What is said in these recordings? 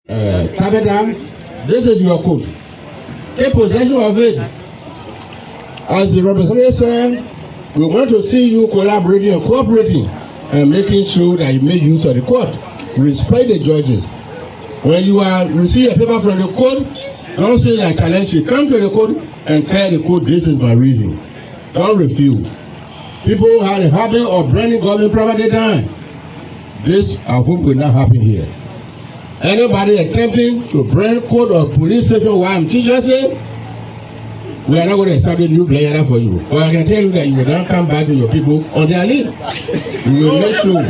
Tabedam, this is your code. Take possession of it. As the representative said, we want to see you collaborating and cooperating and making sure that you make use of the court. Respect the judges. When you receive a paper from the court, don't say like challenge it. Come to the court and tell the court this is my reason. Don't refuse. People have a habit of burning government property down. This, I hope, will not happen here. Anybody attempting to burn court or police station while I'm teaching, we are not going to establish new player for you. But I can tell you that you will not come back to your people on their leave. We will make sure.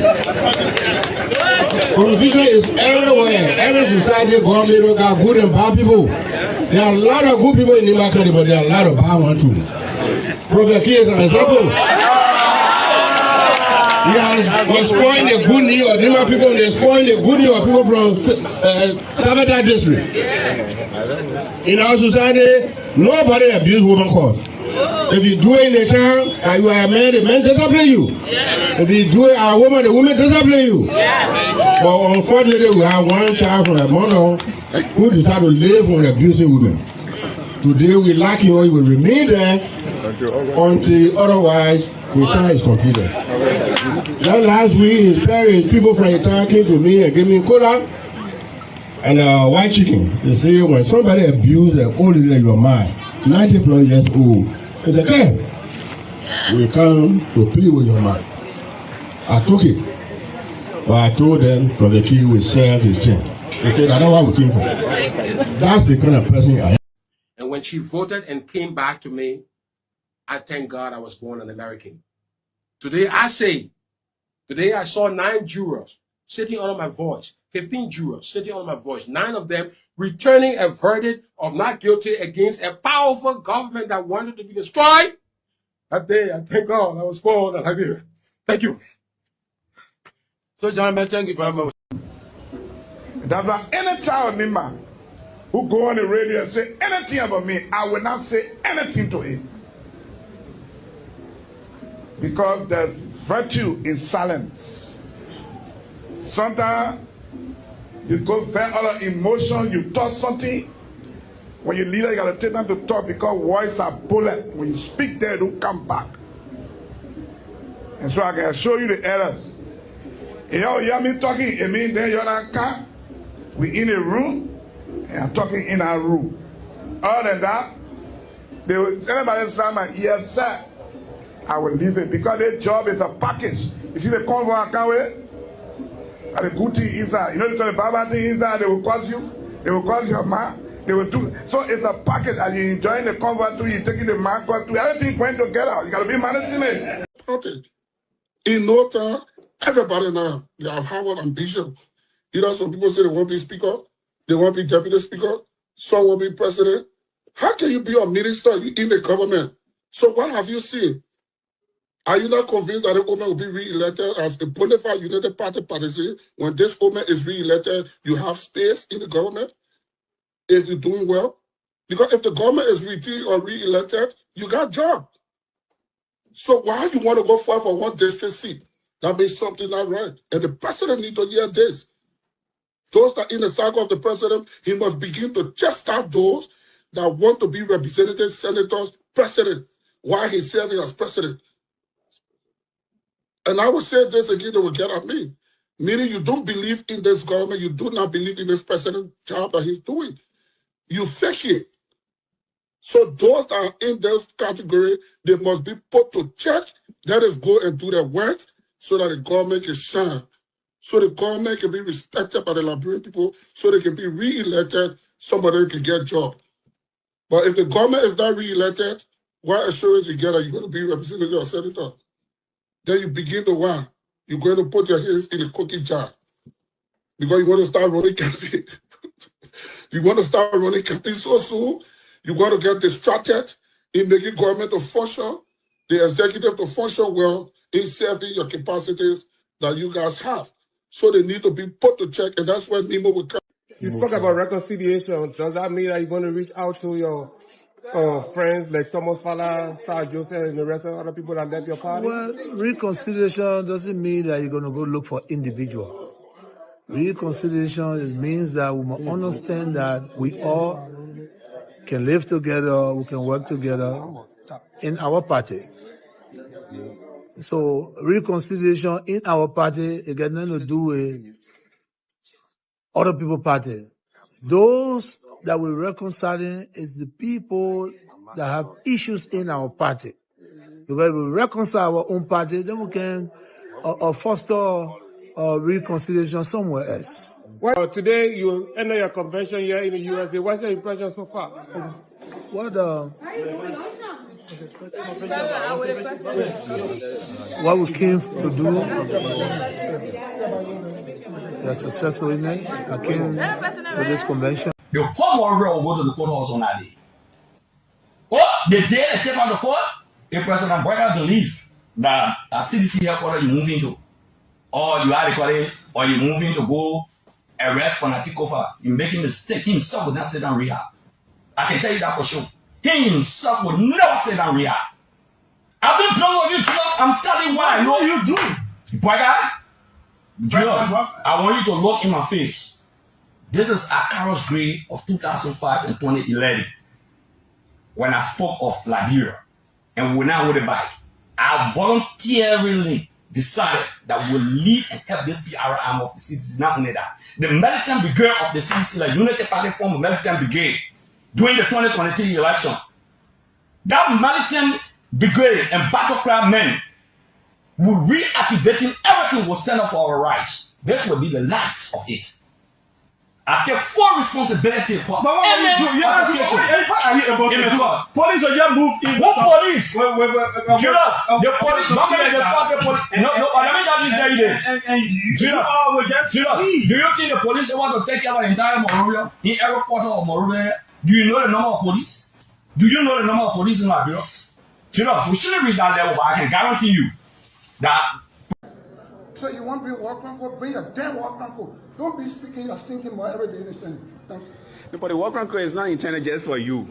Confusion is everywhere. Every society, government, got good and bad people. There are a lot of good people in the country, but there are a lot of bad ones too. Prophet Key is an example. He has spoiled the good name of Nima people, they spoiled the good name of people from Tabata district. In our society, nobody abuses woman cause. If you do it in the town and you are a man, the men discipline you. If you do it as a woman, the women discipline you. But unfortunately, we have one child from a mother who decided to live with abusing women. Today, we lack you, we will remain there until otherwise the time is completed. Then last week, his parents, people from the town came to me and gave me cola and white chicken. They say when somebody abuses an old lady like your mom, 90+ years old, they say, okay, we come to plead with your mom. I took it, but I told them from the key we sell his chain. They said, I don't want to keep it. That's the kind of person I am. And when she voted and came back to me, I thank God I was born an American. Today I saw 9 jurors sitting under my voice, 15 jurors sitting under my voice, 9 of them returning a verdict of not guilty against a powerful government that wanted to be destroyed. That day, I thank God I was born an American. Thank you. So, gentlemen, thank you very much. That's why any child Nima who go on the radio and say anything about me, I will not say anything to him. Because there's virtue in silence. Sometimes you go very out of emotion, you talk something. When you leader, you gotta take time to talk because words are bullet. When you speak there, don't come back. And so I can show you the errors. You hear me talking, it means then you're not car. We in a room, and I'm talking in our room. Other than that, anybody slam my ears, sir, I will leave it because their job is a package. You see the convoy I can't wait? And the good thing inside, you know the bad thing inside, they will cause you, they will cause your man, they will do. So it's a package and you're enjoying the convoy too, you're taking the man too, everything going together. You gotta be managing it. In no time, everybody now, they have Harvard ambition. You know, some people say they want to be speaker, they want to be deputy speaker, some want to be president. How can you be a minister in the government? So what have you seen? Are you not convinced that the woman will be re-elected as a bona fide United Party partisan? When this woman is re-elected, you have space in the government if you're doing well? Because if the government is re-elected, you got a job. So why you want to go fight for one district seat? That means something not right. And the president needs to hear this. Those that in the cycle of the president, he must begin to test out those that want to be representatives, senators, president, while he's serving as president. And I will say this again, they will get at me. Meaning you don't believe in this government, you do not believe in this president job that he's doing. You fake it. So those that are in this category, they must be put to check. Let us go and do their work so that the government can shine. So the government can be respected by the Liberian people, so they can be re-elected, somebody can get a job. But if the government is not re-elected, what assurance you get that you're going to be representative or senator? Then you begin to want. You're going to put your hands in a cookie jar. Because you want to start running campaign. You want to start running campaign so soon, you want to get distracted in making government to function, the executive to function well in serving your capacities that you guys have. So they need to be put to check, and that's where Nemo will come. You spoke about reconciliation. Does that mean that you're going to reach out to your friends like Thomas Fala, Sir Joseph, and the rest of other people that left your party? Well, reconciliation doesn't mean that you're going to go look for individual. Reconciliation means that we must understand that we all can live together, we can work together in our party. So reconciliation in our party, it got nothing to do with other people's party. Those that we're reconciling is the people that have issues in our party. Because if we reconcile our own party, then we can foster reconciliation somewhere else. Well, today you enter your convention here in the USA. What's your impression so far? What we came to do, we are successful in it. I came to this convention. The court will go to the courthouse on that day. Oh, the day they take on the court, the President Boyka believe that a CDC headquarters you moving to, or you are recording, or you moving to go arrest for Natikofa, you making a mistake. He himself will not sit down rehab. I can tell you that for sure. He himself will never sit down rehab. I've been playing with you, Jesus. I'm telling you what I know you do. Boyka, Jesus, I want you to look in my face. This is a Carol's grade of 2005 and 2011. When I spoke of Liberia and we were now with a bike, I voluntarily decided that we will lead and help this PR arm of the CDC. Not only that, the militant brigade of the CDC, like Unity Party formed a militant brigade during the 2023 election. That militant brigade and battle cry men will reactivating everything, will stand up for our rights. This will be the last of it. I take full responsibility for any application in the court. Police will just move in. What police? Judas, the police, not me, the police. No, let me just tell you this. Judas, do you think the police want to take care of the entire Monrovia, in every quarter of Monrovia? Do you know the number of police? Do you know the number of police in Liberia? Judas, we shouldn't reach that level, but I can guarantee you that. So you want to bring war cranko, bring your damn war cranko. Don't be speaking your stinking about every day in this thing. Thank you. No, but the war cranko is not intended just for you.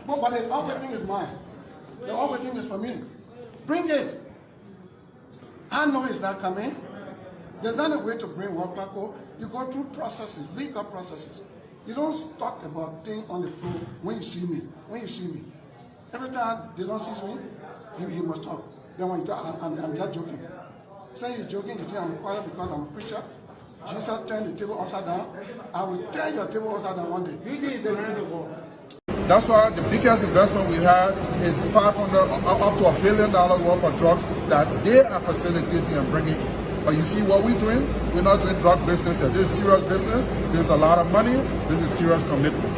But the operating is mine. The operating is for me. Bring it. I know it's not coming. There's not a way to bring war cranko. You go through processes, legal processes. You don't talk about things on the floor when you see me. When you see me. Every time they don't see me, you must talk. Then when you talk, I'm just joking. Say you're joking, you think I'm quiet because I'm a preacher. Jesus turned the table upside down. I will turn your table upside down one day. That's why the biggest investment we had is up to $1 billion worth of drugs that they are facilitating and bringing in. But you see what we're doing? We're not doing drug business here. This is serious business. There's a lot of money. This is serious commitment.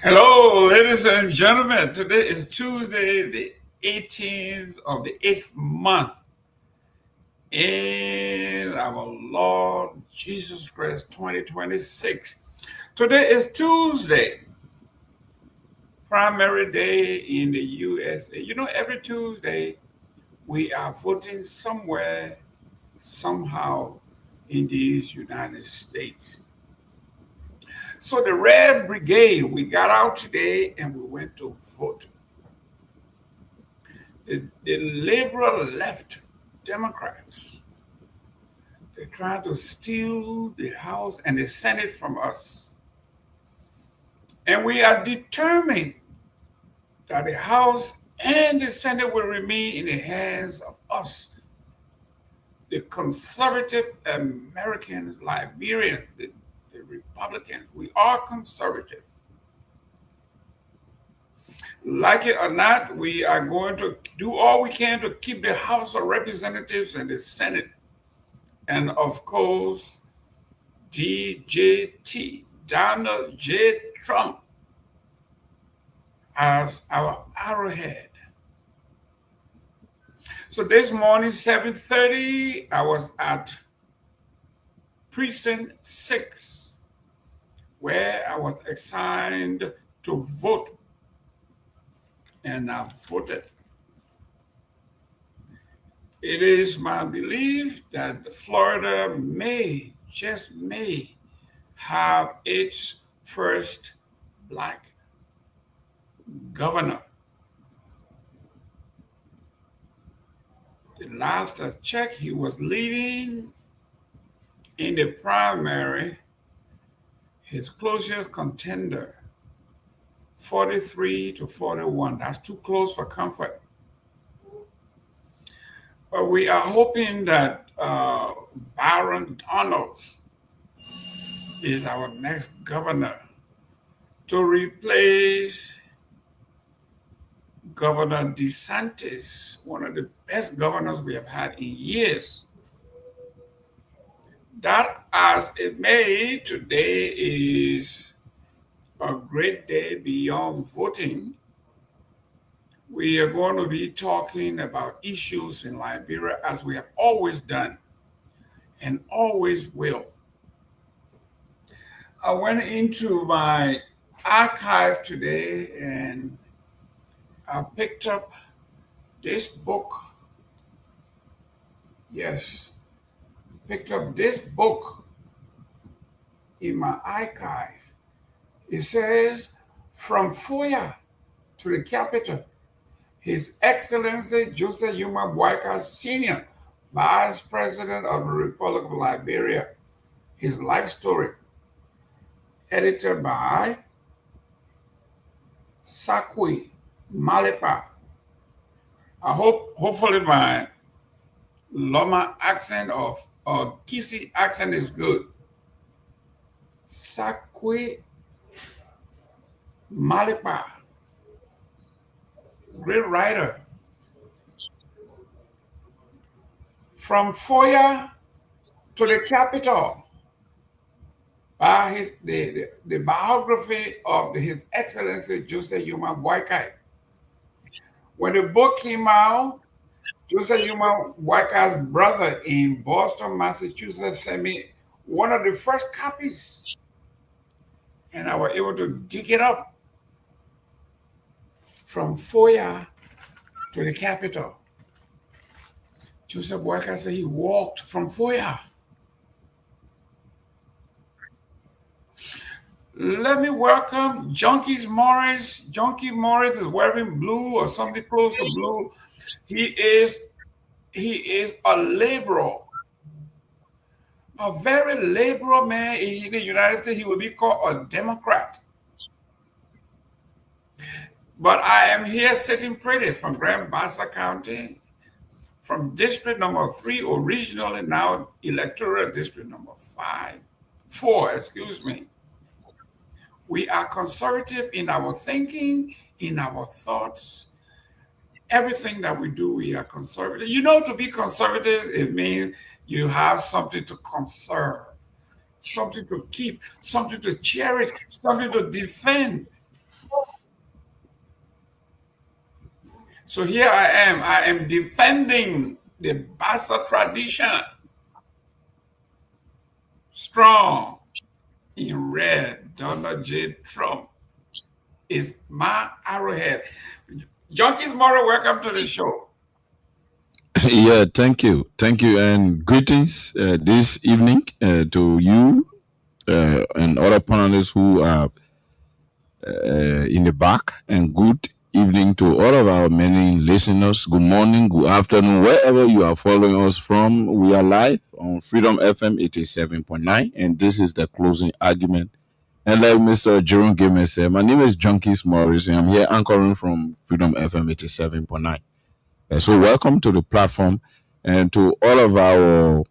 Hello, ladies and gentlemen. Today is Tuesday, the 18th of the 8th month in our Lord Jesus Christ 2026. Today is Tuesday, primary day in the USA. You know, every Tuesday we are voting somewhere, somehow in these United States. So the Red Brigade, we got out today and we went to vote. The liberal left Democrats, they're trying to steal the House and the Senate from us. And we are determined that the House and the Senate will remain in the hands of us, the conservative Americans, Liberians, the Republicans. We are conservative. Like it or not, we are going to do all we can to keep the House of Representatives and the Senate, and of course, DJT, Donald J. Trump as our arrowhead. So this morning, 7:30, I was at Precinct 6, where I was assigned to vote, and I voted. It is my belief that Florida may, just may, have its first black governor. The last I checked, he was leading in the primary, his closest contender, 43 to 41. That's too close for comfort. But we are hoping that Byron Donalds is our next governor to replace Governor DeSantis, one of the best governors we have had in years. That as it may, today is a great day beyond voting. We are going to be talking about issues in Liberia as we have always done and always will. I went into my archive today and I picked up this book. Yes, picked up this book in my archive. It says, From Foya to the Capital, His Excellency Joseph Yuma Boyka Sr., Vice President of the Republic of Liberia, His Life Story, edited by Sakwe Malepa. Hopefully my Loma accent or Kisi accent is good. Sakwe Malepa, great writer. From Foya to the Capital, by the biography of His Excellency Joseph Yuma Boyka. When the book came out, Joseph Yuma Boyka's brother in Boston, Massachusetts, sent me one of the first copies, and I was able to dig it up. From Foya to the Capital. Joseph Boyka said he walked from Foya. Let me welcome Junkie Morris. Junkie Morris is wearing blue or something close to blue. He is a laborer, a very laborer man in the United States. He would be called a Democrat. But I am here sitting pretty from Grand Bassa County, from District number 3, originally now Electoral District number 4, excuse me. We are conservative in our thinking, in our thoughts. Everything that we do, we are conservative. You know, to be conservative, it means you have something to conserve, something to keep, something to cherish, something to defend. So here I am defending the Bassa tradition. Strong in red, Donald J. Trump is my arrowhead. Junkies Mora, welcome to the show. Yeah, thank you. Thank you, and greetings this evening to you and other panelists who are in the back, and good evening to all of our many listeners. Good morning, good afternoon, wherever you are following us from. We are live on Freedom FM 87.9, and this is the closing argument. And like Mr. Jerome Gayman said, my name is Junkies Morris, and I'm here anchoring from Freedom FM 87.9. So welcome to the platform, and to all of our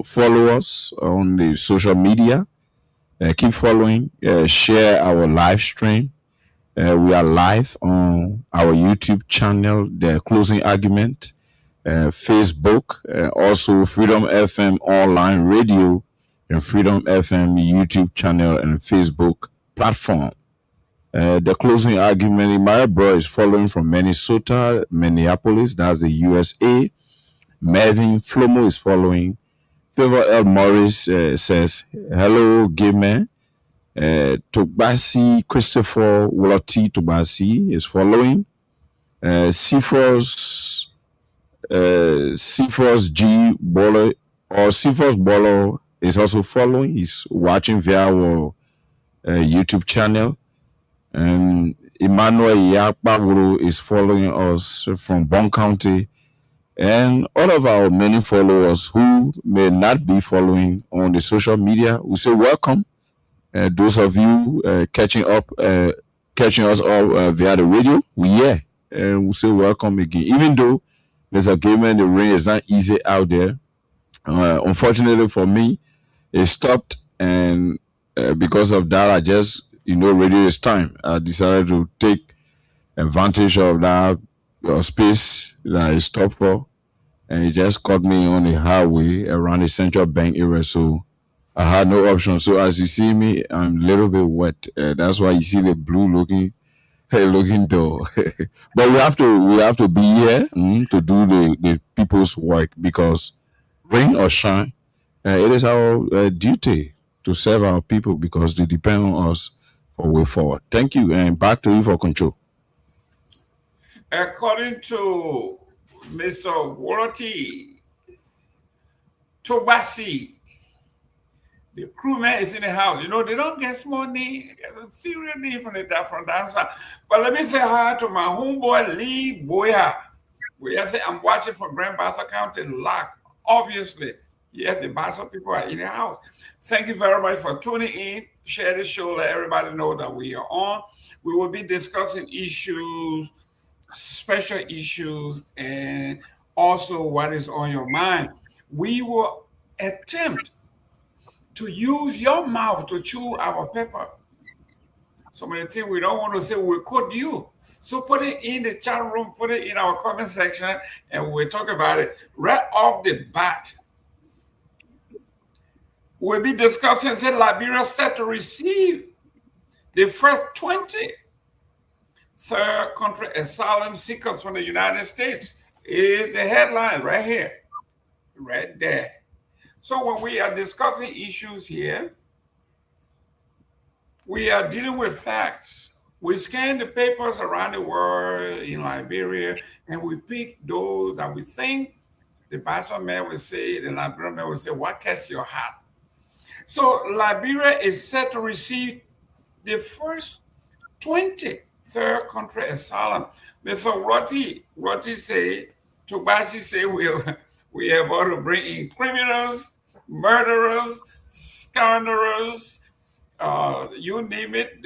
followers on the social media. Keep following, share our live stream. We are live on our YouTube channel, The Closing Argument, Facebook, also Freedom FM online radio, and Freedom FM YouTube channel and Facebook platform. The closing argument, Imara Bro is following from Minnesota, Minneapolis, that's the USA. Mervyn Flomo is following. Favor L. Morris says, hello, Gayman. Tobasi Christopher Woloti Tobasi is following. Cephas G. Bolo or Cephas Bolo is also following. He's watching via our YouTube channel. And Emmanuel Yakpaburu is following us from Bon County. And all of our many followers who may not be following on the social media, we say welcome. Those of you catching us all via the radio, we say welcome again. Even though Mr. Gayman, the rain is not easy out there. Unfortunately for me, it stopped, and because of that, I just, radio is time. I decided to take advantage of that space that it stopped for, and it just caught me on the highway around the Central Bank area, so I had no option. So as you see me, I'm a little bit wet. That's why you see the blue looking door. But we have to be here to do the people's work, because rain or shine, it is our duty to serve our people, because they depend on us for way forward. Thank you, and back to you for control. According to Mr. Woloti Tobasi, the crewman is in the house. They don't get small name. There's a serious name from the dancer. But let me say hi to my homeboy Lee Boya. Boya say, I'm watching from Grand Bassa County, Lock. Obviously, yes, the Bassa people are in the house. Thank you very much for tuning in. Share the show. Let everybody know that we are on. We will be discussing issues, special issues, and also what is on your mind. We will attempt to use your mouth to chew our pepper. Some of the things we don't want to say, we quote you. So put it in the chat room, put it in our comment section, and we'll talk about it right off the bat. We'll be discussing, say, Liberia set to receive the first 20 third country asylum seekers from the United States. Is the headline right here, right there. So when we are discussing issues here, we are dealing with facts. We scan the papers around the world in Liberia, and we pick those that we think the Bassa man will say, the Liberian man will say, what catches your heart? So Liberia is set to receive the first 20 third country asylum. Mr. Roti say, Tobasi say, we are about to bring in criminals, murderers, scoundrels, you name it.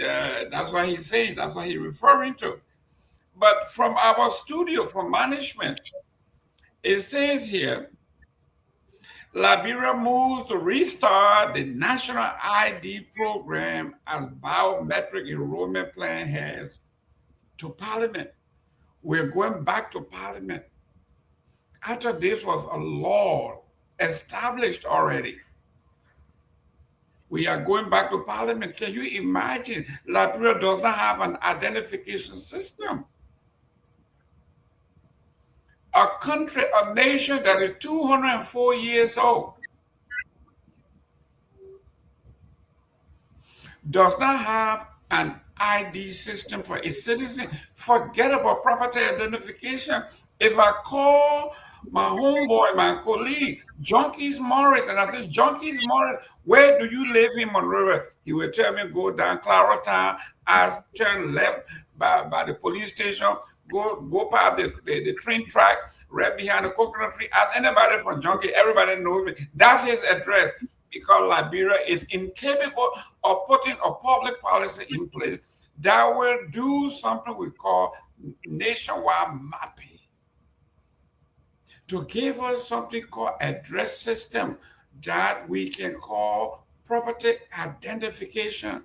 That's what he's saying. That's what he's referring to. But from our studio, from management, it says here, Liberia moves to restart the national ID program as biometric enrollment plan has to Parliament. We're going back to Parliament. After this was a law established already, we are going back to Parliament. Can you imagine? Liberia does not have an identification system. A country, a nation that is 204 years old does not have an ID system for its citizens. Forget about property identification. If I call my homeboy, my colleague, Junkies Morris, and I say, Junkies Morris, where do you live in Monrovia? He will tell me, go down Claratown, turn left by the police station, go past the train track, right behind the coconut tree. Ask anybody from Junkie, everybody knows me. That's his address, because Liberia is incapable of putting a public policy in place that will do something we call nationwide mapping, to give us something called address system that we can call property identification.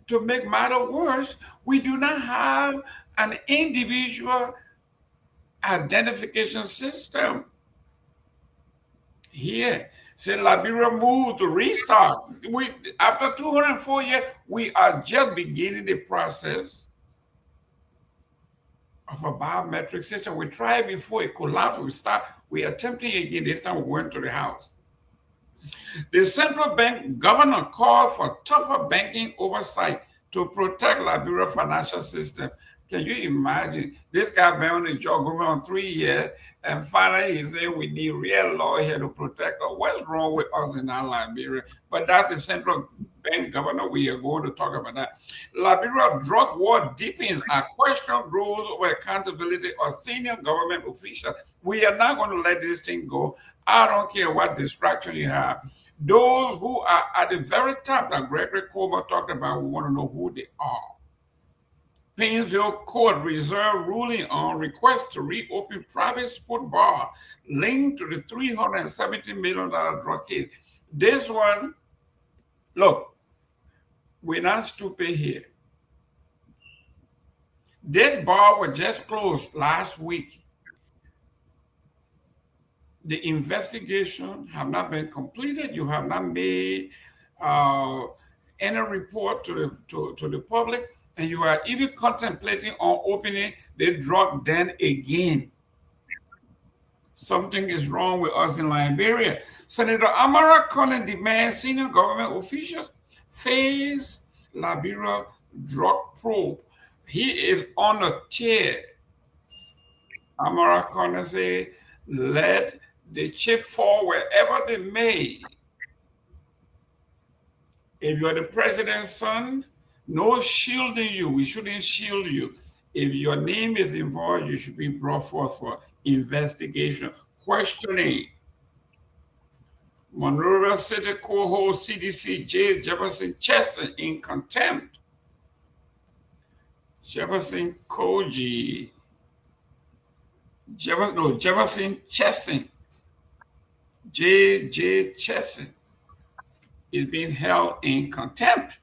To make matter worse, we do not have an individual identification system here. Since Liberia moved to restart, after 204 years, we are just beginning the process of a biometric system. We tried before it collapsed. We attempting again. This time we went to the House. The central bank governor called for tougher banking oversight to protect Liberia's financial system. Can you imagine? This guy been on the job going on 3 years, and finally he said we need real law here to protect us. What's wrong with us in our Liberia? But that's the central bank governor. We are going to talk about that. Liberia drug war deepens. A question grows over accountability of senior government officials. We are not going to let this thing go. I don't care what distraction you have. Those who are at the very top that Gregory Kromah talked about, we want to know who they are. Painesville Court reserved ruling on request to reopen private sport bar linked to the $370 million drug case. This one, look, we're not stupid here. This bar was just closed last week. The investigation have not been completed. You have not made any report to the public. And you are even contemplating on opening the drug den again. Something is wrong with us in Liberia. Senator Kamara Conner demands senior government officials face Liberia drug probe. He is on a tear. Kamara Conner says, let the chip fall wherever they may. If you're the president's son, no shielding you. We shouldn't shield you. If your name is involved, you should be brought forth for investigation, questioning. Monrovia City co-host CDC J. Jefferson Chesson in contempt. Jefferson Chesson. J. Chesson is being held in contempt.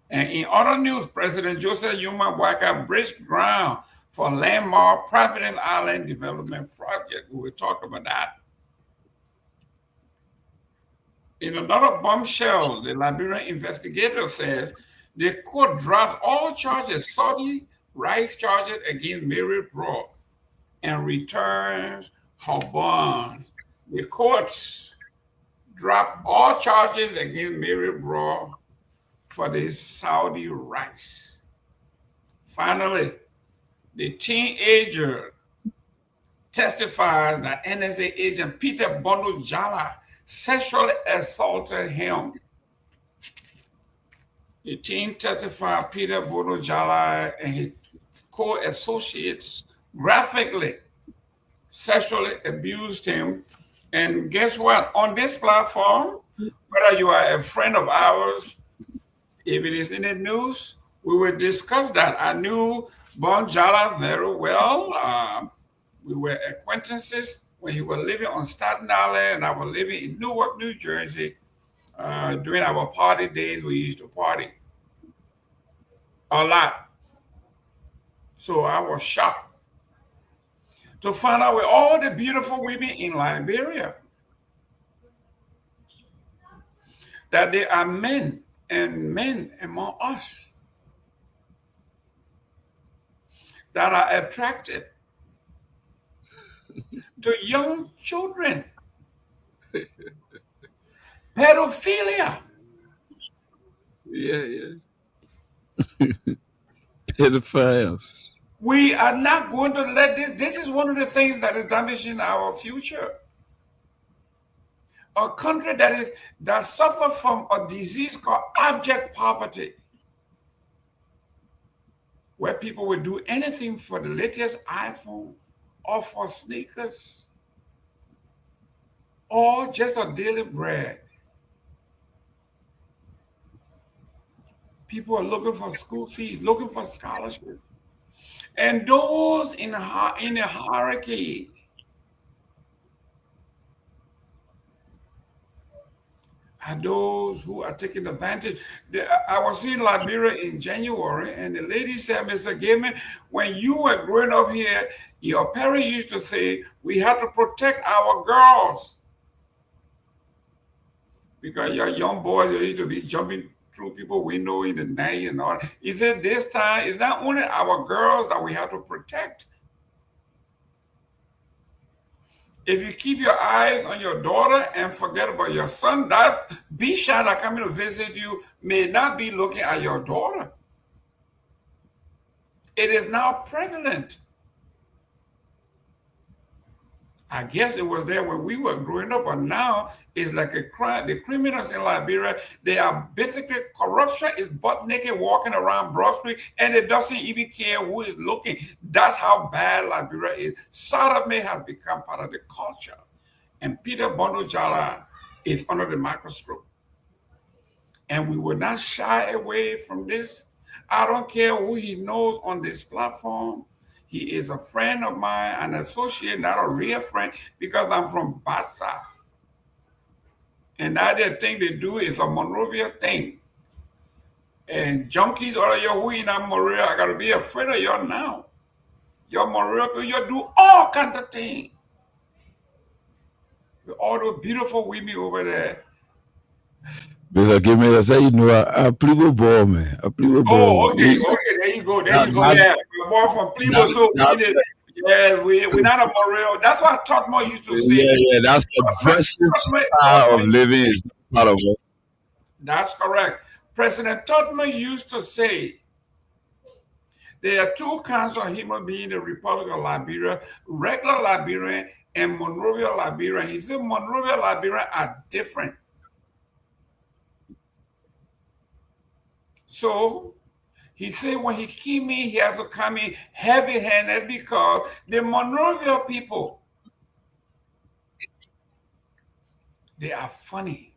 And in other news, President Joseph Yuma Waka breached ground for landmark Providence Island Development Project. We will talk about that. In another bombshell, the Liberian investigator says the court dropped all charges, Saudi rights charges against Mary Broad, and returns her bond. The courts dropped all charges against Mary Broad for the Saudi rights. Finally, the teenager testifies that NSA agent Peter Bono Jala sexually assaulted him. The teen testified Peter Bono Jala and his co-associates graphically sexually abused him. And guess what? On this platform, whether you are a friend of ours, if it is in the news, we will discuss that. I knew Bon Jala very well. We were acquaintances when he was living on Staten Island and I was living in Newark, New Jersey. During our party days, we used to party a lot. So I was shocked to find out with all the beautiful women in Liberia that there are men and men among us that are attracted to young children. Pedophilia. Yeah. Pedophiles. We are not going to let this. This is one of the things that is damaging our future. A country that suffers from a disease called abject poverty, where people will do anything for the latest iPhone or for sneakers or just a daily bread. People are looking for school fees, looking for scholarships. And those in the hierarchy are those who are taking advantage. I was in Liberia in January, and the lady said, Mr. Gayman, when you were growing up here, your parents used to say, we have to protect our girls. because your young boys, they need to be jumping through people window in the night and all. He said this time, it's not only our girls that we have to protect. If you keep your eyes on your daughter and forget about your son, that Bisha that coming to visit you may not be looking at your daughter. It is now prevalent. I guess it was there when we were growing up, but now it's like a crime. The criminals in Liberia, they are basically corruption is butt naked walking around Broad Street, and it doesn't even care who is looking. That's how bad Liberia is. Sodomy has become part of the culture, and Peter Bondojala is under the microscope. And we will not shy away from this. I don't care who he knows on this platform. He is a friend of mine, an associate, not a real friend, because I'm from Bassa. And that the thing they do is a Monrovia thing. And junkies, or you in Monrovia, I gotta be afraid of you now. Your Monrovia, you do all kinds of things. With all those beautiful women over there. Mr. Gayman, I say, you know, I play ball, man. I play ball. Oh, okay, there you go. Yeah, we're more from Plebo, so yeah, we're not a Morel. That's what Totmo used to say. Yeah, that's the aggressive style of living is part of it. That's correct. President Totmo used to say there are two kinds of human beings in the Republic of Liberia, regular Liberian and Monrovia Liberian. He said Monrovia Liberian are different. So he said when he came in, he has to come in heavy-handed because the Monrovia people, they are funny.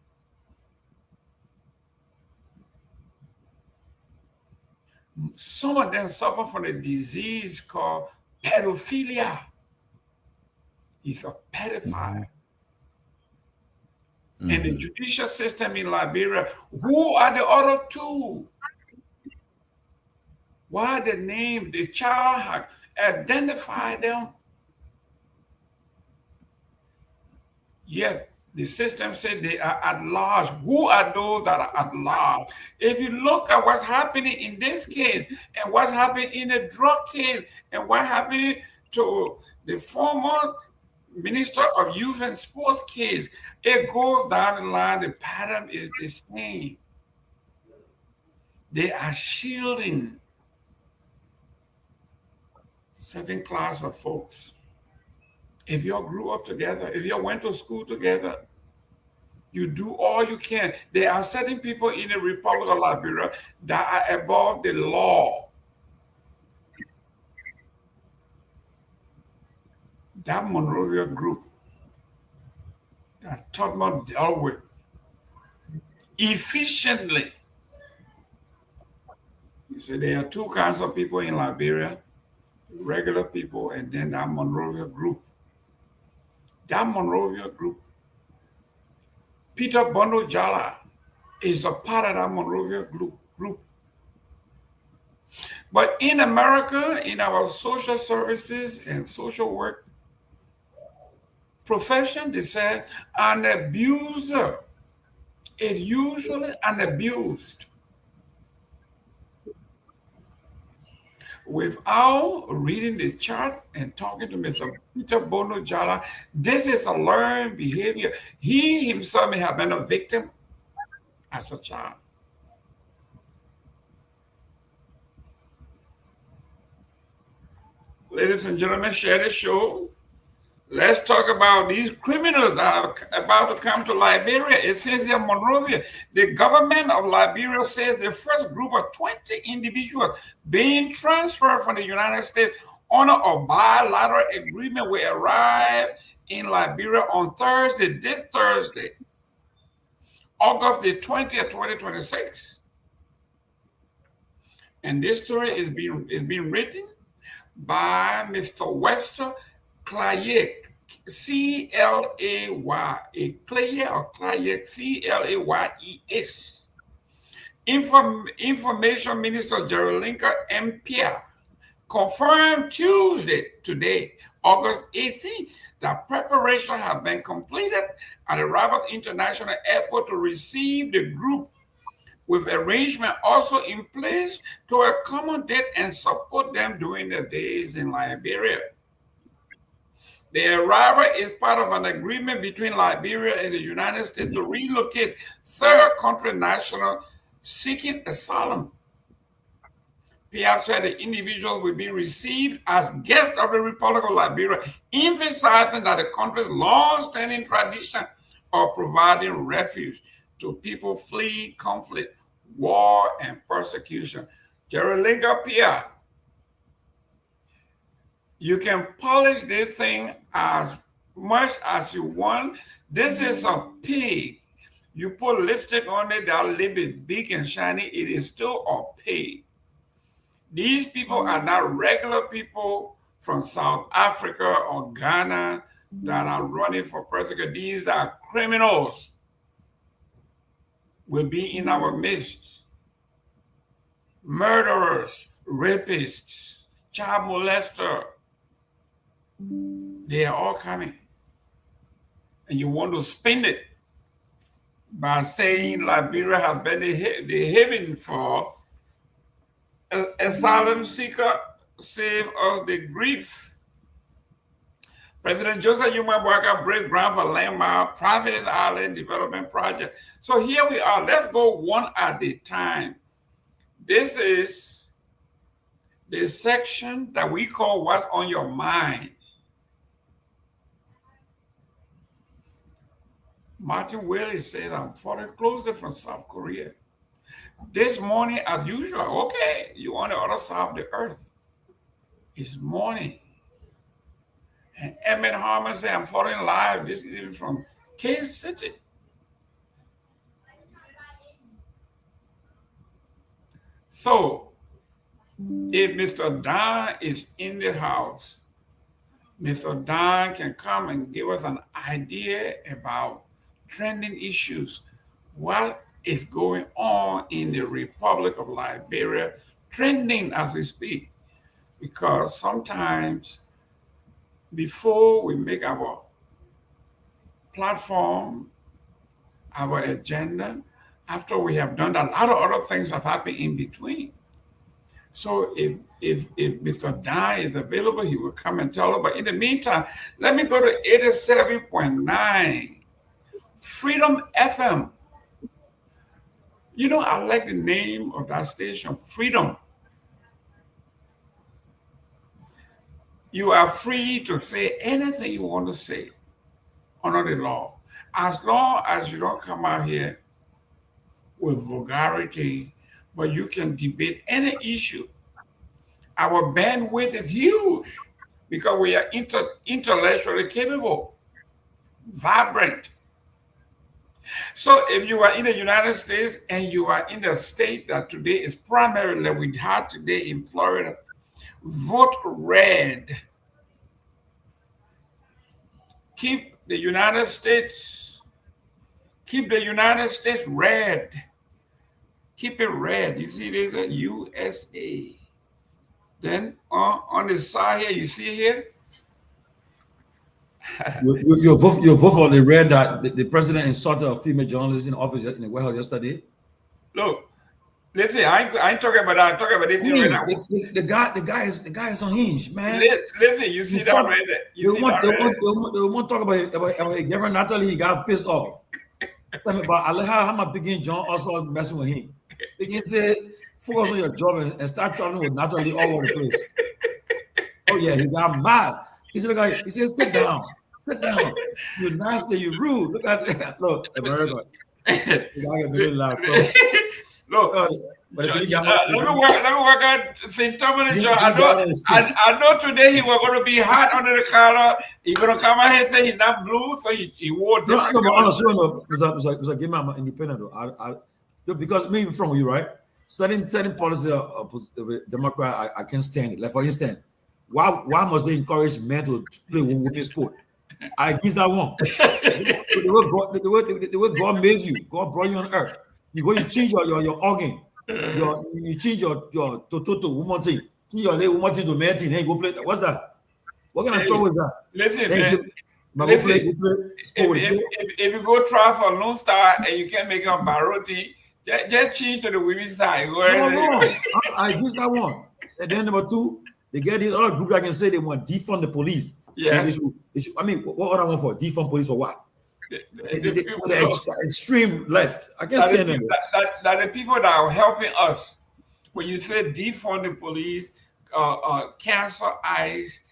Some of them suffer from a disease called pedophilia. He's a pedophile. Mm-hmm. And the judicial system in Liberia, who are the other two? Why the name, the child identify them? Yet the system said they are at large. Who are those that are at large? If you look at what's happening in this case and what's happening in the drug case and what happened to the former Minister of Youth and Sports case, it goes down the line. The pattern is the same. They are shielding certain class of folks. If you all grew up together, if you all went to school together, you do all you can. There are certain people in the Republic of Liberia that are above the law. That Monrovia group that Totmo dealt with efficiently. You see, there are two kinds of people in Liberia, regular people, and then that Monrovia group. That Monrovia group, Peter Bondojala is a part of that Monrovia group. But in America, in our social services and social work profession, they said an abuser is usually an abused. Without reading the chart and talking to Mr. Peter Bondojala, this is a learned behavior. He himself may have been a victim as a child. Ladies and gentlemen, share the show. Let's talk about these criminals that are about to come to Liberia. It says here, Monrovia, the government of Liberia says the first group of 20 individuals being transferred from the United States under a bilateral agreement will arrive in Liberia on Thursday, this Thursday, August the 20th, 2026. And this story is being written by Mr. Webster Clayek, C-L-A-Y, Clayek or Clayek, C-L-A-Y-E-S. Information Minister Jerome M. Pierre confirmed Tuesday, today, August 18th, that preparation has been completed at the Rabat International Airport to receive the group, with arrangement also in place to accommodate and support them during their days in Liberia. The arrival is part of an agreement between Liberia and the United States to relocate third country nationals seeking asylum. Pierre said the individuals will be received as guests of the Republic of Liberia, emphasizing that the country's long-standing tradition of providing refuge to people fleeing conflict, war, and persecution. Jerome Pierre, you can polish this thing as much as you want. This is a pig. You put lipstick on it, that'll leave it big and shiny. It is still a pig. These people are not regular people from South Africa or Ghana that are running for president. These are criminals, will be in our midst. Murderers, rapists, child molester. They are all coming. And you want to spin it by saying Liberia has been the haven for asylum seeker, save us the grief. President Joseph Yuma Boaka breaks ground for landmark private island development project. So here we are. Let's go one at a time. This is the section that we call What's on Your Mind. Martin Willis says, I'm foreign closer from South Korea. This morning, as usual, okay, you on the other side of the earth. It's morning. And Emmett Harmon said, I'm following live. This is even from K-City. So, if Mr. Dahn is in the house, Mr. Dahn can come and give us an idea about trending issues. What is going on in the Republic of Liberia, trending as we speak? Because sometimes before we make our platform, our agenda, after we have done a lot of other things have happened in between. So if Mr. Dahn is available, he will come and tell us. But in the meantime, let me go to 87.9 Freedom FM. You know, I like the name of that station, Freedom. You are free to say anything you want to say under the law, as long as you don't come out here with vulgarity, but you can debate any issue. Our bandwidth is huge because we are intellectually capable, vibrant. So if you are in the United States and you are in the state that today is primarily, like we had today in Florida, vote red. Keep the United States red. Keep it red. You see, there's a USA. Then on the side here, you see here? You vote for the red that the president insulted a female journalist in office in the White House yesterday. Look, listen, I ain't talking about that. I'm talking about it. The guy is unhinged, man. Listen, you see that right there. They won't talk about Gavin Natalie. He got pissed off. But I like how my Begin John also messing with him. Begin said, focus on your job and start traveling with Natalie all over the place. Oh yeah, he got mad. He said, sit down. You're nasty, you're rude. Look at that. Look, America. Look, let me work out St. Tomalin. I know today he was going to be hot under the collar. He's going to come out here and say he's not blue, so he wore different. No, but honestly, it was a game. I'm independent though. Because me from you, right? Certain policy of Democrat, I can't stand it. Like for instance, why must they encourage men to play women's sport? I guess that one. The way God made you, God brought you on earth. You change your organ. You change your to woman thing. Change your leg woman thing to man thing. Hey, go play. What's that? What kind of trouble is that? Listen, man. Listen, if you go try for Lone Star and you can't make on Baroti, just change to the women's side. No. I use that one. And then number 2, they get this other group that can say they want defund the police. Yes. I mean, what other one for? Defund police for what? The extreme left. I can't stand them. That the people that are helping us, when you say defund the police, cancer ICE,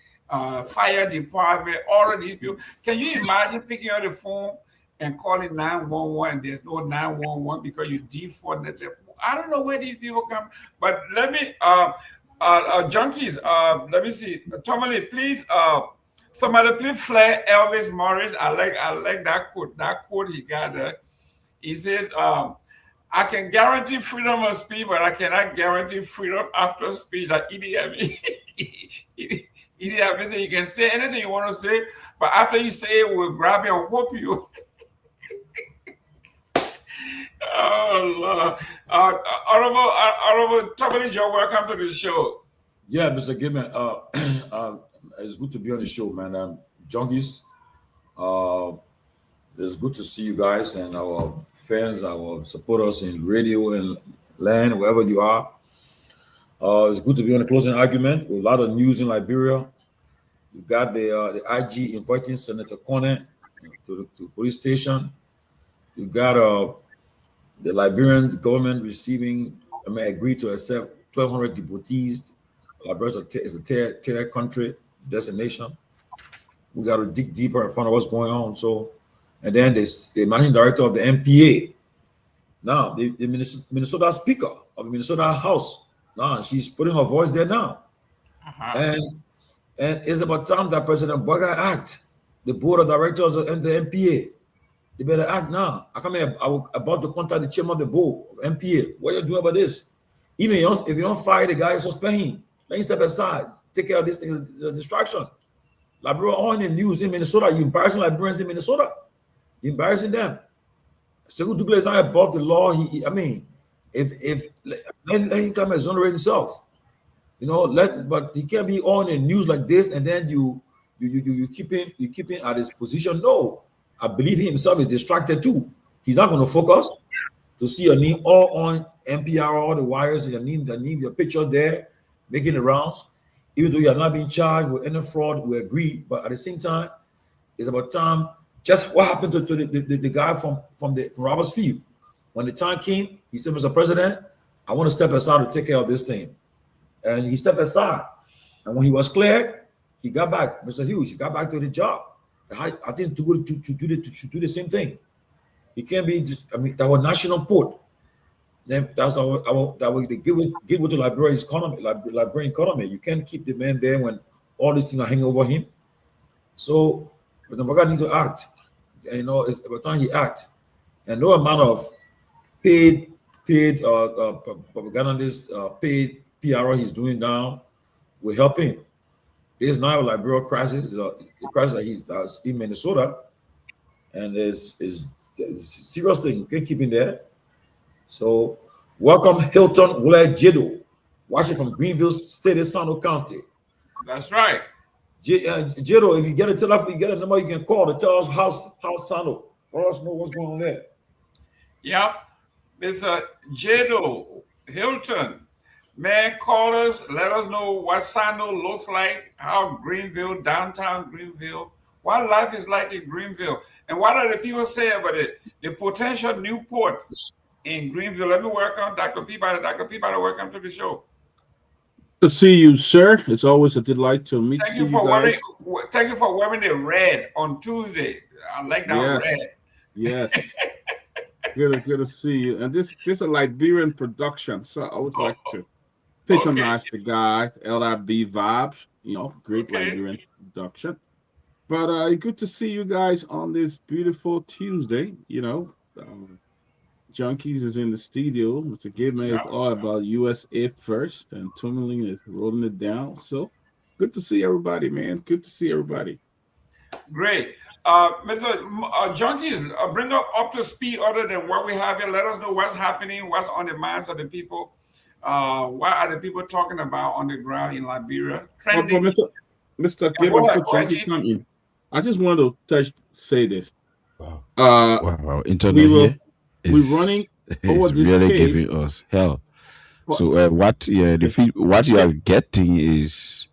fire department, all of these people. Can you imagine picking up the phone and calling 911 and there's no 911 because you defunded them? I don't know where these people come, but let me, junkies, let me see. Tomalin, please, somebody please flare Elvis Morris. I like that quote. That quote he got there. He said, I can guarantee freedom of speech, but I cannot guarantee freedom after speech. Like Idi Amin said, you can say anything you want to say, but after you say it, we'll grab you and whoop you. Oh, Lord. Honorable Tomalin, Joe, welcome to the show. Yeah, Mr. Gayman, it's good to be on the show, man. Junkies, it's good to see you guys and our fans, our supporters in radio and land, wherever you are. It's good to be on the closing argument with a lot of news in Liberia. You got the IG inviting Senator Kone to the police station. You got the Liberian government agreed to accept 1,200 deportees. Liberia is a terror country destination. We got to dig deeper and find out what's going on. So, and then the managing director of the MPA, now the Minnesota Speaker of the Minnesota House, now she's putting her voice there now. And it's about time that President Boga act. The board of directors and the MPA, they better act now. I come here, I was about to contact the chairman of the board of MPA. What are you doing about this? Even if you don't fire the guy, suspend him. Let him step aside. Take care of this thing, the distraction. Liberia all in the news in Minnesota. You embarrassing Liberians in Minnesota. You're embarrassing them. Sekou Douglas is not above the law. If let him come and exonerate himself. But he can't be on the news like this, and then you keep him at his position. No, I believe he himself is distracted too. He's not going to focus to see your name all on NPR, all the wires, your name, your picture there, making the rounds. Even though you are not being charged with any fraud, we agree. But at the same time, it's about time. Just what happened to the guy from Roberts Field? When the time came, he said, Mr. President, I want to step aside to take care of this thing. And he stepped aside. And when he was cleared, he got back. Mr. Hughes, he got back to the job. I think to do the same thing. He can't be just, that was national port. Then that's that they give it to Liberian economy. You can't keep the man there when all these things are hanging over him. So President Boga needs to act. And, it's about time he acts. And no amount of paid propagandists, paid PR he's doing now will help him. There's now a Liberia crisis. It's a crisis that he's in Minnesota, and it's a serious thing. You can't keep him there. So, welcome Hilton Wule Jedo, watching from Greenville State, Sano County. That's right. Jedo, if you get a telephone, you get a number you can call to tell us how Sano. Let us know what's going on there. Yep. Mr. Jedo Hilton. Man, call us. Let us know what Sano looks like, how Greenville, downtown Greenville, what life is like in Greenville, and what are the people saying about it? The potential new port in Greenville. Let me welcome Dr. Peabody. Dr. Peabody, welcome to the show. To see you, sir. It's always a delight to meet you. Thank you for wearing the red on Tuesday. I like that red. Yes. Good to see you. And this is a Liberian production, so I would like to patronize the guys, LIB vibes, great Liberian production. But good to see you guys on this beautiful Tuesday. Junkies is in the studio. Mr. Gayman is all about USA first, and Tomalin is rolling it down. So good to see everybody, man. Good to see everybody. Great. Mr. Junkies, bring up to speed other than what we have here. Let us know what's happening, what's on the minds of the people. What are the people talking about on the ground in Liberia? Trending. Mr. Gayman, I just wanted to say this. Wow. Uh, Wow. we Internet will here we're running over is this really case. giving us hell. For, So what what you are getting is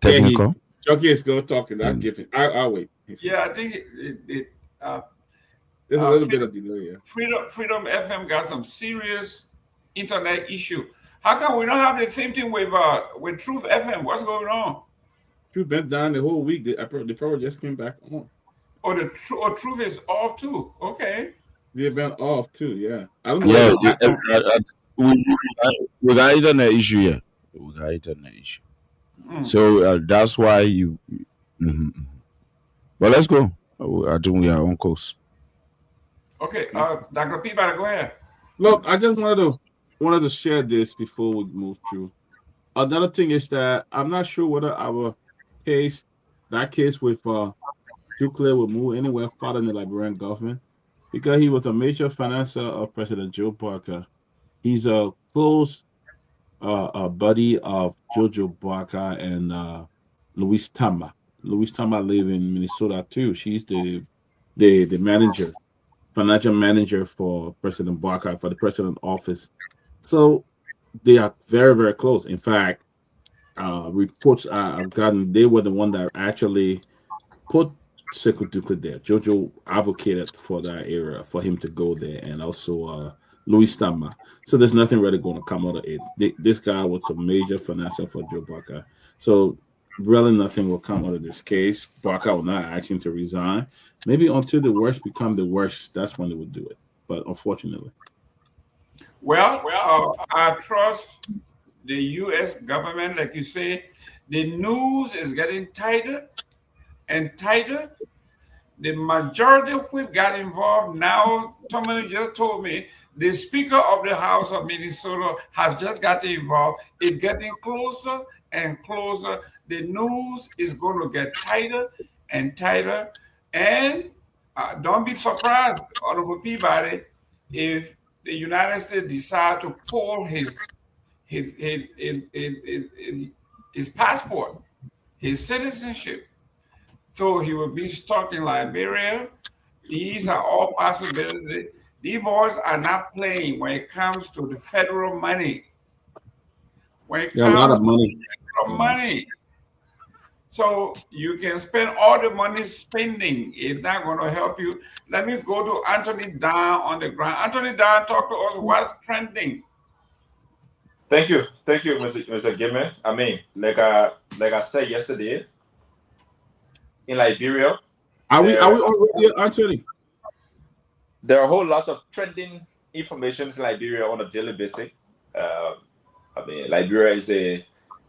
technical. Chucky is going to talk and I'll And give it. I'll wait. Yeah, I think There's a little bit of delay here. Freedom FM got some serious internet issue. How come we don't have the same thing with Truth FM? What's going on? Truth been down the whole week. They probably just came back on. Oh, Truth is off too. Okay. They've been off too. Yeah. I don't know. yeah, we got internet issue here. We got internet issue. So that's why you. Mhm. Well, let's go. I think we are on course. Okay, Dr. Peabody, go ahead. Look, I just wanted to share this before we move through. Another thing is that I'm not sure whether our case, that case with Duclair, will move anywhere further in the Liberian government because he was a major financier of President Joe Barker. He's a close a buddy of Jojo Barker and Louise Tama. Louise Tama live in Minnesota too. She's the manager, financial manager for President Barker for the president office. So they are very, very close. In fact, reports I've gotten, they were the one that actually put Sekou Duclair there. Jojo advocated for that area for him to go there, and also Louis Tama. So there's nothing really going to come out of it. This guy was a major financier for Joe Barker. So really nothing will come out of this case. Barker will not ask him to resign. Maybe until the worst become the worst, that's when they would do it. But unfortunately. Well, I trust the U.S. government, like you say. The news is getting tighter and tighter. The majority whip got involved. Now, Tomalin just told me the Speaker of the House of Minnesota has just got involved. It's getting closer and closer. The news is going to get tighter and tighter. And don't be surprised, Honorable Peabody, if the United States decide to pull his passport, his citizenship. So he will be stuck in Liberia. These are all possibilities. These boys are not playing when it comes to the federal money. When it comes a lot of to money. federal money. So you can spend all the money spending. It's not going to help you. Let me go to Anthony Dahn on the ground. Anthony Dahn, talk to us. What's trending? Thank you, Mr. Gayman. I mean, like I said yesterday, in Liberia, are we already, Anthony? There are a whole lot of trending information in Liberia on a daily basis. I mean, Liberia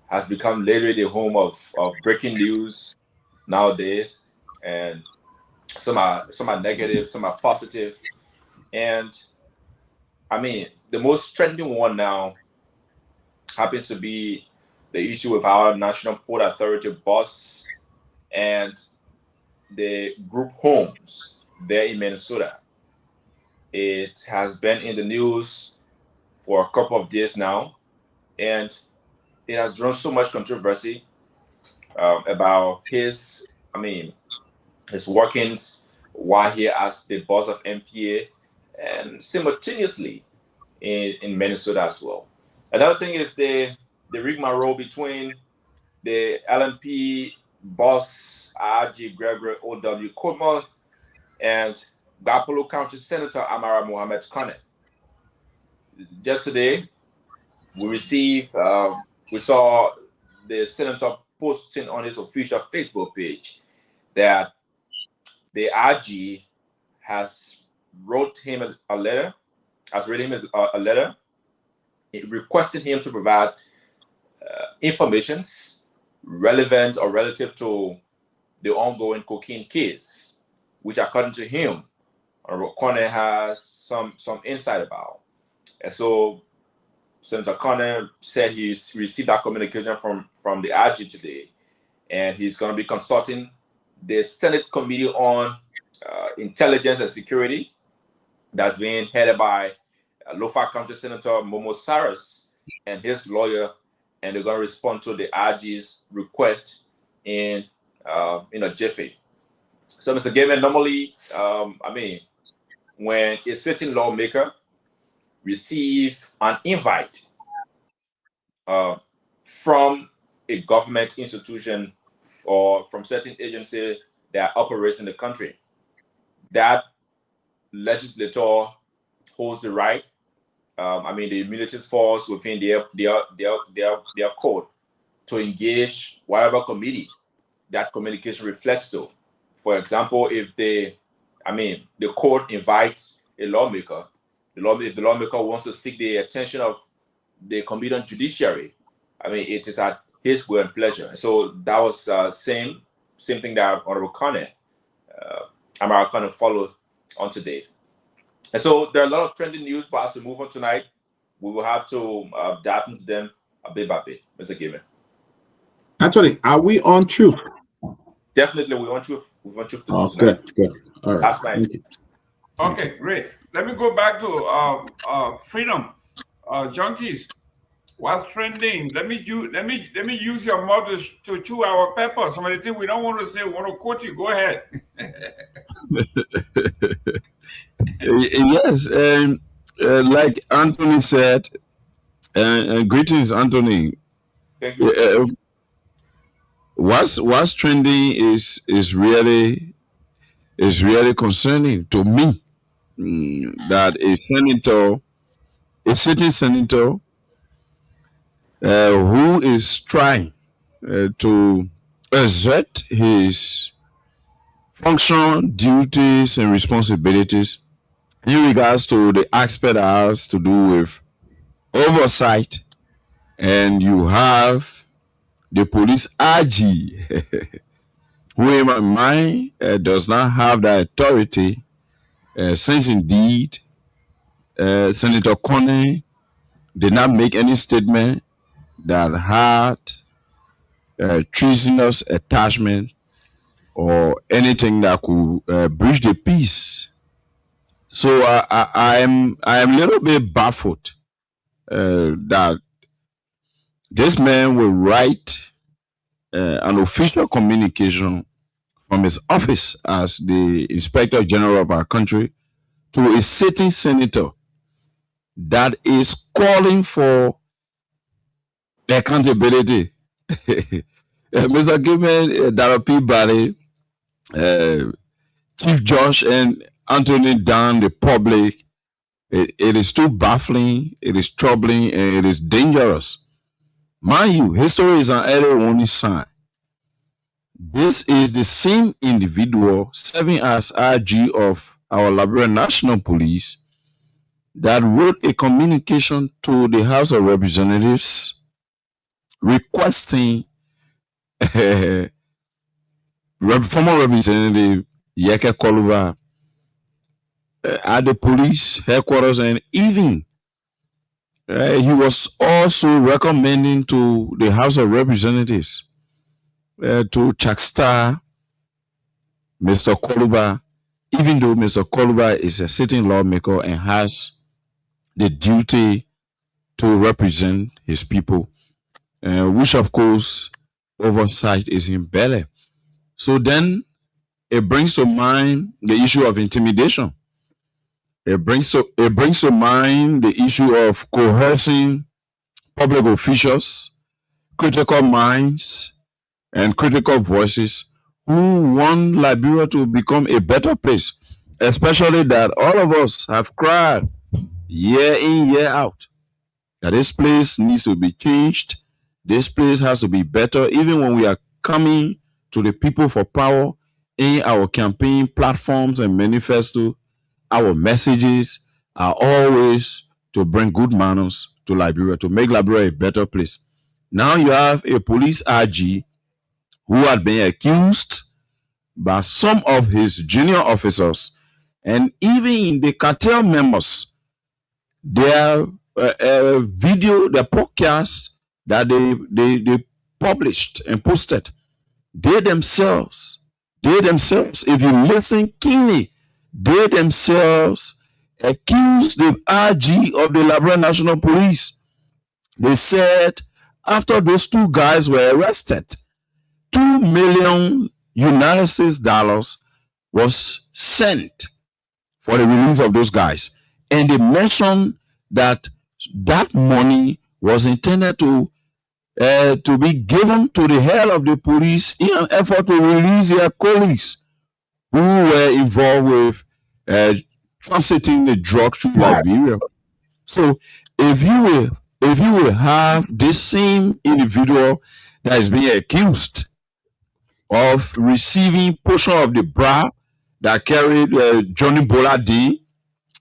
has become literally the home of breaking news nowadays, and some are negative, some are positive, and I mean, the most trending one now happens to be the issue with our National Port Authority boss and the group homes there in Minnesota. It has been in the news for a couple of days now, and it has drawn so much controversy about his workings while he as the boss of MPA, and simultaneously in Minnesota as well. Another thing is the rigmarole between the LNP boss, RG Gregory O.W. Coleman, and Dopoh County Senator Amara Mohammed Kane. Just today, we saw the senator posting on his official Facebook page that the RG has written him a letter requesting him to provide informations relevant or relative to the ongoing cocaine case, which according to him, Kane has some insight about. And so Senator Kane said he's received that communication from the RG today, and he's going to be consulting the Senate Committee on Intelligence and Security that's being headed by Lofa County Senator Momo Saras and his lawyer, and they're going to respond to the RG's request in in a jiffy. So, Mr. Gayman, normally, when a certain lawmaker receive an invite from a government institution or from certain agency that operates in the country, that legislator holds the right. The immunities falls within their code to engage whatever committee that communication reflects to. For example, if the court invites a lawmaker, if the lawmaker wants to seek the attention of the Committee on Judiciary, it is at his will and pleasure. So that was same thing that Honorable Kamara kind of followed on today. And so there are a lot of trending news, but as we move on tonight, we will have to dive into them a bit by bit. Mr. Gayman. Anthony, are we on truth? Definitely, we want truth. We want truth to news. Good. All right. That's nice. Okay, great. Let me go back to freedom junkies. What's trending? Let me use your mouth to chew our pepper. Some of the things we don't want to say, we want to quote you. Go ahead. Yes, like Anthony said, greetings, Anthony. Thank you. What's trending is really concerning to me. That a sitting senator, who is trying to exert his function, duties, and responsibilities in regards to the aspect that has to do with oversight, and you have the police RG, who in my mind does not have the authority, since indeed Senator Coney did not make any statement that had treasonous attachment or anything that could breach the peace. So I am a little bit baffled that this man will write an official communication from his office as the Inspector General of our country to a sitting senator that is calling for accountability. Mr. Gayman, Dahn Peabody, Chief Judge, and Anthony Dahn, the public, it is too baffling, it is troubling, and it is dangerous. Mind you, history is an early warning sign. This is the same individual serving as RG of our Liberia National Police that wrote a communication to the House of Representatives requesting former Representative Seleke Kromah at the police headquarters, and even he was also recommending to the House of Representatives to checkstar Mr. Kromah, even though Mr. Kromah is a sitting lawmaker and has the duty to represent his people, which of course oversight is in belly. So then it brings to mind the issue of intimidation. It brings to mind the issue of coercing public officials, critical minds, and critical voices who want Liberia to become a better place, especially that all of us have cried year in, year out that this place needs to be changed. This place has to be better. Even when we are coming to the people for power in our campaign platforms and manifesto, our messages are always to bring good manners to Liberia, to make Liberia a better place. Now you have a police RG who had been accused by some of his junior officers and even the cartel members, their video, the podcast that they published and posted, they themselves, if you listen keenly, they themselves accused the RG of the Liberia National Police. They said after those two guys were arrested, $2 million United States dollars was sent for the release of those guys. And they mentioned that that money was intended to be given to the head of the police in an effort to release their colleagues who were involved with transiting the drugs to Liberia. So if you will have this same individual that is being accused of receiving portion of the bra that carried Johnny Bola D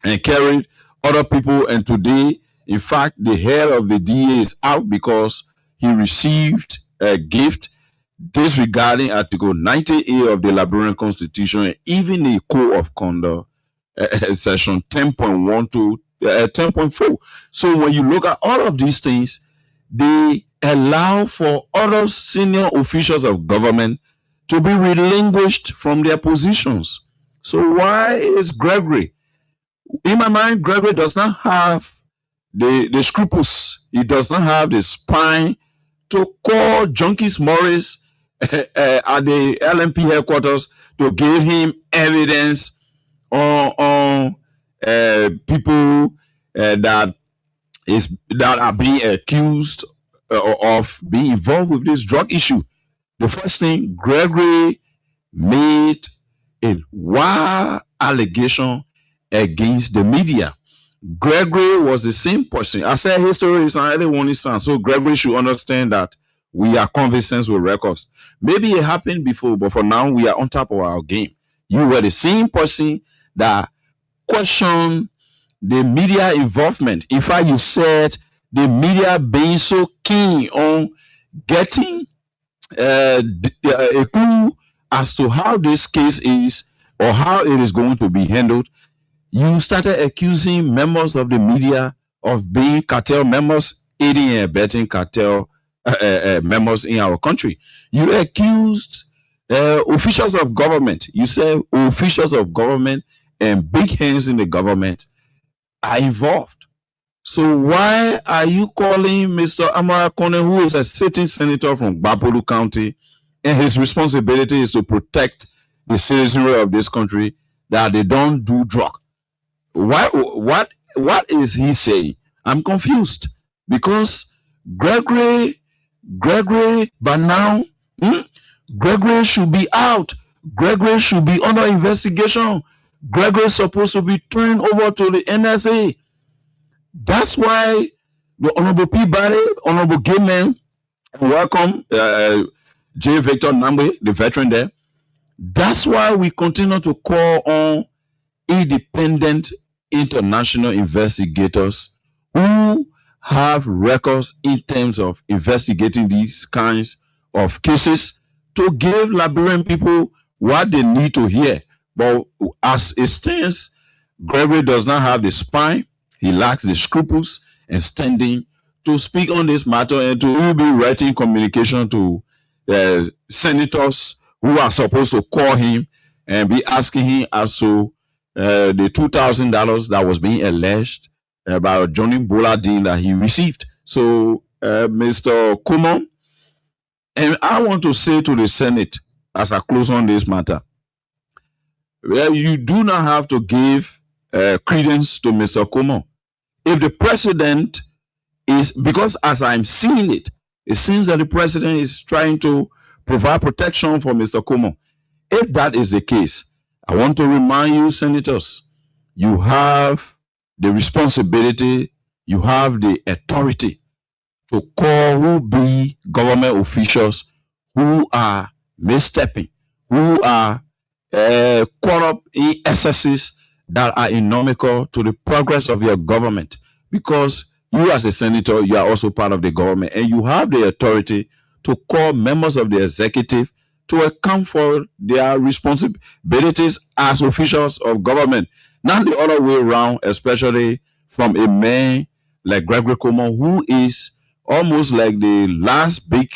and carried other people, and today, in fact, the head of the DA is out because he received a gift disregarding Article 90A of the Liberian Constitution and even the Code of Conduct, Section 10.1 to 10.4. So when you look at all of these things, they allow for other senior officials of government to be relinquished from their positions. So why is Gregory? In my mind, Gregory does not have the scruples. He does not have the spine to call Junkies Morris at the LMP headquarters to give him evidence on people that are being accused of being involved with this drug issue. The first thing, Gregory made a wild allegation against the media. Gregory was the same person. I said history is an early warning sign, so Gregory should understand that we are conversant with records. Maybe it happened before, but for now, we are on top of our game. You were the same person that questioned the media involvement. In fact, you said the media being so keen on getting a clue as to how this case is or how it is going to be handled. You started accusing members of the media of being cartel members, aiding and abetting cartel members in our country. You accused officials of government. You said officials of government and big hands in the government are involved. So why are you calling Mr. Kamara, who is a sitting senator from Bapolu County, and his responsibility is to protect the citizenry of this country, that they don't do drug? What is he saying? I'm confused because Gregory, but now Gregory should be out. Gregory should be under investigation. Gregory is supposed to be turned over to the NSA. That's why the Honorable Peabody, Honorable Gayman, welcome J. Victor Nagbe, the veteran there. That's why we continue to call on independent international investigators who have records in terms of investigating these kinds of cases to give Liberian people what they need to hear. But as it stands, Gregory does not have the spine. He lacks the scruples and standing to speak on this matter and to be writing communication to senators who are supposed to call him and be asking him as to the $2,000 that was being alleged about Johnny Bola Dean that he received. So, Mr. Kromah, and I want to say to the Senate as I close on this matter, well, you do not have to give credence to Mr. Kromah. If the president is, because as I'm seeing it, it seems that the president is trying to provide protection for Mr. Kromah. If that is the case, I want to remind you, senators, you have the responsibility, you have the authority to call who be government officials who are misstepping, who are caught up in excesses that are inimical to the progress of your government. Because you as a senator, you are also part of the government, and you have the authority to call members of the executive to account for their responsibilities as officials of government. Not the other way around, especially from a man like Gregory Kromah, who is almost like the last big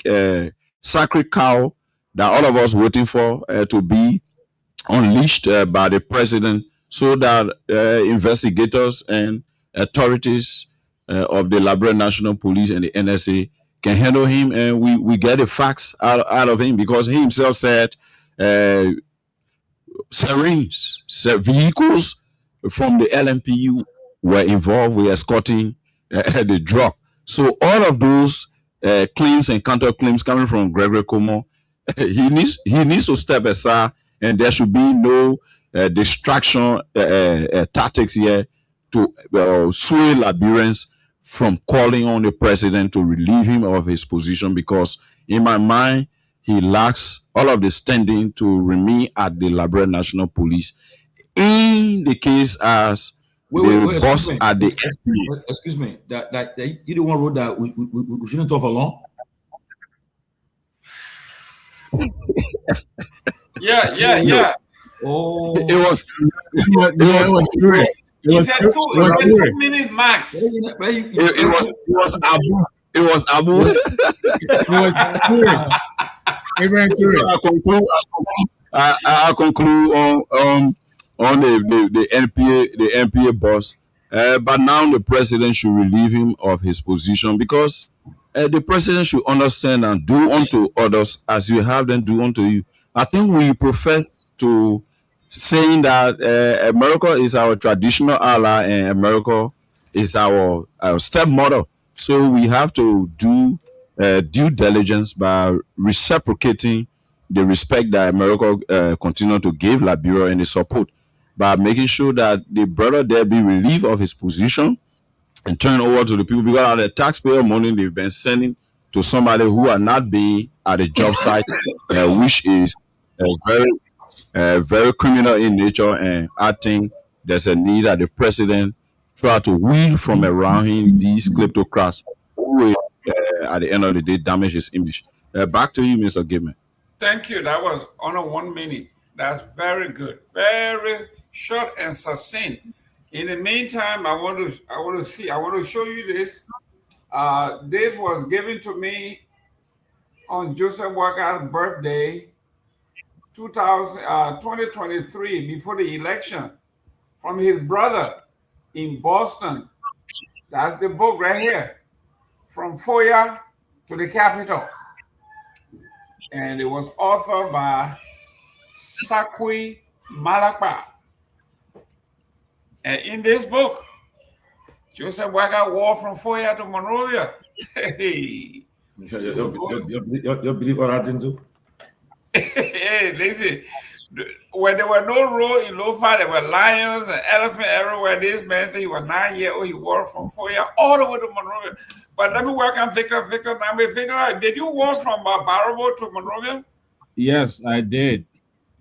sacred cow that all of us waiting for to be unleashed by the president, so that investigators and authorities of the Liberia National Police and the NSA can handle him, and we get the facts out of him, because he himself said sirens, vehicles from the LMPU were involved with escorting the drug. So all of those claims and counterclaims coming from Gregory Kromah, he needs to step aside, and there should be no distraction tactics here to sway Liberians from calling on the president to relieve him of his position, because in my mind, he lacks all of the standing to remain at the Liberia National Police in the case as the boss at the FBI. Excuse me, that you the one wrote that we shouldn't talk for long. Yeah. Oh, it was true. He said 2 minutes max. It was Abu. It was Abu. It was true. So I conclude on the NPA boss. But now the president should relieve him of his position, because the president should understand and do unto others as you have them do unto you. I think we profess to saying that America is our traditional ally and America is our stepmother. So we have to do due diligence by reciprocating the respect that America continue to give Liberia and the support, by making sure that the brother there be relieved of his position and turned over to the people, because of the taxpayer money they've been sending to somebody who are not being at the job site, which is very criminal in nature. And I think there's a need that the president try to wheel from around him these kleptocrats who will, at the end of the day, damage his image. Back to you, Mr. Gayman. Thank you. That was under 1 minute. That's very good. Very short and succinct. In the meantime, I want to show you this. This was given to me on Joseph Walker's birthday, 2023, before the election, from his brother in Boston. That's the book right here, From Foya to the Capitol. And it was authored by Sakwi Malakpa. And in this book, Joseph Walker war from Foya to Monrovia. Hey. You believe what I didn't do? Hey, listen. When there were no road in Lofa, there were lions and elephants everywhere. This man said he was 9 years old. He walked from Foya all the way to Monrovia. But let me welcome Victor Nagbe. Victor, did you walk from Barabo to Monrovia? Yes, I did.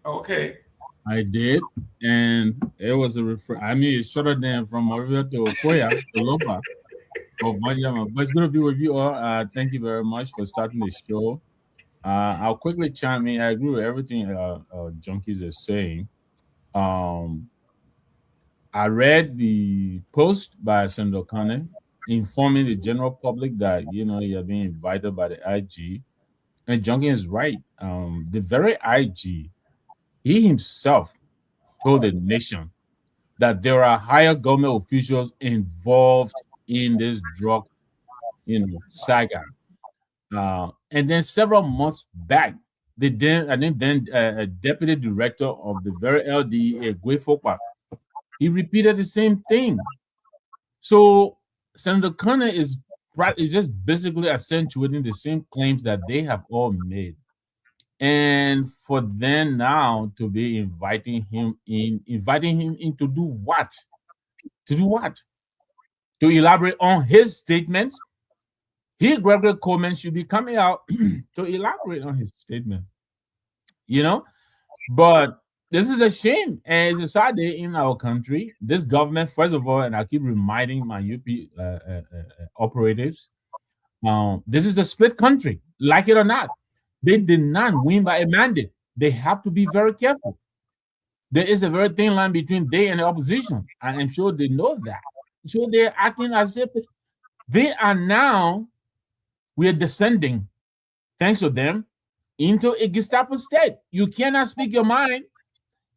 Okay. I did, and it was it's shorter than from Monrovia to Foya to Lofa. But it's going to be with you all. Thank you very much for starting the show. I'll quickly chime in. I agree with everything Junkies are saying. I read the post by Senator Kane informing the general public that, you are being invited by the IG. And Junkie is right. The very IG, he himself told the nation that there are higher government officials involved in this drug, saga. And then several months back, the then deputy director of the very LDA, Gwefopa, he repeated the same thing. So Senator Kane is just basically accentuating the same claims that they have all made. And for them now to be inviting him in to do what? To do what? To elaborate on his statement. Gregory Coleman should be coming out to elaborate on his statement. But this is a shame, and it's a sad day in our country. This government, first of all, and I keep reminding my UP operatives, this is a split country, like it or not. They did not win by a mandate. They have to be very careful. There is a very thin line between they and the opposition. I am sure they know that. So they're acting as if they are now, we are descending, thanks to them, into a Gestapo state. You cannot speak your mind,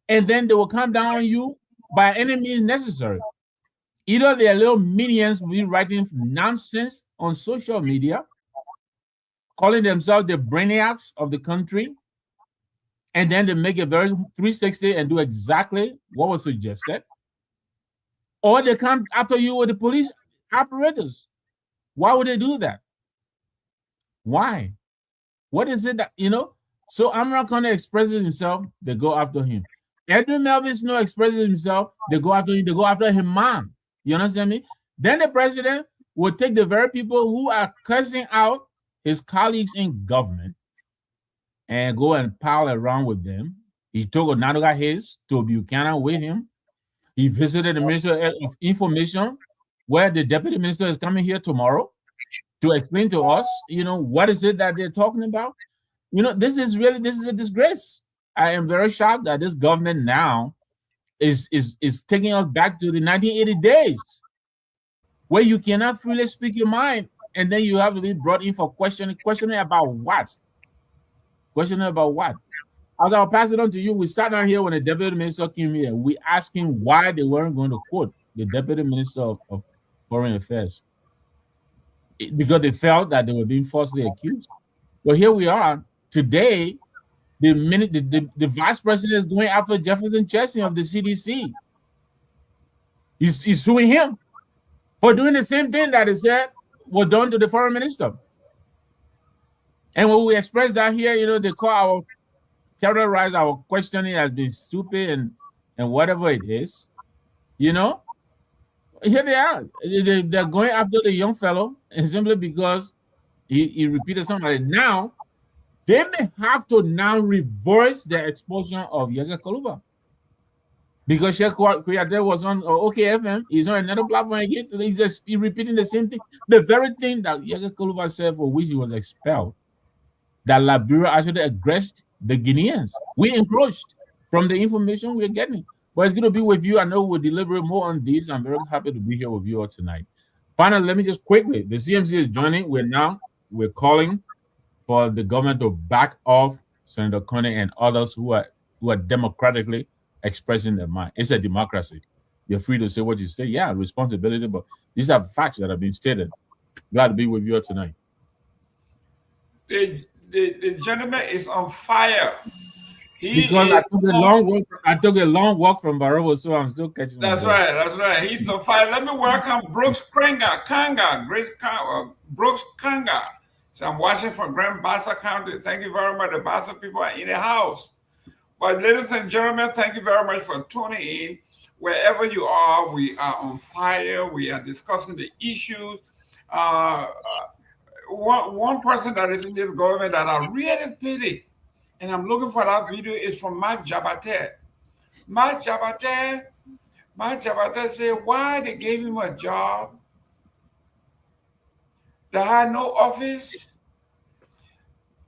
and then they will come down on you by any means necessary. Either their little minions will be writing nonsense on social media, calling themselves the brainiacs of the country, and then they make a very 360 and do exactly what was suggested. Or they come after you with the police apparatus. Why would they do that? Why? What is it that, So Amrakona expresses himself, they go after him. Edwin Melvin Snow expresses himself, they go after him, they go after him, man. You understand me? Then the president will take the very people who are cursing out his colleagues in government and go and pile around with them. He took Onadoga Hayes to Buchanan with him. He visited the Minister of Information, where the deputy minister is coming here tomorrow to explain to us, what is it that they're talking about? This is a disgrace. I am very shocked that this government now is taking us back to the 1980 days, where you cannot freely speak your mind, and then you have to be brought in for questioning about what? Questioning about what? As I'll pass it on to you, we sat down here when the deputy minister came here. We asked him why they weren't going to quote the deputy minister of Foreign Affairs, because they felt that they were being falsely accused. Well, here we are today. The vice president is going after Jefferson Chesney of the CDC. He's suing him for doing the same thing that he said was done to the foreign minister. And when we express that here, they call terrorize our questioning as being stupid and whatever it is. Here they are. They're going after the young fellow, and simply because he repeated something. Now, they may have to now reverse the expulsion of Yega Kaluba. Because Sheikh Kuyate was on OKFM, he's on another platform again. He's just repeating the same thing. The very thing that Yega Kaluba said for which he was expelled, that Liberia actually aggressed the Guineans. We encroached from the information we're getting. But it's going to be with you. I know we'll deliberate more on this. I'm very happy to be here with you all tonight. Finally, let me just quickly, the CMC is joining. We're calling for the government to back off Senator Coney and others who are democratically expressing their mind. It's a democracy. You're free to say what you say. Yeah, responsibility, but these are facts that have been stated. Glad to be with you all tonight. The gentleman is on fire. Because I took a long walk from Barrow, so I'm still catching. That's right. He's on fire. Let me welcome Brooks Kanga. So I'm watching from Grand Bassa County. Thank you very much. The Bassa people are in the house. But ladies and gentlemen, thank you very much for tuning in. Wherever you are, we are on fire. We are discussing the issues. One person that is in this government that I really pity, and I'm looking for that video, is from Mark Jabate. Mark Jabate said why they gave him a job that had no office,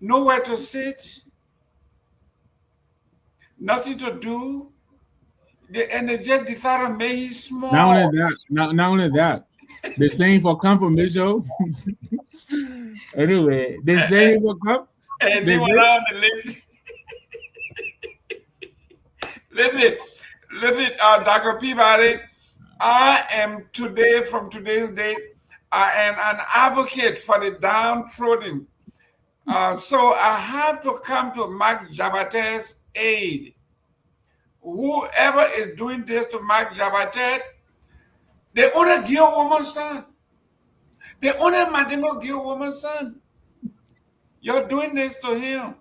nowhere to sit, nothing to do, and they just decided to make him small. Not only that, they're saying for confirmation. Anyway, they're saying for confirmation. And they went on the list. Listen, Dr. Peabody, I am today, from today's date, I am an advocate for the downtrodden. So I have to come to Mark Jabate's aid. Whoever is doing this to Mark Jabate, they want to give a woman's son. They want to give a woman's son. You're doing this to him.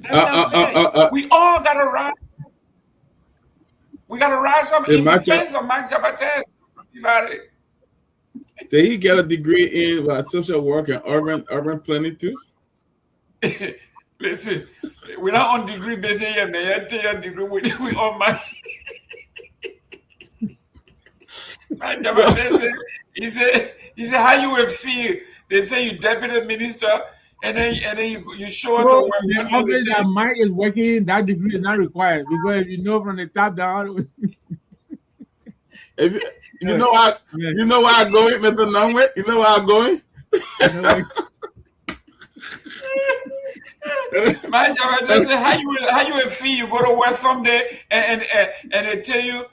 That's not fair. We all got to rise. We got to rise up in defense of Mark Jabate. Did he get a degree in social work and urban planning too? Listen, we're not on degree business yet, man. Your degree, we on my. He said, how you will feel? They say you deputy minister, and then you show up to work. The office that Mike is working, that degree is not required, because from the top down. You know where I'm going, Mr. Nangwe? You know where I'm going? My job, how you will feel? You go to work someday and they tell you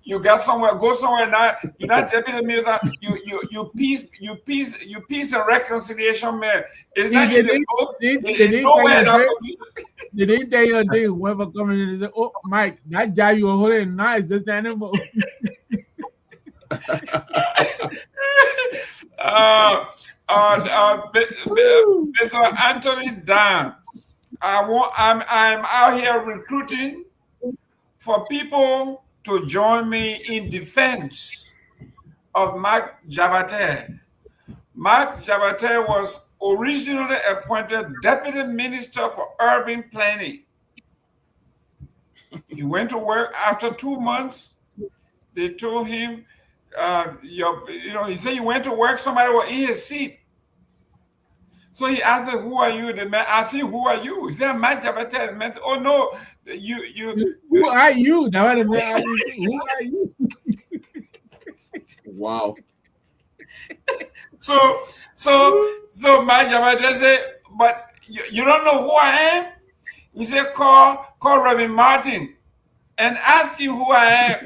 you got somewhere, go somewhere now. You're not deputy minister. You peace and reconciliation man. It's not in the book. It's nowhere in that position. Did they tell you a day whoever coming in and say, "Oh, Mike, that guy you were holding nice just anymore." Mr. Anthony Dahn, I'm out here recruiting for people to join me in defense of Mark Jabate. Mark Jabate was originally appointed Deputy Minister for Urban Planning. He went to work after 2 months. They told him, he said he went to work, somebody was in his seat. So he asked him, "Who are you?" The man asked him, "Who are you?" He said, "Mark Jabate." The man said, "Oh no, you. Who are you?" That was the man asked him, "Who are you?" Wow. So Mark Jabate said, "But you don't know who I am?" He said, call Reverend Martin and ask him who I am.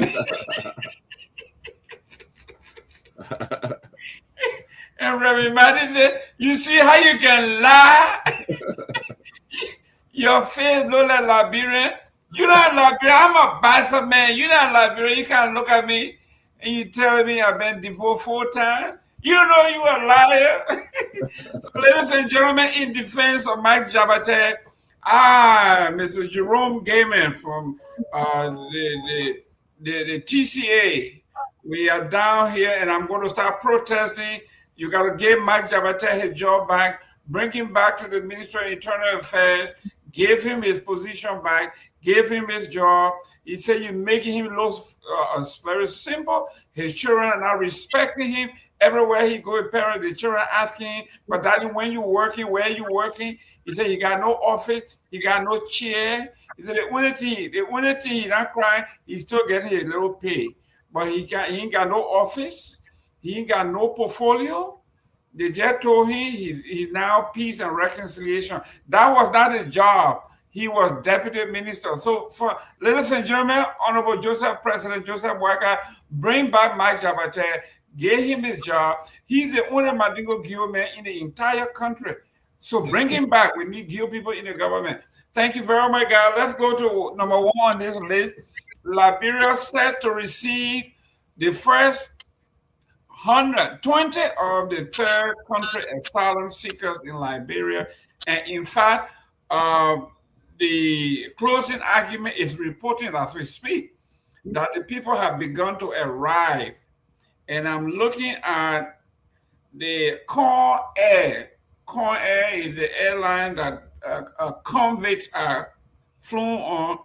And Reverend Martin said, "You see how you can lie? Your face look like Liberian. You're not Liberian. I'm a bastard man. You're not Liberian. You can't look at me and you tell me I've been divorced 4 times. You know you a liar." So, ladies and gentlemen, in defense of Mike Jabate, Mr. Jerome Gayman from the TCA. We are down here, and I'm going to start protesting. You got to give Mike Jabate his job back, bring him back to the Ministry of Internal Affairs, give him his position back, give him his job. He said you're making him look very simple. His children are not respecting him. Everywhere he goes, parents, the children asking him, "But Daddy, when you working, where are you working?" He said he got no office, he got no chair. He said the only thing he not crying, he's still getting a little pay. But he ain't got no office, he ain't got no portfolio. They just told him he's now peace and reconciliation. That was not his job. He was deputy minister. So, ladies and gentlemen, Honorable President Joseph Boakai, bring back Mike Jabate, give him his job. He's the only Mandingo Guild man in the entire country. So bring him back. We need Guild people in the government. Thank you very much, guys. Let's go to number 1 on this list. Liberia set to receive the first 120 of the third country asylum seekers in Liberia. And in fact, the closing argument is reporting as we speak that the people have begun to arrive. And I'm looking at the Corn Air. Corn Air is the airline that convicts are flown on.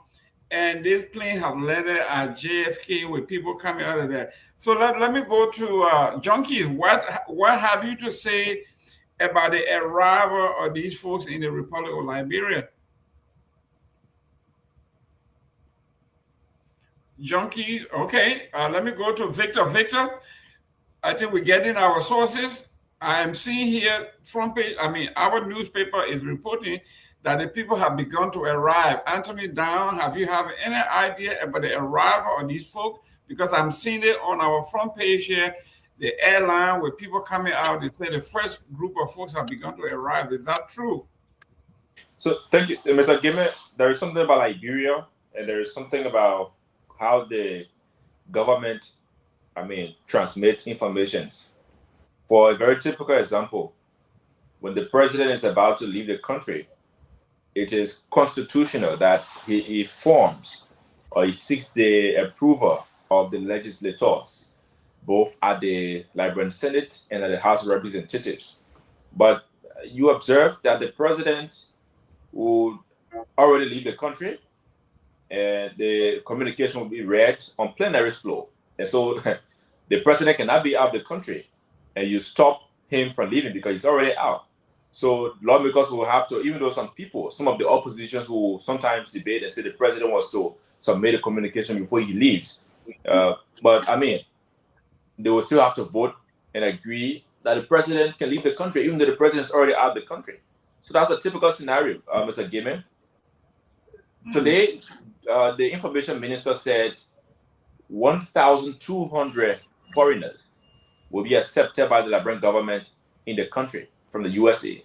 And this plane has landed at JFK with people coming out of there. So let me go to Junkie. What have you to say about the arrival of these folks in the Republic of Liberia? Junkies, okay. Let me go to Victor. Victor, I think we're getting our sources. I am seeing here front page. Our newspaper is reporting that the people have begun to arrive. Anthony Dahn, have you have any idea about the arrival of these folks? Because I'm seeing it on our front page here, the airline with people coming out. They say the first group of folks have begun to arrive. Is that true? So thank you, Mr. Gayman. There is something about Liberia, and there is something about how the government, transmits informations. For a very typical example, when the president is about to leave the country, it is constitutional that he informs or he seeks the approval of the legislators, both at the Liberian Senate and at the House of Representatives. But you observe that the president would already leave the country and the communication will be read on plenary floor. And so the president cannot be out of the country and you stop him from leaving because he's already out. So lawmakers will have to, even though some of the oppositions will sometimes debate and say the president was to submit a communication before he leaves. But they will still have to vote and agree that the president can leave the country, even though the president is already out of the country. So that's a typical scenario, Mr. Gayman. Today, the information minister said 1,200 foreigners will be accepted by the Liberian government in the country from the USA.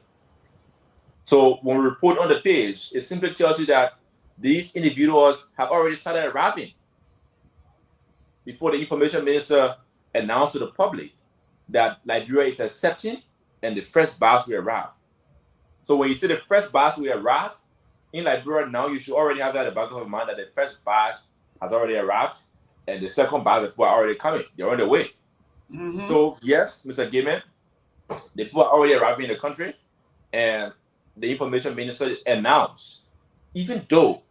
So when we report on the page, it simply tells you that these individuals have already started arriving before the information minister announced to the public that Liberia is accepting and the first batch will arrive. So when you say the first batch will arrive in Liberia now, you should already have that in the back of your mind that the first batch has already arrived and the second batch of people are already coming. They're on the way. Mhm. So yes, Mr. Gayman, the people are already arriving in the country, and the information minister announced, even though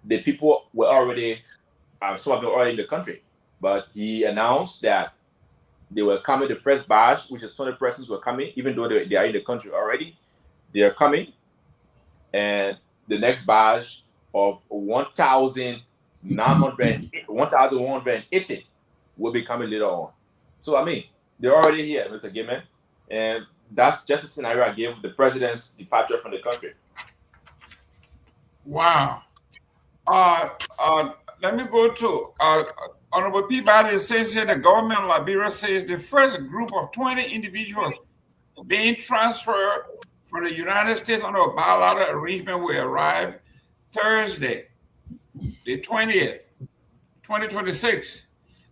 the people were already, some of them were already in the country, but he announced that they were coming, the first batch, which is 20 persons were coming, even though they are in the country already, they are coming, and the next batch of 1,180 will be coming later on. So, I mean, they're already here, Mr. Gayman, and that's just a scenario I gave the president's departure from the country. Wow. Let me go to Honorable Peabody says here the government of Liberia says the first group of 20 individuals being transferred from the United States under a bilateral arrangement will arrive Thursday, the 20th, 2026.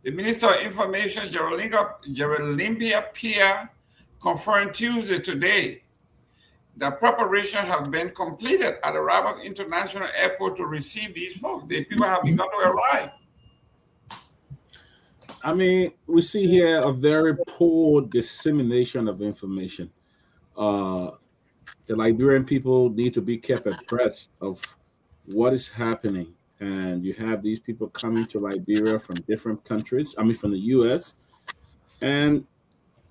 The Minister of Information, Jerome Gayman, confirmed Tuesday today that preparation have been completed at the Rabat International Airport to receive these folks. The people have begun to arrive. I mean, we see here a very poor dissemination of information. The Liberian people need to be kept abreast of what is happening. And you have these people coming to Liberia from different countries, I mean, from the U.S., and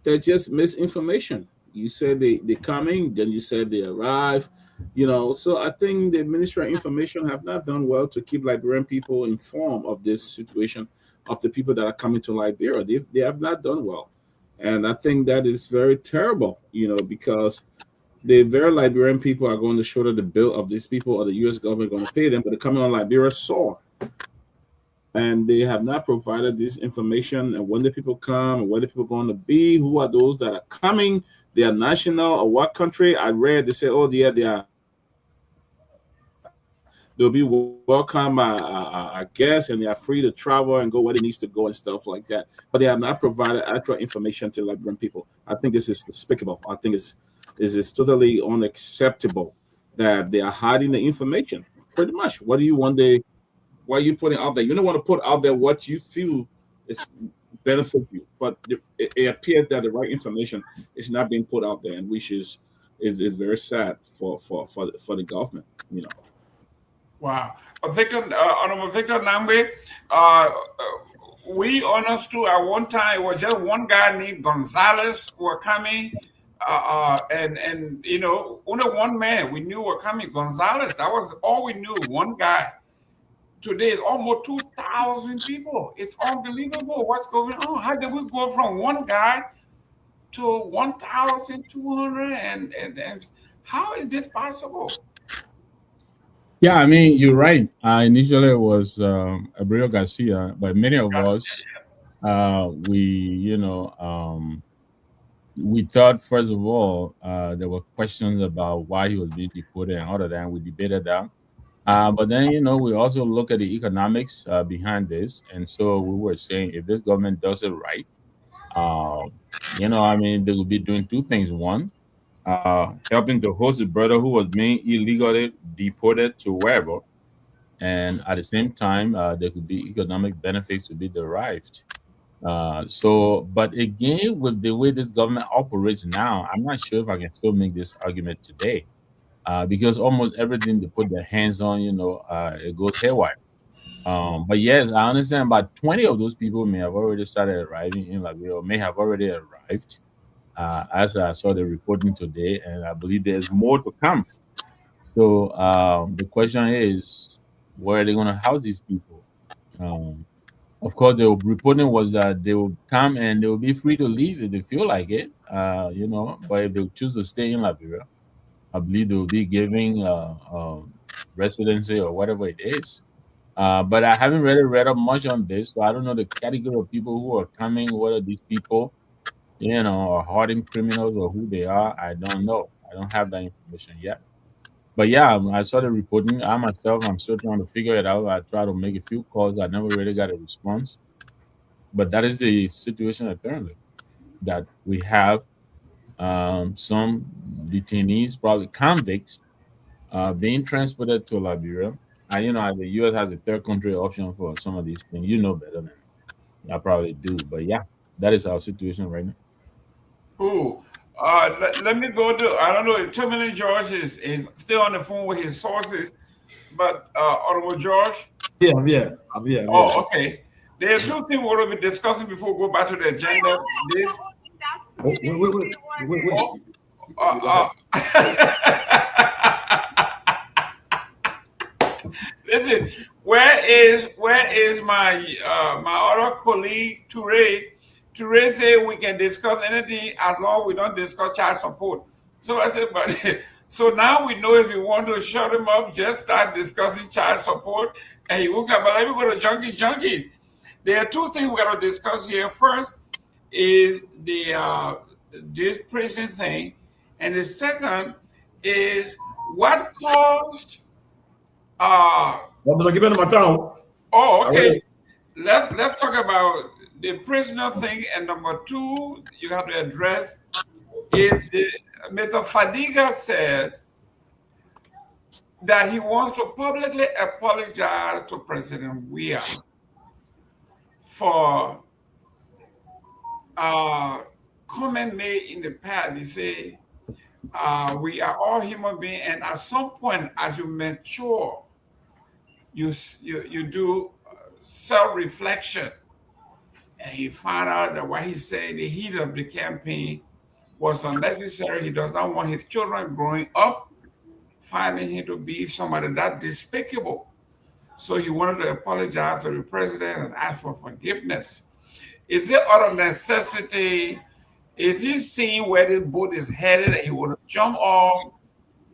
they're just misinformation. You said they're coming, then you said they arrive, So I think the Ministry of Information have not done well to keep Liberian people informed of this situation of the people that are coming to Liberia. They have not done well. And I think that is very terrible, because the very Liberian people are going to shoulder the bill of these people, or the U.S. government going to pay them, but they're coming on Liberia soil. And they have not provided this information, and when the people come, and where the people are going to be, who are those that are coming, they are national or what country. I read they say, oh, yeah, they'll be welcome, I guess, and they are free to travel and go where they need to go and stuff like that. But they have not provided actual information to Liberian people. I think this is despicable. I think it's totally unacceptable that they are hiding the information. Pretty much. What do you want? Why are you putting out there? You don't want to put out there what you feel is benefit you, but it appears that the right information is not being put out there, and which is very sad for the government. Wow. Honorable Victor Nagbe, we understood at one time it was just one guy named Gonzalez who were coming, and only one man we knew were coming, Gonzalez. That was all we knew, one guy. Today is almost 2,000 people. It's unbelievable what's going on. How did we go from one guy to 1,200? And how is this possible? Yeah, I mean, you're right. Initially, it was Abreu Garcia, but many of us, we thought, first of all, there were questions about why he was being deported and all of that, and we debated that. But then, we also look at the economics behind this. And so we were saying, if this government does it right, they will be doing two things. One, helping to host a brother who was being illegally deported to wherever. And at the same time, there could be economic benefits to be derived. But again, with the way this government operates now, I'm not sure if I can still make this argument today. Because almost everything they put their hands on, it goes haywire. But yes, I understand about 20 of those people may have already started arriving in Liberia, or may have already arrived, as I saw the reporting today, and I believe there's more to come. So the question is, where are they going to house these people? Of course, the reporting was that they will come and they will be free to leave if they feel like it, but if they choose to stay in Liberia, I believe they will be giving residency or whatever it is. But I haven't really read up much on this, so I don't know the category of people who are coming. What are these people, are hardened criminals or who they are? I don't know. I don't have that information yet. But yeah, I started reporting. I myself, I'm still trying to figure it out. I tried to make a few calls. I never really got a response. But that is the situation apparently, that we have some detainees, probably convicts, being transported to Liberia. And the U.S. has a third country option for some of these things. You know better than I probably do. But yeah, that is our situation right now. Who? Let me go to, I don't know if Tomalin George is still on the phone with his sources, but Honorable George? Yeah, I'm here. I'm here. Oh, okay. There are two things we're going to be discussing before we go back to the agenda. This. Wait. Listen, where is my other colleague Toure? Toure said we can discuss anything as long as we don't discuss child support. So I said, but so now we know if you want to shut him up, just start discussing child support, and he will come. But let me go to Junkie. There are two things we got to discuss here. First is the this prison thing, and the second is what caused. Oh, okay. Let's talk about the prisoner thing, and number two, you have to address is Mr. Fadiga says that he wants to publicly apologize to President Weah for comment made in the past. He said, we are all human beings, and at some point, as you mature, you do self-reflection. And he found out that what he said in the heat of the campaign was unnecessary. He does not want his children growing up finding him to be somebody that despicable. So he wanted to apologize to the president and ask for forgiveness. Is it out of necessity? Is he seeing where this boat is headed and he want to jump off?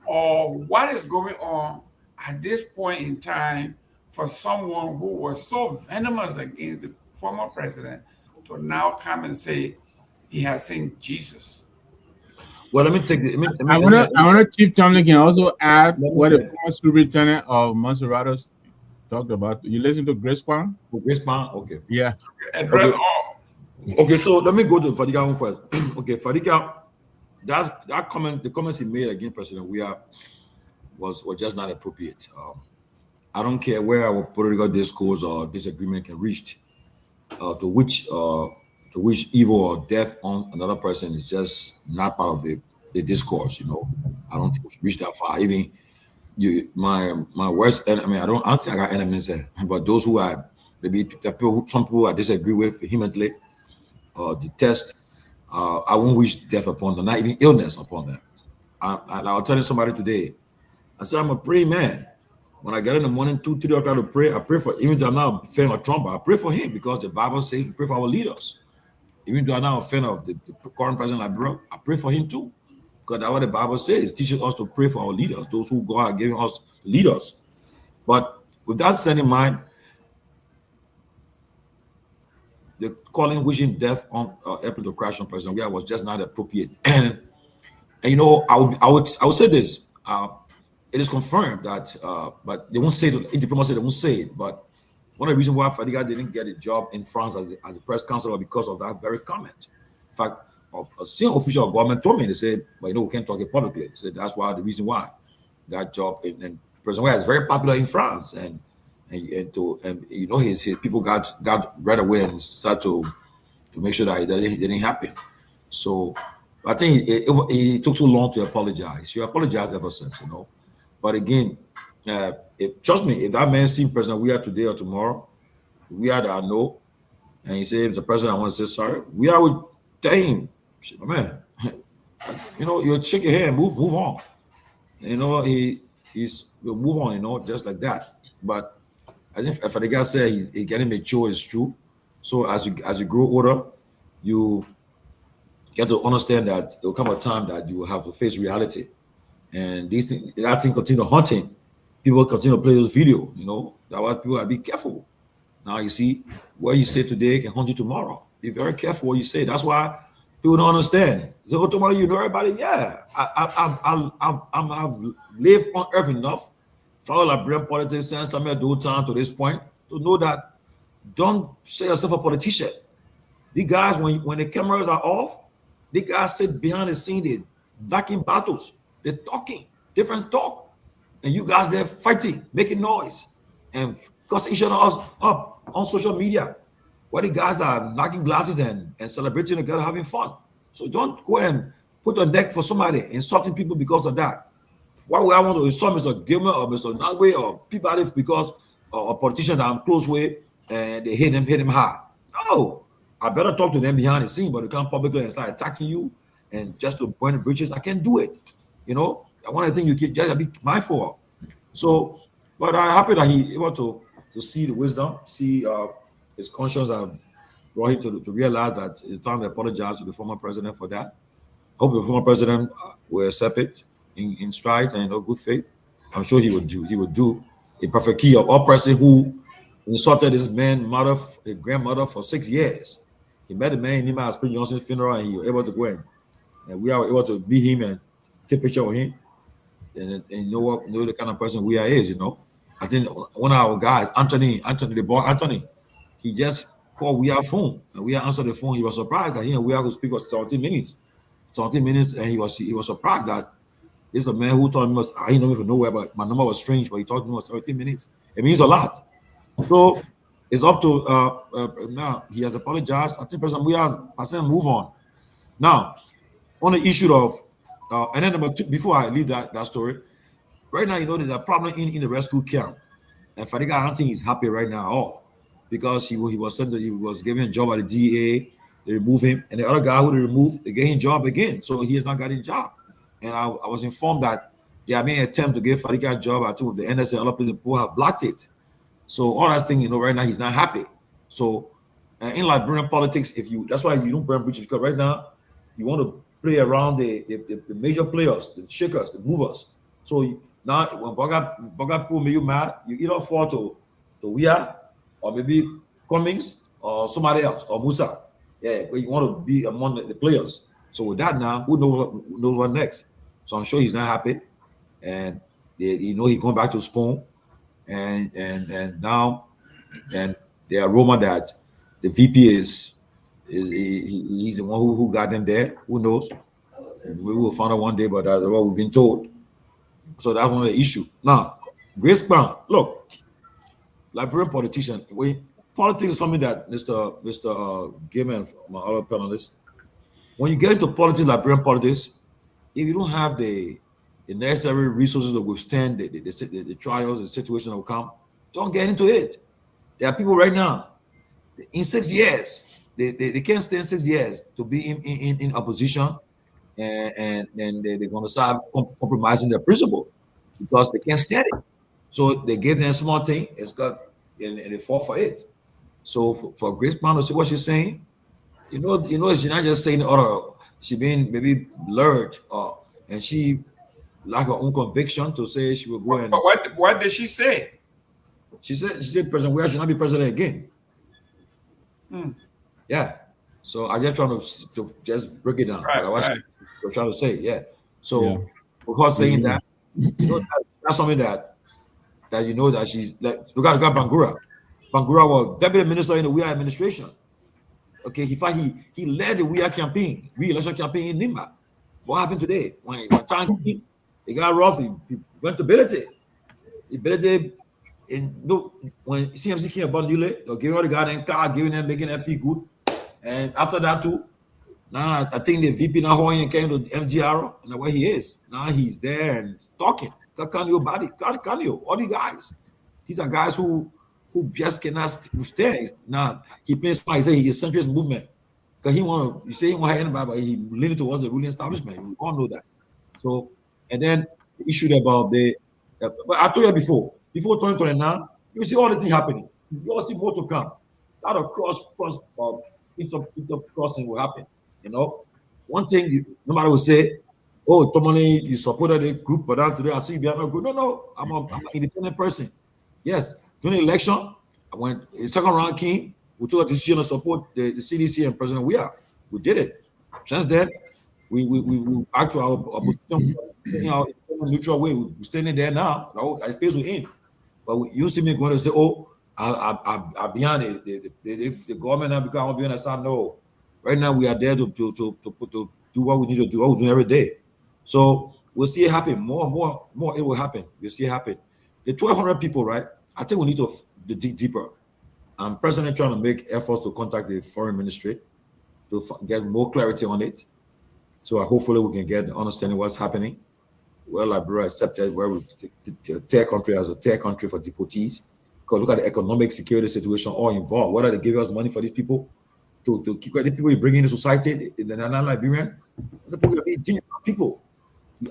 Or what is going on at this point in time for someone who was so venomous against the former president to now come and say he has seen Jesus? Well, let me take the. I wonder Chief Tomalin can also add what the former superintendent of Monserratos talked about. You listen to Grispan? Grispan, okay. Yeah. Address all. Okay, so let me go to Fadiga one first. Okay, Fadiga, that comment, the comments he made against President Weah was just not appropriate. I don't care where our political discourse or disagreement can reach, to which evil or death on another person is just not part of the discourse. I don't think we should reach that far. Even my worst enemy, I don't think I got enemies there, but those who are maybe some people I disagree with vehemently or detest, I won't wish death upon them, not even illness upon them. I was telling somebody today, I said I'm a praying man. When I get in the morning, 2-3 o'clock to pray, I pray for, even though I'm not a fan of Trump, I pray for him because the Bible says we pray for our leaders. Even though I'm not a fan of the current president of Liberia, I pray for him too. Because that's what the Bible says. It teaches us to pray for our leaders, those who God has given us leaders. But with that set in mind, the calling, wishing death on helping to crash on President Weah was just not appropriate. And I would say this. It is confirmed that, but they won't say it in diplomacy. They won't say it. But one of the reasons why Fadiga didn't get a job in France as a press counselor because of that very comment. In fact, a senior official of government told me, they said, "But we can't talk it publicly." They said that's the reason why that job. And President Weah is very popular in France, and his people got right away and started to make sure that it didn't happen. So I think it took too long to apologize. He apologized ever since, But again, trust me, if that man seen President Weah today or tomorrow, Weah that I know, and he said, "The president, I want to say sorry," Weah would tell him, "My man, you shake your hand, move on." He's move on, just like that. But I think if the guy said he's getting mature, it's true. So as you grow older, you have to understand that there will come a time that you will have to face reality. And that thing continue hunting people continue to play those videos. You know, that's why people gotta be careful. Now you see what you say today can haunt you tomorrow. Be very careful what you say. That's why people don't understand. So tomorrow you know everybody. Yeah, I've lived on earth enough, follow Liberian politics since some of the time to this point to know that don't say yourself a politician. These guys, when the cameras are off, these guys sit behind the scene, they're knocking battles, they're talking, different talk. And you guys there fighting, making noise, and cussing each other up on social media. Where the guys are knocking glasses and celebrating together, having fun. So don't go and put a neck for somebody, insulting people because of that. Why would I want to insult Mr. Gayman or Mr. Nagbe or Peabody because a politician that I'm close with and they hit him hard? No, I better talk to them behind the scene, but they come publicly and start attacking you and just to burn the bridges. I can't do it. You know, one of the things you can just be mindful of. So, but I'm happy that he able to see the wisdom, see his conscience brought him to realize that it's time to apologize to the former president for that. Hope the former president will accept it in stride and good faith. I'm sure he would do. He would do a perfect key of all person who insulted his grandmother for 6 years. He met the man in Nima Spring Johnson's funeral, and he was able to go in, and we are able to meet him and take a picture of him, and know the kind of person we are is. You know, I think one of our guys, Anthony, the boy Anthony, he just called we our phone, and we answered the phone. He was surprised that he and we are going to speak for 17 minutes, and he was surprised that this is a man who told him I didn't know from nowhere, but my number was strange, but he talked to me for 17 minutes. It means a lot. So it's up to now. He has apologized. I think President we have move on. Now, on the issue of and then number two, before I leave that story, right now you know there's a problem in the rescue camp, and Fadiga, I don't think he's happy right now at all because he was given a job at the DEA. They removed him, and the other guy who they removed, they gave him a job again, so he has not got a job. And I was informed that they are making an attempt to give Fadiga a job. I think with the NSA and other people have blocked it. So all that thing, you know, right now he's not happy. So in Liberian politics, that's why you don't burn bridges, because right now you want to play around the major players, the shakers, the movers. So now when Boga people make you mad, you either fall to Wia or maybe Cummings or somebody else or Musa. Yeah, but you want to be among the players. So with that now, who knows what next? So I'm sure he's not happy, and he's going back to Spoon. And now, and the aroma that the VP he's the one who got them there. Who knows? We will find out one day, but that's what we've been told. So that's one of the issues. Now, Grace Brown, look, Liberian politician. Politics is something that Mr. Gayman, my other panelists, when you get into politics, Liberian politics, if you don't have the necessary resources to withstand the trials, the situation that will come, don't get into it. There are people right now, in 6 years, they can't stay in 6 years to be in opposition, and they're going to start compromising their principle because they can't stand it. So they give them a small thing, and they fall for it. So for Grace Brown to see what she's saying, you know, she's not just saying she being maybe lured, and she lack her own conviction to say she will go and. But what did she say? She said President Weah should not be president again. Yeah. So I just trying to just break it down. Right. We're trying to say, yeah. So before saying that, you know, that's something that you know that she's like. Look at Bangura. Bangura was deputy minister in the Weah administration. Okay, he led the Weah campaign, re-election campaign in Nimba. What happened today? When time came, it got rough. He went to Bility. When CMC came about Yule, they gave all the goddamn car, giving them, making them feel good. And after that too, now I think the VP now came to MGR and where he is. Now he's there and talking. Kanyo, all the guys. These are guys who just cannot stay. Now he plays smart. He said he's centrist movement. Because he want to anybody, but he leaning towards the ruling establishment. You all know that. So, and then the issue about but I told you before 2029, you see all the things happening. You all see more to come. A lot of intercrossing will happen. You know, one thing no matter will say, oh, Tomalin, you supported a group, but now today I see you behind a group. No, I'm an independent person. Yes, during the election, when the second round came, we took a decision to support the CDC and President Weah. We did it. Since then, we act to our position in our neutral way. We're standing there now. I space we're in. But we used to me going to say, oh, I'm behind it. The government now become behind us. No. Right now we are there to do what we need to do, what we're doing every day. So we'll see it happen. More it will happen. We'll see it happen. The 1,200 people, right? I think we need to dig deeper. President trying to make efforts to contact the foreign ministry to get more clarity on it. So hopefully we can get understanding what's happening. Well, Liberia accepted where we tier country as a tier country for deportees. Because look at the economic security situation all involved. Whether they give us money for these people to keep the people you bring into society, the non-Liberian, the people will be dangerous people.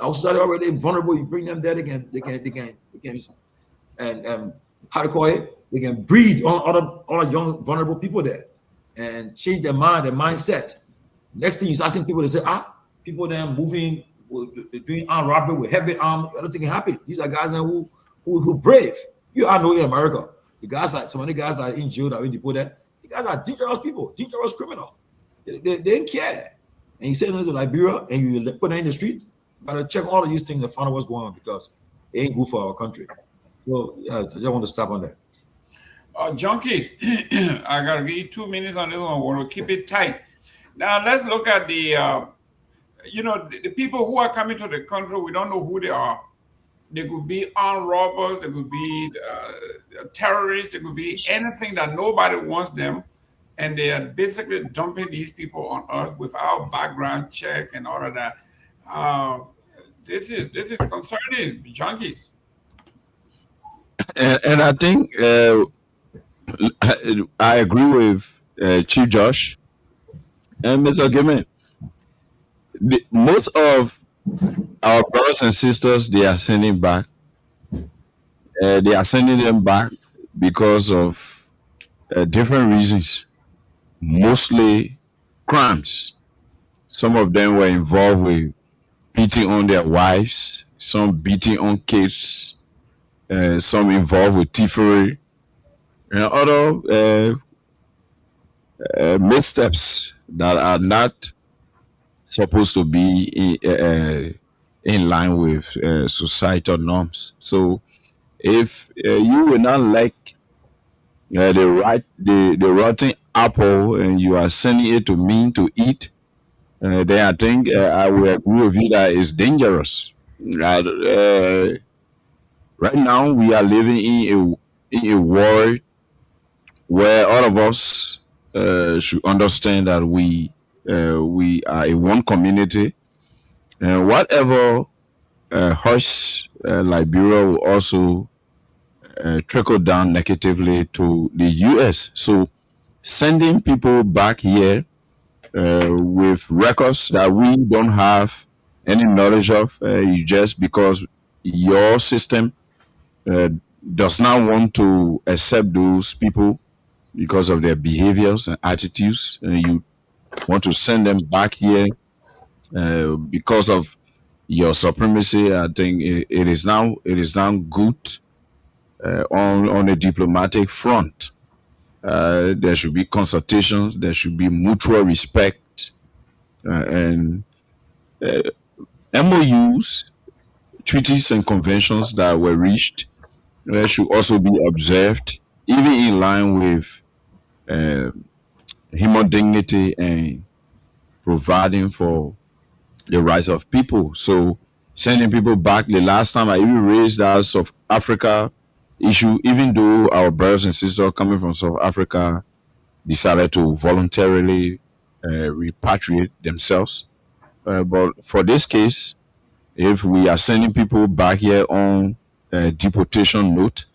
Outside already vulnerable, you bring them there, they can and how to call it? They can breed on other young vulnerable people there and change their mind, their mindset. Next thing is asking people to say, people then moving, doing armed robbery with heavy arms. I don't think it happened. These are guys who brave. You all know in America, the guys are some of the guys are in jail that are in deported. The guys are dangerous people, dangerous criminals. They didn't care. And you send them to Liberia and you put them in the streets. You gotta check all of these things and find out what's going on because it ain't good for our country. So yeah, I just want to stop on that. Junkie, I gotta give you 2 minutes on this one. I want to keep it tight. Now let's look at the the people who are coming to the country. We don't know who they are. They could be armed robbers. They could be terrorists. They could be anything that nobody wants them, and they are basically dumping these people on us without background check and all of that. This is concerning, junkies. And I think I agree with Chief Josh and Mr. Gayman. Most of our brothers and sisters, they are sending back. They are sending them back because of different reasons, mostly crimes. Some of them were involved with beating on their wives, some beating on kids, some involved with thievery, and other missteps that are not supposed to be in line with societal norms. So if you will not like the rotten apple and you are sending it to me to eat, then I think I will agree with you that it's dangerous. Right now, we are living in a world where all of us should understand that we are a one community, and whatever hurts Liberia will also trickle down negatively to the U.S. So sending people back here with records that we don't have any knowledge of, just because your system does not want to accept those people because of their behaviors and attitudes, and you want to send them back here because of your supremacy. I think it is now good on a diplomatic front. There should be consultations. There should be mutual respect, and MOUs, treaties, and conventions that were reached should also be observed, even in line with human dignity and providing for the rights of people. So sending people back, the last time I even raised the South Africa issue, even though our brothers and sisters coming from South Africa decided to voluntarily repatriate themselves. But for this case, if we are sending people back here on deportation note,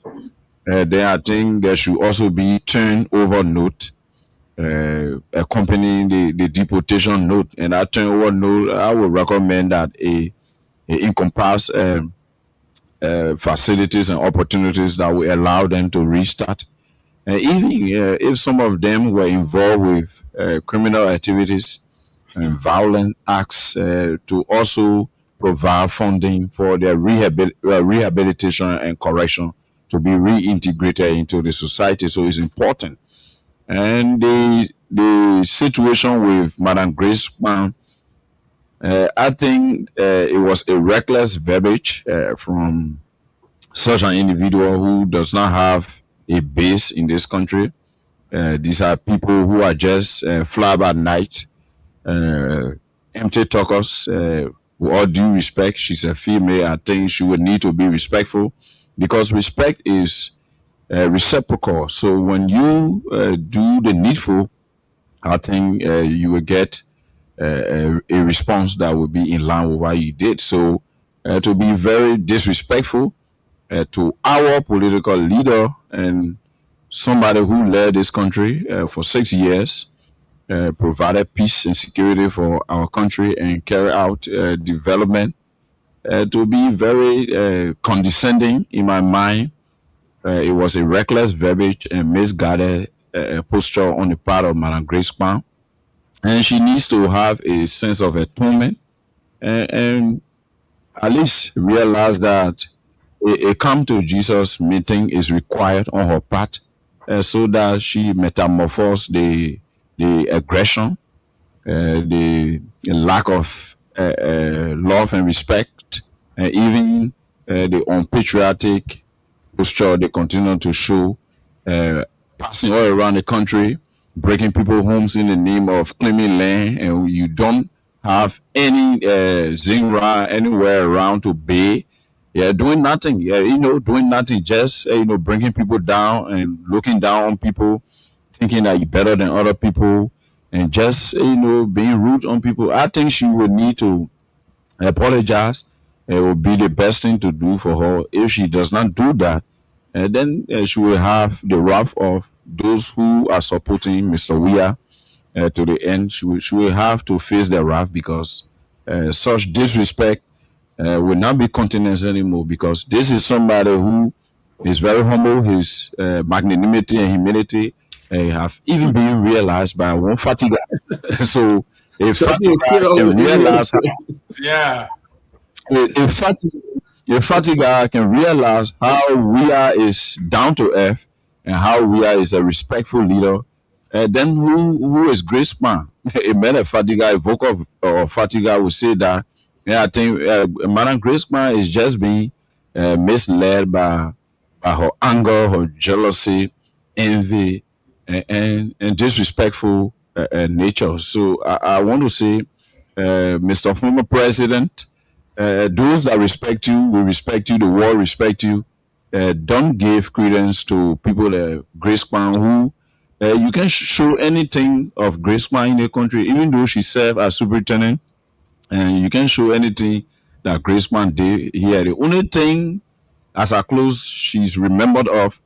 then I think there should also be turnover note accompanying the deportation note. And that turnover note, I would recommend that it encompass facilities and opportunities that will allow them to restart. Even if some of them were involved with criminal activities and violent acts, to also provide funding for their rehabilitation and correction to be reintegrated into the society. So it's important. And the situation with Madam Grace Kwan, I think it was a reckless verbiage from such an individual who does not have a base in this country. These are people who are just fly by night, empty talkers. With all due respect, she's a female. I think she would need to be respectful, because respect is reciprocal. So when you do the needful, I think you will get a response that will be in line with what you did. So to be very disrespectful to our political leader and somebody who led this country for 6 years, provided peace and security for our country and carry out development, to be very condescending in my mind. It was a reckless verbiage and misguided posture on the part of Madam Grace Kwan. And she needs to have a sense of atonement and at least realize that a come to Jesus meeting is required on her part, so that she metamorphose the aggression, the lack of love and respect, and even the unpatriotic posture they continue to show, passing all around the country, breaking people's homes in the name of claiming land, and you don't have any zingra anywhere around to pay. Yeah, doing nothing. Yeah, doing nothing. Just bringing people down and looking down on people, thinking that you're better than other people, and just being rude on people. I think she would need to apologize. It would be the best thing to do for her. If she does not do that, then she will have the wrath of those who are supporting Mr. Weah to the end. She will have to face the wrath, because such disrespect will not be countenanced anymore, because this is somebody who is very humble. His magnanimity and humility have even been realized by one Fatiga. So if Fatiga can realize, Yeah. if Fatiga can realize how Weah is down to earth and how Weah is a respectful leader, then who is Grace Kwan? A man of Fatiga, a vocal of Fatiga will say that. Yeah, I think Madam Grace Kwan is just being misled by her anger, her jealousy, envy, and disrespectful nature. So I want to say, Mr. Former President, those that respect you will respect you. The world respect you. Don't give credence to people like Grace Kwan, who you can show anything of Grace Kwan in the country, even though she served as superintendent. And you can show anything that Grace Kwan did here. The only thing, as I close, she's remembered of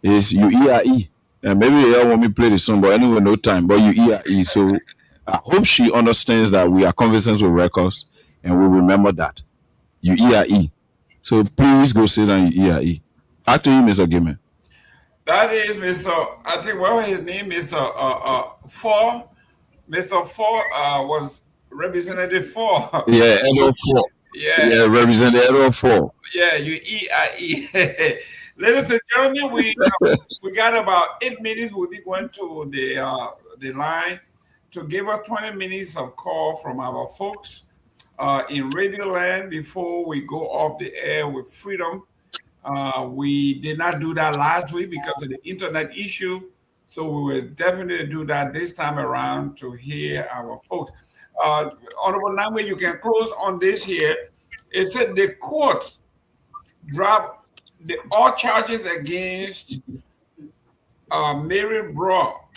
is you ERE. And maybe you want me to play the song, but anyway, no time. But you ERE. So I hope she understands that we are conversant with records, and we remember that. You ERE. So please go sit down, you ERE. Back to you, Mr. Gayman. That is Mr. I think what his name is Four. Mr. Four was Representative 4. Yeah, Edo 4. Yeah, Representative 4. Yeah, you EIE. Ladies and gentlemen, we got about 8 minutes. We'll be going to the line to give us 20 minutes of call from our folks in Radio Land before we go off the air with freedom. We did not do that last week because of the internet issue. So we will definitely do that this time around to hear our folks. Honorable Nagbe, you can close on this here. It said the court dropped all charges against Mary Brock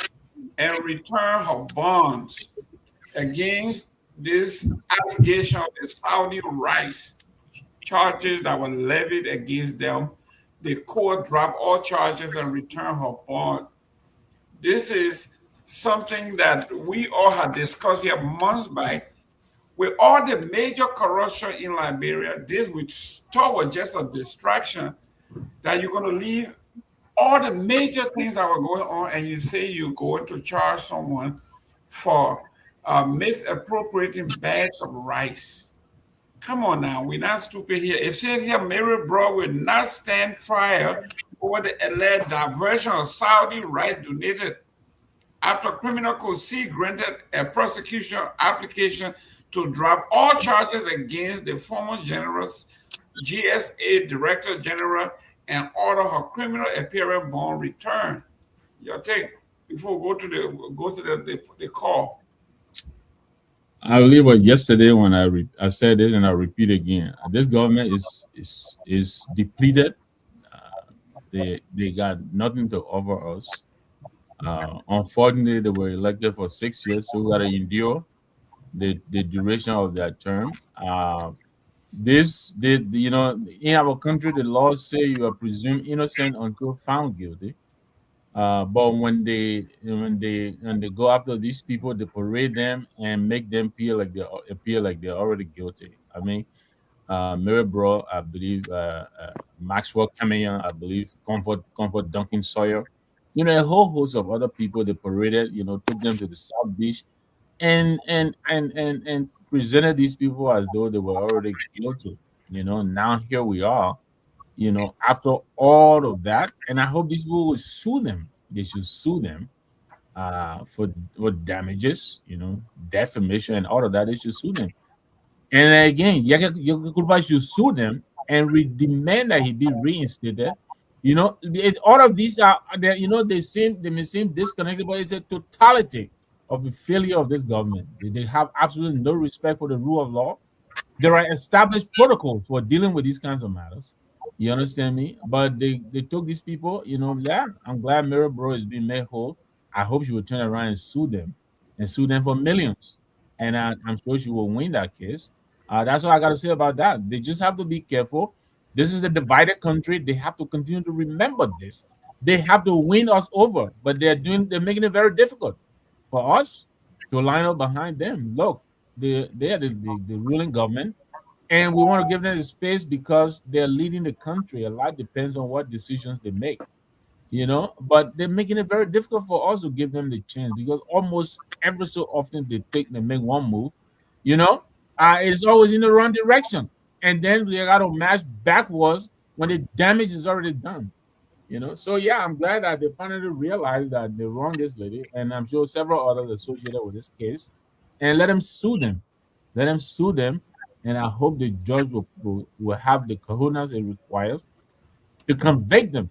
and returned her bonds against this allegation of the Saudi rights charges that were levied against them. The court dropped all charges and returned her bond. This is something that we all had discussed here months back. With all the major corruption in Liberia, this we thought was just a distraction, that you're going to leave all the major things that were going on and you say you're going to charge someone for misappropriating bags of rice. Come on now, we're not stupid here. It says here Mary Broad will not stand trial over the alleged diversion of Saudi rights donated after Criminal Code C granted a prosecution application to drop all charges against the former general's GSA Director General and order her criminal appearance bond return. Your take before we go to the call. I believe it was yesterday when I said this, and I'll repeat again. This government is depleted. They got nothing to offer us. Unfortunately, they were elected for 6 years, so we got to endure the duration of that term. In our country, the laws say you are presumed innocent until found guilty. But when they go after these people, they parade them and make them appear like they're already guilty. I mean, Mary Bro, I believe, Maxwell Cameron, I believe, Comfort Duncan Sawyer, a whole host of other people they paraded, took them to the South Beach and presented these people as though they were already guilty. Now here we are, after all of that, and I hope these people will sue them. They should sue them for damages, defamation and all of that. They should sue them. And again, Yakuba should sue them and demand that he be reinstated. All of these are they may seem disconnected, but it's a totality of the failure of this government. They have absolutely no respect for the rule of law. There are established protocols for dealing with these kinds of matters. You understand me? But they took these people, I'm glad Mary Bro is being made whole. I hope she will turn around and sue them for millions. And I'm sure she will win that case. That's all I got to say about that. They just have to be careful. This is a divided country. They have to continue to remember this. They have to win us over, but they're making it very difficult for us to line up behind them. Look, they are the ruling government, and we want to give them the space because they're leading the country. A lot depends on what decisions they make, but they're making it very difficult for us to give them the chance because almost every so often they make one move, it's always in the wrong direction. And then we got to match backwards when the damage is already done. So yeah, I'm glad that they finally realized that they wronged this lady, and I'm sure several others associated with this case, and let them sue them. Let them sue them, and I hope the judge will have the cojones it requires to convict them,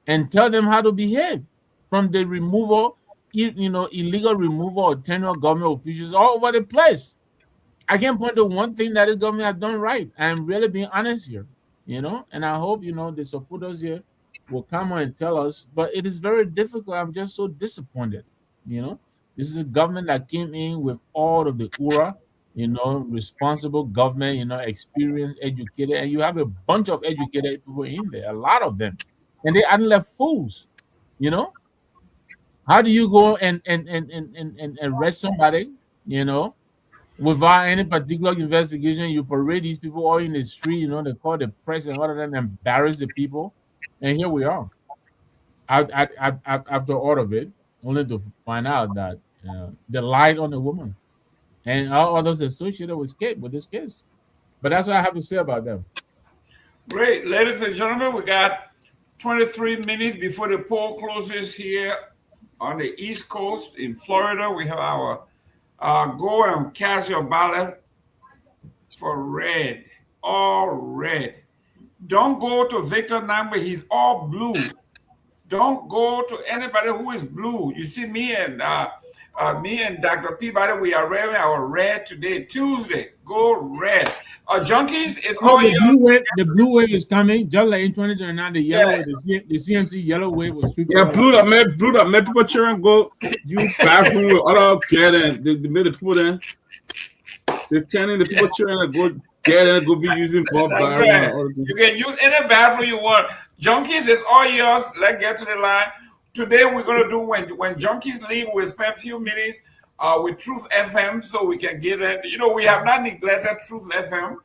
and tell them how to behave from the removal, illegal removal of tenure government officials all over the place. I can't point to one thing that this government has done right. I'm really being honest here, and I hope, the supporters here will come on and tell us, but it is very difficult. I'm just so disappointed, This is a government that came in with all of the aura, responsible government, experienced, educated, and you have a bunch of educated people in there, a lot of them, and they aren't left fools, How do you go and arrest somebody, without any particular investigation? You parade these people all in the street, they call the press and all of that, and embarrass the people. And here we are. After all of it, only to find out that they lied on the woman and all others associated with this case. But that's what I have to say about them. Great. Ladies and gentlemen, we got 23 minutes before the poll closes here on the East Coast in Florida. We have our go and cast your ballot for red, all red. Don't go to Victor Nagbe, he's all blue. Don't go to anybody who is blue. You see me and Dr. Peabody, we are wearing our red today, Tuesday. Go red. Junkies, it's all yours. The blue wave is coming, just like in 2029, the yellow wave, the CMC yellow wave was sweeping. Yeah, blue that made people cheering go use bathroom with other get and they made the people there. They're telling the people cheering and go get and go be using pop. Right. You can use any bathroom you want. Junkies, it's all yours. Let's get to the line. Today we're gonna do when junkies leave, we'll spend a few minutes with Truth FM so we can get it. We have not neglected Truth FM.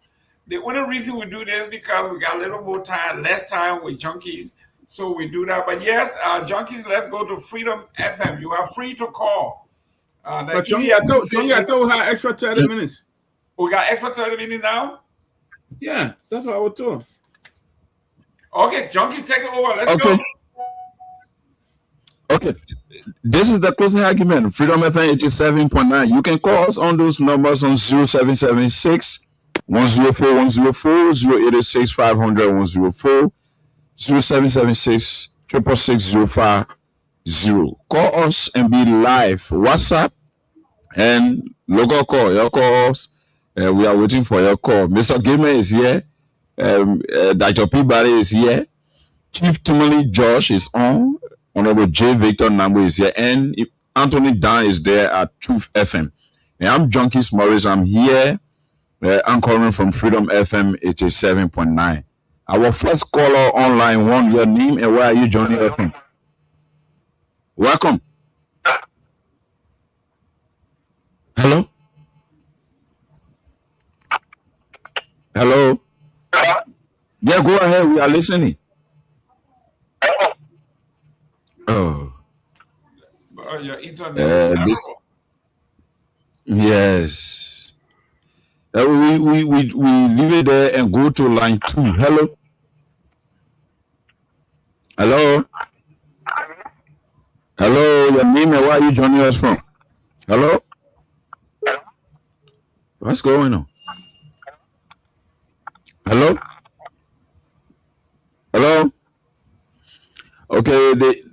The only reason we do this is because we got a little more time, less time with junkies. So we do that. But yes, junkies, let's go to Freedom FM. You are free to call. But Johnny, I thought we had extra 30 minutes. We got extra 30 minutes now? Yeah, that's what I would do. Okay, Junkie, take it over. Let's go. Okay. This is the closing argument. Freedom FM 87.9. You can call us on those numbers on 0776 104 104, 0886 500 104, 0776 666 Call us and be live. WhatsApp and local call. Your calls. We are waiting for your call. Mr. Gayman is here. Dr. Peabody is here. Chief Tomalin Josh is on. Honorable J. Victor Nagbe is here. And Anthony Dahn is there at Truth FM. And I'm Junkies Morris. I'm here. Anchoring from Freedom FM 87.9. Our first caller online, one, your name and where are you joining us from? Welcome. Hello? Hello? Yeah, go ahead. We are listening. Oh. Your internet is yes. We leave it there and go to line 2. Hello? Hello? Hello, your name and where are you joining us from? Hello? What's going on? Hello? Hello? Okay, the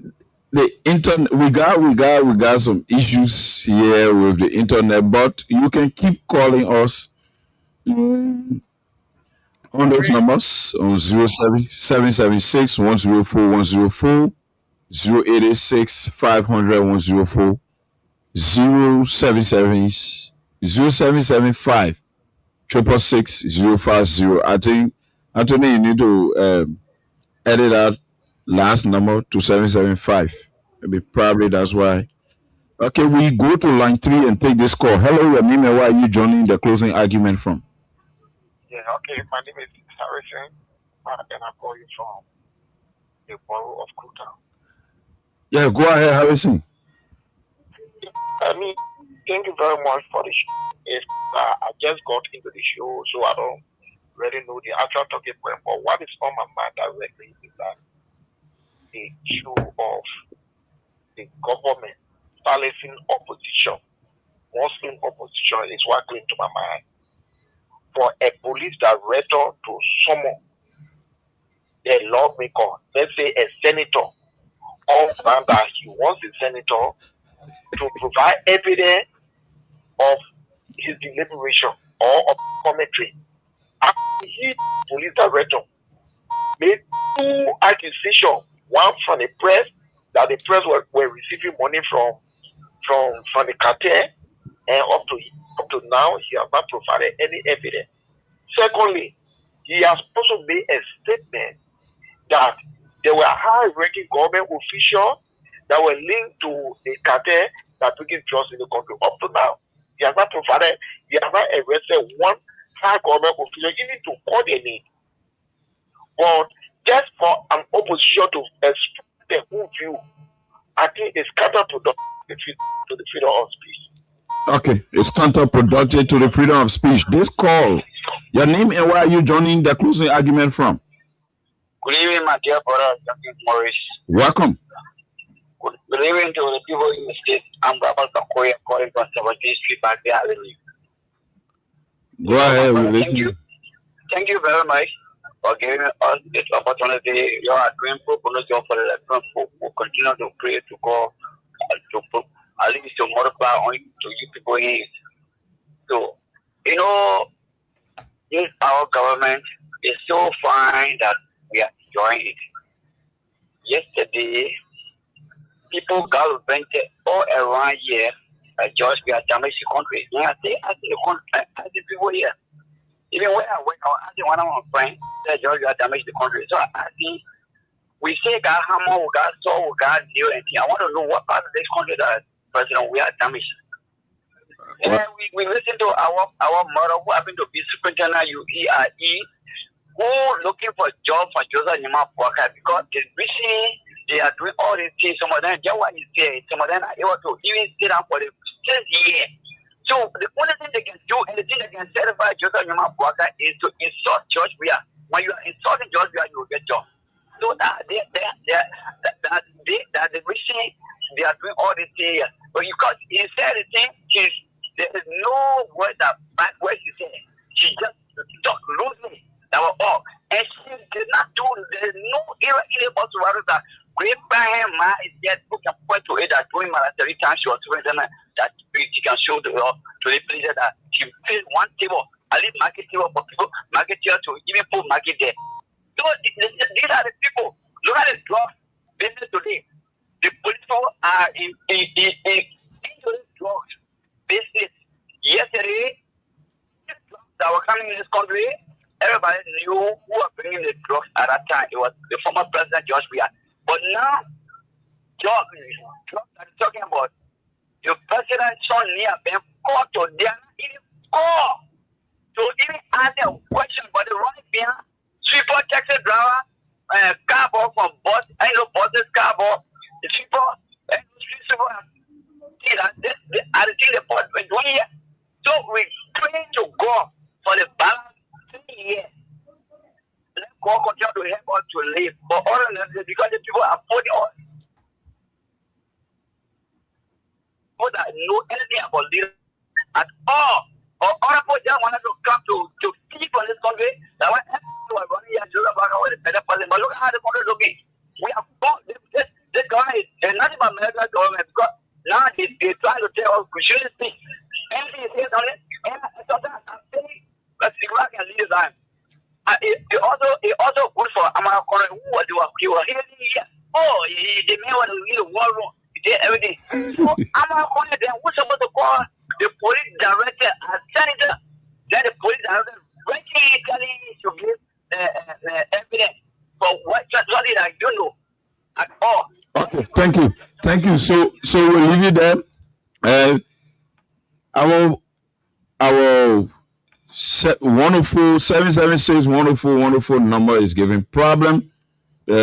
internet, we got some issues here with the internet, but you can keep calling us on those numbers on 0776 104 104, 0886 500 104, 0775 666 050. I think, Anthony, you need to edit that last number to 775. Maybe probably that's why. Okay, we go to line 3 and take this call. Hello, your name and where are you joining the closing argument from? Yeah, okay. My name is Harrison, and I'm calling from the borough of Kuta. Yeah, go ahead, Harrison. I mean, thank you very much for the show. I just got into the show, so I don't really know the actual talking point. But what is on my mind directly is that the issue of the government silencing opposition, Muslim opposition, is what came to my mind. For a police director to summon a lawmaker, let's say a senator, or that he wants a senator to provide evidence of his deliberation or of commentary. He, police director, made 2 accusations, one from the press, that the press were receiving money from the cartel, and up to now, he has not provided any evidence. Secondly, he has also made a statement that there were high-ranking government officials that were linked to the cartel that took trust in the country. Up to now, he has not provided, he has not arrested one high government official, even to call their name. But just for an opposition to express their own view, I think it's counterproductive to the freedom of speech. Okay, it's counterproductive to the freedom of speech. This call, your name and where are you joining the closing argument from? Good evening, my dear brother, Dr. Morris. Welcome. Good evening to the people in the state. I'm Baba Kakoya calling from 17th Street, back there. Go ahead, we're thank you. Thank you very much for giving us this opportunity. You are doing pro bono job for the election. We'll continue to pray to God to at least to multiply on to you people here. So, you know, this our government is so fine that we are enjoying it. Yesterday, people got vented all around here. Just we are damaged the country. And I see the people here. Even when I went out, I see one of my friends said, George, we are damaged the country. So I think we say God hammer, we got saw, we got deal, and I want to know what part of this country that president we are damaged. And we listen to our mother who happened to be superintendent UERE, who looking for a job for Joseph Nima Poaka because the reason they are doing all these things, some of them, just what you say, some of them are able to even sit down for the 6 years. So the only thing they can do and the thing they can certify Joseph Nyama Bwaka is to insult George Weah. When you are insulting George Weah, you will get job. So that the reason they are doing all these things, but because he said the thing, there is no word that back word she said. She just talked loosely. That was all. And she did not do, there is no era in it whatsoever that great Brian Ma is yet who can point to it that during military time she was doing that she can show to the place that she filled one table, at least market table for people, market here to even put market there. So these are the people. Look at the drugs business today. The police are in the drugs business. Yesterday, the drugs that were coming in this country, everybody knew who was bringing the drugs at that time. It was the former president George Weah. But now, drugs that are talking about, the president's son near been caught to their call. So even ask a question, but the right behind sweeper taxi driver, car from bus, I know buses car the sweeper, and I think the boss been doing here. So we pray to God for the balance 3 years. Let God continue to help us to live. But all of them, because the people are putting on. People that know anything about leaders at all. Or other people just wanted to come to speak on this country. That's why everyone running here to about how the better person. But look at how the country is looking. We have fought this government is not even American government because now they try to tell us we shouldn't speak. Anything is on it. And sometimes I think that people can lead them. It also good for Amara who were here. Oh, they may want to lead the war room. They did everything. So Amara then who's supposed to call the police director and senator? Then the police director writing telling to give evidence for what something I don't know at all. Okay, thank you. So we'll leave you there. Our 104 776 104 number is giving problem.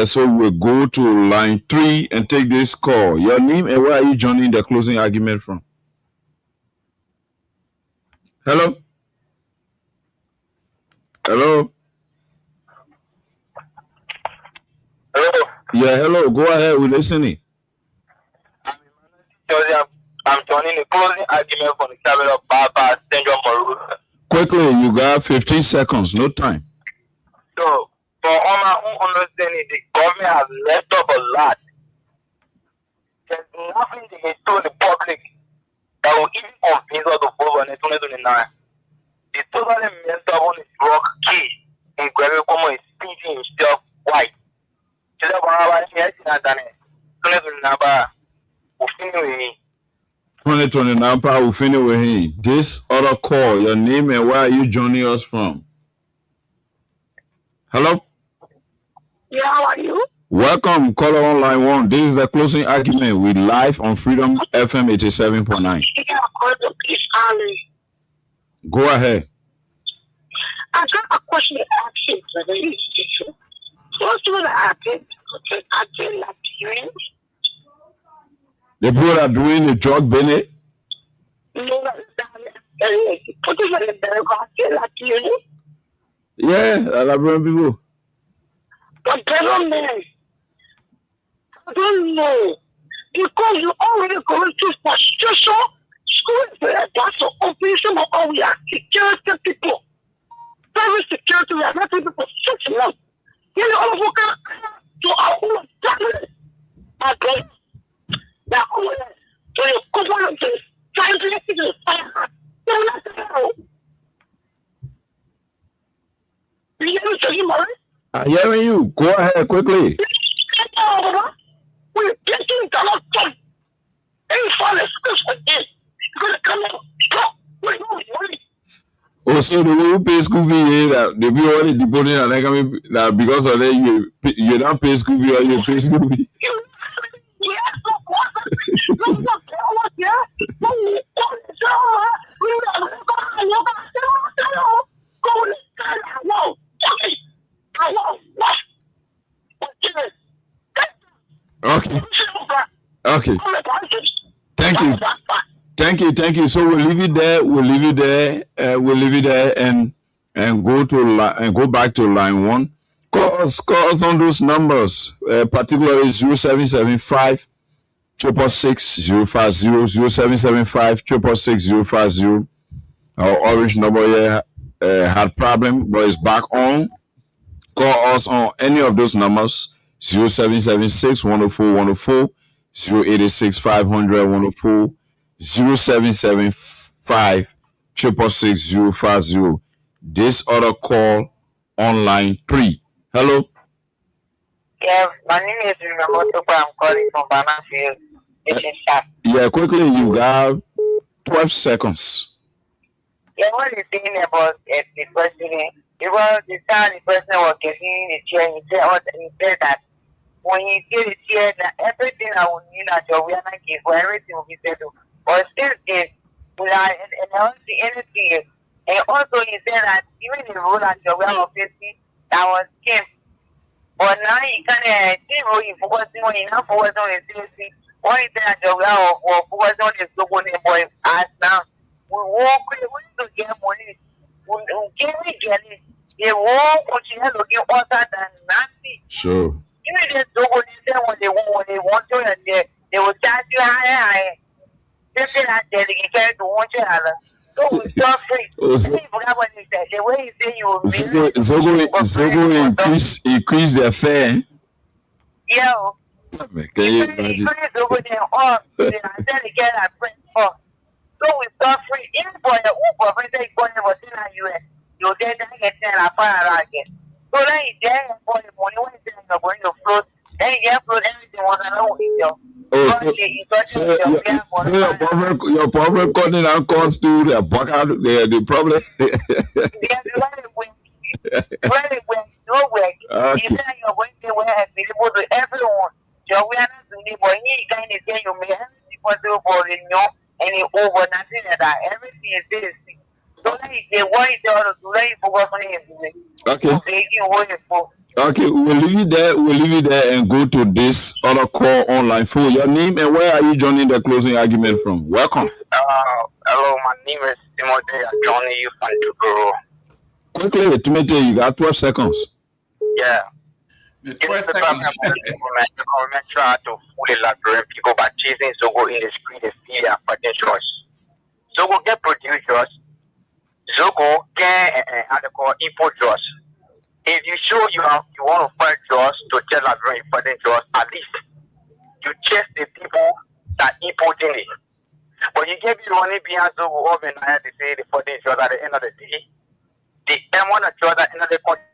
So we'll go to line 3 and take this call. Your name and where are you joining the closing argument from? Hello? Hello? Hello? Yeah, hello. Go ahead. We're listening. I'm joining the closing argument from the cabinet of Baba Syndrome Maru. Quickly, you got 15 seconds. No time. So, for all my own understanding, the government has messed up a lot. There's nothing they can do in the public that will even convince us to vote on it 2029. They totally messed up on the drug case, and Kehleboe Gongloe is painting himself white. Just about 2029 power will finish with him. This other call, your name and where are you joining us from? Hello? Yeah, how are you? Welcome, caller on line 1. This is the closing argument. We live on Freedom FM 87.9. Go ahead. I got a question to ask you, brother. First of all, I did like hearing. The people that are doing the drug business? Yeah, I love people. But better man, I don't know. Because you already going through frustration, school is that's the operation of all we are security people. Very security, we are not people for 6 months. You know, all of us to our own family. My God. Now, so you come on and say, trying to get to the fire. You're not there. You hear me saying, Murray? I'm hearing you. Go ahead quickly. We're getting the lot. Any fun is again. You're going to come out. Stop. We're not money. Also, the way you pay school fee, they be already deporting that because of that you don't pay school fee or you pay school fee. Okay. Thank you. Thank you. So we'll leave it there. We'll leave it there, and go back to line 1. Call us on those numbers, particularly 0775 666 050 0775 Our orange number here had problem, but it's back on. Call us on any of those numbers: 0776 104 104, 086 500 104, 0775 666 050. This other call on line 3. Hello. Yeah, my name is Nyenwolo. I'm calling from Banana. Yeah, quickly, you got 12 seconds. Yeah, what is saying about the president? Because the time the president was getting the chair, he said that when he get the chair, that everything I will need at your will not give, for everything will be settled. But still, and I don't see anything. And also, he said that even the rule at your will of 50, that was him. But now he kind of see what he focusing on, he not focusing on the safety. What he said at your will or focusing on the local boy as now. We won't to get money. We get it. They won't continue looking other than nothing. Sure. Even just don't go to them when they want to, and they will charge you higher. They say that they can to want you other. So we start free. The way you say you will increase their fare. Yeah. Can you imagine? Over there, or they get a print off. So we start free. Even for the Uber, when they go in the US, you'll get that get there and fire again. So then you get for the money when you're going to float, then you get float everything was alone with you. Your problem calling out calls to the buck out the problem. Nowhere. You say you're going to wear available to everyone. Your awareness to the boy, he kind of say you may have possible for the new. Any over nothing that everything is this. So they want to focus on it. Okay, we'll leave it there and go to this other call online phone. Your name and where are you joining the closing argument from? Welcome. Hello, my name is Timothy. I'm joining you from Dopoh. Quickly, Timothy, you got 12 seconds. Yeah. 12 seconds. The government try to fully liberate people by chasing Zogo in the street and steal their fucking choice. Zogo get producers. Zogo get how they call import drugs. If you show you want to fight drugs to tell liberate fucking drugs, at least you chase the people that importing it. But you get the money behind Zogo over and I had to say the fucking drugs at the end of the day. The M1 drugs at the end of the country.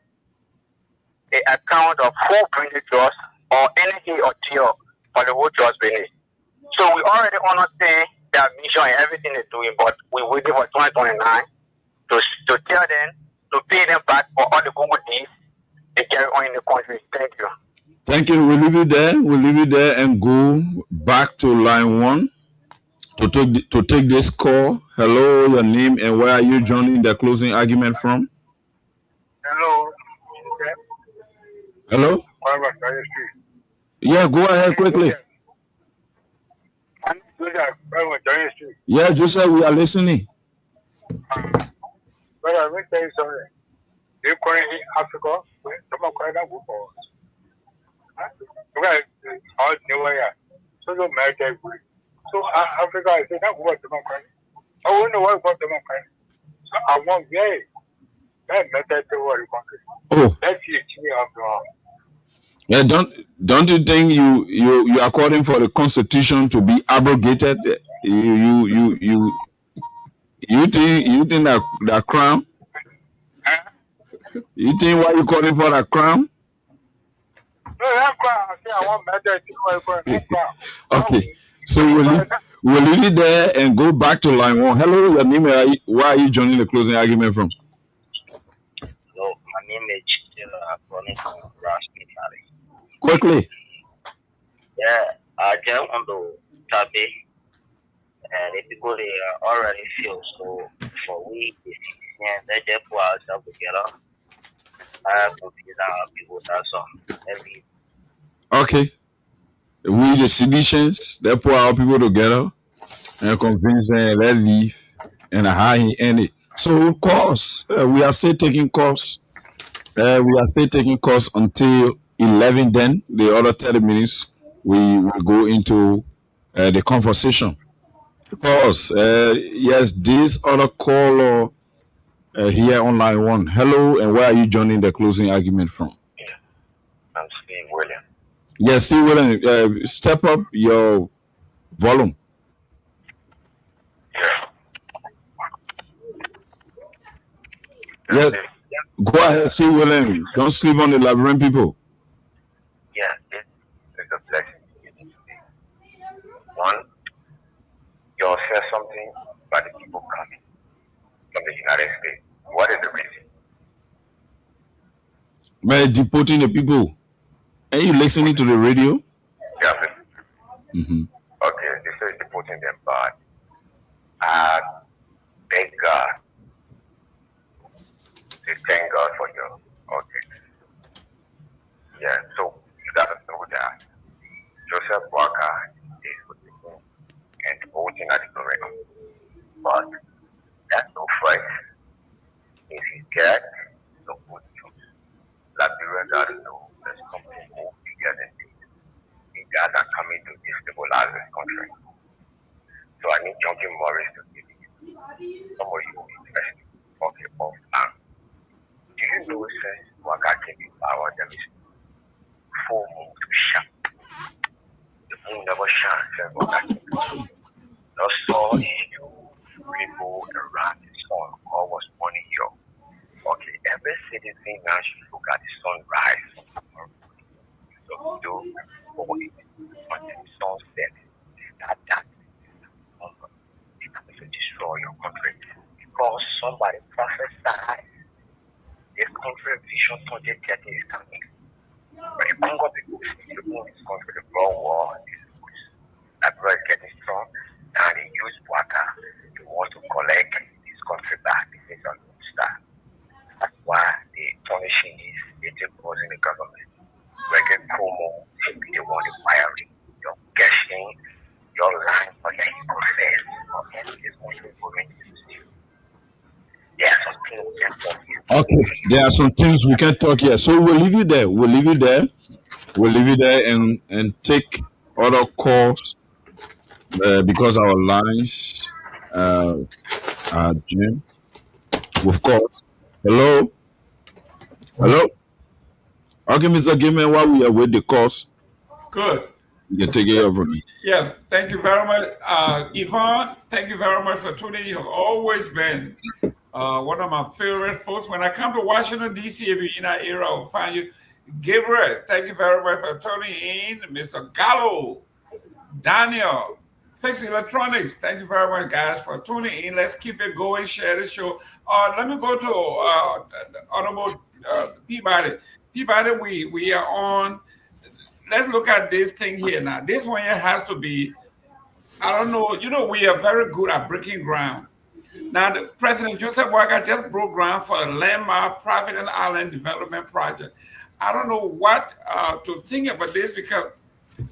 The account of who bring the drugs or anything or deal for the whole drugs business. So we already understand their mission and everything they're doing, but we waiting for 2029 to tell them to pay them back for all the Google deeds they carry on in the country. Thank you. Thank you. We'll leave it there and go back to line 1 to take this call. Hello, your name and where are you joining the closing argument from? Hello. Hello? Yeah, go ahead quickly. Yeah, Joseph, we are listening. But I will tell you something. You currently Africa, some of Canada go for us. All New so no matter. So Africa, I say that what democracy. I won't know what democracy. So I want that method to worry country. Oh, that's the key of the. Yeah, don't you think you are calling for the constitution to be abrogated? You think that crown? You think why you calling for that crown? No, that crown. I say I want method to worry crown. Okay, so we'll leave it there and go back to line 1. Hello, your name. Where are you joining the closing argument from? Hello, my name is Chitila. Running from Rashmi Valley. Quickly. Yeah, I just want to tap it. And the people they already feel so for we they just put ourselves together. I have to feel that people that's all. Okay. We the seditions, they put our people together. and convince them, let leave, and how he end it. So, of course, we are still taking course. We are still taking course until 11. Then the other 30 minutes, we will go into the conversation. Because, yes, this other caller here on line one. Hello, and where are you joining the closing argument from? I'm Steve William. Yes, Steve William, step up your volume. Yes, go ahead, Steve William. Don't sleep on the Liberian people. Yeah, it's a blessing. One, you all said something about the people coming from the United States. What is the reason? Man, deporting the people. Are you listening to the radio? Yeah. Mm-hmm. Okay, they say deporting them, but I thank God. Say thank God for you. Okay. Yeah, so you gotta know that Joseph Walker is with the moon and deporting at the Lorena. But that's no fight. If he gets no good news, Liberia doesn't know there's something more bigger than this. The guys are coming to destabilize this country. So I need John Morris to give you some of you interested. Okay, off now. Do you know since Waka came in power, there is full moon to shine? The moon never shines since Waka came in power. No sun is you, rainbow around the sun, all was morning here. Okay, every citizen now should look at the sunrise. So do before it until the sun sets. That it can destroy your country. Because somebody prophesied this country vision 2030 is coming. But the Congo people see the moon is going to the World War, Liberia is getting strong, and they use water to want to collect this country back. This is a good start. That's why they punishing these native boys in the government. Seleke Kromah should be the one inquiring. You're guessing your line for your process of this country going to see. There are some things we can talk here. Okay, there are some things we can talk here. So we'll leave you there. We'll leave you there. We'll leave you there and take other calls because our lines are jammed. Of course. Hello? Hello? Okay, Mr. Gayman, while we are with the calls, Good. you can take it over. Yes, thank you very much. Yvonne, thank you very much for tuning in. You have always been one of my favorite folks. When I come to Washington, D.C., if you're in that area, I'll find you. Gabriel, thank you very much for tuning in. Mr. Gallo, Daniel, Fix Electronics, thank you very much, guys, for tuning in. Let's keep it going, share the show. Let me go to Honorable Peabody. Peabody, we are on. Let's look at this thing here now. This one here has to be, I don't know, we are very good at breaking ground. Now, the President Joseph Walker just broke ground for a landmark Providence Island development project. I don't know what to think about this because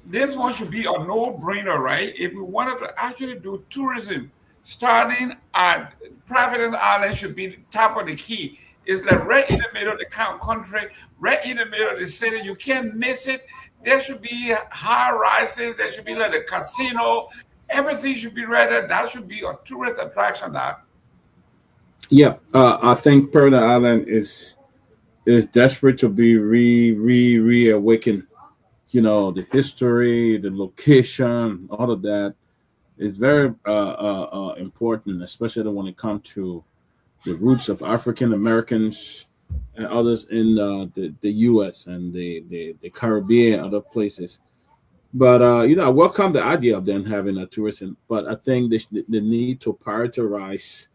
this one should be a no-brainer, right? If we wanted to actually do tourism, starting at Providence Island should be the top of the key. It's like right in the middle of the country, right in the middle of the city. You can't miss it. There should be high rises. There should be like a casino. Everything should be right there. That should be a tourist attraction now. Yeah, I think Pearl Island is desperate to be reawakened. You know, the history, the location, all of that is very important, especially when it comes to the roots of African Americans and others in the U.S. and the Caribbean and other places. But I welcome the idea of them having a tourism, but I think they need to prioritize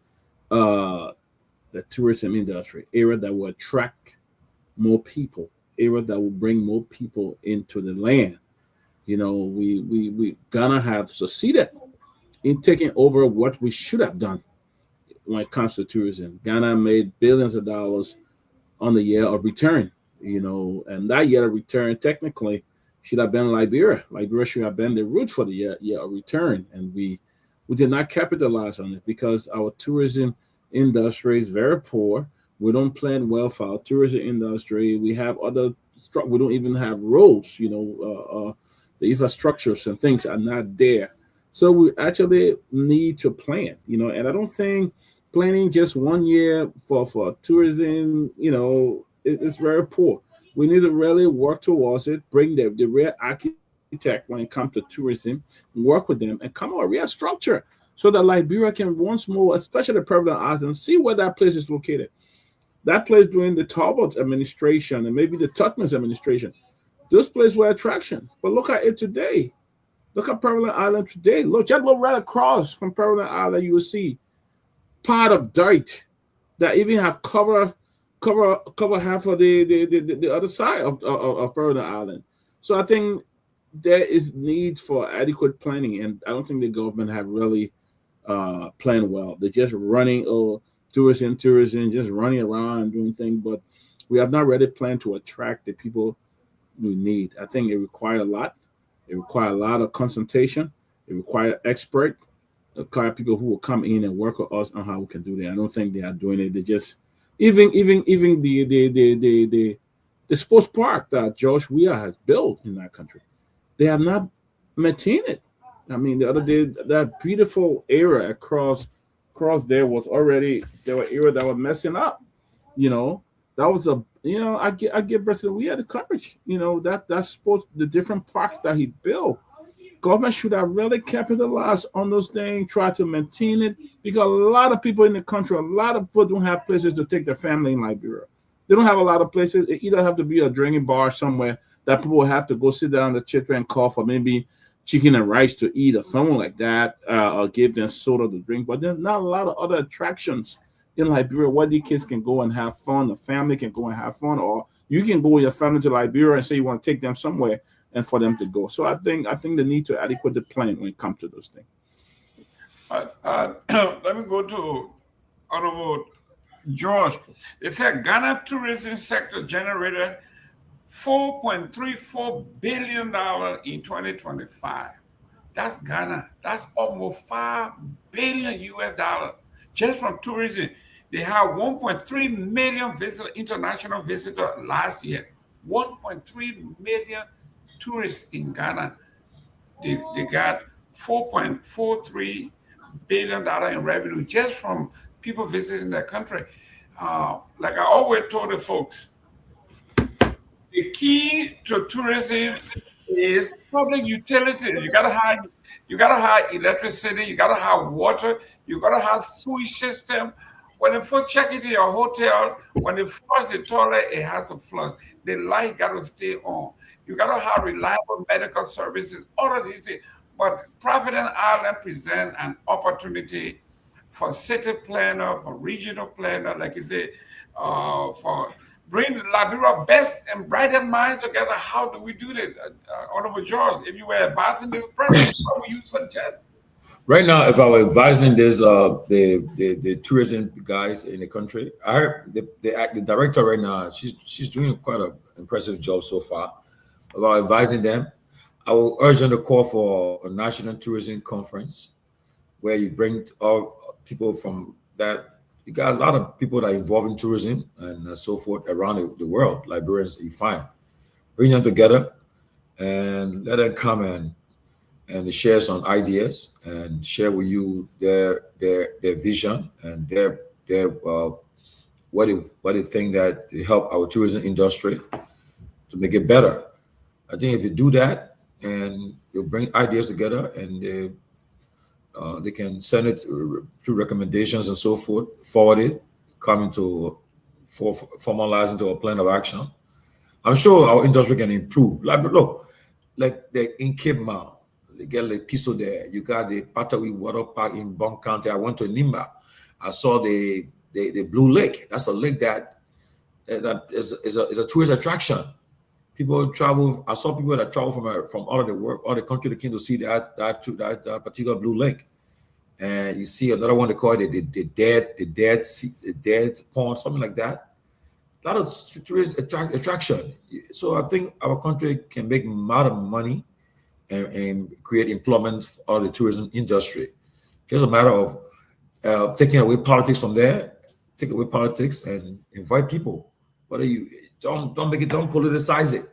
the tourism industry, area that will attract more people, area that will bring more people into the land. You know, we Ghana have succeeded in taking over what we should have done when it comes to tourism. Ghana made billions of dollars on the year of return, and that year of return technically should have been Liberia. Liberia should have been the route for the year of return, and we we did not capitalize on it because our tourism industry is very poor. We don't plan well for our tourism industry. We have we don't even have roads, the infrastructures and things are not there. So we actually need to plan, and I don't think planning just 1 year for tourism, it's very poor. We need to really work towards it, bring the real architect when it comes to tourism, work with them, and come up with a real structure so that Liberia can once more, especially the President Island, see where that place is located. That place during the Talbot administration and maybe the Tubman's administration, those places were attractions. But look at it today. Look at Pearland Island today. Just look right across from Pearland Island, you will see part of dirt that even have cover half of the other side of Pearland Island. So I think there is need for adequate planning, and I don't think the government have really planned well. They're just running tourism, just running around and doing things, but we have not really planned to attract the people we need. I think it requires a lot. It requires a lot of consultation. It requires experts. It requires people who will come in and work with us on how we can do that. I don't think they are doing it. They just even the sports park that George Weah has built in that country, they have not maintained it. I mean, the other day, that beautiful area across there was already, there were areas that were messing up. That was I give President Weah the coverage. That sports, the different parks that he built. Government should have really capitalized on those things, try to maintain it, because a lot of people in the country, a lot of people don't have places to take their family in Liberia. They don't have a lot of places. It either have to be a drinking bar somewhere that people have to go sit down in the chair and call for maybe chicken and rice to eat or something like that, or give them soda to drink. But there's not a lot of other attractions in Liberia where the kids can go and have fun, the family can go and have fun, or you can go with your family to Liberia and say you want to take them somewhere and for them to go. So I think they need to adequately plan when it comes to those things. Let me go to Honorable George. It said Ghana tourism sector generated $4.34 billion in 2025. That's Ghana. That's almost $5 billion US just from tourism. They had 1.3 million international visitors last year. 1.3 million tourists in Ghana. They got $4.43 billion in revenue just from people visiting their country. Like I always told the folks, the key to tourism is public utility. You gotta have electricity, you gotta have water, you gotta have sewage system. When the folks check into your hotel, when they flush the toilet, it has to flush. The light gotta stay on. You gotta have reliable medical services, all of these things. But Providence Island presents an opportunity for city planner, for regional planner, like you say, for bring Liberia best and brightest minds together. How do we do this? Honorable George, if you were advising this president, what would you suggest? Right now, if I were advising this, the tourism guys in the country, I heard the director right now, she's doing quite an impressive job so far about advising them. I will urge them to call for a national tourism conference where you bring all people from that. You got a lot of people that are involved in tourism and so forth around the world, Liberians you find. Bring them together and let them come and share some ideas and share with you their vision and their what they think that to help our tourism industry to make it better. I think if you do that and you bring ideas together and they can send it through recommendations and so forth, forward it, come into formalize into a plan of action. I'm sure our industry can improve. Like in Cape Mount, they get the Piso there. You got the Patawi Water Park in Bon County. I went to Nimba. I saw the Blue Lake. That's a lake that is a tourist attraction. People travel. I saw people that travel from all of the world, all the country, that came to see that particular Blue Lake. And you see another one they call it the dead pond, something like that. A lot of tourist attraction. So I think our country can make a lot of money and create employment for the tourism industry Just a matter of taking away politics from there, take away politics and invite people. What are you? Don't politicize it.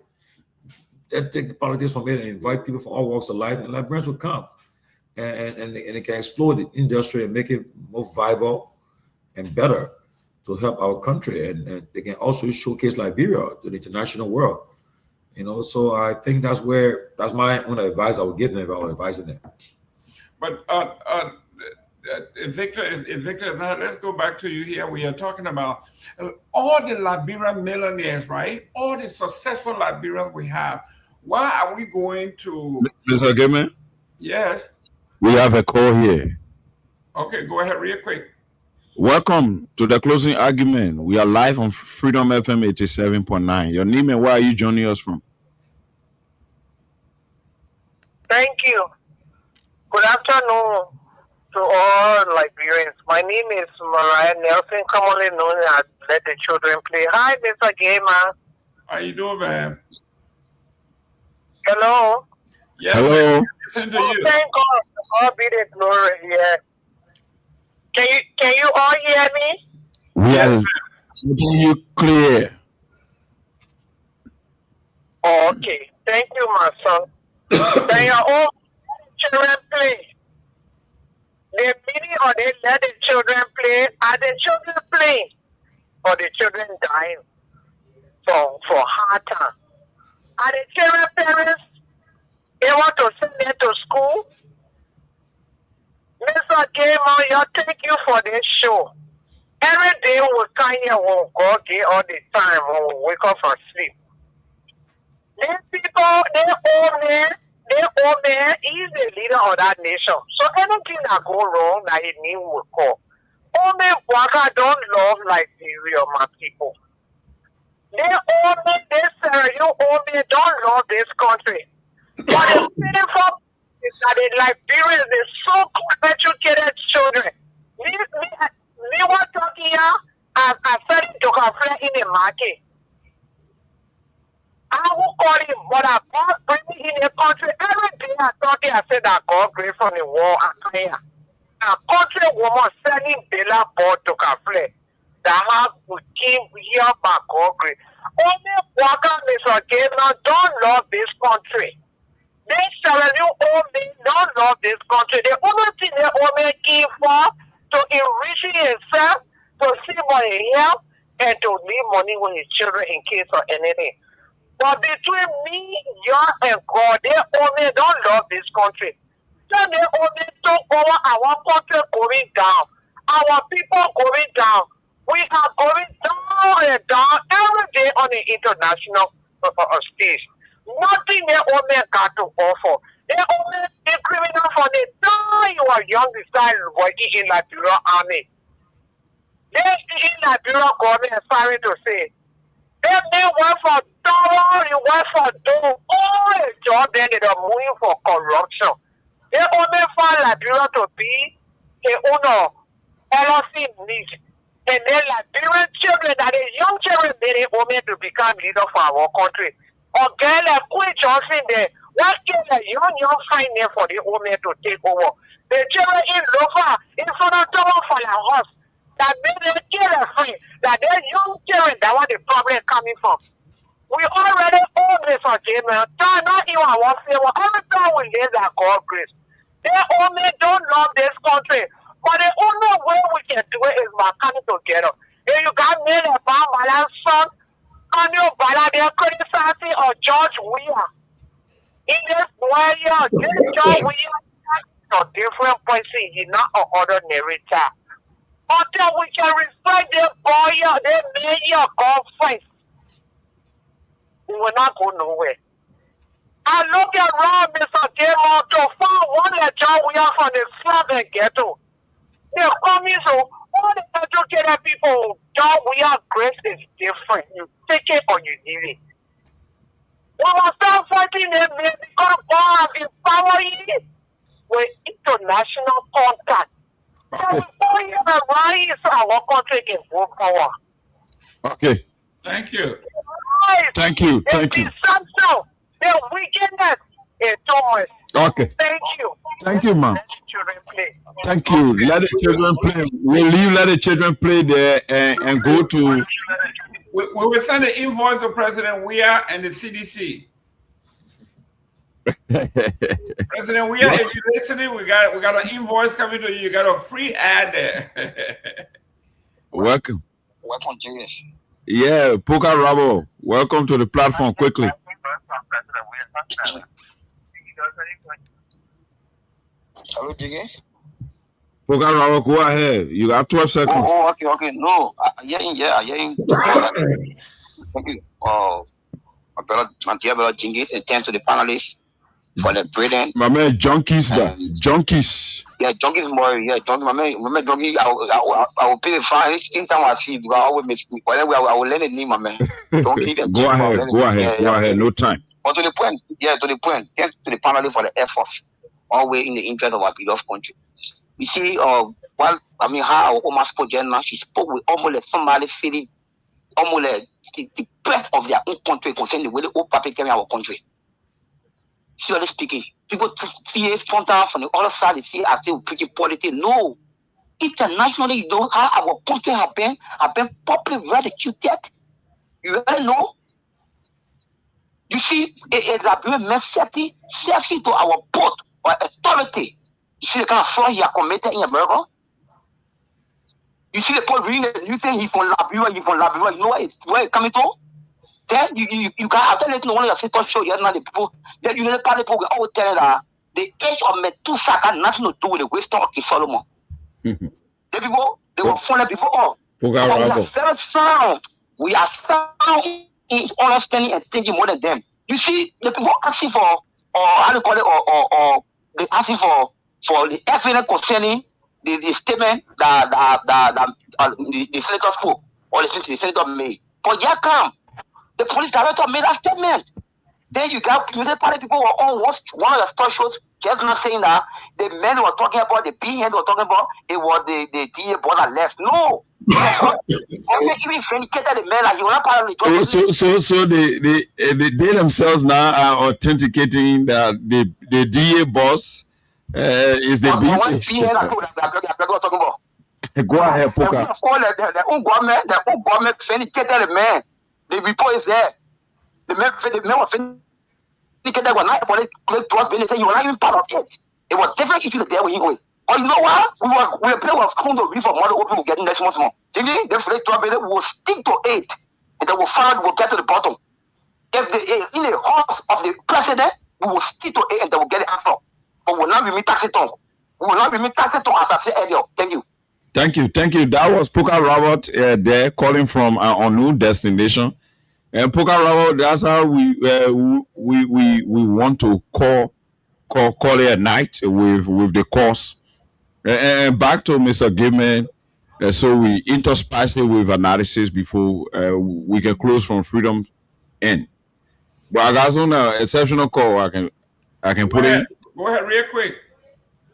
Take the politics from it and invite people from all walks of life, and Liberians will come, and it can explore the industry and make it more viable and better to help our country, and they can also showcase Liberia to the international world. So I think that's my own advice I would give them if I were advising them. But Victor, let's go back to you here. We are talking about all the Liberian millionaires, right? All the successful Liberians we have. Why are we going to... Mr. Gayman? Yes. We have a call here. Okay, go ahead real quick. Welcome to the closing argument. We are live on Freedom FM 87.9. Your name and where are you joining us from? Thank you. Good afternoon to all Liberians. My name is Mariah Nelson, commonly known as Let the Children Play. Hi, Mr. Gayman. How you doing, man? Hello. Yes, hello. Listen to you. Thank God. All be the glory. Yeah. Can you all hear me? We are hearing you clear. Okay. Thank you, my son. Then your own children play. The meaning or they let the children play. Are the children playing? Or the children dying for hard time? Are the children parents able to send them to school? Mr. Gayman, thank you for this show. Every day we come here, we'll go all the time when we wake up from sleep. These people, they old man, he's the leader of that nation. So anything that go wrong, that he need will call. Old man Waka don't love Liberia, my people. They old man, they Sarah, you old man don't love this country. But the painful is that in Liberia, they're so educated children. Me was talking here, I said it to conflict in the market. I will call him, but I bought bring in the country. Every day I thought I said that God great from the war and fire. A country woman sending Bella board to conflict. That have we came here by God great. Only Waka Mr. Gayman don't love this country. They shall you old men don't love this country. The only thing they old men give for to enriching himself, to see money here, and to leave money with his children in case of anything. But between me, you, and God, they old men don't love this country. Then they old men took over our country going down. Our people going down. We are going down and down every day on the international stage. Nothing they old men got to offer. They old men, they criminal for the time you are young, decided working in Liberia army. They in Liberia government, sorry to say. They work for dollar, you work for dough, all the job, then they are moving for corruption. They only find Liberia to be the owner, LLC needs. And then Liberian children, that is young children, they women to become leader for our country. Or girl like Queen Johnson there, what can the young find there for the women to take over? The children in Lofa, in front of Dopoh for the house, that made them kill a friend, that they're young children, that what the problem coming from. We already own this on Gayman. Not even one favor. Every time we live that God grace. They only don't love this country. But the only way we can do it is by coming together. If you got men about my son, and you bala their criticizing or George Weah. In this way, this George Weah is a different person. He's not an ordinary child. Until we can respect their boy, their man, God first. We will not go nowhere. I look around Mr. Gayman to find one John Weah from the slum and ghetto. They're coming so all the educated people, John Weah grace is different. You take it or you leave it. We will start fighting them because God has empowered you with international contact. So we go here and rise so our country can move forward. Okay. Thank you. Thank you. Thank you. The wickedness is too much. Okay. Thank you. Thank you, ma'am. Children play. Thank you. Let the children play. We'll leave. Let the children play there and go to. We will send an invoice to President Weah and the CDC. President Weah, if you're listening, we got an invoice coming to you. You got a free ad there. Welcome. Welcome, Julius. Yeah, Poker Rabo. Welcome to the platform quickly. Hello, Jiggy. Poker Rabo, go ahead. You got 12 seconds. Oh, okay. No, I'm hearing. Thank you. My dear brother Jingis, and thanks to the panelists for the brilliant. My man, junkies, junkies. Yeah, junkies more. Yeah, junkies. My man, junkies. I will pay the fine anytime I see. Because I always miss me. Whatever I will learn it, name, my man. Junkies and Go ahead. No time. But to the point. Thanks to the panelists for the efforts. Always in the interest of our beloved country. You see, how our Oma spoke just now, she spoke with almost like somebody feeling almost like the breath of their own country concerning the way the old people carry our country. Seriously speaking, people see it from the other side, they see as they preaching politics. No. Internationally, you know how our country have been properly ridiculed. You already know. You see, it has been messy to our board or authority. You see the kind of fraud he has committed in America? You see the point reading the news saying he's from Liberia. You know where it's coming to? Then you can after letting one of your sisters show you now the people that you know the people will always tell that the age of Methuselah got nothing to do with the wisdom of King Solomon. The people they were fallen before. We are very sound. We are sound in understanding and thinking more than them. You see, the people asking for how do you call it or they asking for the evidence concerning the statement that the senator spoke or the senator made. But yeah, come. The police director made that statement. Then you got community party people were on one of the store shows just not saying that the men were talking about, the PN were talking about, it was the DA board that left. No. Even vindicated the men like you were not part of the So they themselves now are authenticating that the DA boss is the Go ahead, Poker. The own government vindicated the man. The report is there. The men were vindicated were not about it trust business. You were not even part of it. It was different issue there when you go. But you know what? We were playing with coming to read for mother open will get next month more. Thinking the flag trust business will stick to it and they will find will get to the bottom. If in the horse of the president, we will stick to it and they will get the answer. But we will not be taxed on. We will not be taxed on as I said earlier. Thank you. Thank you. That was Poker Robert there calling from an unknown destination. And Poker Robert, that's how we want to call it a night with the course. And back to Mr. Gayman. So we interspice it with analysis before we can close from Freedom End. But I got on an exceptional call. I can put in. Go ahead, real quick.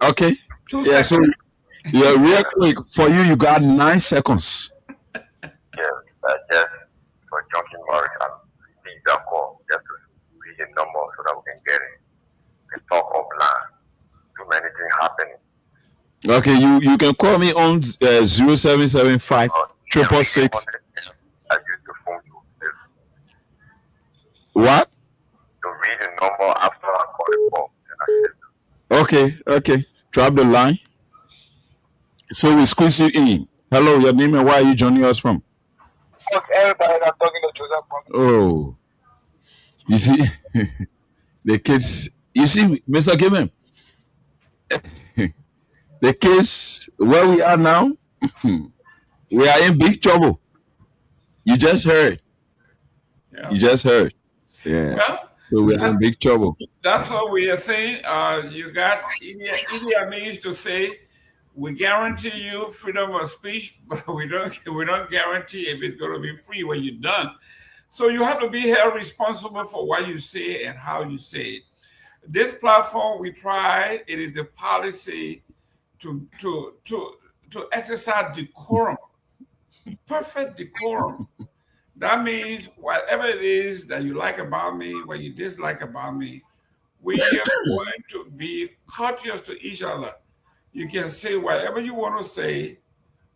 Okay. 2 seconds. So real quick for you got 9 seconds. Yes, just for Junkie Morris and leave that call just to read the number so that we can get it. We can talk offline. Too many things happening. Okay, you can call me on 0775 666. I used the phone to What? to read the number after I call the call. Okay. Drop the line. So we squeeze you in. Hello, your name and where are you joining us from? Everybody, I'm talking to Joseph. Oh, you see, the kids. You see, Mr. Gayman, the kids where we are now, we are in big trouble. You just heard. Yeah. You just heard. Yeah. Well, so we're in big trouble. That's what we are saying. You got Idi Amin used to say, we guarantee you freedom of speech, but we don't guarantee if it's going to be free when you're done. So you have to be held responsible for what you say and how you say it. This platform, we try, it is a policy to exercise decorum, perfect decorum. That means whatever it is that you like about me, what you dislike about me, we are going to be courteous to each other. You can say whatever you want to say,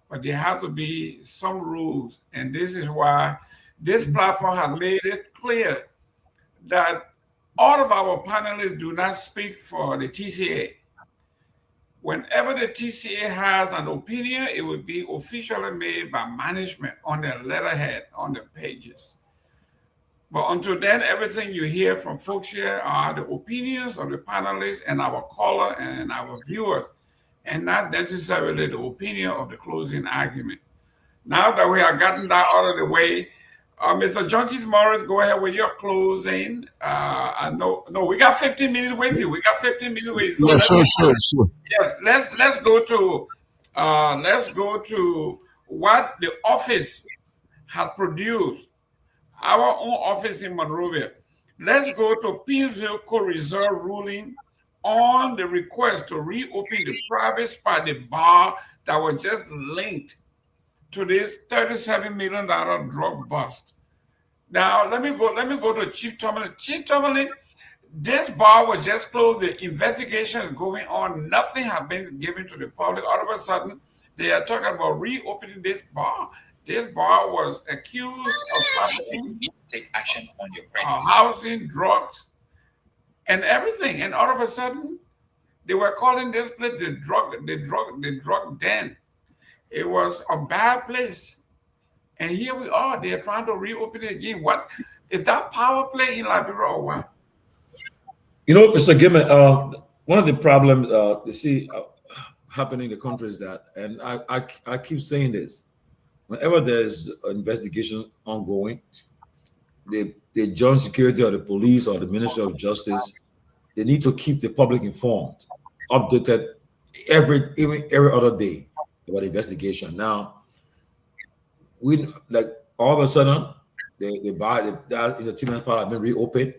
but there have to be some rules. And this is why this platform has made it clear that all of our panelists do not speak for the TCA. Whenever the TCA has an opinion, it will be officially made by management on their letterhead, on the pages. But until then, everything you hear from folks here are the opinions of the panelists and our caller and our viewers, and not necessarily the opinion of the closing argument. Now that we have gotten that out of the way, Mr. Junkies Morris, go ahead with your closing. I know, no, we got 15 minutes with you. We got 15 minutes with you. So Yeah, sure. yeah, let's go to what the office has produced. Our own office in Monrovia. Let's go to Pinsville Court Reserve ruling on the request to reopen the private spot, the bar that was just linked to this $37 million drug bust. Now let me go to Chief Tomalin. Chief Tomalin, this bar was just closed. The investigation is going on. Nothing has been given to the public. All of a sudden, they are talking about reopening this bar. This bar was accused of trafficking, take action on your housing, drugs, and everything. And all of a sudden, they were calling this place the drug den. It was a bad place. And here we are. They are trying to reopen it again. What is that power play in Liberia or what? You know, Mr. Gayman, one of the problems you see happening in the country is that, and I keep saying this, whenever there's an investigation ongoing, the joint security or the police or the Ministry of Justice, they need to keep the public informed, updated every other day about the investigation. Now, we like all of a sudden the treatment part has been reopened.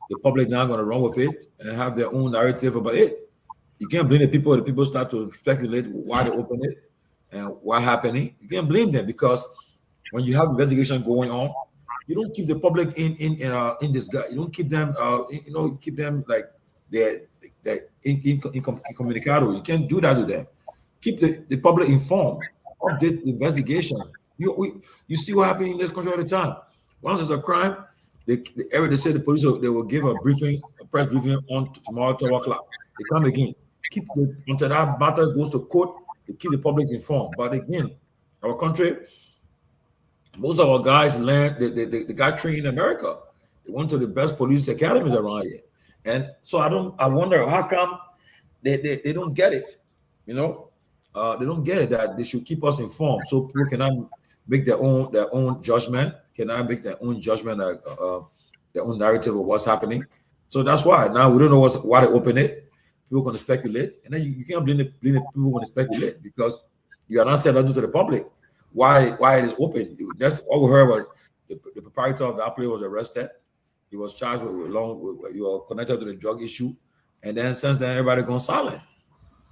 The public now going to run with it and have their own narrative about it. You can't blame the people. The people start to speculate why they open it and what happening. You can't blame them because when you have investigation going on, you don't keep the public in this guy. You don't keep them. Keep them like they're incommunicado. You can't do that to them. Keep the public informed. Update the investigation. You see what happening in this country all the time. Once there's a crime, they say the police they will give a press briefing on tomorrow 12 o'clock. They come again. Until that matter goes to court, they keep the public informed. But again, our country, most of our guys learned they got trained in America. They went to the best police academies around here. And so I wonder how come they don't get it, they don't get it that they should keep us informed so people cannot make their own judgment, cannot make their own judgment, their own narrative of what's happening. So that's why now we don't know why they open it. People going to speculate, and then you can't blame the people when they speculate because you are not said nothing to the public. Why it is open? That's all we heard was the proprietor of that place was arrested. He was charged with you are connected to the drug issue, and then since then everybody gone silent.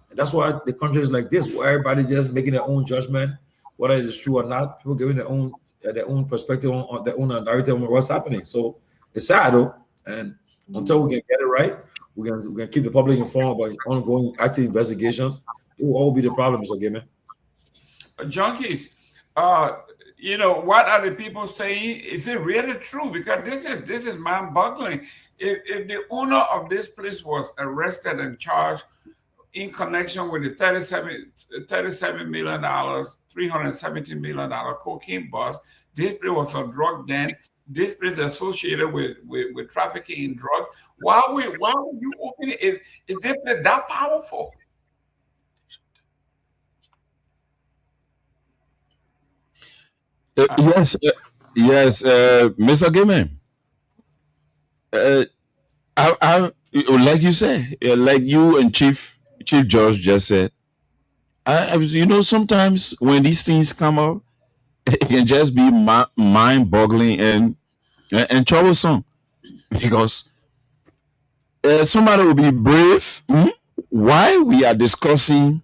And that's why the country is like this, where everybody just making their own judgment, whether it is true or not. People giving their own perspective on their own narrative on what's happening. So it's sad though, and until we can get it right, we can keep the public informed about ongoing active investigations. It will all be the problem, Mr. Gayman. Junkies, what are the people saying? Is it really true? Because this is mind-boggling. If the owner of this place was arrested and charged in connection with the $37 million, $317 million cocaine bust, this place was a drug den. This place associated with trafficking in drugs. Why would you open it? Is this place that powerful? Yes, Mr. Gayman. I like you say, like you and Chief George just said. Sometimes when these things come up, it can just be mind-boggling and troublesome because somebody will be brave. Why we are discussing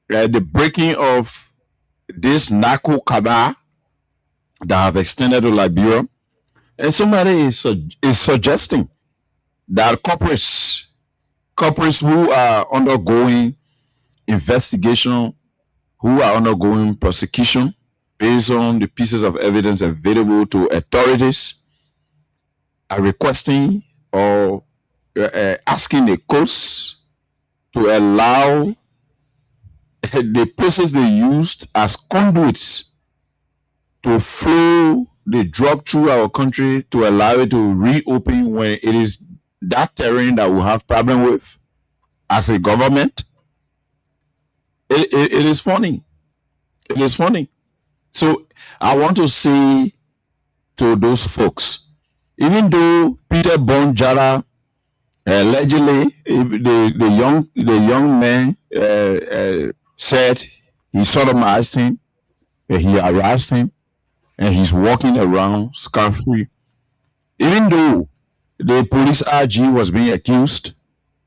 the breaking of this narco cabal that have extended to Liberia, and somebody is suggesting that corporates who are undergoing investigation who are undergoing prosecution based on the pieces of evidence available to authorities are requesting or asking the courts to allow the places they used as conduits to flow the drug through our country to allow it to reopen when it is that terrain that we have problem with as a government. It is funny. It is funny. So I want to say to those folks, even though Peter Bonjara allegedly the young man said he sodomized him, he harassed him, and he's walking around scot-free. Even though the police RG was being accused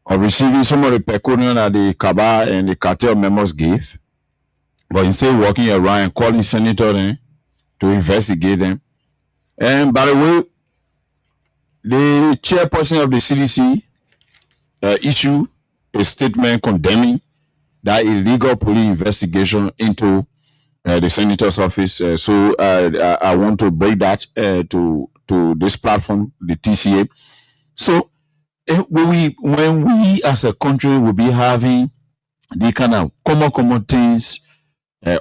of receiving some of the pecuniary that the cabal and the cartel members gave, but instead walking around and calling senators to investigate them. And by the way, the chairperson of the CDC issued a statement condemning that illegal police investigation into the senator's office. So I want to break that to this platform, the TCA. So when we as a country will be having the kind of common things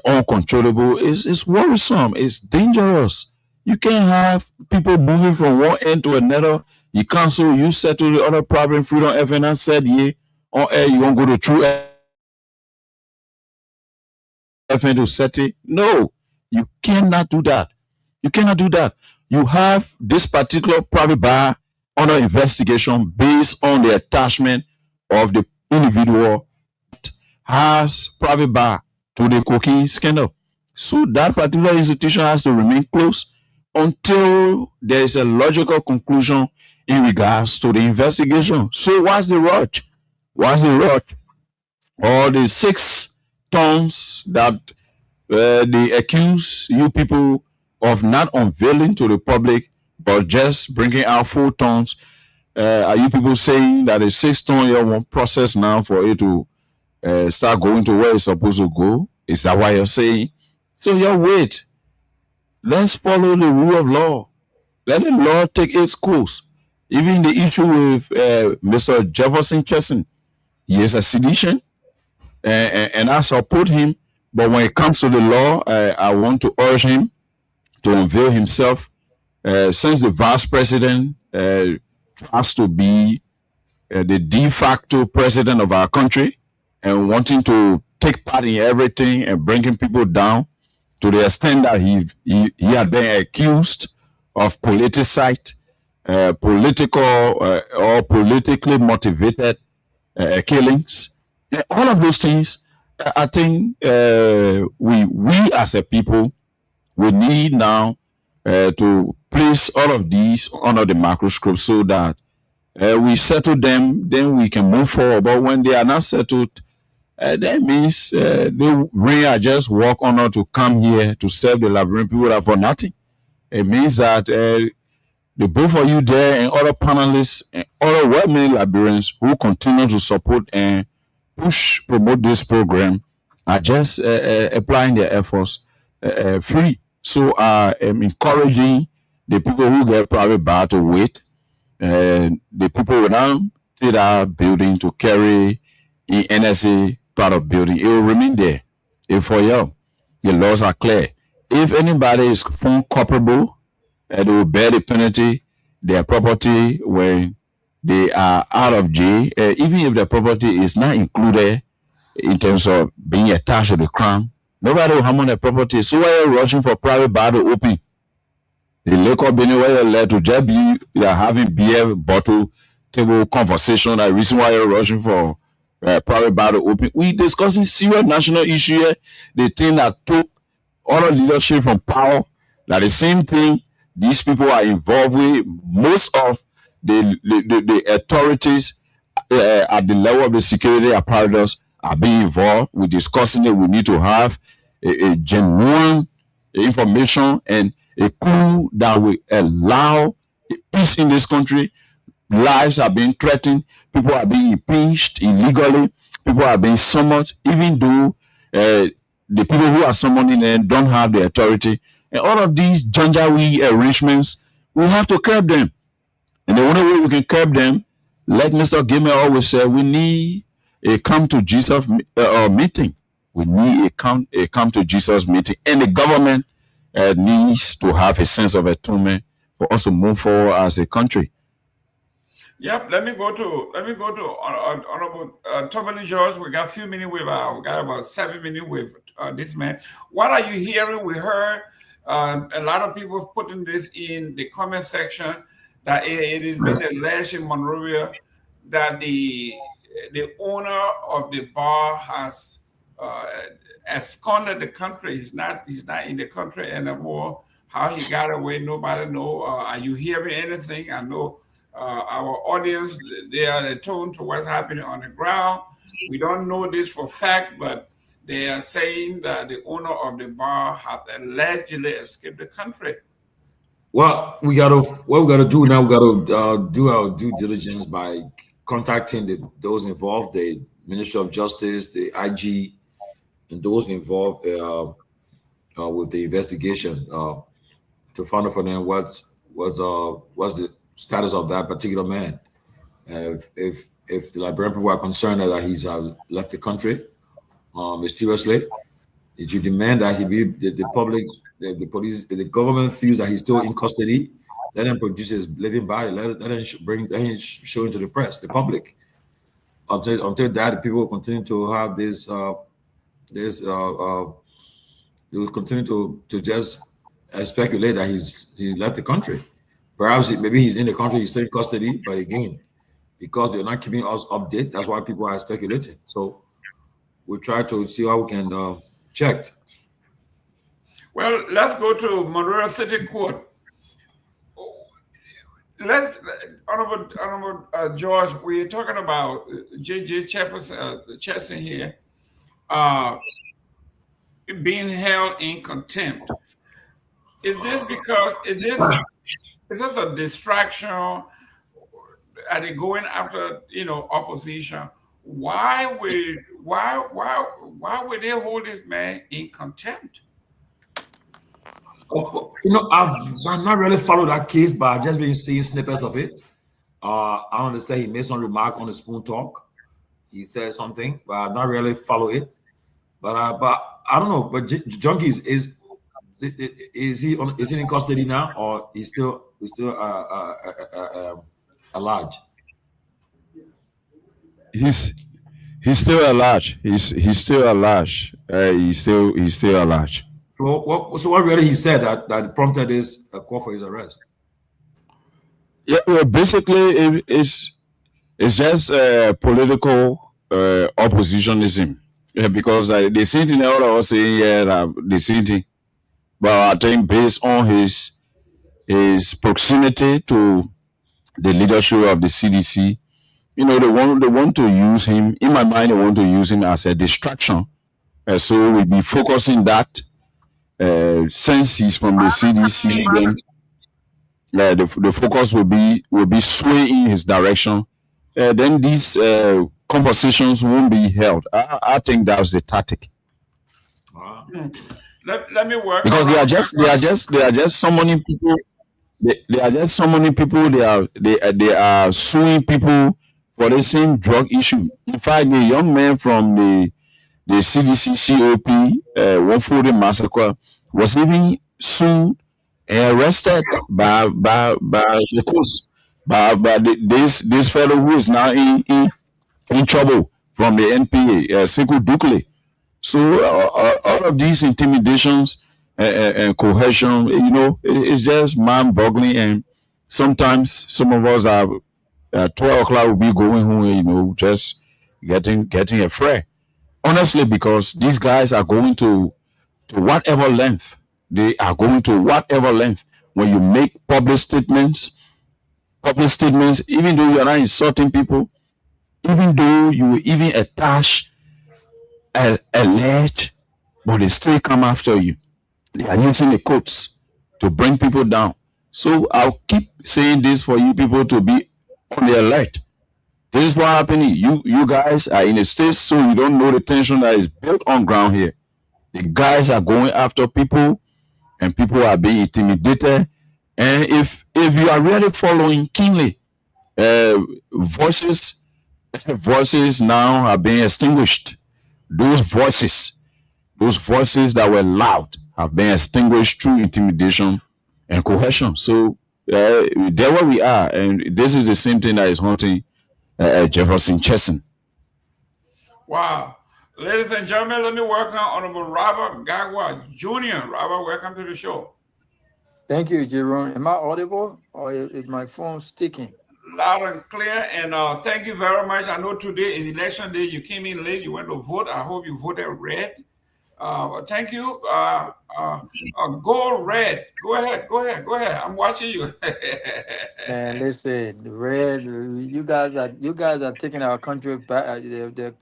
uncontrollable, it's worrisome, it's dangerous. You can't have people moving from one end to another. You cancel, you settle the other problem. Freedom FM said, yeah, on air, you won't go to True FM to set it. No, you cannot do that. You cannot do that. You have this particular private bar under investigation based on the attachment of the individual that has private bar to the cocaine scandal. So that particular institution has to remain closed until there is a logical conclusion in regards to the investigation. So what's the rush? What's the rush? All the 6 tons that they accuse you people of not unveiling to the public, but just bringing out 4 tons. Are you people saying that the 6 tons you want process now for it to start going to where it's supposed to go? Is that what you're saying? So you wait. Let's follow the rule of law. Let the law take its course. Even the issue with Mr. Jefferson Chesson, he is a sedition, and I support him. But when it comes to the law, I want to urge him to unveil himself. Since the vice president has to be the de facto president of our country and wanting to take part in everything and bringing people down to the extent that he had been accused of politicized, political or politically motivated killings. All of those things, I think we as a people, we need now to place all of these under the microscope so that we settle them, then we can move forward. But when they are not settled, that means they are just walk on to come here to serve the Liberian people that for nothing. It means that the both of you there and other panelists and other well-meaning Liberians who continue to support and promote this program are just applying their efforts free. So I am encouraging the people who get private bar to wait, and the people will now take our building to carry in NSA part of building. It will remain there. If for you, the laws are clear. If anybody is found culpable, they will bear the penalty, their property when they are out of jail, even if the property is not included in terms of being attached to the crime. Nobody will harm on the property. So why are you rushing for private bar to open? The liquor business where you're led to just be having beer bottle table conversation. The reason why you're rushing for private bar to open. We discussing serious national issue here. The thing that took all the leadership from power. That the same thing these people are involved with. Most of the authorities at the level of the security apparatus are being involved. We're discussing it. We need to have a genuine information and a clue that will allow peace in this country. Lives are being threatened. People are being impeached illegally. people are being summoned, even though the people who are summoning them don't have the authority. And all of these Janjaweed arrangements, we have to curb them. And the only way we can curb them, like Mr. Gayman always said, we need a come to Jesus meeting. We need a come to Jesus meeting. And the government needs to have a sense of atonement for us to move forward as a country. Yep, let me go to Honorable Tomalin George. We got a few minutes with we got about 7 minutes with this man. What are you hearing? We heard a lot of people putting this in the comment section that it has been alleged in Monrovia that the owner of the bar has absconded the country. He's not in the country anymore. How he got away, nobody know. Are you hearing anything? I know our audience, they are attuned to what's happening on the ground. We don't know this for fact, but they are saying that the owner of the bar has allegedly escaped the country. Well, what we gotta do now, we gotta do our due diligence by contacting those involved, the Ministry of Justice, the IG, and those involved with the investigation to find out for them what's the status of that particular man. If the Liberian people are concerned that he's left the country mysteriously, it should demand that he be the public, the police, the government feels that he's still in custody. Let them produce his living body. Let them show into the press, the public. Until that, people will continue to have this. They will continue to just speculate that he's left the country. Perhaps maybe he's in the country, he's still in custody, but again, because they're not keeping us updated, that's why people are speculating. So we'll try to see how we can check. Well, let's go to Monrovia City Court. Honorable George, we're talking about J.J. Chesson here being held in contempt. Is this because is this a distraction? Are they going after opposition? Why would they hold this man in contempt? I've not really followed that case, but I've just been seeing snippets of it. I understand he made some remark on the Spoon Talk. He said something, but I've not really followed it. But I don't know. But Junkies is he in custody now, or he's still at large? He's still at large. He's still at large. He's still at large. So what really he said that prompted this call for his arrest? Yeah, well, basically it's just political oppositionism. Yeah, because the same thing I was saying, the same thing. But I think based on his proximity to the leadership of the CDC, they want to use him. In my mind, they want to use him as a distraction. So we'll be focusing that. Since he's from the CDC, then the focus will be swaying in his direction. Then these conversations won't be held. I think that's the tactic. Let me work because they are just summoning people. They are just summoning people. They are suing people for the same drug issue. In fact, the young man from the CDC COP 140 massacre was even sued and arrested by the coast by this fellow who is now in trouble from the NPA, Sekou Dukle. So all of these intimidations and coercion, it's just mind-boggling. And sometimes some of us are at 12 o'clock will be going home, just getting afraid. Honestly, because these guys are going to whatever length. They are going to whatever length. When you make public statements, even though you are not insulting people, even though you will even attach alleged, but they still come after you. They are using the quotes to bring people down. So I'll keep saying this for you people to be on the alert. This is what happening. You guys are in a state, so you don't know the tension that is built on ground here. The guys are going after people, and people are being intimidated. And if you are really following keenly, voices now are being extinguished. Those voices that were loud have been extinguished through intimidation and coercion. So there where we are, and this is the same thing that is haunting Jefferson Chesson. Wow. Ladies and gentlemen, let me welcome Honorable Robert Garguah Jr. Robert, welcome to the show. Thank you, Jerome. Am I audible or is my phone sticking? Loud and clear, and thank you very much. I know today is election day. You came in late. You went to vote. I hope you voted red. Thank you. Go red. Go ahead. I'm watching you. Man, listen, red. You guys are taking our country back.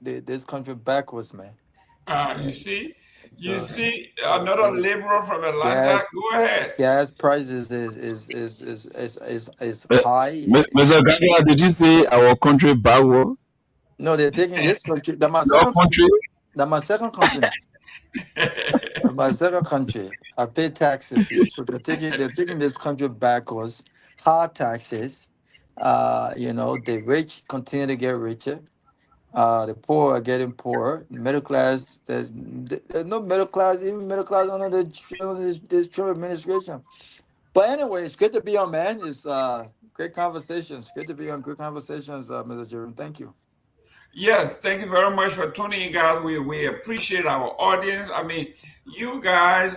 This country backwards, man. You see another liberal from Atlanta. Go ahead. Gas prices is high. Mr. Garguah, did you say our country backward? No, they're taking this country. That's my second country. My second country. I pay taxes here, so they're taking this country backwards. High taxes. The rich continue to get richer. The poor are getting poorer. Middle class, there's no middle class, even middle class under this Trump administration. But anyway, it's good to be on, man. It's great conversations. Good to be on. Good conversations, Mr. Jerome. Thank you. Yes, thank you very much for tuning in, guys. We appreciate our audience. I mean, you guys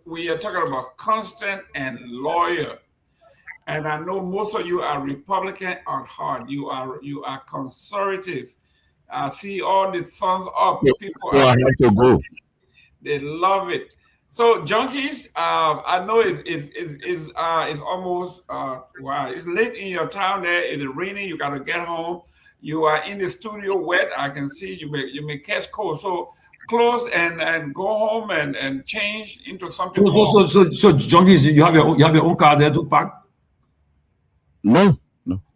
we are talking about constant and loyal. And I know most of you are Republican at heart. You are conservative. I see all the thumbs up. People have to go. They love it. So junkies, I know it's almost wow. It's late in your town there. It's raining. You got to get home. You are in the studio wet. I can see you may catch cold. So close and go home and change into something. So junkies, you have your own car there to park. No.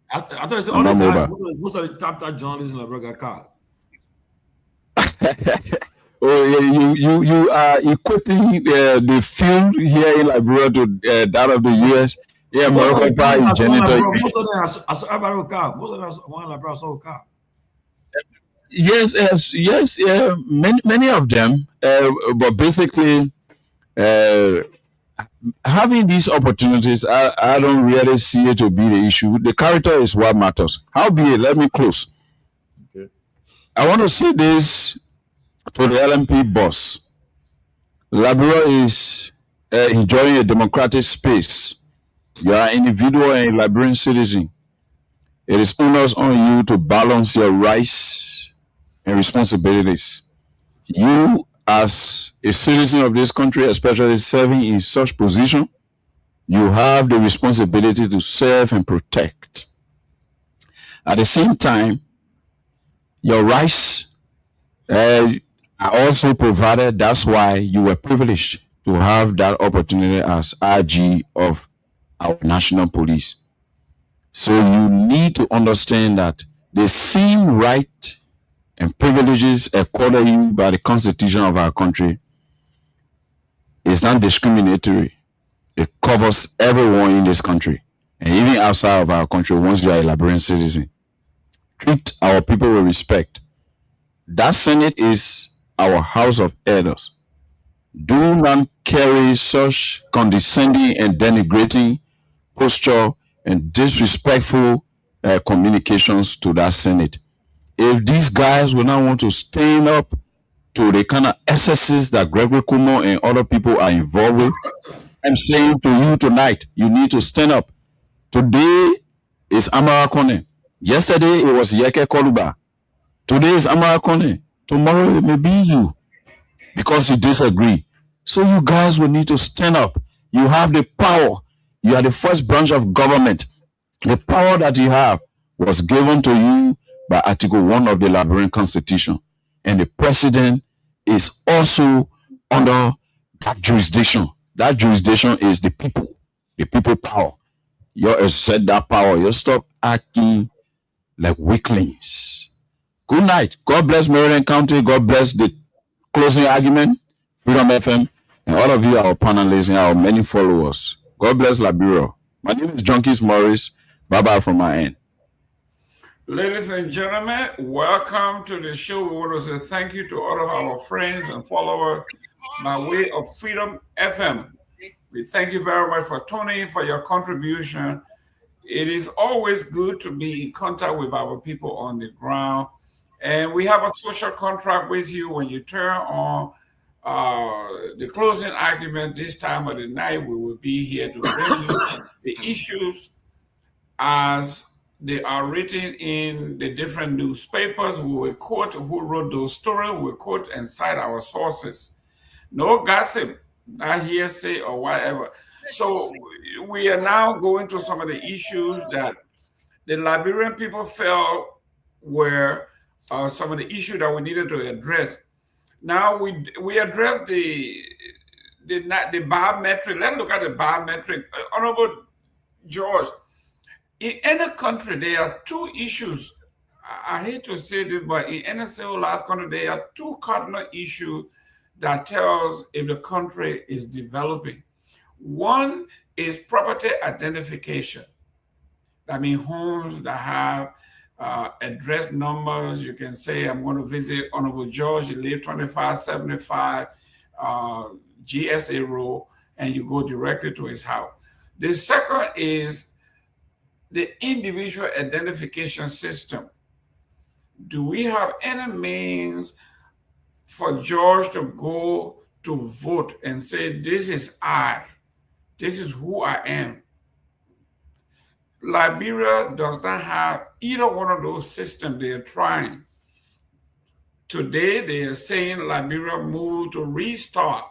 I thought it's all the time. Most of the top journalists in Liberia car. You are equating the field here in Liberia to that of the US. Yeah, Morocco is janitor. Most of them are car. Most of them are Liberia saw car. Yes. Many of them, but basically. Having these opportunities, I don't really see it to be the issue. The character is what matters. Howbeit, let me close. Okay. I want to say this to the LMP boss. Liberia is enjoying a democratic space. You are an individual and a Liberian citizen. It is onus on you to balance your rights and responsibilities. You, as a citizen of this country, especially serving in such position, you have the responsibility to serve and protect. At the same time, your rights are also provided. That's why you were privileged to have that opportunity as RG of our national police. So you need to understand that the same right and privileges accorded you by the Constitution of our country is not discriminatory. It covers everyone in this country and even outside of our country once you are a Liberian citizen. Treat our people with respect. That Senate is our House of Elders. Do not carry such condescending and denigrating posture and disrespectful communications to that Senate. If these guys will not want to stand up to the kind of excesses that Gregory Kumo and other people are involved with, I'm saying to you tonight, you need to stand up. Today is Amara Kone. Yesterday it was Yeke Koluba. Today is Amara Kone. Tomorrow it may be you because you disagree. So you guys will need to stand up. You have the power. You are the first branch of government. The power that you have was given to you by Article 1 of the Liberian Constitution. And the president is also under that jurisdiction. That jurisdiction is the people power. You said that power. You stop acting like weaklings. Good night. God bless Maryland County. God bless the closing argument, Freedom FM, and all of you, our panelists and our many followers. God bless Liberia. My name is Junkies Morris. Bye-bye from my end. Ladies and gentlemen, welcome to the show. We want to say thank you to all of our friends and followers by way of Freedom FM. We thank you very much for tuning in, for your contribution. It is always good to be in contact with our people on the ground. And we have a social contract with you when you turn on the closing argument this time of the night. We will be here to bring you the issues as they are written in the different newspapers. We will quote who wrote those stories. We will quote and cite our sources. No gossip, not hearsay or whatever. So we are now going to some of the issues that the Liberian people felt were some of the issues that we needed to address. Now we addressed the biometric. Let's look at the biometric. Honorable George, in any country, there are two issues. I hate to say this, but in any civilized country, there are two cardinal issues that tells if the country is developing. One is property identification. I mean, homes that have address numbers. You can say, I'm going to visit Honorable George, you live 2575 GSA Road, and you go directly to his house. The second is the individual identification system. Do we have any means for George to go to vote and say, this is I, this is who I am? Liberia does not have either one of those systems. They are trying. Today, they are saying Liberia moved to restart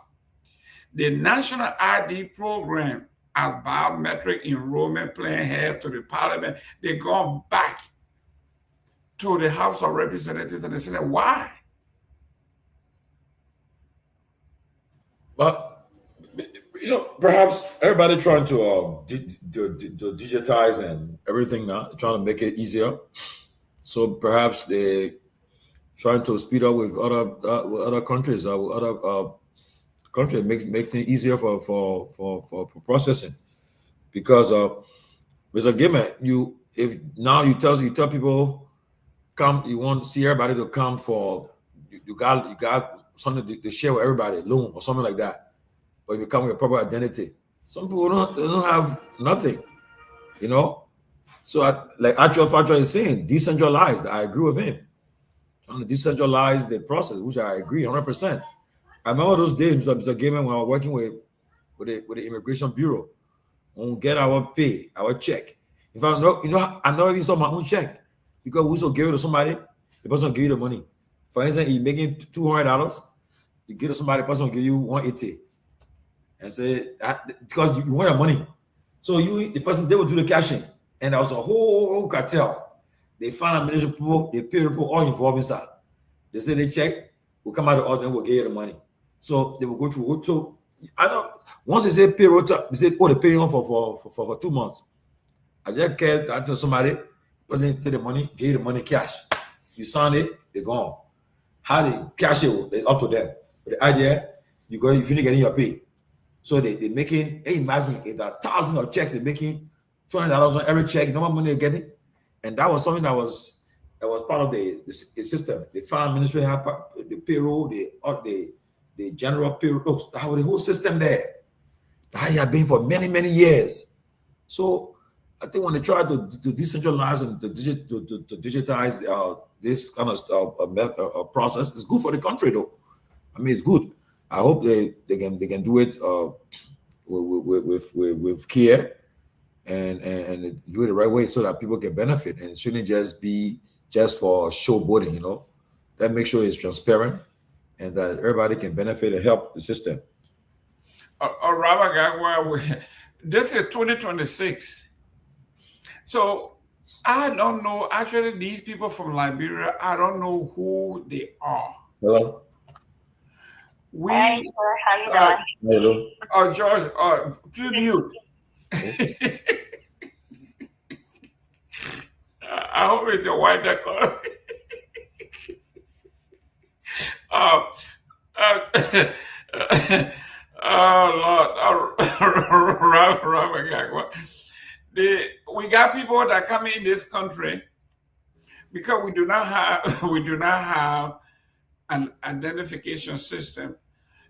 the national ID program as biometric enrollment plan has to the parliament. They're gone back to the House of Representatives and the Senate. Why? But perhaps everybody trying to digitize and everything now, trying to make it easier. So perhaps they trying to speed up with other countries or with other countries, make things easier for processing. Because Mr. Gayman, you tell people come, you want to see everybody to come for you got something to share with everybody, loan or something like that. But you come with a proper identity. Some people don't have nothing, So like Factor is saying, decentralized. I agree with him. Trying to decentralize the process, which I agree 100%. I remember those days, Mr. Gayman, when I was working with the Immigration Bureau. When we get our pay, our check. If I know, I know even saw my own check because we also give it to somebody, the person will give you the money. For instance, you're making $200, you give it to somebody, the person will give you $180. And say because you want your money. So the person, they will do the cashing. And there was a whole cartel. They find administration people, they pay people all involved inside. They say they check, we'll come out of the order and we'll give you the money. So they will go through. So I know once they say payroll, they say, they pay on for 2 months. I just care that to somebody, person take the money, give you the money cash. You sign it, they're gone. How they cash it, it's up to them. But the idea, you finish getting your pay. So they're making, imagine if there are thousands of checks, they're making $200 on every check, you know what money they're getting? And that was something that was part of the system. The farm ministry had the payroll, the general payroll, the whole system there. That had been for many, many years. So I think when they try to decentralize and to digitize this kind of process, it's good for the country though. I mean, it's good. I hope they can do it with care and do it the right way so that people can benefit, and it shouldn't just be just for showboating, That makes sure it's transparent and that everybody can benefit and help the system. Robert Garguah, this is 2026. So I don't know, actually these people from Liberia, I don't know who they are. Hello? Hello. George, please mute. I hope it's your wife that called. Oh Lord, Robert Garguah. We got people that come in this country because we do not have an identification system.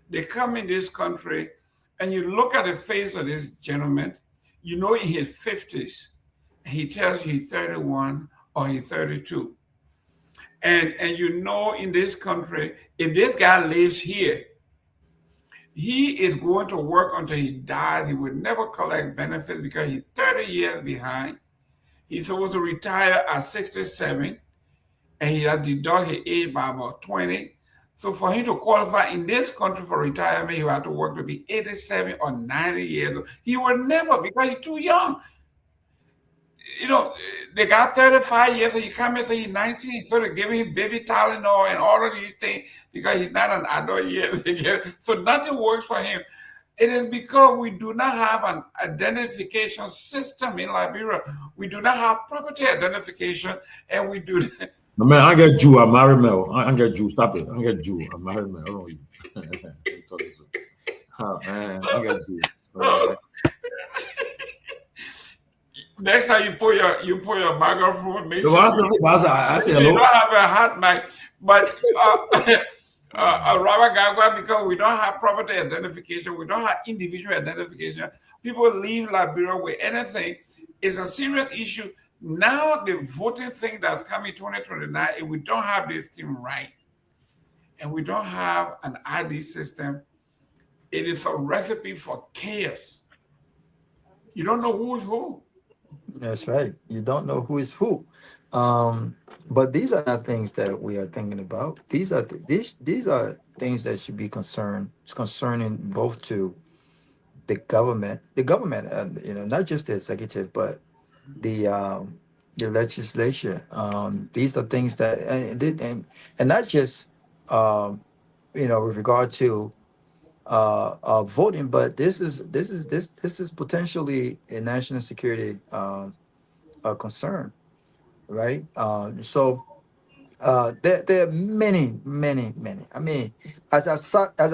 They come in this country, and you look at the face of this gentleman, you know in his 50s, he tells you he's 31 or he's 32. And you know in this country, if this guy lives here, he is going to work until he dies. He would never collect benefits because he's 30 years behind. He's supposed to retire at 67, and he had deducted his age by about 20. So for him to qualify in this country for retirement, he will have to work to be 87 or 90 years old. He will never, because he's too young. You know, they got 35 years, and he come in, so he's 19. So they're giving him baby Tylenol and all of these things because he's not an adult yet. So nothing works for him. It is because we do not have an identification system in Liberia. We do not have property identification, and we do. No, man, I get Jew. I'm married, man. I get Jew. Stop it. I get Jew. I'm married, man. I don't know you. Man, I get Jew. Next time you put your microphone, make sure I say you hello. don't have a hot mic. But Robert Garguah, because we don't have property identification, we don't have individual identification. People leave Liberia with anything. It's a serious issue. Now the voting thing that's coming 2029, if we don't have this thing right, and we don't have an ID system, it is a recipe for chaos. You don't know who is who. That's right. You don't know who is who. But these are not things that we are thinking about. These are things that should be concerning both to the government, not just the executive, but the legislature. These are things that and not just with regard to voting, but this is potentially a national security concern, right? So there are many. I mean, as I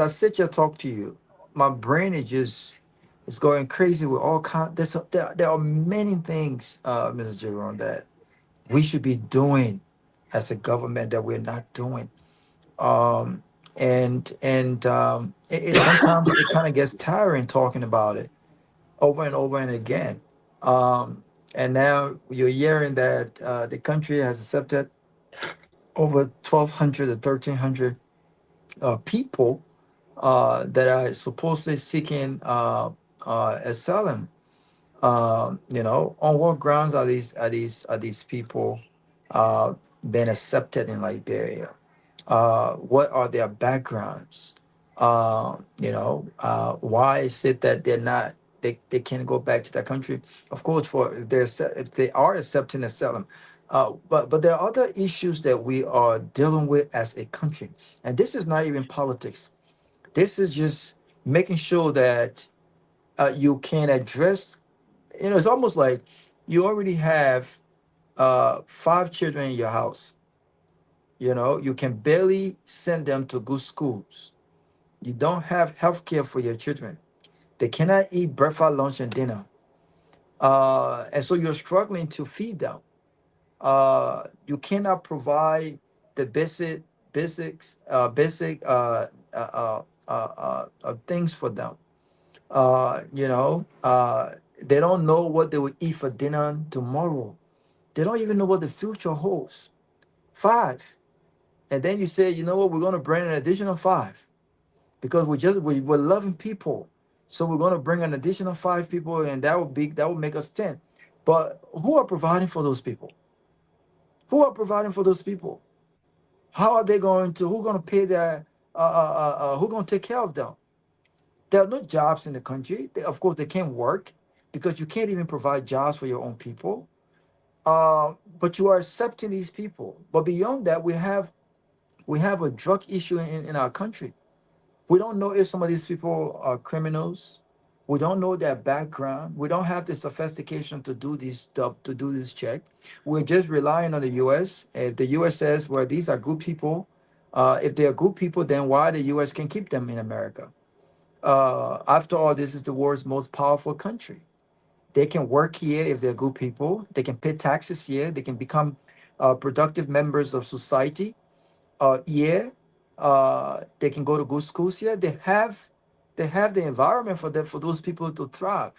sit here talk to you, my brain is going crazy with all kinds. There are many things, Mr. Jerome, that we should be doing as a government that we're not doing. Sometimes it kind of gets tiring talking about it over and over and again. And now you're hearing that the country has accepted over 1,200 or 1,300 people that are supposedly seeking asylum. On what grounds are these people been accepted in Liberia? What are their backgrounds? Why is it that they can't go back to their country? Of course, if they are accepting asylum. But there are other issues that we are dealing with as a country. And this is not even politics. This is just making sure that you can address, it's almost like you already have 5 children in your house. You can barely send them to good schools. You don't have health care for your children. They cannot eat breakfast, lunch, and dinner. And so you're struggling to feed them. You cannot provide the basic things for them. They don't know what they will eat for dinner tomorrow. They don't even know what the future holds. 5. And then you say, you know what, we're going to bring an additional 5 because we're loving people. So we're going to bring an additional 5 people, and that will make us 10. But who are providing for those people? Who are providing for those people? How are they going to? Who's going to pay their? Who's going to take care of them? There are no jobs in the country. Of course, they can't work because you can't even provide jobs for your own people. But you are accepting these people. But beyond that, we have a drug issue in our country. We don't know if some of these people are criminals. We don't know their background. We don't have the sophistication to do this stuff, to do this check. We're just relying on the U.S. If the U.S. says, well, these are good people, if they are good people, then why the U.S. can keep them in America? After all, this is the world's most powerful country. They can work here if they're good people. They can pay taxes here. They can become productive members of society. Yeah, they can go to good schools here. They have the environment for them, for those people to thrive.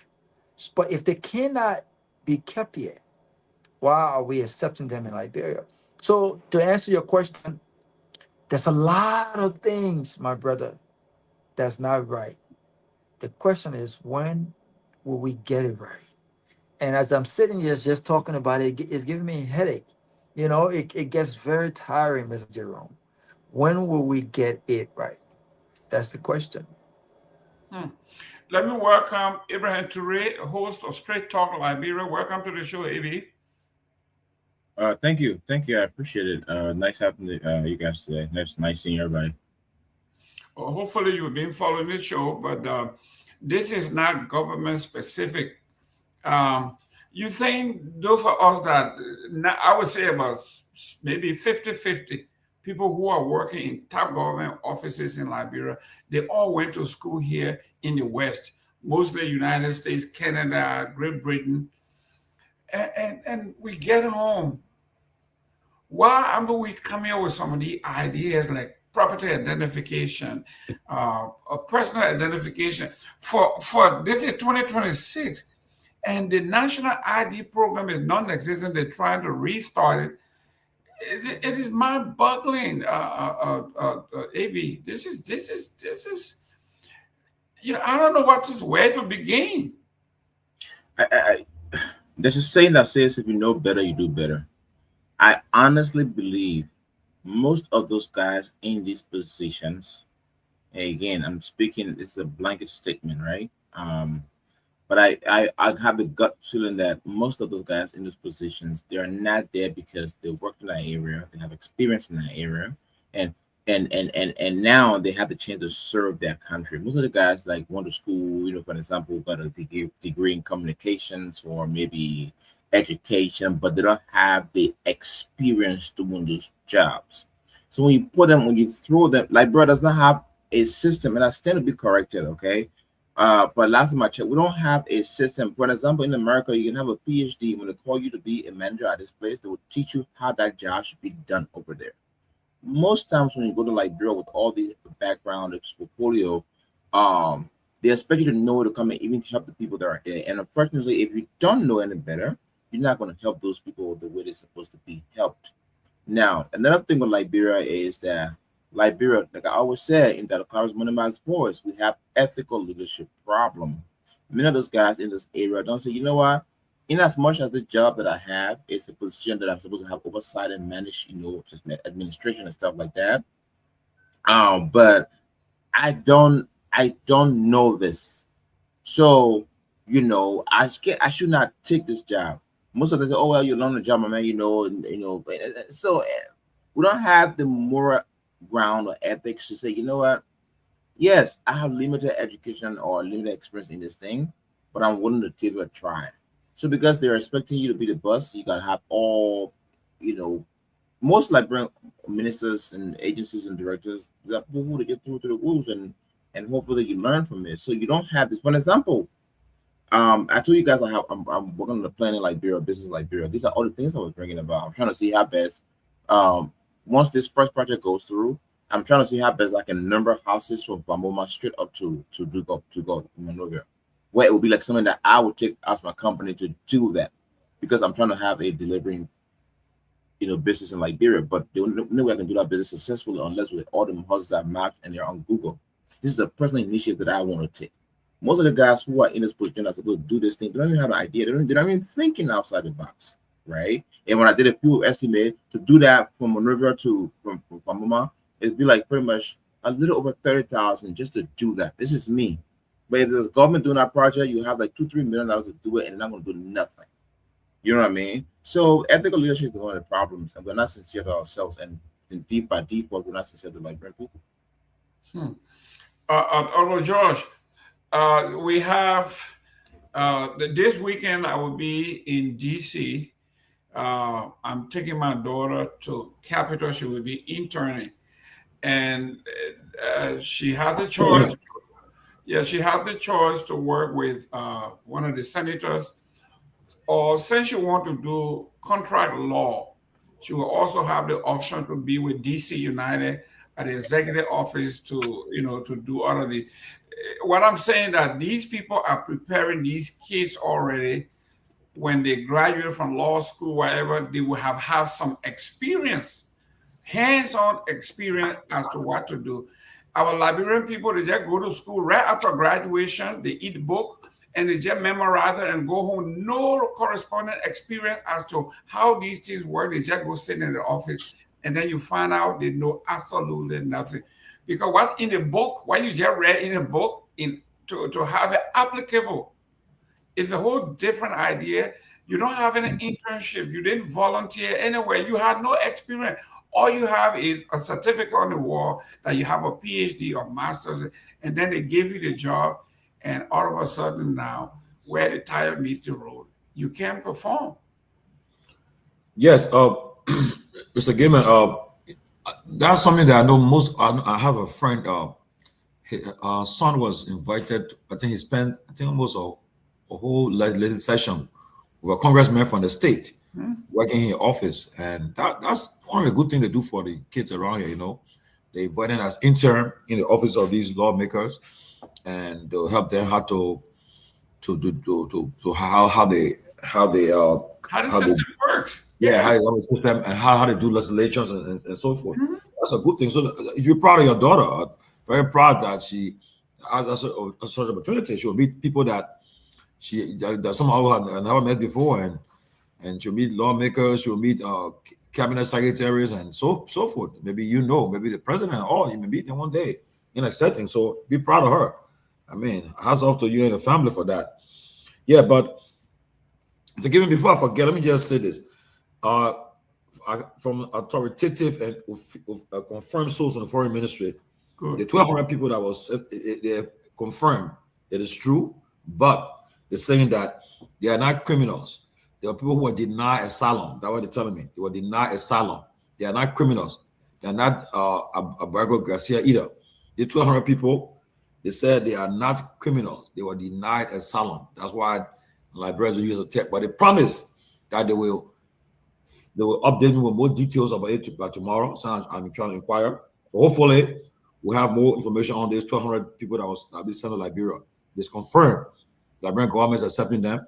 But if they cannot be kept here, why are we accepting them in Liberia? So to answer your question, there's a lot of things, my brother, that's not right. The question is, when will we get it right? And as I'm sitting here just talking about it, it's giving me a headache. You know, it gets very tiring, Mr. Jerome. When will we get it right? That's the question. Let me welcome Ibrahim Toure, host of Straight Talk Liberia. Welcome to the show, AB. Thank you. I appreciate it. Nice having you guys today. Nice seeing everybody. Well, hopefully you've been following the show, but this is not government specific. You saying those of us that, I would say about maybe 50-50 people who are working in top government offices in Liberia, they all went to school here in the West, mostly United States, Canada, Great Britain. And we get home. Why are we come here with some of the ideas like property identification, personal identification for this is 2026, and the national ID program is non-existent. They're trying to restart it. It is mind-boggling, AB. This is. You know, I don't know where to begin. There's a saying that says, if you know better, you do better. I honestly believe most of those guys in these positions, again, I'm speaking, this is a blanket statement, right? But I have the gut feeling that most of those guys in those positions, they are not there because they worked in that area, they have experience in that area, and now they have the chance to serve their country. Most of the guys like went to school, for example, got a degree in communications or maybe education, but they don't have the experience doing those jobs. So when you throw them, Liberia does not have a system, and I stand to be corrected, okay? But last time I checked, we don't have a system. For example, in America, you can have a PhD. When they call you to be a manager at this place, they will teach you how that job should be done over there. Most times when you go to Liberia with all the background, the portfolio, they expect you to know to come and even help the people that are there. And unfortunately, if you don't know any better, you're not going to help those people the way they're supposed to be helped. Now, another thing with Liberia is that Liberia, like I always say, in that Carlos Moneyman's voice, we have ethical leadership problem. Many of those guys in this area don't say, you know what? In as much as the job that I have is a position that I'm supposed to have oversight and manage, just administration and stuff like that. But I don't know this, so I should not take this job. Most of them say, "Oh well, you learn the job, my man." So we don't have the moral ground or ethics to say, you know what? Yes, I have limited education or limited experience in this thing, but I'm willing to give it a try. So because they're expecting you to be the boss, you gotta have all, most Liberian ministers and agencies and directors that people to get through to the rules and hopefully you learn from it. So you don't have this. For example, I told you guys I'm working on the planning Liberia, business Liberia. These are all the things I was bringing about. I'm trying to see how best, once this first project goes through, I'm trying to see how best I can number houses from Bamoma straight up to Dopoh, Monrovia, where it would be like something that I would take as my company to do that, because I'm trying to have a delivering, business in Liberia. But the only way I can do that business successfully unless with all the houses I've mapped and they're on Google. This is a personal initiative that I want to take. Most of the guys who are in this position are supposed to do this thing, they don't even have an idea. They're not even thinking outside the box, right? And when I did a few estimate to do that from Monrovia to from Mama, it'd be like pretty much a little over 30,000 just to do that. This is me. But if there's government doing that project, you have like $2-3 million to do it, and they're not going to do nothing. You know what I mean? So ethical leadership is one of the problems, and we're not sincere to ourselves, and deep by default, we're not sincere to Liberian people. Josh, We have this weekend. I will be in DC. I'm taking my daughter to Capitol. She will be interning, and she has a choice. Yeah, she has the choice to work with one of the senators, or since you want to do contract law, she will also have the option to be with DC United at the executive office to do all of the. What I'm saying that these people are preparing these kids already. When they graduate from law school, whatever, they will have some experience, hands-on experience as to what to do. Our Liberian people, they just go to school right after graduation, they eat book, and they just memorize it and go home. No corresponding experience as to how these things work. They just go sit in the office, and then you find out they know absolutely nothing. Because what's in the book, what you just read in a book, to have it applicable, it's a whole different idea. You don't have any internship. You didn't volunteer anywhere. You had no experience. All you have is a certificate on the wall that you have a PhD or master's, and then they give you the job, and all of a sudden now, where the tire meets the road, you can't perform. Yes, Mr. Gayman, that's something that I know most. I have a friend. His son was invited. I think he spent, almost a whole legislative session with a congressman from the state working in office, and that's one of the good things they do for the kids around here. They invite them as intern in the office of these lawmakers, and they'll help them how the system works. Yeah, how the system and how they do legislations and so forth. That's a good thing. So if you're proud of your daughter, very proud that she has such opportunity. She'll meet people that that somehow had never met before, and she'll meet lawmakers, she'll meet cabinet secretaries and so forth. Maybe maybe the president, or you may meet them one day in a setting. So be proud of her. I mean, hats off to you and the family for that. Yeah, but to give me, before I forget, let me just say this. From authoritative and confirmed source in the foreign ministry, the 1,200 people that was they confirmed it is true, but they're saying that they are not criminals. There are people who are denied asylum. That's what they're telling me. They were denied asylum. They are not criminals. They are not Abago Garcia either. The 1,200 people, they said they are not criminals. They were denied asylum. That's why Liberians will use a tech. But they promise that they will update me with more details about it by tomorrow. So I'm trying to inquire. So hopefully, we'll have more information on these 1,200 people that be sent to Liberia. It's confirmed. Liberian government is accepting them,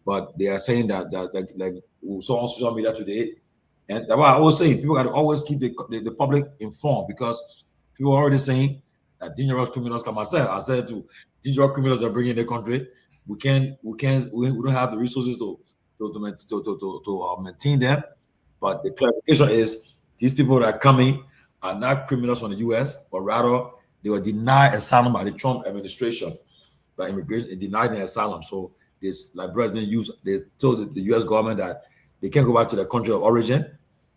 but they are saying that like we saw on social media today, and that's why I always say people got to always keep the public informed, because people are already saying that dangerous criminals come. I said to dangerous criminals are bringing in the country. We don't have the resources to maintain them. But the clarification is these people that are coming are not criminals from the U.S., but rather they were denied asylum by the Trump administration, by immigration, and denied their asylum. So this Liberia has been used. They told the U.S. government that they can't go back to their country of origin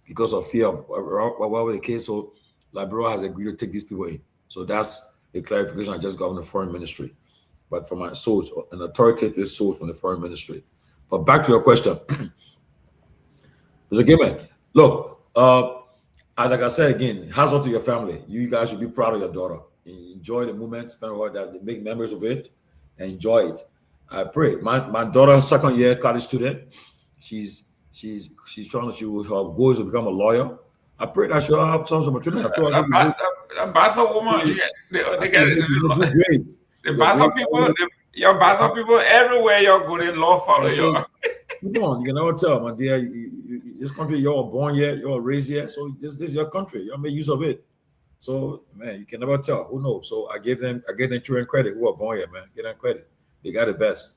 because of fear of whatever the case. So Liberia has agreed to take these people in. So that's the clarification I just got from the foreign ministry, but from my source, an authoritative source from the foreign ministry. But back to your question, Mr. Gayman, look, like I said again, hats off to your family. You guys should be proud of your daughter. Enjoy the moment, spend all that, make memories of it, and enjoy it. I pray. My daughter, second year college student, she's trying to, her goal is to become a lawyer. I pray that she'll have some opportunity. The Basa woman, they get it. The Basa people, your Basa people everywhere you're going, law follow you. Come on, you can never tell, my dear. This country, you're born here, you're raised here, so this is your country. You make use of it. So, man, you can never tell. Who knows? So I gave them children credit who are born here, man. Give them credit. They got it best.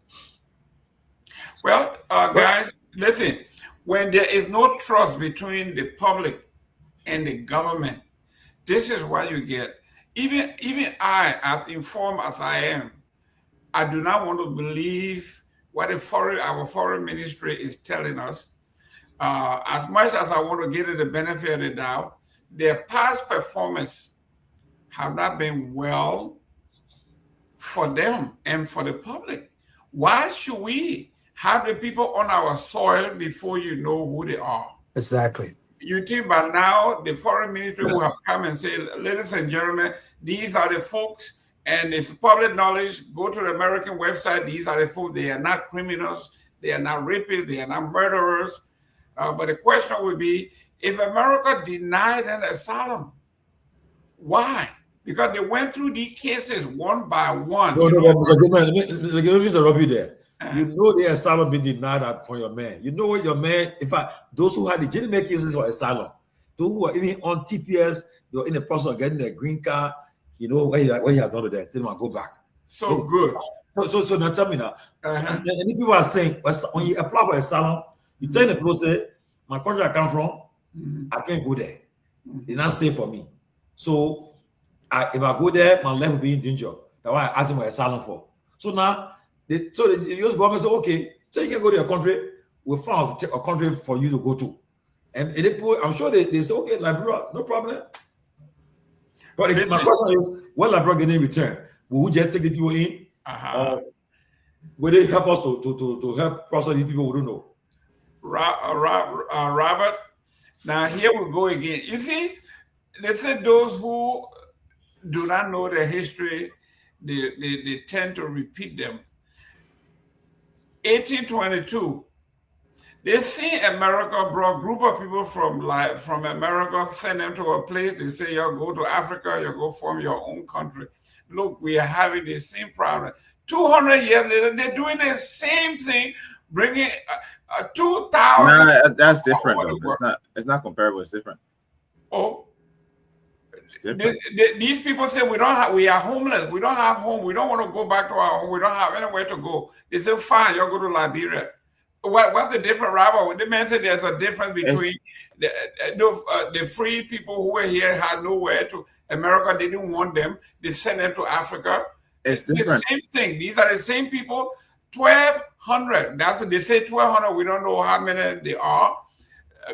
Well, guys, listen. When there is no trust between the public and the government, this is what you get. Even I, as informed as I am, I do not want to believe what our foreign ministry is telling us. As much as I want to give it the benefit of the doubt, their past performance have not been well for them and for the public. Why should we have the people on our soil before you know who they are? Exactly. You think by now the foreign ministry will have come and say, ladies and gentlemen, these are the folks, and it's public knowledge. Go to the American website. These are the folks. They are not criminals. They are not rapists. They are not murderers. But the question would be, if America denied an asylum, why? Because they went through these cases one by one. No, Mr. Gayman, let me interrupt you there. You know the asylum being denied for your man. You know what your man, in fact, those who had legitimate cases for asylum, those who are even on TPS, they were in the process of getting their green card, you know what he had done to them, tell them go back. So good. So now tell me now. Many people are saying, when you apply for asylum, you tell the people, say, my country I come from, I can't go there. It's not safe for me. So if I go there, my life will be in danger. That's why I asked him for asylum for. So now, the US government said, okay, so you can go to your country, we'll find a country for you to go to. And I'm sure they say, okay, Liberia, no problem. But my question is, when Liberia get in return, will we just take the people in? Or will they help us to help process these people who don't know? Robert, now here we go again. You see, they said those who do not know the history, they tend to repeat them. 1822, they see America brought a group of people from America, send them to a place. They say, you go to Africa, you go form your own country. Look, we are having the same problem. 200 years later, they're doing the same thing, bringing 2,000. Nah, that's different, though. It's not comparable. It's different. Oh, these people say we are homeless. We don't have home. We don't want to go back to our home. We don't have anywhere to go. They say, fine, you'll go to Liberia. What's the difference, Robert? The man said there's a difference between the free people who were here had nowhere to. America didn't want them. They sent them to Africa. It's different. The same thing. These are the same people. 1,200. That's what they say. 1,200. We don't know how many they are.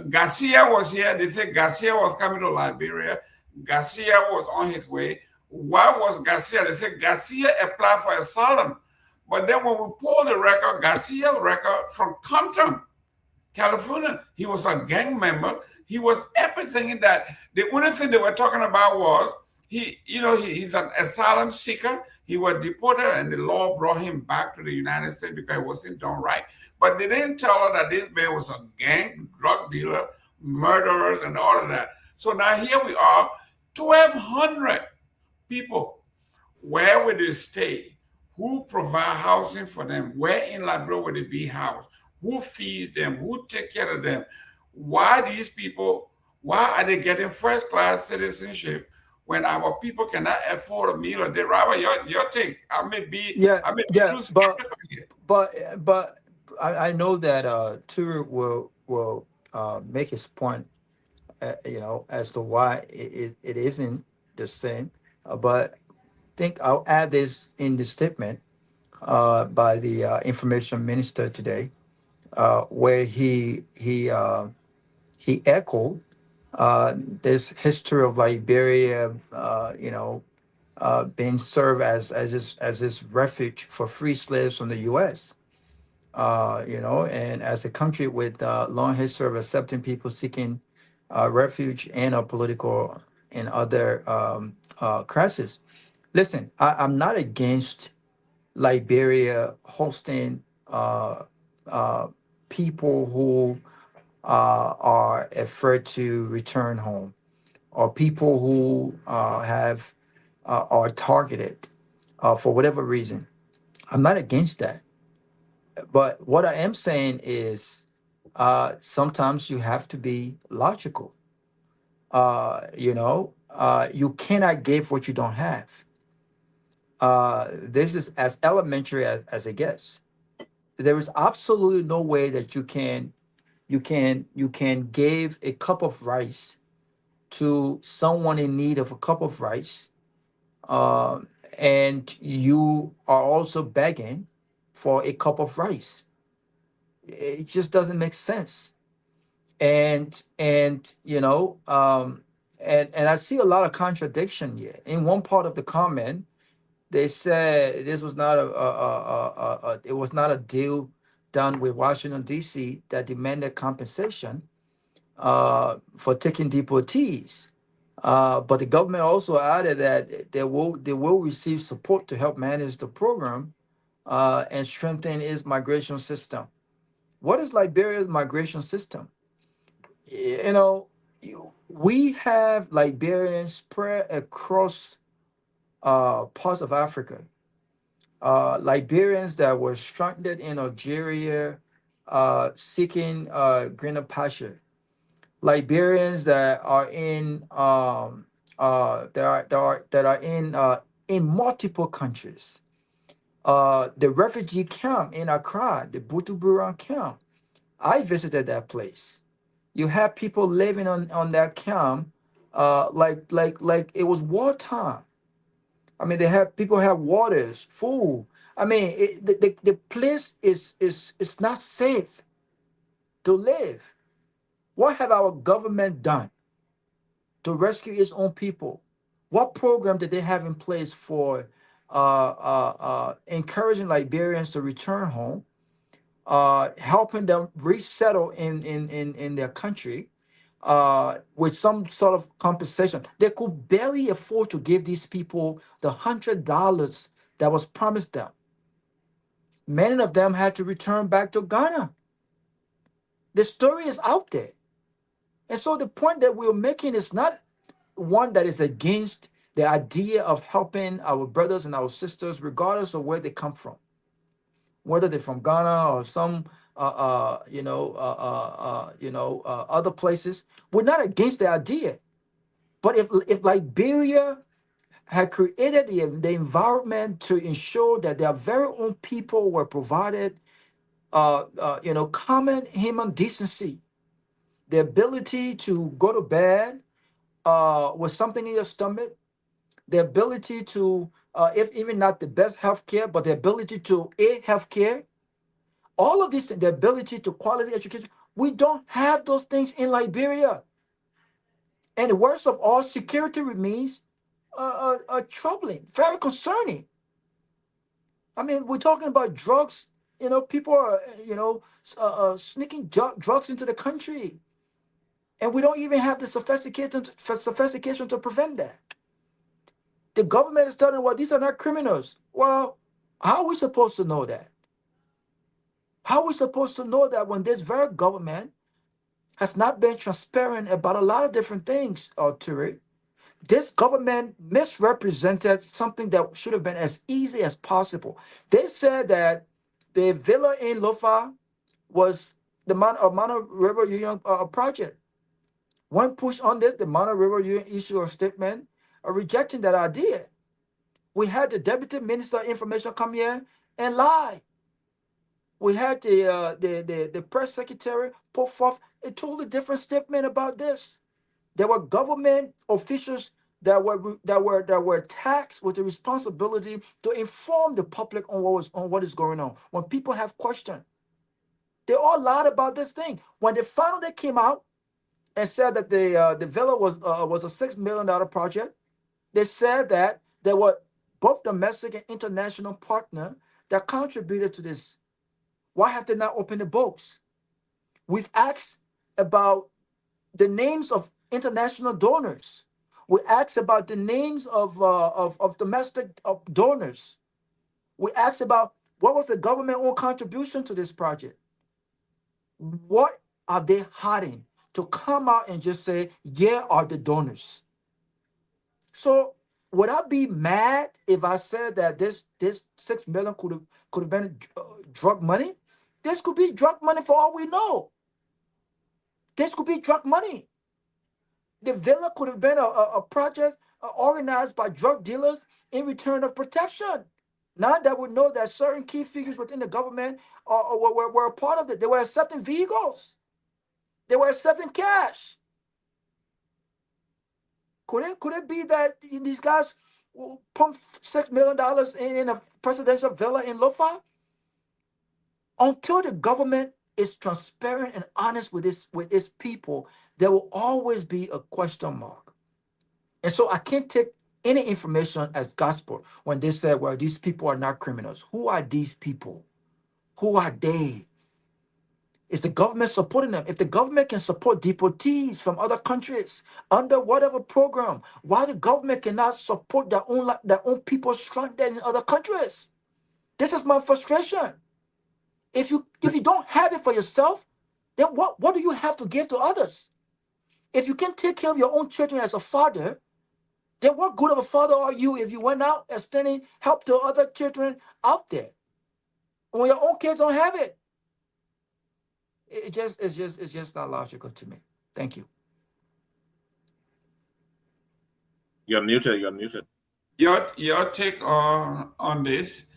Garcia was here. They say Garcia was coming to Liberia. Garcia was on his way. Why was Garcia? They said Garcia applied for asylum. But then when we pulled the record, Garcia's record from Compton, California, he was a gang member. He was everything that the only thing they were talking about was he's an asylum seeker. He was deported and the law brought him back to the United States because it wasn't done right. But they didn't tell her that this man was a gang, drug dealer, murderers, and all of that. So now here we are, 1,200 people. Where would they stay? Who provide housing for them? Where in Liberia would they be housed? Who feeds them? Who take care of them? Why these people, why are they getting first-class citizenship when our people cannot afford a meal a day? Robert, your take. But I know that Turu will make his point, as to why it isn't the same. But I think I'll add this in the statement by the information minister today, where he echoed this history of Liberia, being served as this refuge for free slaves from the U.S. And as a country with long history of accepting people seeking refuge and a political and other crisis. Listen, I'm not against Liberia hosting people who are afraid to return home, or people who are targeted for whatever reason. I'm not against that. But what I am saying is sometimes you have to be logical. You cannot give what you don't have. This is as elementary as it gets. There is absolutely no way that you can give a cup of rice to someone in need of a cup of rice, and you are also begging for a cup of rice. It just doesn't make sense. And I see a lot of contradiction here. In one part of the comment, they said this was not it was not a deal done with Washington D.C. that demanded compensation for taking deportees. But the government also added that they will receive support to help manage the program and strengthen its migration system. What is Liberia's migration system? You know, we have Liberians spread across parts of Africa. Liberians that were stranded in Algeria seeking greener pasture. Liberians that are in multiple countries. The refugee camp in Accra, the Butuburan camp. I visited that place. You have people living on that camp, like it was wartime. I mean, people have waters, food. I mean, the place is not safe to live. What have our government done to rescue its own people? What program did they have in place for encouraging Liberians to return home, helping them resettle in their country with some sort of compensation? They could barely afford to give these people the $100 that was promised them. Many of them had to return back to Ghana. The story is out there. And so the point that we're making is not one that is against the idea of helping our brothers and our sisters, regardless of where they come from, whether they're from Ghana or some, other places. We're not against the idea. But if Liberia had created the environment to ensure that their very own people were provided, common human decency, the ability to go to bed with something in your stomach, the ability to, if even not the best healthcare, but the ability to aid healthcare, all of these, the ability to quality education, we don't have those things in Liberia. And the worst of all, security remains troubling, very concerning. I mean, we're talking about drugs. People are, sneaking drugs into the country. And we don't even have the sophistication to prevent that. The government is telling, well, these are not criminals. Well, how are we supposed to know that? How are we supposed to know that when this very government has not been transparent about a lot of different things, Turi? This government misrepresented something that should have been as easy as possible. They said that the villa in Lofa was the Mana River Union project. When pushed on this, the Mana River Union issued a statement rejecting that idea. We had the Deputy Minister of Information come here and lie. We had the press secretary put forth a totally different statement about this. There were government officials that were tasked with the responsibility to inform the public on what is going on. When people have questions, they all lied about this thing. When they finally came out and said that the villa was a $6 million project, they said that there were both domestic and international partners that contributed to this. Why have they not opened the books? We've asked about the names of international donors. We asked about the names of domestic donors. We asked about what was the government-owned contribution to this project. What are they hiding to come out and just say, yeah, are the donors? So would I be mad if I said that this $6 million could have been drug money? This could be drug money for all we know. This could be drug money. The villa could have been a project organized by drug dealers in return of protection. Now that we know that certain key figures within the government were a part of it. They were accepting vehicles. They were accepting cash. Could it be that these guys pumped $6 million in a presidential villa in Lofa? Until the government is transparent and honest with its people, there will always be a question mark. And so I can't take any information as gospel when they say, well, these people are not criminals. Who are these people? Who are they? Is the government supporting them? If the government can support deportees from other countries under whatever program, why the government cannot support their own people stranded in other countries? This is my frustration. If you don't have it for yourself, then what do you have to give to others? If you can take care of your own children as a father, then what good of a father are you if you went out extending help to other children out there when your own kids don't have it? It's just not logical to me. Thank you. You're muted. You're muted. Your take on this,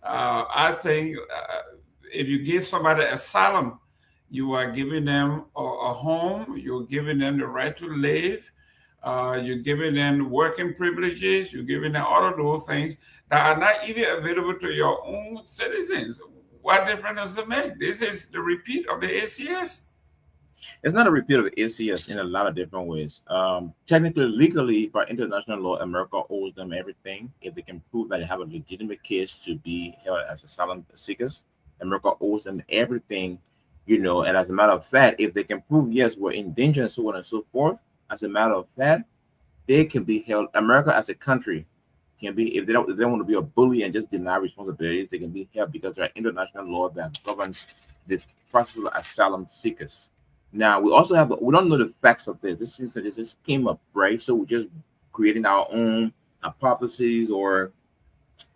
I think if you give somebody asylum, you are giving them a home, you're giving them the right to live, you're giving them working privileges, you're giving them all of those things that are not even available to your own citizens. What difference does it make? This is the repeat of the ACS. It's not a repeat of ACS in a lot of different ways. Technically, legally, by international law, America owes them everything. If they can prove that they have a legitimate case to be held as asylum seekers, America owes them everything, you know. And as a matter of fact, if they can prove, yes, we're in danger and so on and so forth, as a matter of fact, they can be held. America as a country can be, if they want to be a bully and just deny responsibilities, they can be held because there are international law that governs this process of asylum seekers. Now, we also have, we don't know the facts of this. This seems like it just came up, right? So we're just creating our own hypotheses or,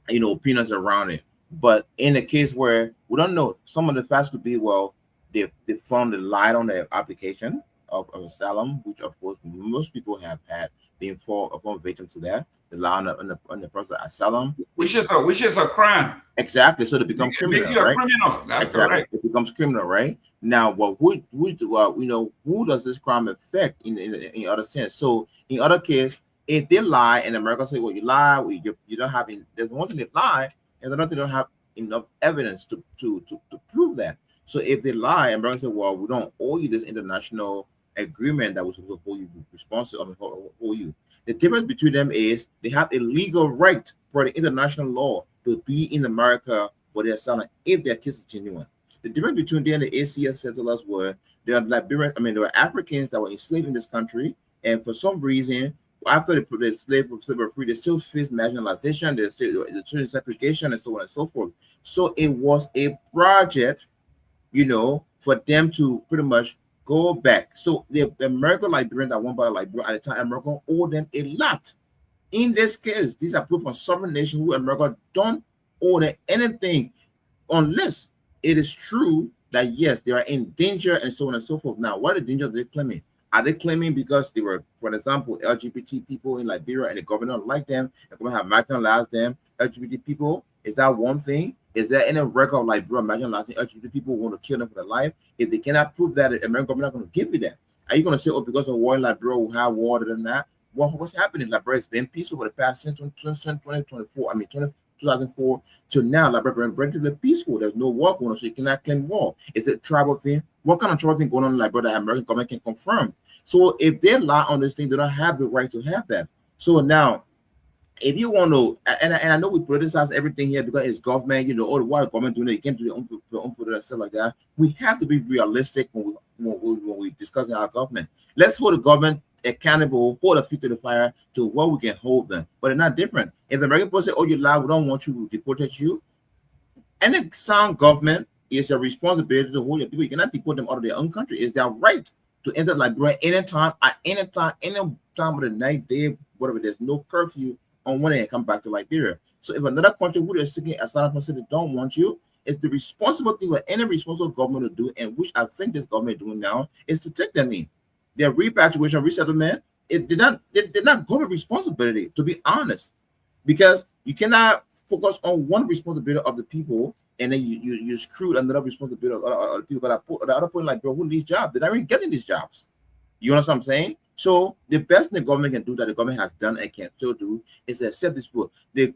you know, opinions around it. But in a case where we don't know, some of the facts could be, well, they found the light on the application of asylum, which of course most people have had been fall victim to that. The lie on the process of asylum, which is a crime. Exactly. So they become criminal. Make you a right? criminal. That's exactly. correct. It becomes criminal, right? Now, well, who does this crime affect in other sense? So in other case, if they lie and America say, well, you lie, you don't have, there's one thing they lie, and another thing they don't have enough evidence to prove that. So if they lie, America say, well, we don't owe you this international agreement that was supposed to hold you responsible, hold you. The difference between them is they have a legal right for the international law to be in America for their asylum if their case is genuine. The difference between them and the ACS settlers were they are Liberian, there were Africans that were enslaved in this country, and for some reason, after the slaves were free, they still faced marginalization, they still segregation, and so on and so forth. So it was a project, for them to pretty much go back. So the American Liberians that won by Liberia at the time, America owed them a lot. In this case, these are people from sovereign nations who America don't owe them anything unless it is true that yes, they are in danger and so on and so forth. Now, what are the dangers they're claiming? Are they claiming because they were, for example, LGBT people in Liberia and the governor like them, the government have marginalized them, LGBT people? Is that one thing? Is there any record of Liberia marginalizing LGBT people who want to kill them for their life? If they cannot prove that, the American government is not going to give you that. Are you going to say, oh, because of war in Liberia, we have war than that? Well, what's happening? Liberia has been peaceful for the past since 2004 to now. Liberia has been relatively peaceful. There's no war going on, so you cannot claim war. Is it a tribal thing? What kind of tribal thing going on in Liberia that American government can confirm? So if they lie on this thing, they don't have the right to have that. So now, if you want to, and I know we criticize everything here because it's government, what the government doing, you can't do their own and stuff like that. We have to be realistic when we discuss our government. Let's hold the government accountable, hold a feet to the fire to what we can hold them. But it's not different. If the American people say, oh, you lie, we don't want you to deport you, any sound government is a responsibility to hold your people. You cannot deport them out of their own country. It's their right to enter Liberia anytime, at any time of the night, day, whatever. There's no curfew on when they come back to Liberia. So if another country who is seeking asylum from they don't want you, it's the responsible thing for any responsible government to do, and which I think this government is doing now, is to take them in. Their repatriation, resettlement, they're not government responsibility, to be honest, because you cannot focus on one responsibility of the people and then you screwed another responsibility of other people that put the other point like, bro, who needs jobs? They're not even getting these jobs. You know what I'm saying? So the best the government can do, that the government has done and can still do, is to accept this people. The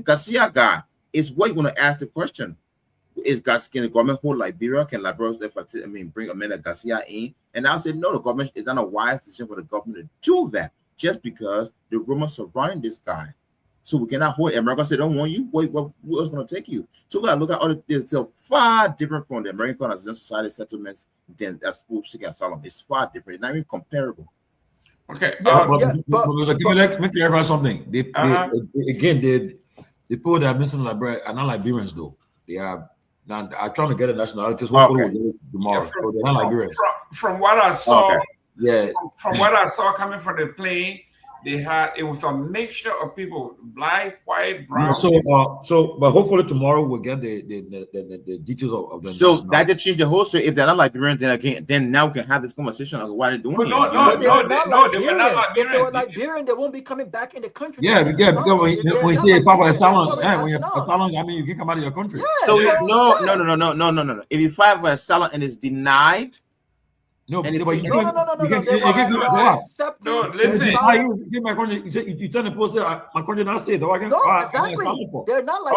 Garcia guy is what you want to ask the question. Can the government hold Liberia? Can Liberia bring Amanda Garcia in? And I'll say, no, the government is not a wise decision for the government to do that. just because the rumors surrounding this guy. So we cannot hold America say don't want you. What else going to take you? So we got to look at all it's far different from the American Colonization Society settlements than that people seeking asylum. It's far different. It's not even comparable. Okay. But let me clarify something. Again, the people that are missing Liberia are not Liberians though. They are trying to get a nationality. Hopefully we'll get it tomorrow. So they're not Liberians. From what I saw, yeah. From what I saw coming from the plane, it was a mixture of people, black, white, brown. But hopefully tomorrow we'll get the details of them. So that just changed the whole story. If they're not Liberians, then now we can have this conversation of why they're doing it. No, they were not Liberian. If they were Liberian, they won't be coming back in the country. Yeah, because when you say Papa asylum, when you have asylum, I mean you can come out of your country. So no. If you file for asylum and it's denied. No, listen. You turn the post my country not safe. Exactly. They're not like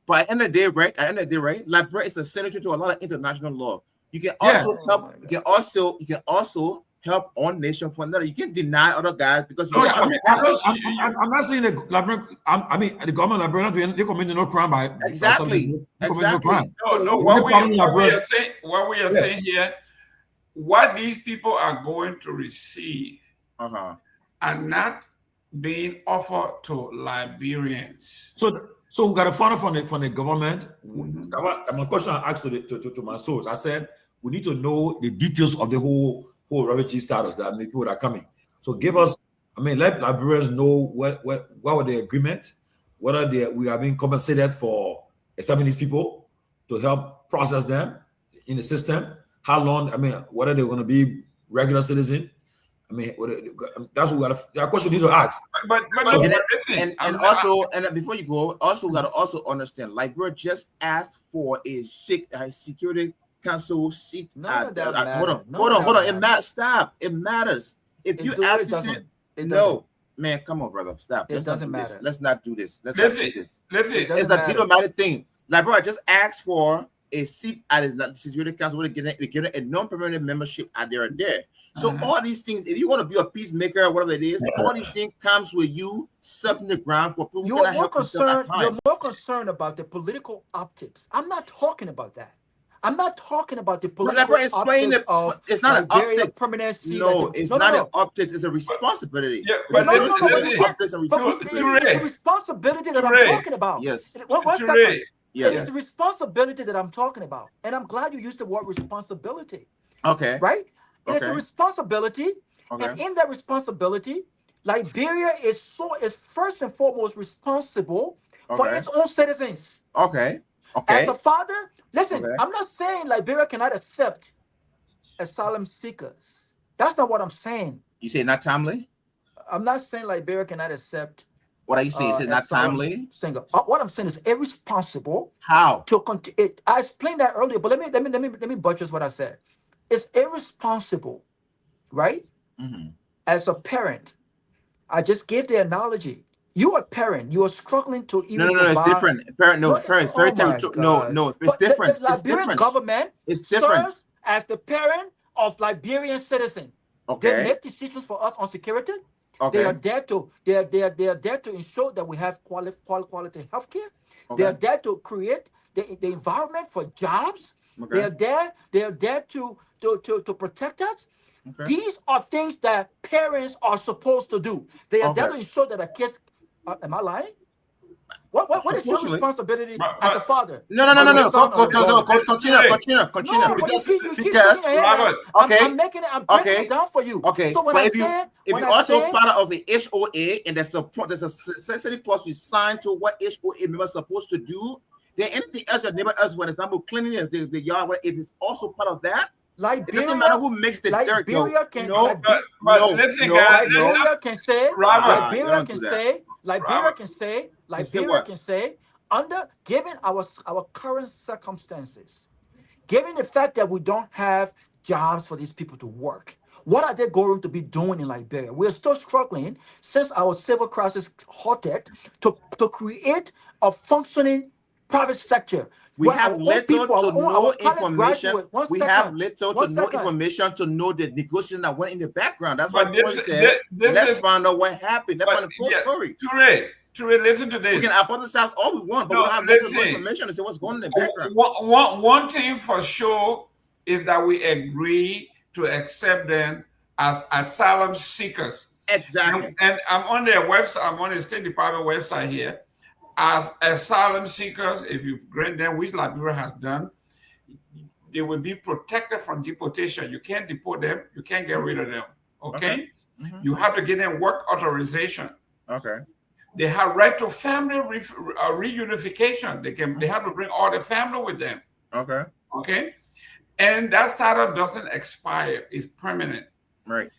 but at the end of the day, right? Liberia is a signatory to a lot of international law. You can also help. You can also help one nation for another. You can't deny other guys because. I'm not saying that Liberia. I mean, the government of Liberia they committed no crime by exactly. No. What we are saying here. What these people are going to receive are not being offered to Liberians. So we got a funnel from the government. My question I asked to my source. I said we need to know the details of the whole refugee status that the people that are coming. So give us. I mean, let Liberians know what were the agreements, whether we are being compensated for accepting these people to help process them in the system. How long? I mean, whether they're going to be regular citizen? I mean, that's what that question you need to ask. But listen, and also before you go, we got to also understand. Liberia just asked for a security council seat. Hold on. It matters. Stop. It matters. If you ask, no, man, come on, brother, stop. It doesn't matter. Let's not do this. Listen. It's a diplomatic thing. Liberia just asked for a seat at the Security Council where they get a non-permanent membership at there. So all these things, if you want to be a peacemaker or whatever it is, all these things comes with you setting the ground for people. You're more concerned about the political optics. I'm not talking about that. I'm not talking about the political optics of it's not an optic. Permanent seat. No, it's not an optics. It's a responsibility. It's the responsibility that I'm talking about. Yes. Yes. It's the responsibility that I'm talking about. And I'm glad you used the word responsibility. Okay. Right? And it's a responsibility. Okay. And in that responsibility, Liberia is first and foremost responsible for its own citizens. Okay. As a father, listen, I'm not saying Liberia cannot accept asylum seekers. That's not what I'm saying. You say not timely? I'm not saying Liberia cannot accept. What are you saying? Is it not timely? What I'm saying is irresponsible. How? I explained that earlier, but let me buttress what I said. It's irresponsible, right? As a parent, I just gave the analogy. You are a parent. You are struggling to even. No, it's different. Parent, it's very different. No, it's different. The Liberian government serves as the parent of Liberian citizens. They make decisions for us on security. They are there to ensure that we have quality healthcare. They are there to create the environment for jobs. They are there to protect us. These are things that parents are supposed to do. They are there to ensure that our kids. Am I lying? What is your responsibility as a father? No. Continue. Because I'm breaking it down for you. Okay. So if you're also part of the HOA and there's a sensitivity clause you sign to what HOA members are supposed to do, then anything else your neighbor does, for example, cleaning the yard, if it's also part of that. It doesn't matter who makes the dirt. Liberia can say, under given our current circumstances, given the fact that we don't have jobs for these people to work, what are they going to be doing in Liberia? We're still struggling since our civil crisis halted to create a functioning private sector. We have little to no information. We have little to no second. information to know the negotiation that went in the background. That's But why this- Paul said, this let's is- find out what happened. Let's find the full story. Ture, listen to this. We can hypothesize all we want, but No, we have listen. little information to say what's going on in the background. One thing for sure is that we agree to accept them as asylum seekers. Exactly. And I'm on their website, I'm on the State Department website here. As asylum seekers, if you grant them, which Liberia has done, they will be protected from deportation. You can't deport them, you can't get rid of them. Okay? You have to get them work authorization. Okay. They have right to family reunification. They have to bring all the family with them. Okay. Okay. And that status doesn't expire, it's permanent. Right.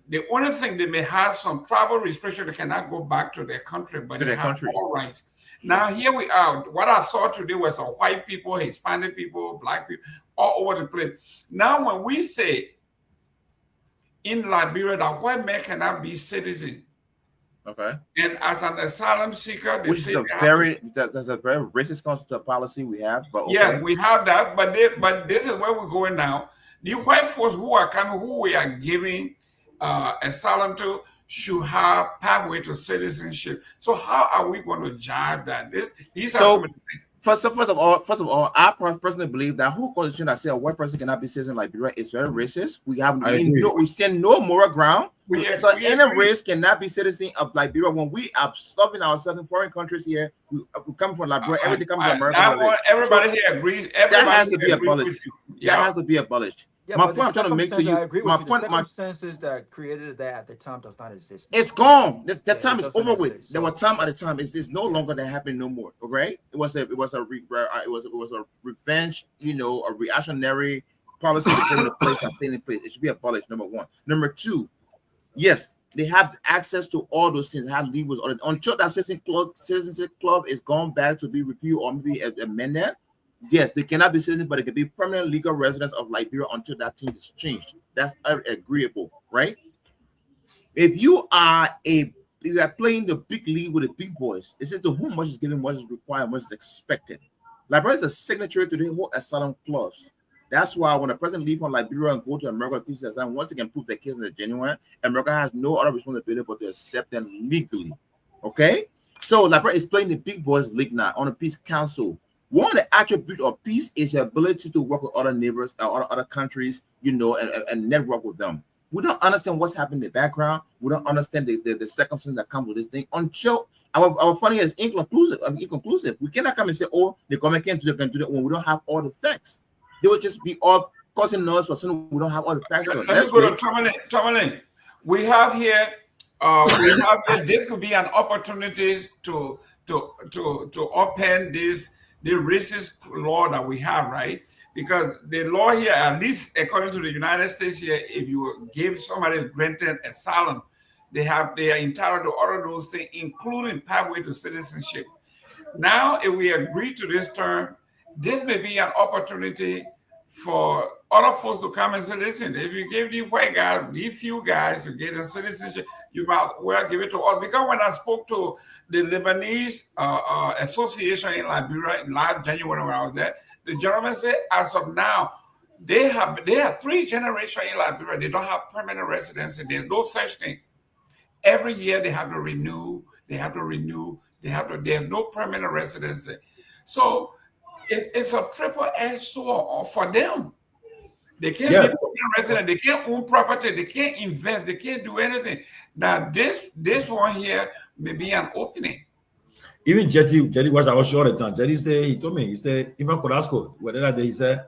The only thing, they may have some travel restriction, they cannot go back to their country, but they have all rights. Now here we are. What I saw today was some white people, Hispanic people, black people, all over the place. Now when we say in Liberia that white men cannot be citizens, okay, and as an asylum seeker, they which say is that's a very racist constitutional policy we have. But okay. Yes, we have that, but this is where we're going now. The white folks who are coming, who we are giving asylum to, should have pathway to citizenship. So how are we going to jive that? These are some of the things. First of all, I personally believe that whole constitution that says a white person cannot be citizen in Liberia is very racist. We stand no moral ground. Any race cannot be citizen of Liberia. When we are stuffing ourselves in foreign countries here, we come from Liberia, everything comes from America. Everybody here agrees. That has to be abolished. That has to be abolished. Yeah, my but point I'm trying to make to you, my circumstances that created that at the time does not exist. It's gone. That time is over with. There was time at the time. It's no longer that happening no more. Okay, it was a revenge, a reactionary policy to put in place and stay in place. It should be abolished. Number one. Number two, yes, they have access to all those things. Have legals until that citizenship club is gone back to be repealed or maybe amended. Yes, they cannot be citizens, but they can be permanent legal residents of Liberia until that thing is changed. That's agreeable, right? If you are playing the big league with the big boys, this is to whom much is given, much is required, much is expected. Liberia is a signatory to the whole asylum clause. That's why when a person leaves from Liberia and go to America, once they can prove their case is genuine, America has no other responsibility but to accept them legally. Okay? So Liberia is playing the big boys league now on a peace council. One of the attributes of peace is your ability to work with other neighbors, other countries, and network with them. We don't understand what's happening in the background. We don't understand the circumstances that come with this thing until our funding is inconclusive. We cannot come and say, oh, the government can't do that when we don't have all the facts. They will just be all causing noise for something we don't have all the facts. Let me go to Tomalin. We have here, this could be an opportunity to open the racist law that we have, right? Because the law here, at least according to the United States here, if you give somebody granted asylum, they are entitled to all of those things, including pathway to citizenship. Now, if we agree to this term, this may be an opportunity for other folks to come and say, listen, if you give these white guys, these few guys to get a citizenship, you might well give it to us. Because when I spoke to the Lebanese Association in Liberia in last January when I was there, the gentleman said, as of now, they have 3 generations in Liberia. They don't have permanent residency. There's no such thing. Every year they have to renew. There's no permanent residency. So it's a triple-edged sword for them. They can't be permanent resident. They can't own property. They can't invest. They can't do anything. Now this one here may be an opening. Even Jetty was our show all the time. Jetty said, he told me, he said, even Kodasco, whatever day he said,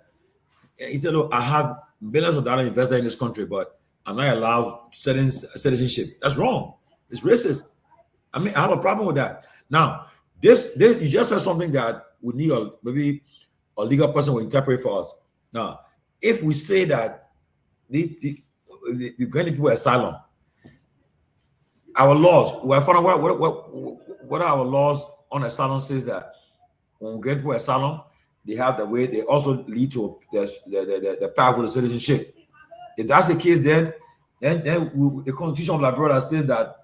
look, I have billions of dollars invested in this country, but I'm not allowed citizenship. That's wrong. It's racist. I mean, I have a problem with that. Now, this you just said something that we need maybe a legal person will interpret for us. Now, if we say that the granting people asylum, our laws, what are our laws on asylum says that when we grant people asylum, they have the way they also lead to the path with the citizenship. If that's the case, then the Constitution of Liberia says that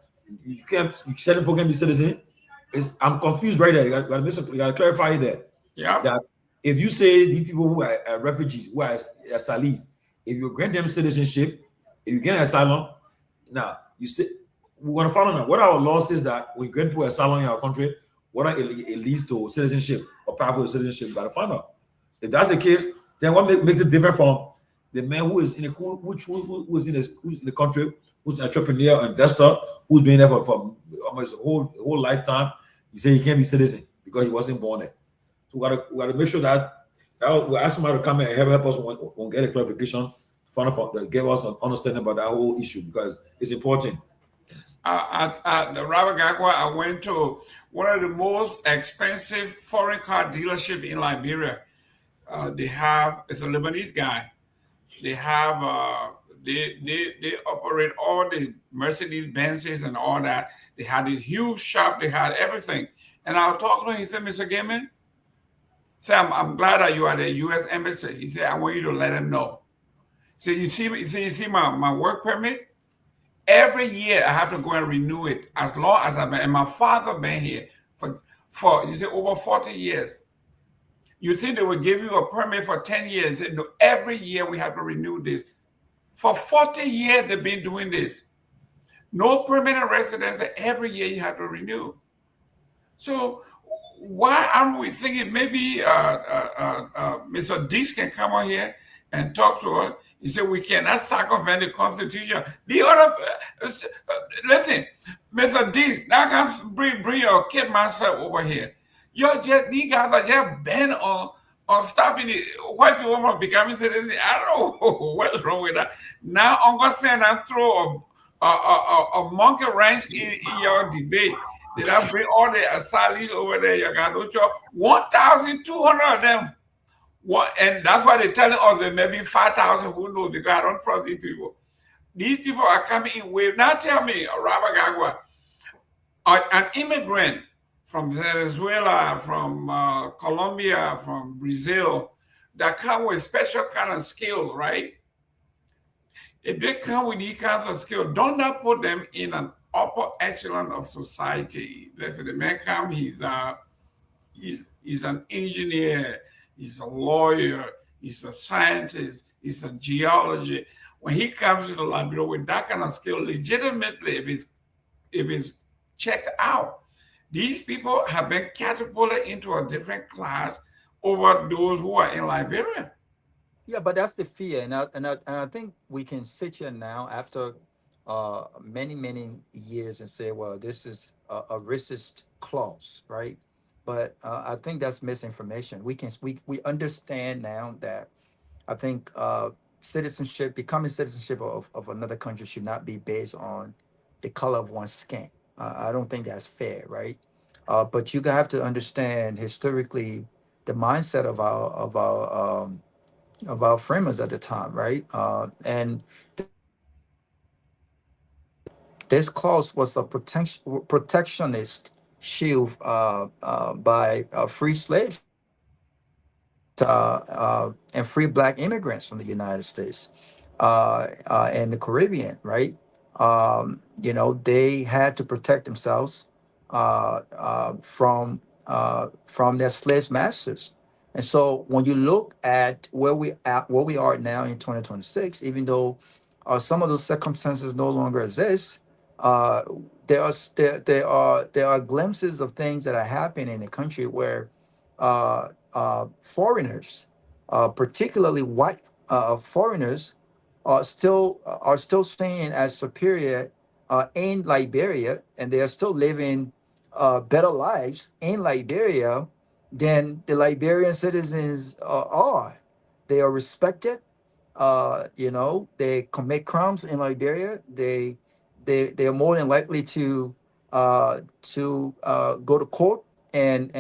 you can't certain people can be citizen. I'm confused right there. You got to clarify that. Yeah. That if you say these people who are refugees, who are asylees, if you grant them citizenship, if you get asylum, now you say we want to follow now. What our law says that when you grant people asylum in our country, what it leads to citizenship or pathway to citizenship, you got to find out. If that's the case, then what makes it different from the man who is in who's in the country, who's an entrepreneur, investor, who's been there for almost a whole lifetime? You say he can't be citizen because he wasn't born there. So we gotta make sure that we ask somebody to come and help us when get a clarification, find out, give us an understanding about that whole issue because it's important. At the Robert Garguah, I went to one of the most expensive foreign car dealership in Liberia. They have, it's a Lebanese guy. They have they operate all the Mercedes Benzes and all that. They had this huge shop. They had everything. And I was talking to him. He said, Mr. Gayman, Sam, I'm glad that you are the U.S. Embassy. He said, I want you to let him know. So you see my work permit? Every year I have to go and renew it as long as I've been. And my father been here for you say over 40 years. You think they would give you a permit for 10 years? They say, no, every year we have to renew this. For 40 years they've been doing this. No permanent residence, every year you have to renew. So why aren't we thinking maybe Mr. Dix can come on here and talk to us? He said we cannot circumvent the Constitution. The other, listen, Mr. Dix, now can bring your kid myself over here. These guys are just bent on stopping the white people from becoming citizens. I don't know what's wrong with that. Now I'm gonna send and throw a monkey wrench in your debate. Did I bring all the asylees over there? You got no choice. 1,200 of them. And that's why they're telling us there may be 5,000 who know because I don't trust these people. These people are coming in waves. Now tell me, Robert Garguah, an immigrant from Venezuela, from Colombia, from Brazil, that come with special kind of skills, right? If they come with these kinds of skills, don't that put them in an upper echelon of society? Listen, the man come, he's an engineer, he's a lawyer, he's a scientist, he's a geologist. When he comes to the Liberia with that kind of skill, legitimately, if it's checked out, these people have been catapulted into a different class over those who are in Liberia. Yeah, but that's the fear, and I think we can sit here now after many years and say, well, this is a racist clause, right? But I think that's misinformation. We understand now that I think becoming citizenship of another country should not be based on the color of one's skin. I don't think that's fair, right? But you have to understand historically the mindset of our framers at the time, right? And this clause was a protectionist shield by free slaves and free black immigrants from the United States and the Caribbean, right? They had to protect themselves from their slave masters. And so when you look at where we are now in 2026, even though some of those circumstances no longer exist, there are glimpses of things that are happening in the country where foreigners, particularly white foreigners, are still seen as superior in Liberia, and they are still living better lives in Liberia than the Liberian citizens are. They are respected. They commit crimes in Liberia. They are more than likely to go to court and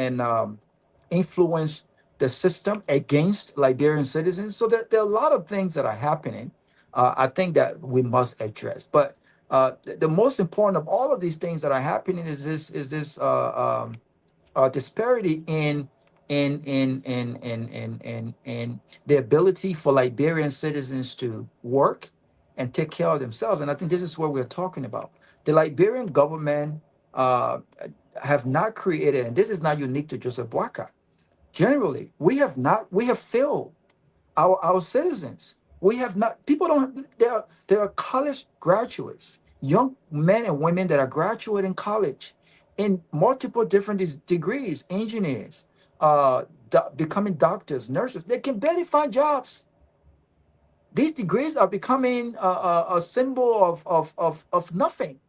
influence the system against Liberian citizens. So there are a lot of things that are happening. I think that we must address. But the most important of all of these things that are happening is this disparity in the ability for Liberian citizens to work and take care of themselves. And I think this is what we're talking about. The Liberian government have not created, and this is not unique to Joseph Boakai, Generally, we have failed our citizens. We have not, people don't, there are college graduates, young men and women that are graduating college in multiple different degrees, engineers, becoming doctors, nurses. They can barely find jobs. These degrees are becoming a symbol of nothing,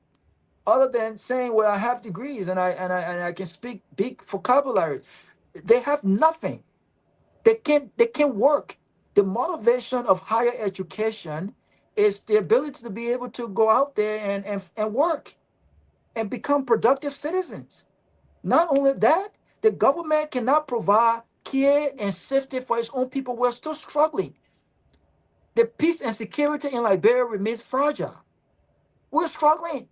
other than saying, "Well, I have degrees and I can speak big vocabulary." They have nothing. They can't work. The motivation of higher education is the ability to be able to go out there and work and become productive citizens. Not only that, the government cannot provide care and safety for its own people. We're still struggling. The peace and security in Liberia remains fragile. We're struggling.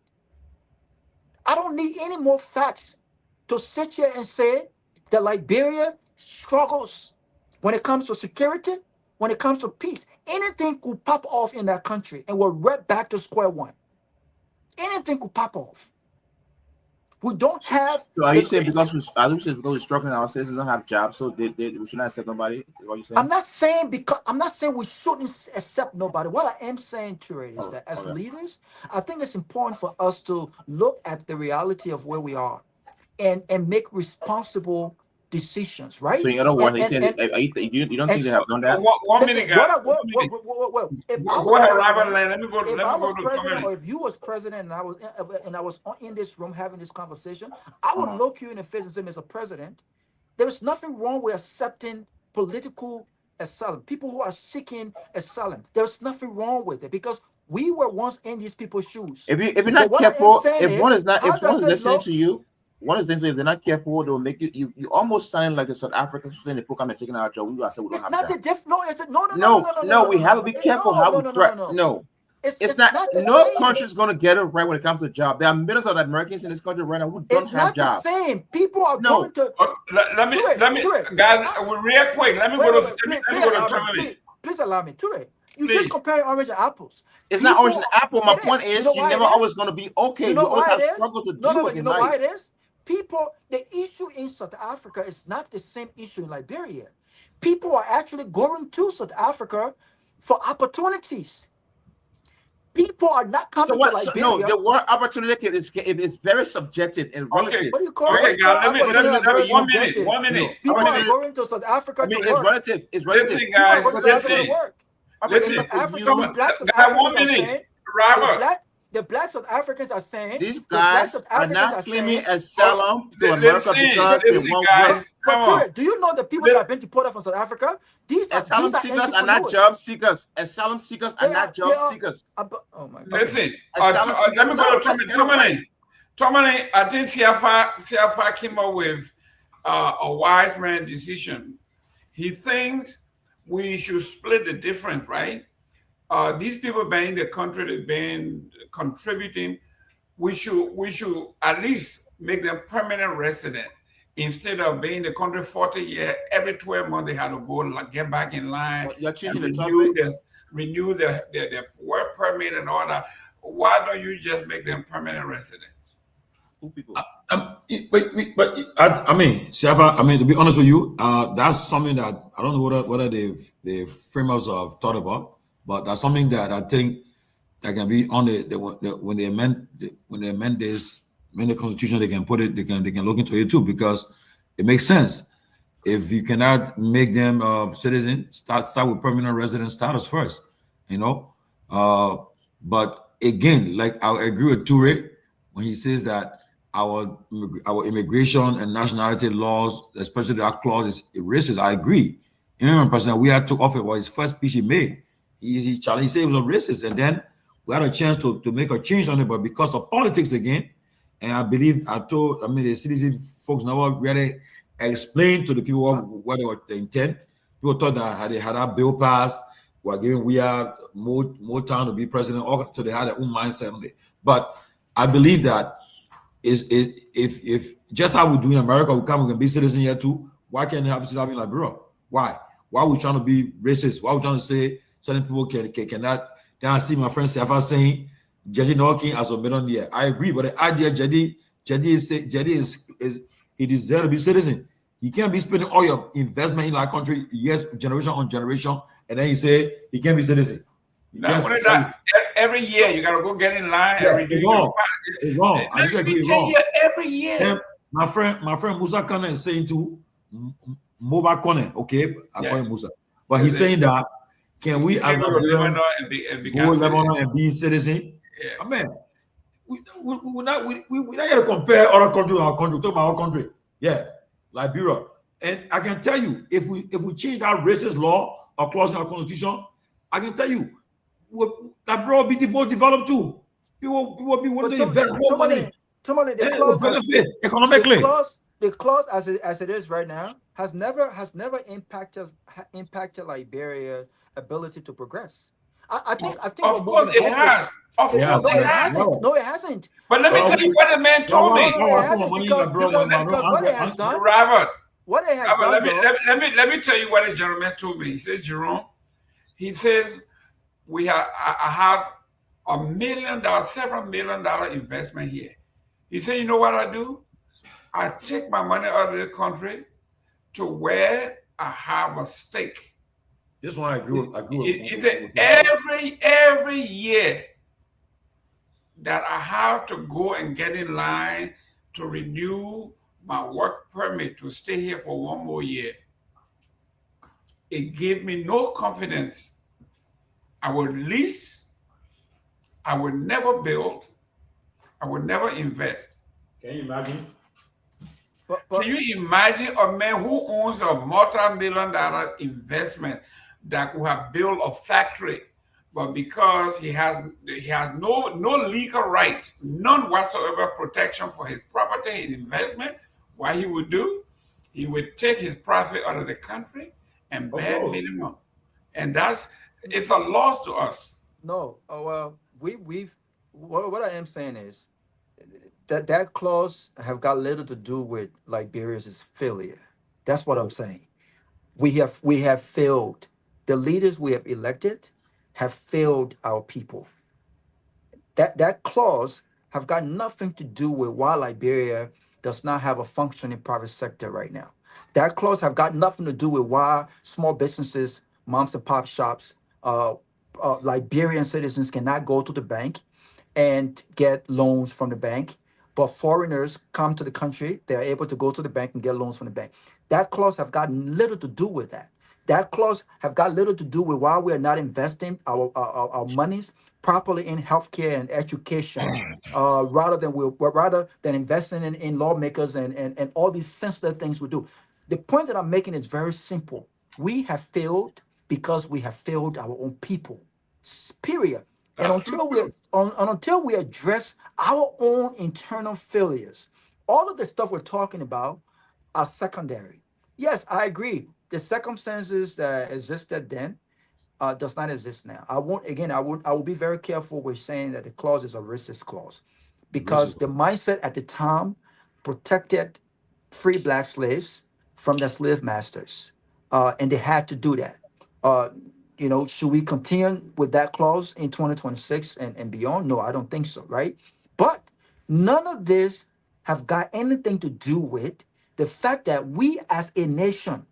I don't need any more facts to sit here and say that Liberia struggles when it comes to security, when it comes to peace. Anything could pop off in that country and we're right back to square one. Anything could pop off. We don't have. So are you saying because we're struggling, our citizens don't have jobs, so we should not accept nobody? Is what you saying? I'm not saying we shouldn't accept nobody. What I am saying to it is that as leaders, I think it's important for us to look at the reality of where we are and make responsible decisions, right? So in other words, you don't think they have done that? One minute, guys. Go ahead, Robert. Let me go. If I was president, or if you was president, and I was in this room having this conversation, I would look you in the face and say, Mr. President, there is nothing wrong with accepting political asylum. People who are seeking asylum, there's nothing wrong with it because we were once in these people's shoes. If you're not careful, if one is listening to you. One of the things, if they're not careful, they'll make you almost sound like a South African saying the program and taking our job. We said we don't have jobs. No, we have to be careful how we threat. No, it's not. No country's going to get it right when it comes to job. There are millions of Americans in this country right now who don't have jobs. It's not the same. People are going to. Let me, guys, real quick. Let me go to Tomalin. Please allow me to it. You just compare orange and apples. It's not orange and apple. My point is, you're never always going to be okay. You always have struggles to deal with. You know why it is? People, the issue in South Africa is not the same issue in Liberia. People are actually going to South Africa for opportunities. People are not coming to Liberia. No, the word opportunity is very subjective and relative. Okay, what do you call it? Guys, 1 minute. People are going to South Africa to work. It's relative. It's relative. Listen, guys. Listen. 1 minute. Robert. The black South Africans are saying these guys are not claiming asylum to America because they won't work. But do you know the people that have been deported from South Africa? Asylum seekers are not job seekers. Asylum seekers are not job seekers. Oh my God. Listen, let me go to Tomalin. I think CFA came up with a wise man decision. He thinks we should split the difference, right? These people been in the country, they've been contributing. We should at least make them permanent resident instead of being in the country 40 years. Every 12 months they had to go get back in line. You're changing renew the work permit and all that. Why don't you just make them permanent residents? But I mean, Siafa, to be honest with you, that's something that I don't know whether the framers have thought about. But that's something that I think that can be on when they amend the Constitution, they can put it, they can look into it too, because it makes sense. If you cannot make them citizens, start with permanent resident status first, But again, like I agree with Toure when he says that our immigration and nationality laws, especially that clause, is racist. I agree. Even President we had took office was his first speech he made. He challenged, he said it was a racist, and then we had a chance to make a change on it, but because of politics again, and I believe the citizen folks never really explained to the people what they were the intent. People thought that they had that bill passed, were giving more time to be president, so they had their own mindset on it. But I believe that if just how we do in America, we can be citizens here too. Why can't it happen to in Liberia? Why? Why are we trying to be racist? Why are we trying to say certain people cannot? Then I see my friend Safa saying Jadi Norkin as a millionaire. I agree, but the idea Jadi he deserves to be citizen. He can't be spending all your investment in our country years, generation on generation, and then you say he can't be citizen. Not only that, every year you gotta go get in line and renew it's your wrong. It's wrong. I disagree. It's wrong. Every year. Then my friend Musa Kane is saying to Moba Kone, okay, I call him Musa, but he's saying that can we as Nigerians go Lebanon and be citizen? Yeah. Man, we're not going to compare other countries with our country. Talk about our country, yeah, Liberia, and I can tell you if we change that racist law or clause in our constitution, I can tell you Liberia will be the most developed too. People will be wanting to invest more money. Tomalin, the clause benefit economically. The clause as it is right now has never impacted Liberia's ability to progress. I think of course it has. Of course it hasn't. No, it hasn't. But let me tell you what the man told me. Because what it has done, Robert. What it has done. Let me tell you what the gentleman told me. He said, Jerome, he says I have $1 million, several $1 million investment here. He said, you know what I do? I take my money out of the country to where I have a stake. This one I agree with. He said every year that I have to go and get in line to renew my work permit to stay here for 1 more year, it gave me no confidence. I would lease, I would never build, I would never invest. Can you imagine? Can you imagine a man who owns a multi-million-dollar investment that could have built a factory, but because he has no legal right, none whatsoever protection for his property, his investment, what he would do, he would take his profit out of the country and bear minimum, and it's a loss to us. No, well, what I am saying is that clause have got little to do with Liberia's failure. That's what I'm saying. We have failed. The leaders we have elected have failed our people. That clause have got nothing to do with why Liberia does not have a functioning private sector right now. That clause have got nothing to do with why small businesses, moms and pop shops, Liberian citizens cannot go to the bank and get loans from the bank, but foreigners come to the country, they're able to go to the bank and get loans from the bank. That clause have got little to do with that. That clause have got little to do with why we are not investing our monies properly in healthcare and education, rather than investing in lawmakers and all these sensitive things we do. The point that I'm making is very simple. We have failed because we have failed our own people. Period. And until we address our own internal failures, all of the stuff we're talking about are secondary. Yes, I agree. The circumstances that existed then does not exist now. I will be very careful with saying that the clause is a racist clause, because the mindset at the time protected free black slaves from their slave masters, and they had to do that. Should we continue with that clause in 2026 and beyond? No, I don't think so, right? But none of this have got anything to do with the fact that we as a nation,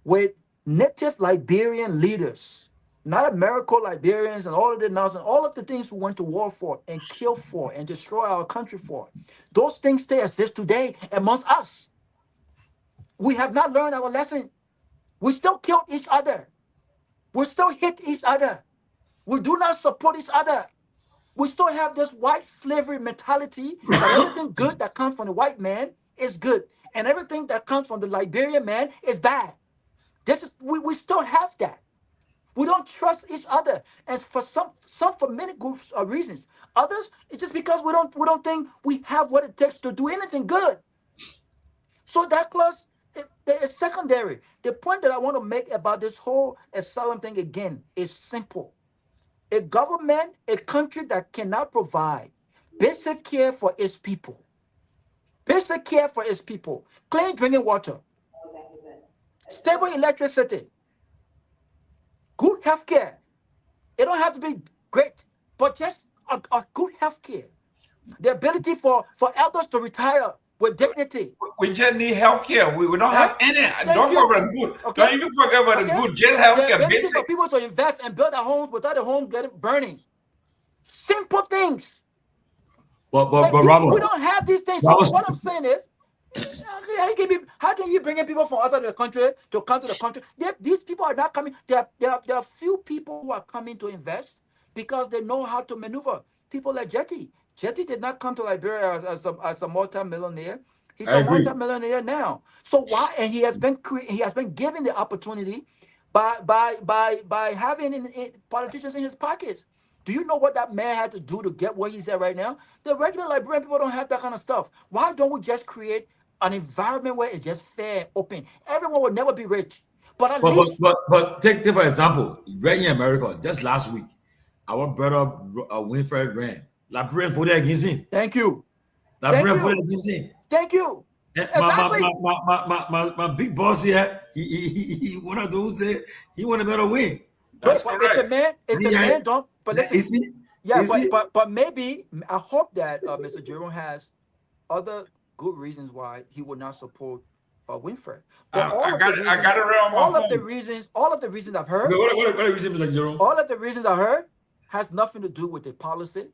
with native Liberian leaders, not American Liberians and all of the nonsense, all of the things we went to war for and kill for and destroy our country for, those things still exist today amongst us. We have not learned our lesson. We still kill each other. We still hit each other. We do not support each other. We still have this white slavery mentality that everything good that comes from the white man is good, and everything that comes from the Liberian man is bad. We still have that. We don't trust each other, and for some for many groups of reasons. Others, it's just because we don't think we have what it takes to do anything good. So that clause is secondary. The point that I want to make about this whole asylum thing again is simple. A government, a country that cannot provide basic care for its people, clean drinking water, stable electricity, good health care. It don't have to be great, but just a good health care. The ability for elders to retire with dignity. We just need health care. We don't have any. Don't forget good. Okay. Don't even forget about the good. Just health The care, ability basic. for people to invest and build their homes without the home getting burning. Simple things. But we Robert, don't have these things. So what I'm saying is, how can you bring in people from outside the country to come to the country? These people are not coming. There are few people who are coming to invest because they know how to maneuver. People like Jetty. Jetty did not come to Liberia as a multi-millionaire. He's a multi-millionaire now. So why? And he has been given the opportunity by having politicians in his pockets. Do you know what that man had to do to get where he's at right now? The regular Liberian people don't have that kind of stuff. Why don't we just create an environment where it's just fair, open? Everyone will never be rich. But at least... But take for example, right in America, just last week, our brother Winfred ran. Liberian voted against him. Thank you. Liberian voted against him. Thank you. Exactly. My big boss here, he one of those say he want a better win. That's correct. If the man don't, but listen, but maybe I hope that Mr. Jerome has other good reasons why he would not support Winfred. But all of the reasons I've heard. What reason, Mr. Jerome? All of the reasons I heard has nothing to do with the policy,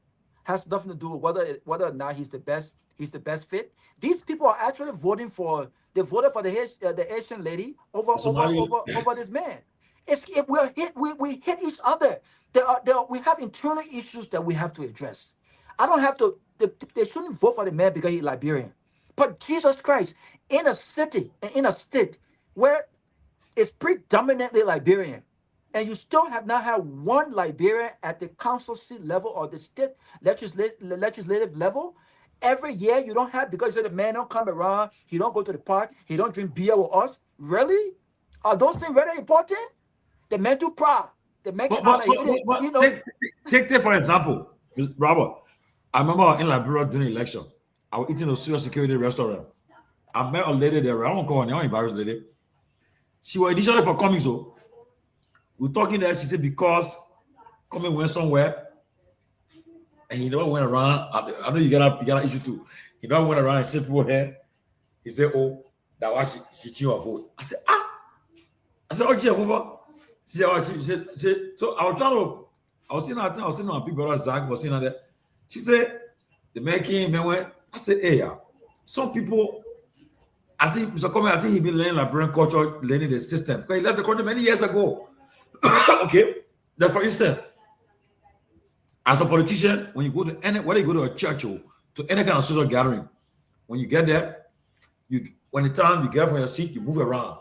has nothing to do with whether or not he's the best fit. These people are actually voting for. They voted for the Asian lady over this man. We hit each other. We have internal issues that we have to address. I don't have to. They shouldn't vote for the man because he's Liberian. But Jesus Christ, in a city and in a state where it's predominantly Liberian, and you still have not had one Liberian at the council seat level or the state legislative level. Every year you don't have, because the man don't come around, he don't go to the park, he don't drink beer with us. Really? Are those things very important? The man too proud. The man take for example, Robert. I remember in Liberia during the election, I was eating a social security restaurant. I met a lady there. I won't call her name, embarrassed lady. She was initially for coming, so we're talking there. She said because coming went somewhere. And he never went around. I know you got an issue too. He never went around and said people here. He said, "Oh, that was she changed her vote." I said, "Oh, Jehovah." She said, she said. So I was seeing my big brother Zach was seeing her there. She said, the man came and went. I said, "Hey, some people." I think Mr. Comey, I think he been learning Liberian culture, learning the system. Because he left the country many years ago. Okay, then for instance. As a politician, when you go to whether you go to a church or to any kind of social gathering, when you get there, when the time you get from your seat, you move around,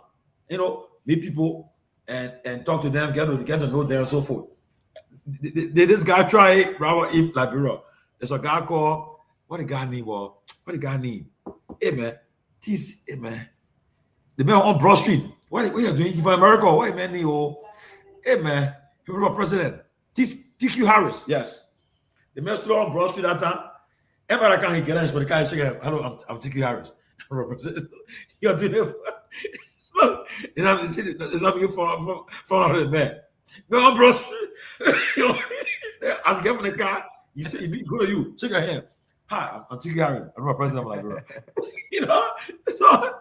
meet people and talk to them, get to know them and so forth. Did this guy try Robert in Liberia? There's a guy called what the guy name? Hey man, hey man, the man on Broad Street. What are you doing? You from America? What man name? Hey man, he was president. TQ Harris. Yes. The man stood on Broad Street that time. Everybody can't get in for the guy shaking. Hello, I'm TQ Harris. You're doing it. Look, it's not being front of the man. Go on Broad Street. As get from the car, he said, he go to you, shake your hand. Hi, I'm TQ Harris. I'm not president of Liberia. So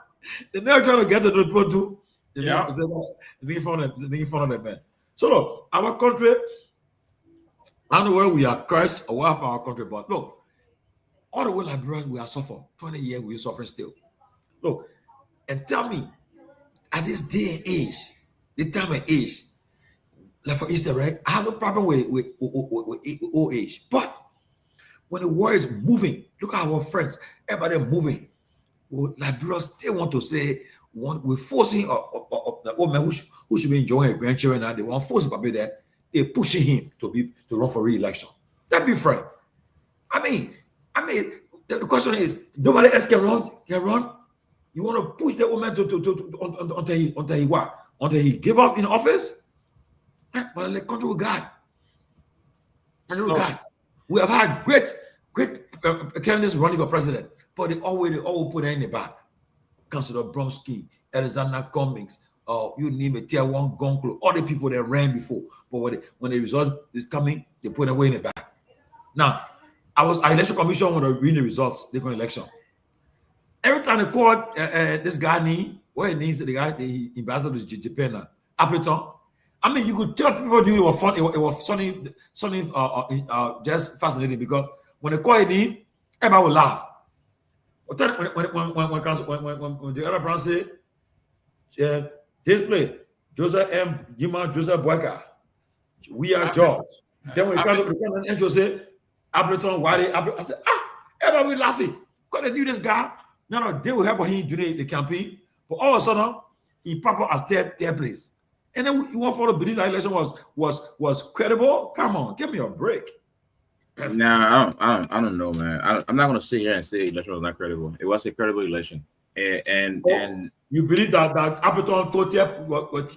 the man trying to get to the people too. Being front of the man. So look, our country. I don't know where we are cursed or what happened to our country, but look, all the way Liberians we are suffering. 20 years we're suffering still. Look, and tell me, at this day and age, the time and age, like for Easter, right? I have no problem with old age. But when the war is moving, look at our friends, everybody moving. Well, Liberians, they want to say, we're forcing the old man who should be enjoying her grandchildren now, they want forcing Papi there. They're pushing him to run for re-election. That'd be frank. I mean, the question is, nobody else can run. You want to push the old man until he give up in office? But the country with God. We have had great candidates running for president, but they always put it in the back. Councilor Bromsky, Alexander Cummings, you name it, Kehleboe Gongloe, all the people that ran before. But when the result is coming, they put it away in the back. Now, our election commission want to read the results, they're going to election. every time they call this guy name, what he needs, the ambassador to Japan, Appleton. I mean, you could tell people knew it was fun. It was sunny, just fascinating because when they call his name, everybody would laugh. When the other brand say, this play, Joseph M. Gima, Joseph Boyka, we are George. Then when it comes to the end, say, Appleton, Wadi, I said, everybody laughing because they knew this guy. No, they will help him during the campaign, but all of a sudden, he popped up as third place. And then you want for the believe that election was credible? Come on, give me a break. Nah, I don't know, man. I'm not gonna sit here and say election was not credible. It was a credible election, and you believe that Appleton was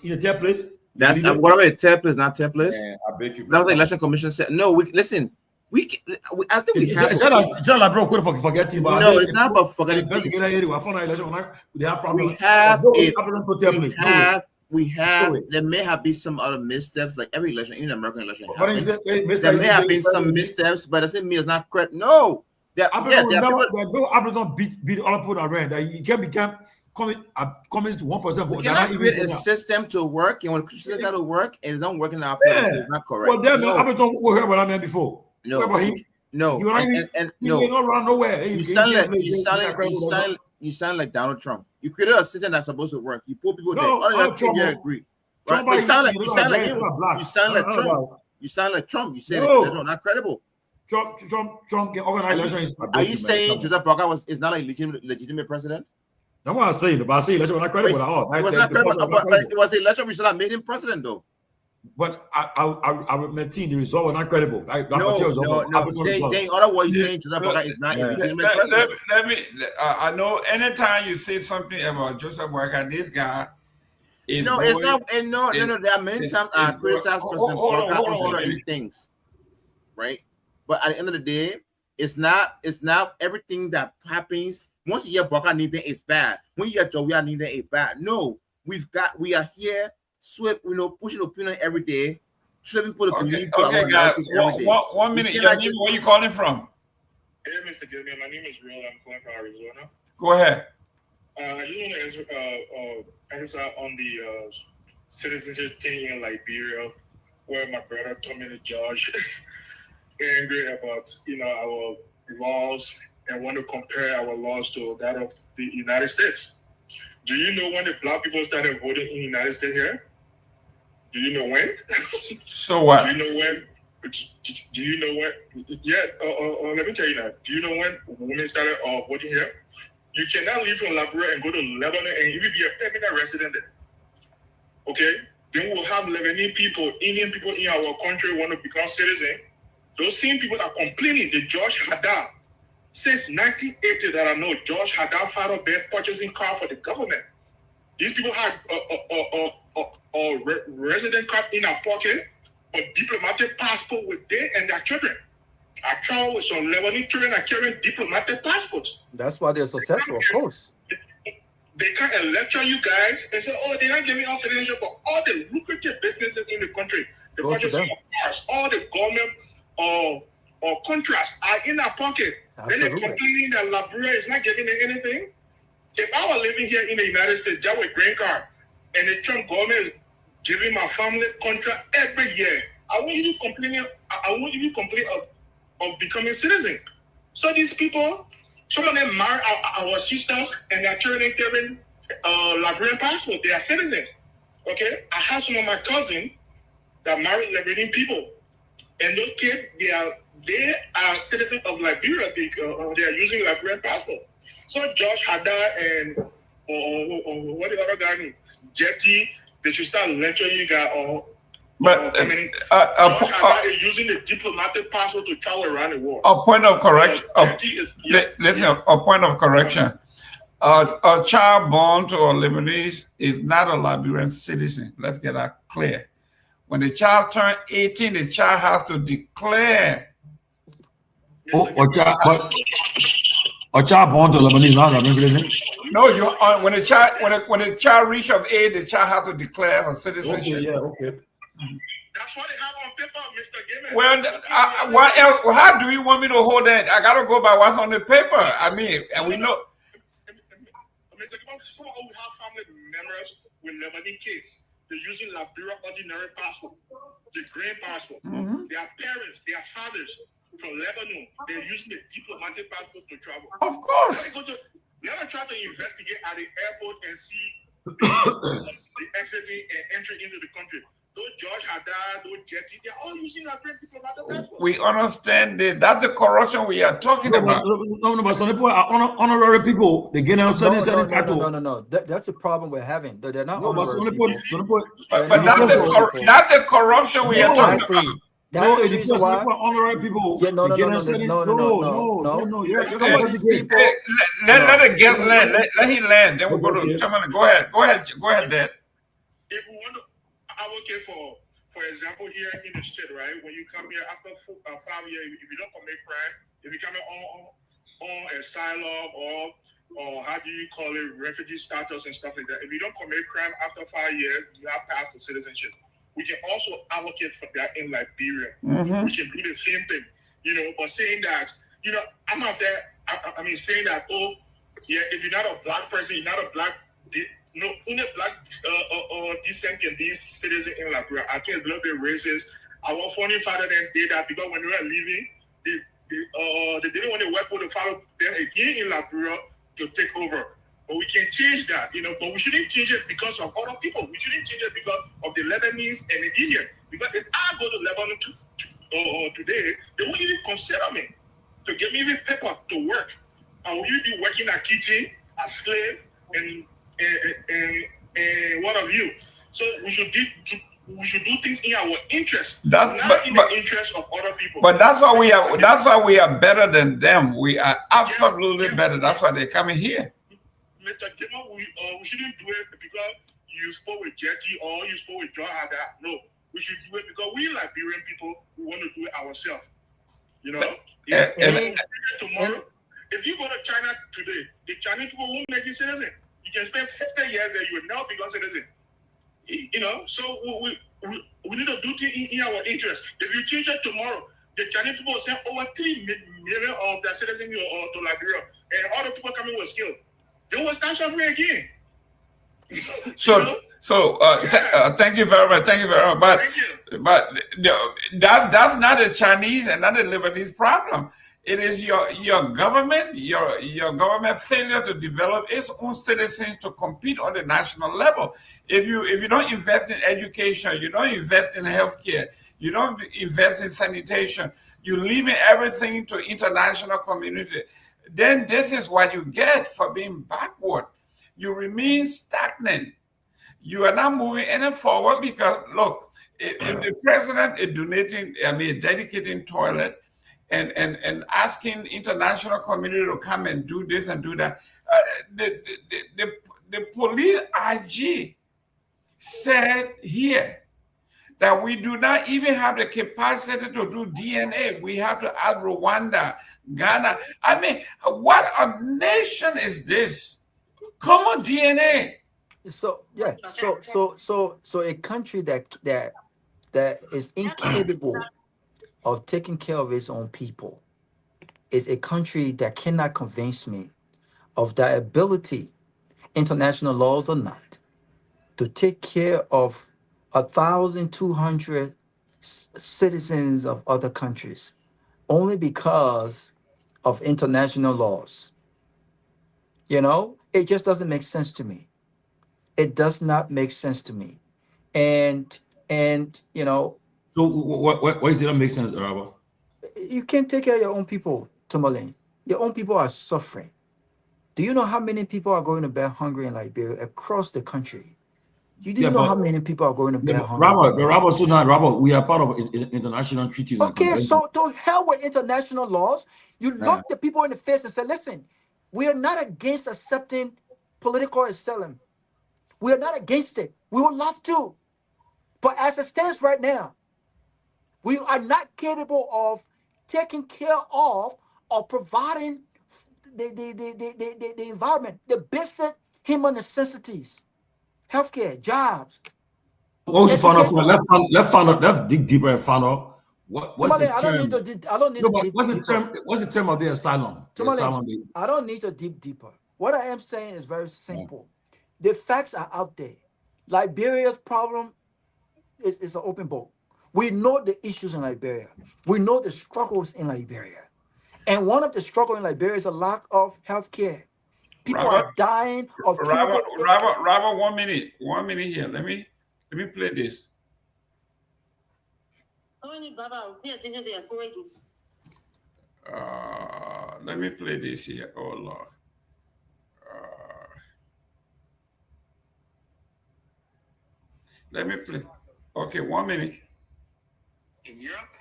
in a third place? That's whatever a third place, not third place. Man, I beg you. That was the election commission said. No, listen. I think we have. Forget him. No, it's not about forgetting. We have. There may have been some other missteps, like every election, in American election. There may have been some missteps, but it doesn't mean it's not correct. No, Appleton beat all people around. You can't comments to 1%. We cannot create a system to work, and when the system to work, and it's not working out, it's not correct. Well, then Appleton heard what I meant before. No, no, and you don't run nowhere. You sound like Donald Trump. You created a system that's supposed to work. You put people there. All Trump agree. Right? You sound like him. You sound like Trump. You sound like Trump. You said it's not credible. Trump can organize elections. Are you saying Joseph Boyka is not a legitimate president? That's what I'm saying. But I say election was not credible at all. It was not credible, but it was the election which should have made him president, though. But I maintain the result was not credible. No. They other what you saying Joseph Boyka is not a legitimate president. Let me. I know. Anytime you say something about Joseph Boyka, this guy is. No, it's not. No. There are many times I criticize President Boyka for certain things, right? But at the end of the day, it's not everything that happens. Once you hear Boyka anything, it's bad. When you hear Joey anything, it's bad. No, we are here. Pushing opinion every day. So people to believe. Okay, guys. 1 minute. Your name, where you calling from? Hey, Mr. Gayman. My name is Real. I'm calling from Arizona. Go ahead. I just want to answer on the citizenship thing in Liberia, where my brother told me to judge angry about our laws and want to compare our laws to that of the United States. Do you know when the black people started voting in the United States here? Do you know when? So what? Do you know when? Do you know when? Yeah, let me tell you now. Do you know when women started voting here? You cannot leave from Liberia and go to Lebanon and even be a permanent resident there. Okay? Then we'll have Lebanese people, Indian people in our country want to become citizens. Those same people that are complaining, the George Haddad, since 1980 that I know, George Haddad filed a bill purchasing car for the government. These people had a resident card in our pocket, a diplomatic passport with them and their children. I travel with some Lebanese children that carrying diplomatic passports. That's why they're successful, of course. They can't lecture you guys and say, they're not giving us citizenship, but all the lucrative businesses in the country, the purchasing of cars, all the government or contracts are in our pocket. Then they're complaining that Liberia is not giving them anything. If I were living here in the United States, just with green card, and the Trump government is giving my family contract every year, I won't even complain. I won't even complain of becoming citizen. So these people, some of them marry our sisters, and their children carrying Liberian passport. They are citizens. Okay, I have some of my cousins that marry Liberian people, and those kids they are citizens of Liberia because they are using Liberian passport. So Josh Haddad and what the other guy named Jetty, they should start lecturing you guys. Josh Haddad is using the diplomatic passport to travel around the world. A point of correction. A point of correction. A child born to a Lebanese is not a Liberian citizen. Let's get that clear. When the child turns 18, the child has to declare. A child born to Lebanese, not Lebanese citizen? No, when a child reaches of age, the child has to declare her citizenship. Okay. That's what they have on paper, Mr. Gayman. Well, what else? How do you want me to hold that? I gotta go by what's on the paper. I mean, and we know. Mr. Gayman, some of we have family members with Lebanese kids. They're using Liberia ordinary passport, the green passport. Their parents, their fathers from Lebanon, they're using the diplomatic passport to travel. Of course. Let us try to investigate at the airport and see the exiting and entry into the country. Those George Haddad, those Jetty, they're all using Liberian diplomatic passport. We understand that. That's the corruption we are talking about. No, but some people are honorary people. They get out certain title. No. That's the problem we're having. They're not honorary but that's the corruption we are talking about. No, it depends on honorary people. Yeah, no. Let the guest land. Let him land. Then we'll go to Tomalin. Go ahead, Dad. If we want to advocate for example, here in the state, right? When you come here after 5 years, if you don't commit crime, if you come here on asylum or how do you call it, refugee status and stuff like that. If you don't commit crime after 5 years, you have path to citizenship. We can also advocate for that in Liberia. We can do the same thing, but saying that, I'm not saying, saying that, if you're not a black person, you're not a black, in a black descent can be citizen in Liberia. I think it's a little bit racist. Our founding father then did that because when they were leaving, they didn't want to work with the father then again in Liberia to take over. But we can change that, but we shouldn't change it because of other people. We shouldn't change it because of the Lebanese and the Indian. Because if I go to Lebanon today, they won't even consider me to give me even paper to work. I will even be working at kitchen, as slave, and what have you. So we should do things in our interest, not in the interest of other people. But that's why we are. That's why we are better than them. We are absolutely better. That's why they're coming here. Mr. Gayman, we shouldn't do it because you spoke with Jetty or you spoke with John Haddad. No, we should do it because we Liberian people, we want to do it ourselves. Tomorrow, if you go to China today, the Chinese people won't make you citizen. You can spend 50 years there, you will now become citizen. So we need to do things in our interest. If you change it tomorrow, the Chinese people will send over 3 million of their citizens to Liberia, and all the people coming with skills. They will start suffering again. Thank you very much. Thank you very much. But that's not the Chinese and not the Lebanese problem. It is your government, your government failure to develop its own citizens to compete on the national level. If you don't invest in education, you don't invest in healthcare, you don't invest in sanitation, you leave everything to international community, then this is what you get for being backward. You remain stagnant. You are not moving any forward because, look, if the president is dedicating toilet and asking international community to come and do this and do that, the police IG said here that we do not even have the capacity to do DNA. We have to add Rwanda, Ghana. I mean, what a nation is this? Common DNA. So a country that is incapable of taking care of its own people is a country that cannot convince me of the ability, international laws or not, to take care of 1,200 citizens of other countries only because of international laws. It just doesn't make sense to me. It does not make sense to me. And So why does it not make sense, Araba? You can't take care of your own people, Tomalin. Your own people are suffering. Do you know how many people are going to bed hungry in Liberia across the country? You didn't know how many people are going to bed hungry. Robert, we are part of international treaties. Okay, so to hell with international laws. You look the people in the face and say, listen, we are not against accepting political asylum. We are not against it. We would love to. But as it stands right now, we are not capable of taking care of or providing the environment, the basic human necessities, healthcare, jobs. Once you find out, let's dig deeper and find out what's the term. What's the term of the asylum? I don't need to dig deeper. What I am saying is very simple. The facts are out there. Liberia's problem is an open book. We know the issues in Liberia. We know the struggles in Liberia. And one of the struggles in Liberia is a lack of health care. People are dying of curable. Robert, 1 minute. 1 minute here. Let me play this. Let me play this here. Oh Lord. Let me play. Okay, 1 minute. In Europe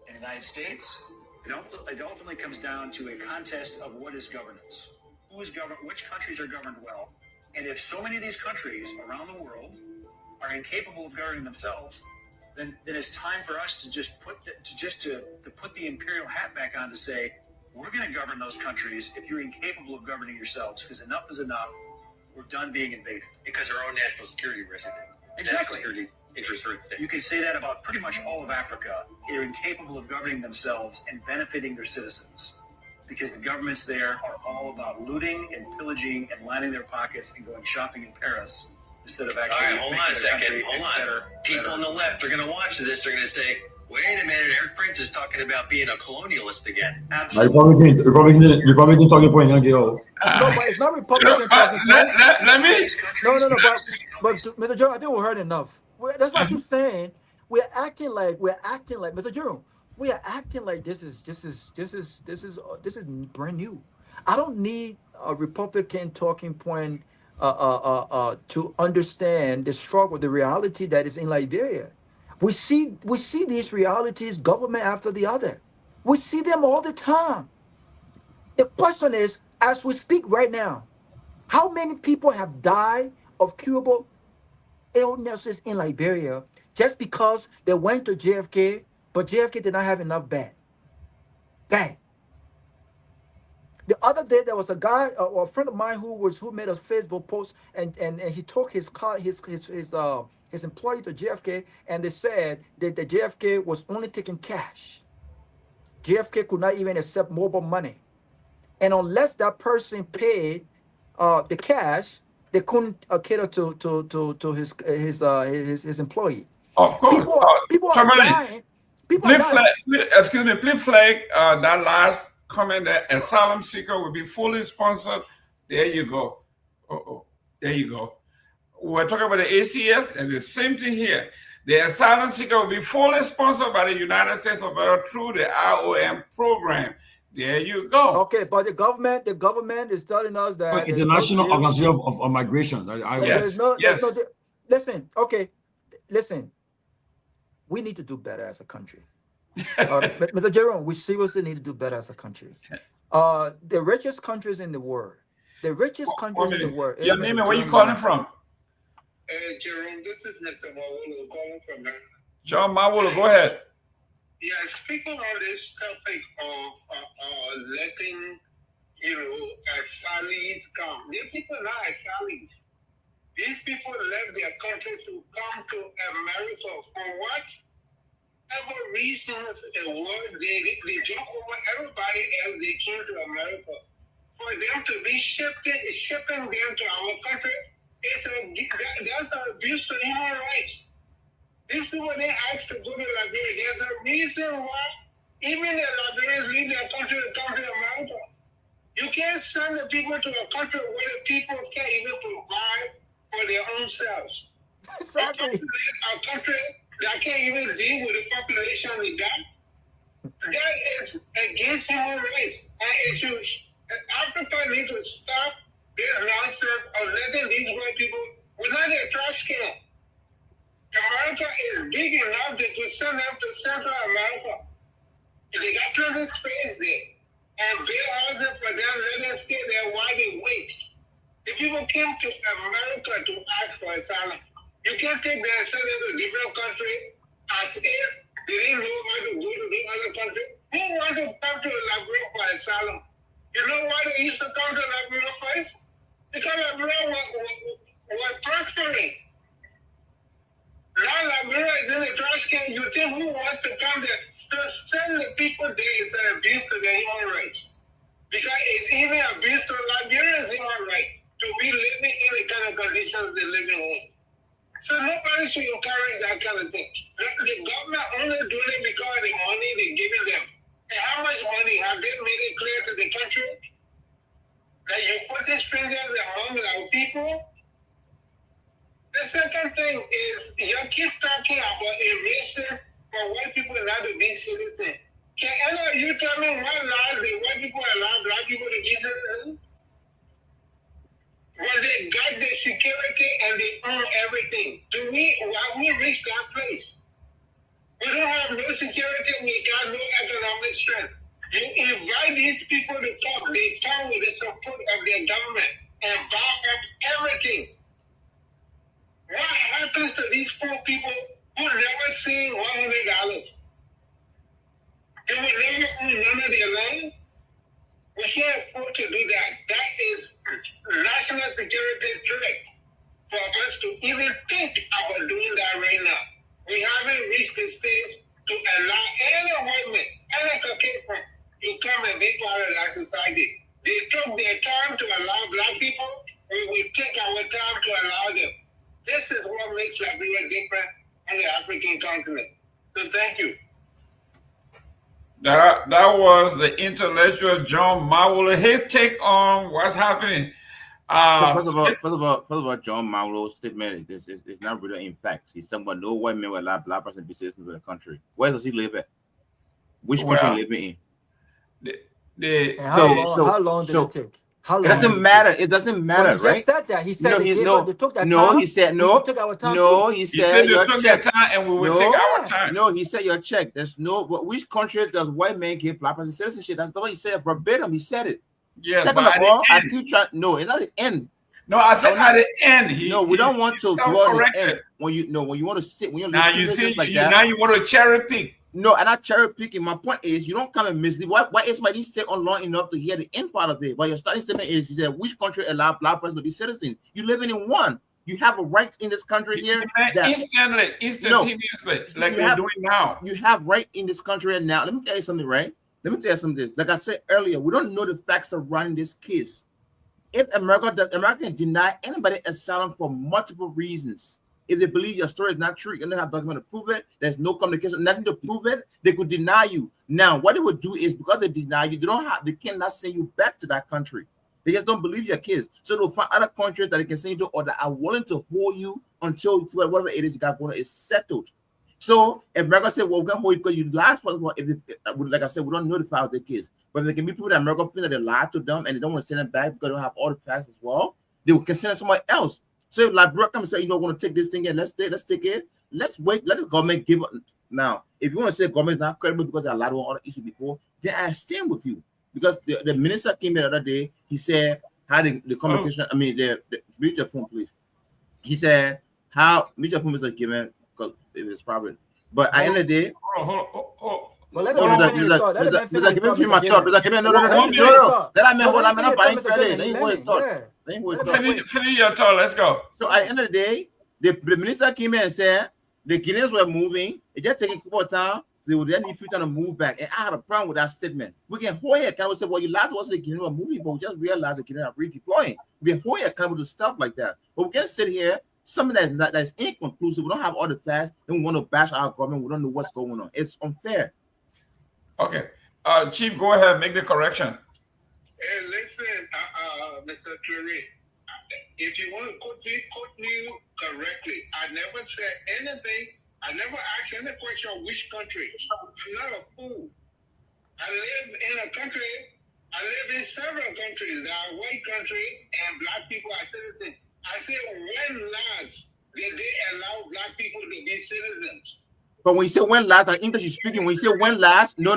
and the United States, it ultimately comes down to a contest of what is governance. Who is governed? Which countries are governed well? And if so many of these countries around the world are incapable of governing themselves, then it's time for us to put the imperial hat back on to say, we're going to govern those countries if you're incapable of governing yourselves, because enough is enough. We're done being invaded. Because our own national security risk. Exactly. Security interests are at stake. You can say that about pretty much all of Africa. They're incapable of governing themselves and benefiting their citizens, because the governments there are all about looting and pillaging and lining their pockets and going shopping in Paris instead of actually hold making on a their country second. Hold on. better. People on the left are going to watch this. They're going to say, wait a minute, Eric Prince is talking about being a colonialist again. Absolutely. Republican talking point. No, but it's not Republican talking point. Let me. No. But Mr. Jerome, I think we heard enough. That's why I keep saying we're acting like Mr. Jerome. We are acting like this is brand new. I don't need a Republican talking point to understand the struggle, the reality that is in Liberia. We see these realities, government after the other. We see them all the time. The question is, as we speak right now, how many people have died of curable illnesses in Liberia just because they went to JFK, but JFK did not have enough bed? Bang. The other day there was a guy, or a friend of mine who made a Facebook post, and he took his employee to JFK, and they said that the JFK was only taking cash. JFK could not even accept mobile money, and unless that person paid the cash, they couldn't cater to his employee. Of course. People are Tomalin, dying. People are dying. Please flag that last comment that asylum seeker will be fully sponsored. There you go. There you go. We're talking about the ACS, and the same thing here. The asylum seeker will be fully sponsored by the United States of America through the IOM program. There you go. Okay, but the government is telling us that International Organization of Migration. Yes. Listen. We need to do better as a country. Mr. Jerome, we seriously need to do better as a country. The richest countries in the world. Your name and where you calling from? Jerome, this is Mr. Nyenwolo calling from there. John Nyenwolo, go ahead. Yeah, speaking on this topic of letting, asylees come. These people are not asylees. These people left their country to come to America for whatever reasons it was. They jump over everybody else. They came to America. For them to be shipping them to our country, that's an abuse of human rights. These people didn't ask to go to Liberia. There's a reason why even the Liberians leave their country to come to America. You can't send the people to a country where the people can't even provide for their own selves. Exactly. A country that can't even deal with the population we got. That is against human rights. And Africa needs to stop this nonsense of letting these white people without their trash can. America is big enough to send them to Central America. They got plenty of space there. And build houses for them, let them stay there while they wait. The people came to America to ask for asylum. You can't take them and send them to a different country as if they didn't know how to go to the other country. Who wants to come to Liberia for asylum? You know why they used to come to Liberia first? Because Liberia was prospering. Now Liberia is in the trash can. You think who wants to come there? To send the people there is an abuse to their human rights. Because it's even abuse to Liberians human right to be living in the kind of conditions they live in. So nobody should encourage that kind of thing. The government only doing it because of the money they're giving them. And how much money have they made it clear to the country that you're putting strangers among our people? The second thing is you keep talking about a racist for white people not to be citizens. Can any of you tell me what laws the white people allow black people to be citizens? When they got the security and they own everything. To me, why we reach that place? We don't have no security, we got no economic strength. You invite these people to come, they come with the support of their government and buy up everything. What happens to these poor people who never seen $100? They will never own none of their land? We can't afford to do that. That is national security threat for us to even think about doing that right now. We haven't reached the stage to allow any white man, any Caucasian to come and be part of that society. They took their time to allow black people, we will take our time to allow them. This is what makes Liberia different on the African continent. So thank you. That was the intellectual John Nyenwolo. His take on what's happening. First of all, John Nyenwolo's statement is not really in fact. He's talking about no white man will allow black person to be citizens of the country. Where does he live at? Which country he living in? How long did it take? How long? It doesn't matter. It doesn't matter, Well, he just said that. He said they took that time. He said no. Took our time No, too. he said they took their time and we will take our time. No, he said your check. There's no. Which country does white men give black person citizenship? That's what he said verbatim. He said it. Yes, Second of all, I keep trying. No, it's not the end. No, I said at the end. We don't want to draw the end. When you want to sit, when you're now you see like that. Now you want to cherry pick. No, I'm not cherry picking. My point is, you don't come and mislead. Why is somebody stay on long enough to hear the end part of it? But your starting statement is, he said, which country allow black person to be citizen? You living in one. You have a right in this country here. Instantaneously, like they're doing now. You have right in this country now. Let me tell you something, right? Let me tell you something. Like I said earlier, we don't know the facts surrounding this case. If America can deny anybody asylum for multiple reasons. If they believe your story is not true, you don't have documents to prove it. There's no communication, nothing to prove it. They could deny you. Now, what they would do is because they deny you, they cannot send you back to that country. They just don't believe your kids. So they'll find other countries that they can send you to or that are willing to hold you until whatever it is you got going on is settled. So if America said, well, we're going to hold you because you lied, like I said, we don't notify the kids. But if there can be people that America feel that they lied to them and they don't want to send them back because they don't have all the facts as well, they can send it somewhere else. So if Liberia comes and say, want to take this thing and let's take it. Let's wait. Let the government give up. Now, if you want to say the government is not credible because there are a lot of other issues before, then I stand with you. Because the minister came here the other day, he said how the communication, the mute your phone, please. He said how mute your phone is given because it is private. But at the end of the day, well, let me finish my thought. Finish your thought. Let's go. So at the end of the day, the minister came in and said the Guineans were moving. It just taking a couple of time. They would then need future to move back. And I had a problem with that statement. We can hold your accountable say, well, you lied to us the Guineans were moving, but we just realized the Guineans are redeploying. We can hold your accountable to stuff like that. But we can't sit here, something that's inconclusive. We don't have all the facts, and we want to bash our government. We don't know what's going on. It's unfair. Okay. Chief, go ahead, make the correction. Hey, listen, Mr. Pewee, if you want to quote me correctly, I never said anything. I never asked any question of which country. I'm not a fool. I live in a country. I live in several countries. There are white countries and black people are citizens. I said, when last did they allow black people to be citizens? But when you say when last, like English is speaking, when you say when last, no.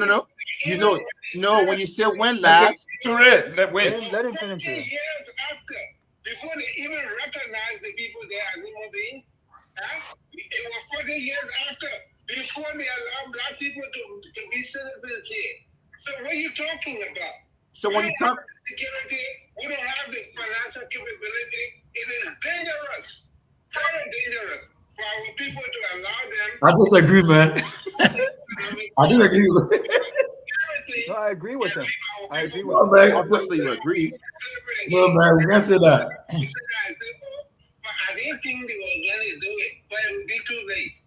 You know, no, when you say when last. Let him finish it. Years after, before they even recognize the people there as human beings, it was 40 years after, before they allow black people to be citizens here. So what are you talking about? So when you come security, we don't have the financial capability. It is dangerous, very dangerous for our people to allow them. I disagree, man. I disagree. Security No, I agree with him. I agree with No, him. man. Obviously, you agree. No, man, we can't say that. But I didn't think they were going to do it, but it would be too late.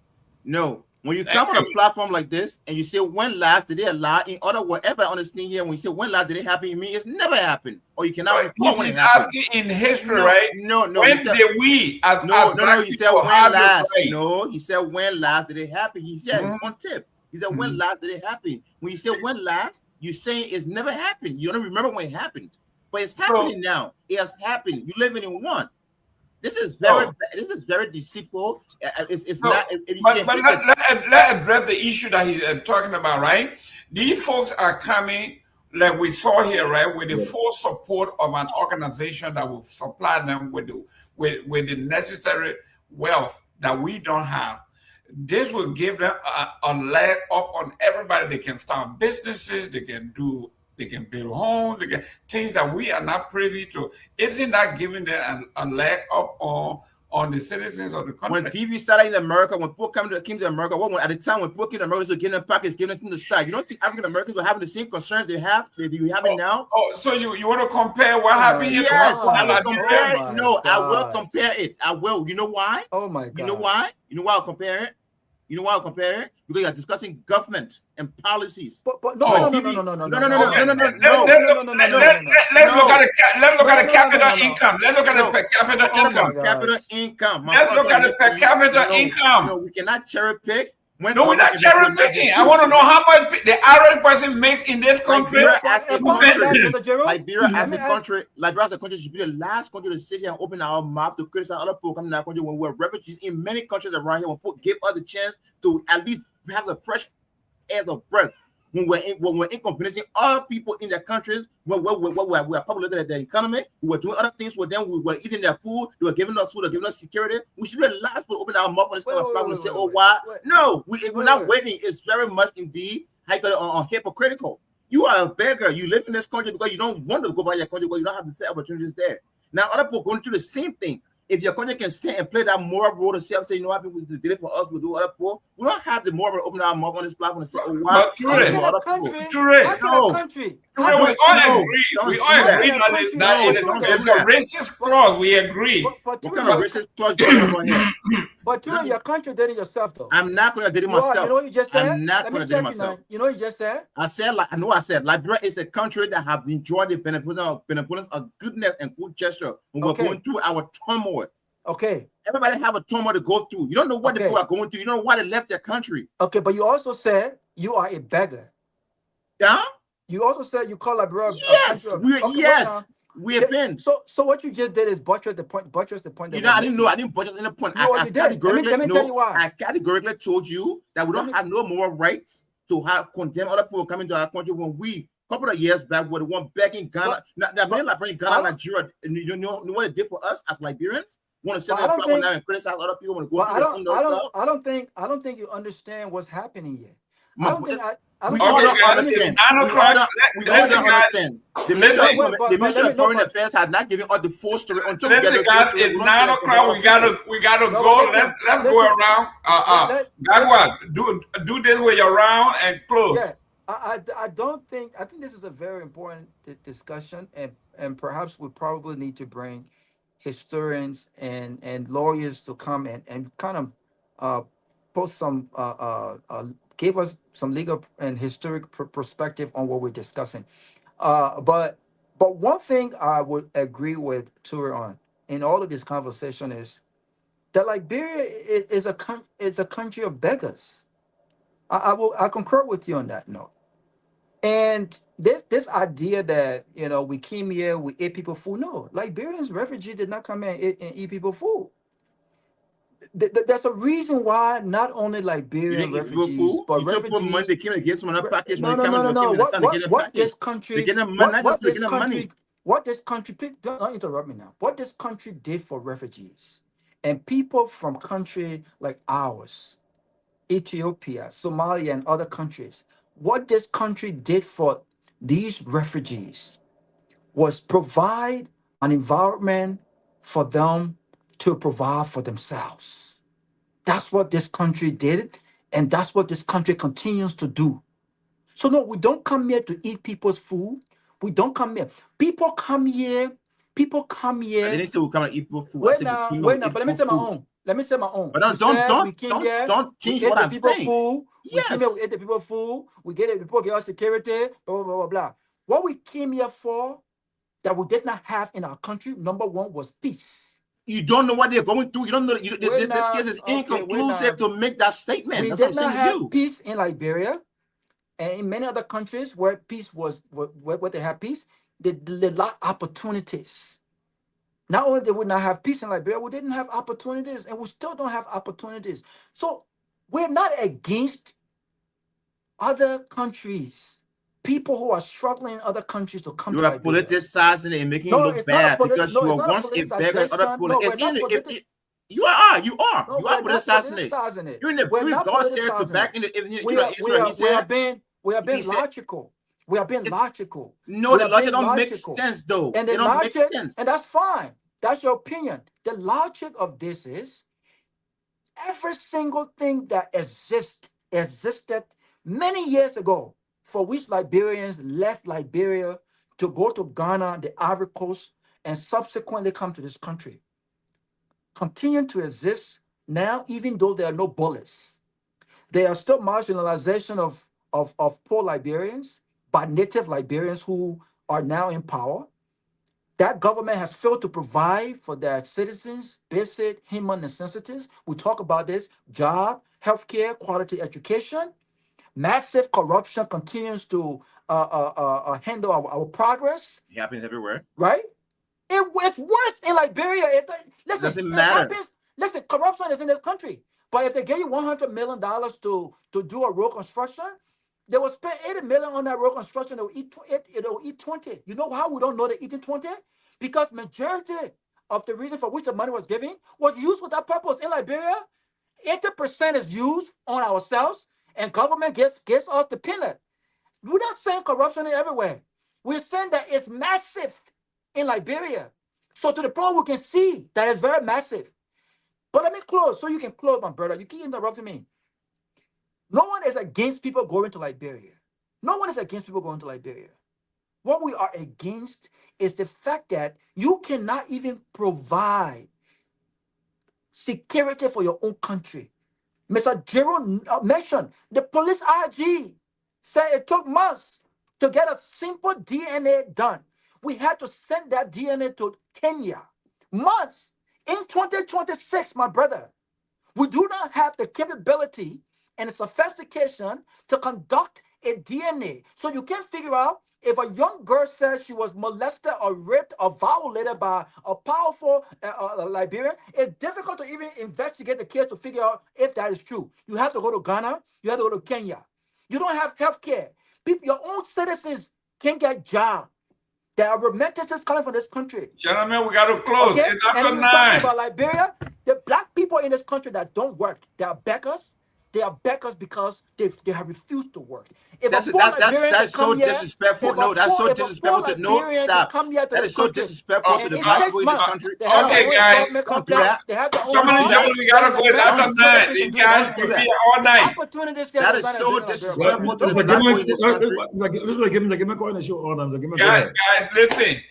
No. When you come on a platform like this and you say when last did they allow, in other words, everybody understand here, when you say when last did it happen, it means it's never happened. Or you cannot recall when it happened. Asking in history, right? No. When Said, did we as No, he said when last. right? No, he said when last did it happen. He said it's on tip. He said when last did it happen. When you say when last, you're saying it's never happened. You don't remember when it happened. But it's happening now. It has happened. You're living in one. This is very deceitful. It's not. But let's address the issue that he's talking about, right? These folks are coming, like we saw here, right, with the full support of an organization that will supply them with the necessary wealth that we don't have. This will give them a leg up on everybody. They can start businesses. They can build homes, things that we are not privy to. Isn't that giving them a leg up on the citizens of the country? When TV started in America, when people came to America, at the time when people came to America, they were giving them packets, giving them to start. You don't think African Americans were having the same concerns they have it now? Oh, so you want to compare what happened here? Yes, I will compare it. No, I will compare it. I will. You know why? Oh my God. You know why? You know why I'll compare it? You know why I'll compare it? Because you're discussing government and policies. But Let's look at the capital income. Let's look at the per capita income. Capital income. Let's look at the per capita income. No, we cannot cherry pick. No, we're not cherry picking. I want to know how much the average person makes in this country. Liberia as a country should be the last country to sit here and open our mouth to criticize other people coming to our country when we're refugees in many countries around here. When people give us the chance to at least have the fresh air of breath. When we're inconveniencing other people in their countries, we are probably looking at their economy, we were doing other things with them, we were eating their food, they were giving us food, they were giving us security. We should be the last to open our mouth on this kind of problem and say, oh, why? No, we're not waiting. It's very much indeed hypocritical. You are a beggar. You live in this country because you don't want to go by your country because you don't have the fair opportunities there. Now, other people going through the same thing. If your country can stand and play that moral role to say, you know what, people did it for us, we'll do other people. We don't have the moral to open our mouth on this platform and say, oh, why? But Ture, we all agree that it's a racist clause. We agree. What kind of racist clause do you have here? But you're contradicting yourself, though. I'm not contradicting myself. You know what you just said? I'm not contradicting myself. You know what you just said? I said, Liberia is a country that have enjoyed the benefits of goodness and good gesture when we're going through our turmoil. Okay. Everybody have a turmoil to go through. You don't know what the people are going through. You don't know why they left their country. Okay, but you also said you are a beggar. Yeah? You also said you call Liberia we have been. So what you just did is buttress the point. You know, I didn't buttress any point. Let me tell you why. I categorically told you that we don't have no moral rights to condemn other people coming to our country when we, a couple of years back, were the one begging Ghana, Nigeria. You know what it did for us as Liberians? Want to sit there and criticize other people want to go through their own stuff? I don't think you understand what's happening here. We understand. The Minister of Foreign Affairs had not given us the full story until it's 9 o'clock. We gotta go. Let's go around. Garguah, do this with your round and close. Yeah, I think this is a very important discussion, and perhaps we probably need to bring historians and lawyers to come and kind of post some give us some legal and historic perspective on what we're discussing. But one thing I would agree with Ture on in all of this conversation is that Liberia is a country of beggars. I concur with you on that note. And this idea that we came here, we ate people food. No, Liberians refugees did not come here and eat people food. There's a reason why not only Liberian refugees, but refugees. Money, they came and gave some other package. No. What this country? What this country? Don't interrupt me now. What this country did for refugees and people from countries like ours, Ethiopia, Somalia, and other countries. What this country did for these refugees was provide an environment for them to provide for themselves. That's what this country did, and that's what this country continues to do. So no, we don't come here to eat people's food. We don't come here. People come here. People come here. I didn't say we come and eat people's food. Wait now, but let me say my own. Let me say my own. But don't change what I'm saying. Food. Yes. We came here, we ate the people food. We get it. People get us security. Blah blah blah blah blah. What we came here for, that we did not have in our country, number one was peace. You don't know what they're going through. You don't know. This case is inconclusive to make that statement. We did not have peace in Liberia, and in many other countries where peace was, where they have peace, they lack opportunities. Not only did we not have peace in Liberia, we didn't have opportunities, and we still don't have opportunities. So we're not against other countries. People who are struggling in other countries to come to Liberia. You are politicizing it and making it look bad because you were once a beggar in other politics. You are politicizing it. You're in the brief God said to back in the Israel. We have been logical. We have been logical. No, the logic don't make sense though. And the logic, and that's fine. That's your opinion. The logic of this is every single thing that existed many years ago, for which Liberians left Liberia to go to Ghana, the Ivory Coast, and subsequently come to this country, continue to exist now, even though there are no bullets. There are still marginalization of poor Liberians by native Liberians who are now in power. That government has failed to provide for their citizens basic human necessities. We talk about this: job, healthcare, quality education. Massive corruption continues to handle our progress. It happens everywhere. Right? It's worse in Liberia. Listen, doesn't matter. Listen, corruption is in this country. But if they give you $100 million to do a road construction, they will spend $80 million on that road construction. They'll eat 20. You know how we don't know they're eating 20? Because majority of the reason for which the money was given was used for that purpose. In Liberia, 80% is used on ourselves, and government gives us the peanut. We're not saying corruption is everywhere. We're saying that it's massive in Liberia. So to the point we can see that it's very massive. But let me close so you can close, my brother. You keep interrupting me. No one is against people going to Liberia. No one is against people going to Liberia. What we are against is the fact that you cannot even provide security for your own country. Mr. Jerome mentioned the police IG said it took months to get a simple DNA done. We had to send that DNA to Kenya. Months. In 2026, my brother, we do not have the capability and the sophistication to conduct a DNA. So you can figure out if a young girl says she was molested or raped or violated by a powerful Liberian. It's difficult to even investigate the case to figure out if that is true. You have to go to Ghana. You have to go to Kenya. You don't have health care. Your own citizens can't get jobs. There are remittances coming from this country. Gentlemen, we got to close. Okay? It's after 9. And we're talking about Liberia. The black people in this country that don't work, they are beggars. They are beggars because they have refused to work. If that's so disrespectful. No, that's so disrespectful. No, stop. That is so disrespectful to the black people in this country. Okay, guys. Somebody tell me we gotta go. It's after 9. These guys will be here all night. That is so disrespectful to the black people in this country. Guys, listen.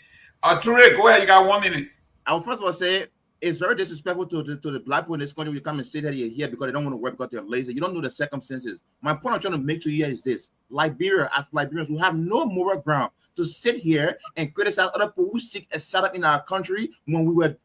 Ture, go ahead. You got 1 minute. I will first of all say, it's very disrespectful to the black people in this country. We come and say that you're here because they don't want to work because they're lazy. You don't know the circumstances. My point I'm trying to make to you here is this: Liberia, as Liberians, who have no moral ground to sit here and criticize other people who seek asylum in our country when we were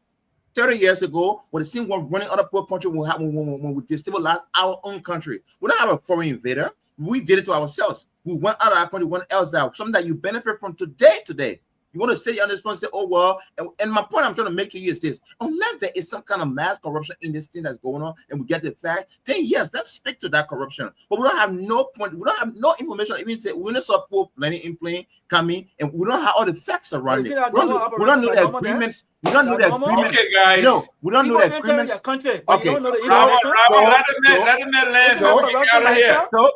30 years ago, when the same one running other poor country when we destabilized our own country. We don't have a foreign invader. We did it to ourselves. We went out of our country, went else out. Something that you benefit from today. You want to sit on this point and say, oh, well, and my point I'm trying to make to you is this: unless there is some kind of mass corruption in this thing that's going on and we get the fact, then yes, let's speak to that corruption. But we don't have no point, we don't have no information. Even say we don't support planning in plane coming, and we don't have all the facts around it. We don't know the agreements. We don't know the agreements. Okay, guys. No, we don't know the agreements. Okay.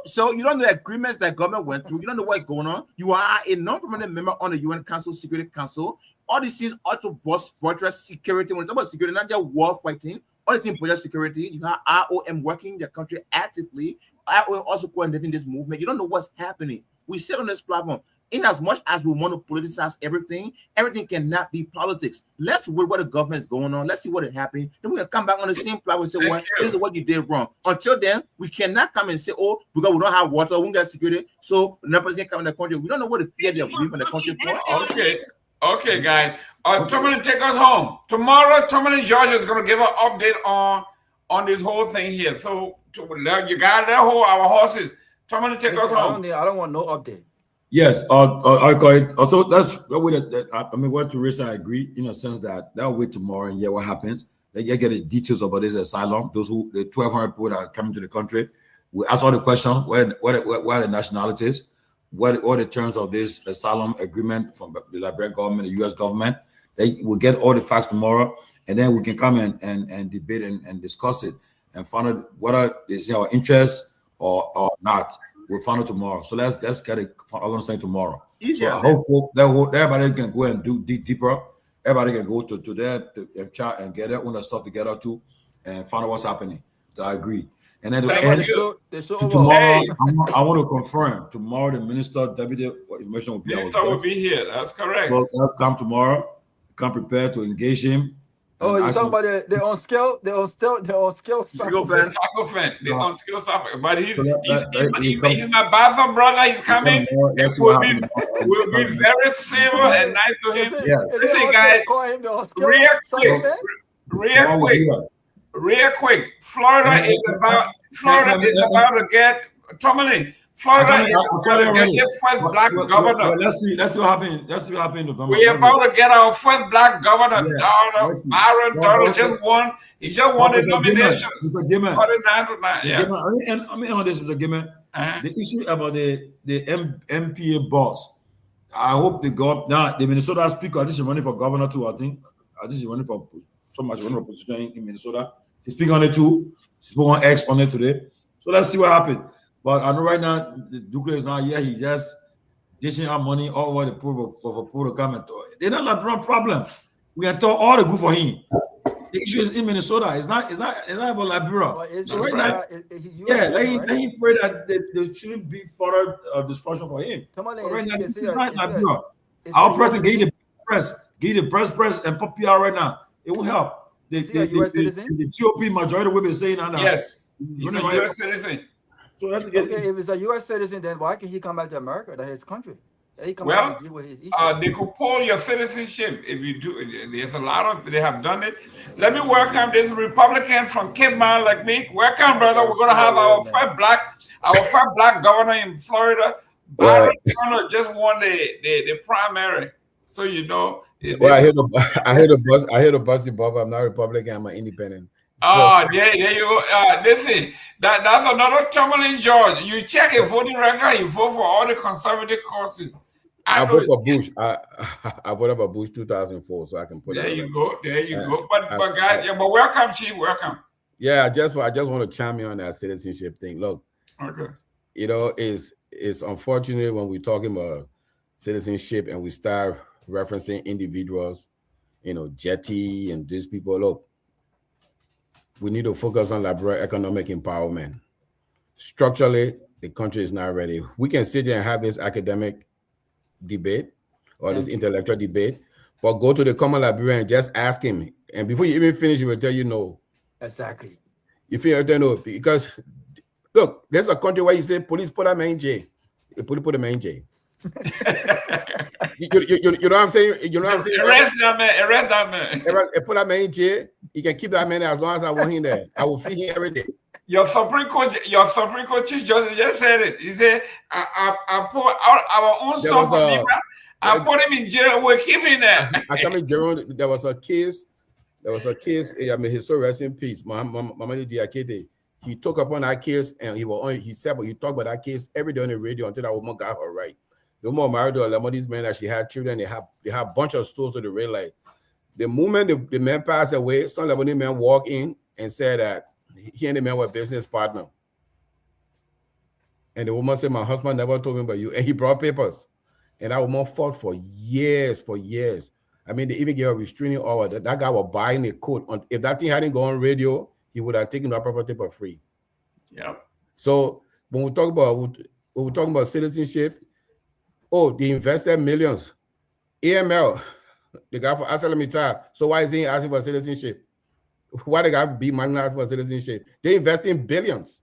So you don't know the agreements that government went through. You don't know what's going on. You are a non-permanent member on the UN Council, Security Council. All these things ought to buttress security. When we talk about security, not just war fighting. All the things buttress security. You have ROM working in the country actively. ROM also coordinating this movement. You don't know what's happening. We sit on this platform. In as much as we want to politicize everything, everything cannot be politics. Let's see what the government is going on. Let's see what is happening. Then we'll come back on the same platform and say, well, this is what you did wrong. Until then, we cannot come and say, oh, because we don't have water, we don't get security, so no person can come in the country. We don't know what the fear they believe in the country for. Okay, guys. Tomalin, take us home. Tomorrow, Tomalin George is going to give an update on this whole thing here. So you got that whole our horses. Tomalin, take us home. I don't want no update. Yes, I call it. Also, that's what Teresa, I agree in a sense that they'll wait tomorrow and what happens. They get the details about this asylum. The 1,200 people that are coming to the country. We ask all the questions: what are the nationalities? What are the terms of this asylum agreement from the Liberian government, the U.S. government? They will get all the facts tomorrow, and then we can come and debate and discuss it and find out whether it's our interest or not. We'll find out tomorrow. So let's get it organized tomorrow. So I hope everybody can go and do deeper. Everybody can go to their chat and get their own stuff together too, and find out what's happening. So I agree. And then tomorrow, I want to confirm tomorrow the minister, deputy information will be. Minister will be here. That's correct. So let's come tomorrow. Come prepared to engage him. Oh, you're talking about the on-scale Sarcophagus. The on-scale sarcophagus. But he's my bastard brother. He's coming. We'll be very civil and nice to him. Listen, guys, real quick. Florida is about to get Tomalin. Florida is about to get their first black governor. Let's see what happens. We're about to get our first black governor. Dahn just won. He just won the nomination. 49 to 9. Yes. And I mean on this, Mr. Gayman, the issue about the MPA boss. I hope the Minnesota speaker, I think she's running for governor too. I think she's running for position in Minnesota. She's speaking on it too. She spoke on X on it today. So let's see what happens. But I know right now the Duke is not here. He just dishing out money all over the poor for people to come and talk. They're not like problem. We can talk all the good for him. The issue is in Minnesota. It's not about Liberia. So right now, let him pray that there shouldn't be further destruction for him. Right now, it's not Liberia. Our president gave the press and pop PR right now. It will help. The GOP majority will be saying that. Yes, he's a U.S. citizen. So if it's a U.S. citizen, then why can he come back to America? That's his country. He come well, back and deal with his issues. They could pull your citizenship if you do. There's a lot of they have done it. Let me welcome this Republican from Kamara like me. Welcome, brother. We're gonna have our first black governor in Florida. Barry just won the primary, so you know. Well, I hear the busty Bob. I'm not Republican. I'm an independent. Oh, there you go. Listen, that's another Tomalin George. You check a voting record, you vote for all the conservative causes. I vote for Bush. I voted for Bush 2004, so I can put there. You go. But guys, but welcome, Chief. Welcome. Yeah, I just want to chime in on that citizenship thing. Look, okay. You know, it's unfortunate when we're talking about citizenship and we start referencing individuals, you know, Jetty and these people. Look, we need to focus on Liberia economic empowerment. Structurally, the country is not ready. We can sit here and have this academic debate or this intellectual debate, but go to the common Liberian and just ask him. And before you even finish, he will tell you no. Exactly. You feel no, because look, there's a country where you say police put a man in jail. Police put a man in jail. You know what I'm saying? You know what I'm saying? Arrest that man. Put that man in jail. You can keep that man as long as I want him there. I will feed him every day. Your Supreme Court Chief Justice just said it. He said, I put our own son for me. I put him in jail. We'll keep him there. I tell you, Jerome, there was a case. I mean, his soul rest in peace. Mama Diakede. He took upon that case and he talked about that case every day on the radio until that woman got her right. The woman married to a these men that she had children. They have a bunch of stores to the red light. The moment the man passed away, some Lebanese men walked in and said that he and the man were business partner. And the woman said, my husband never told me about you. And he brought papers. And that woman fought for years. I mean, they even gave a restraining order. That guy was buying a coat. If that thing hadn't gone on radio, he would have taken that property for free. Yeah. So when we're talking about citizenship, Oh, they invested millions. AML, the guy for asylum retire. So why is he asking for citizenship? Why the guy be marginalized for citizenship? They invest in billions.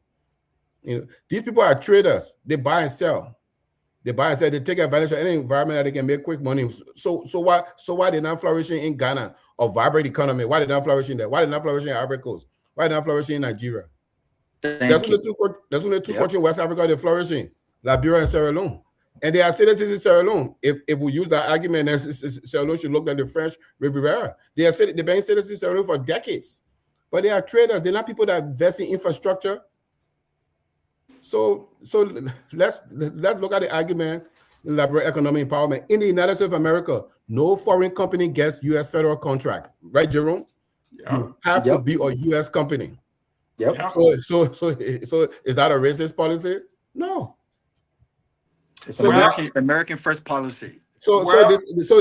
You know, these people are traders. They buy and sell. They buy and sell. They take advantage of any environment that they can make quick money. So why they're not flourishing in Ghana or vibrant economy? Why they're not flourishing there? Why they're not flourishing in Ivory Coast? Why they're not flourishing in Nigeria? There's only two countries in West Africa they're flourishing: Liberia and Sierra Leone. And they are citizens in Sierra Leone. If we use that argument, then Sierra Leone should look like the French Riviera. They've been citizens in Sierra Leone for decades. But they are traders. They're not people that invest in infrastructure. So let's look at the argument in Liberia economic empowerment. In the United States of America, no foreign company gets U.S. federal contract. Right, Jerome? You have to be a U.S. company. Yep. So is that a racist policy? No. It's American first policy. So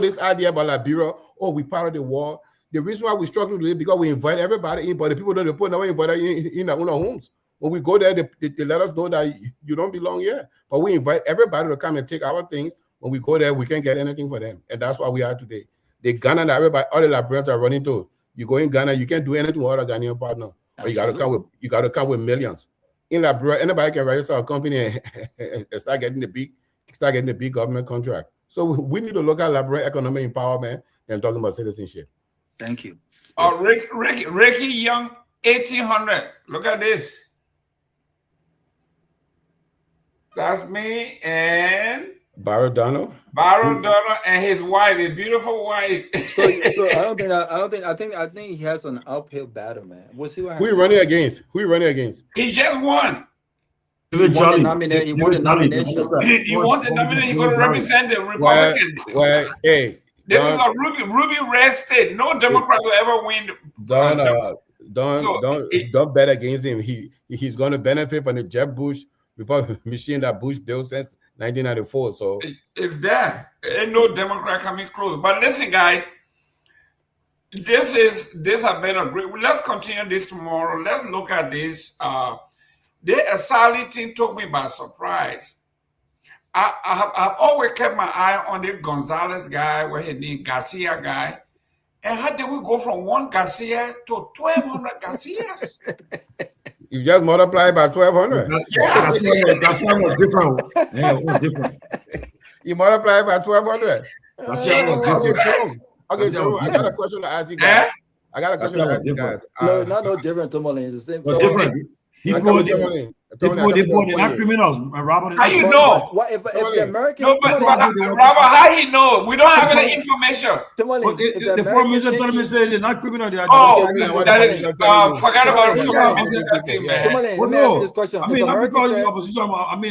this idea about Liberia, oh, we part of the war. The reason why we struggle with it because we invite everybody in, but the people don't report now invite in our own homes. When we go there, they let us know that you don't belong here. But we invite everybody to come and take our things. When we go there, we can't get anything for them. And that's why we are today. The Ghana that everybody, all the Liberians are running to. You go in Ghana, you can't do anything with other Ghanaian partner. Or you gotta come with millions. In Liberia, anybody can register a company and start getting the big government contract. So we need to look at Liberia economic empowerment and talking about citizenship. Thank you. Ricky Young, 1800. Look at this. That's me and Barrow Donald and his wife, his beautiful wife. So I think he has an uphill battle, man. We'll see what happens. Who you running against? He just won. He won the nomination. He won the nomination. He's going to represent the Republicans. Well, hey, this is a ruby red state. No Democrat will ever win. Don't bet against him. He's going to benefit from the Jeb Bush machine that Bush built since 1994. So it's there. Ain't no Democrat coming close. But listen, guys, this has been a great. Let's continue this tomorrow. Let's look at this. The Asali thing took me by surprise. I've always kept my eye on the Gonzalez guy, where he named Garcia guy. And how did we go from one Garcia to 1,200 Garcias? You just multiply by 1,200. Yeah, Garcia was different. Yeah, it was different. You multiply by 1,200. Okay, so I got a question to ask you guys. No, not different. Tomalin is the same. But different. People, they're not criminals. Robert, how you know? What if the Americans? No, but Robert, how you know? We don't have any information. The foreign minister told me say they're not criminal. They are that is forget about it. Let me ask you this question. I mean, I'm calling you opposition. I'm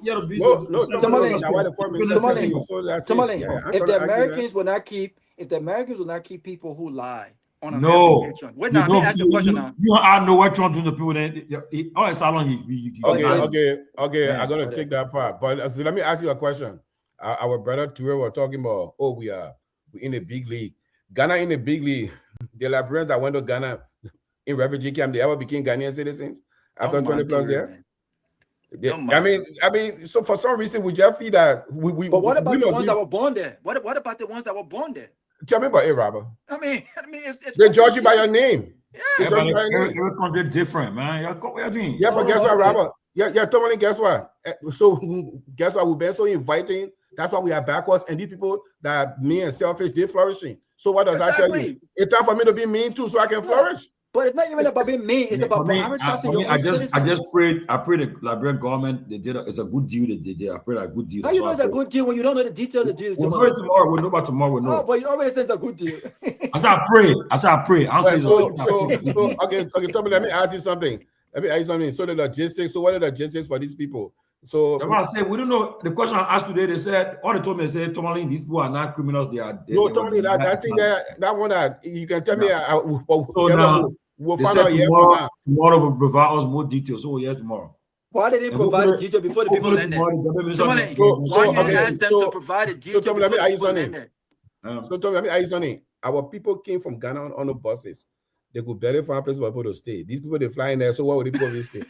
here to be. Tomalin, if the Americans will not keep people who lie. No, I know what Trump doing to people. Okay. I'm gonna take that part. But let me ask you a question. Our brother Toure were talking about. We in the big league. Ghana in the big league. The Liberians that went to Ghana in refugee camp, they ever became Ghanaian citizens after 20 plus years. I mean, so for some reason we just feel that we. But what about the ones that were born there? What about the ones that were born there? Tell me about it, Robert. I mean, it's they judge you by your name. Yeah, every country different, man. What are you doing? Yeah, but guess what, Robert? Yeah, Tomalin, guess what? So guess what? We've been so inviting. That's why we are backwards, and these people that me and selfish, they're flourishing. So what does that tell you? It's time for me to be mean too, so I can flourish. But it's not even about being mean. It's about prioritizing. I pray the Liberian government they did. It's a good deal that they did. I pray a good deal. How you know it's a good deal when you don't know the details of the deal? We'll know it tomorrow. We'll know about tomorrow. We'll know. Oh, but you already said it's a good deal. I said I pray. I'll say so. Okay, Tommy, let me ask you something. So the logistics. So what are the logistics for these people? So I say we don't know. The question I asked today, they said all they told me Tomalin, these people are not criminals. They are. No, Tommy, I think that one that you can tell me. So now. We'll find out tomorrow will provide us more details. So we'll hear tomorrow. Why did they provide the details before the people landed? Why did you ask them to provide the details? So let me ask you something. Our people came from Ghana on the buses. They could barely find a place for people to stay. These people they fly in there. So why would they people stay?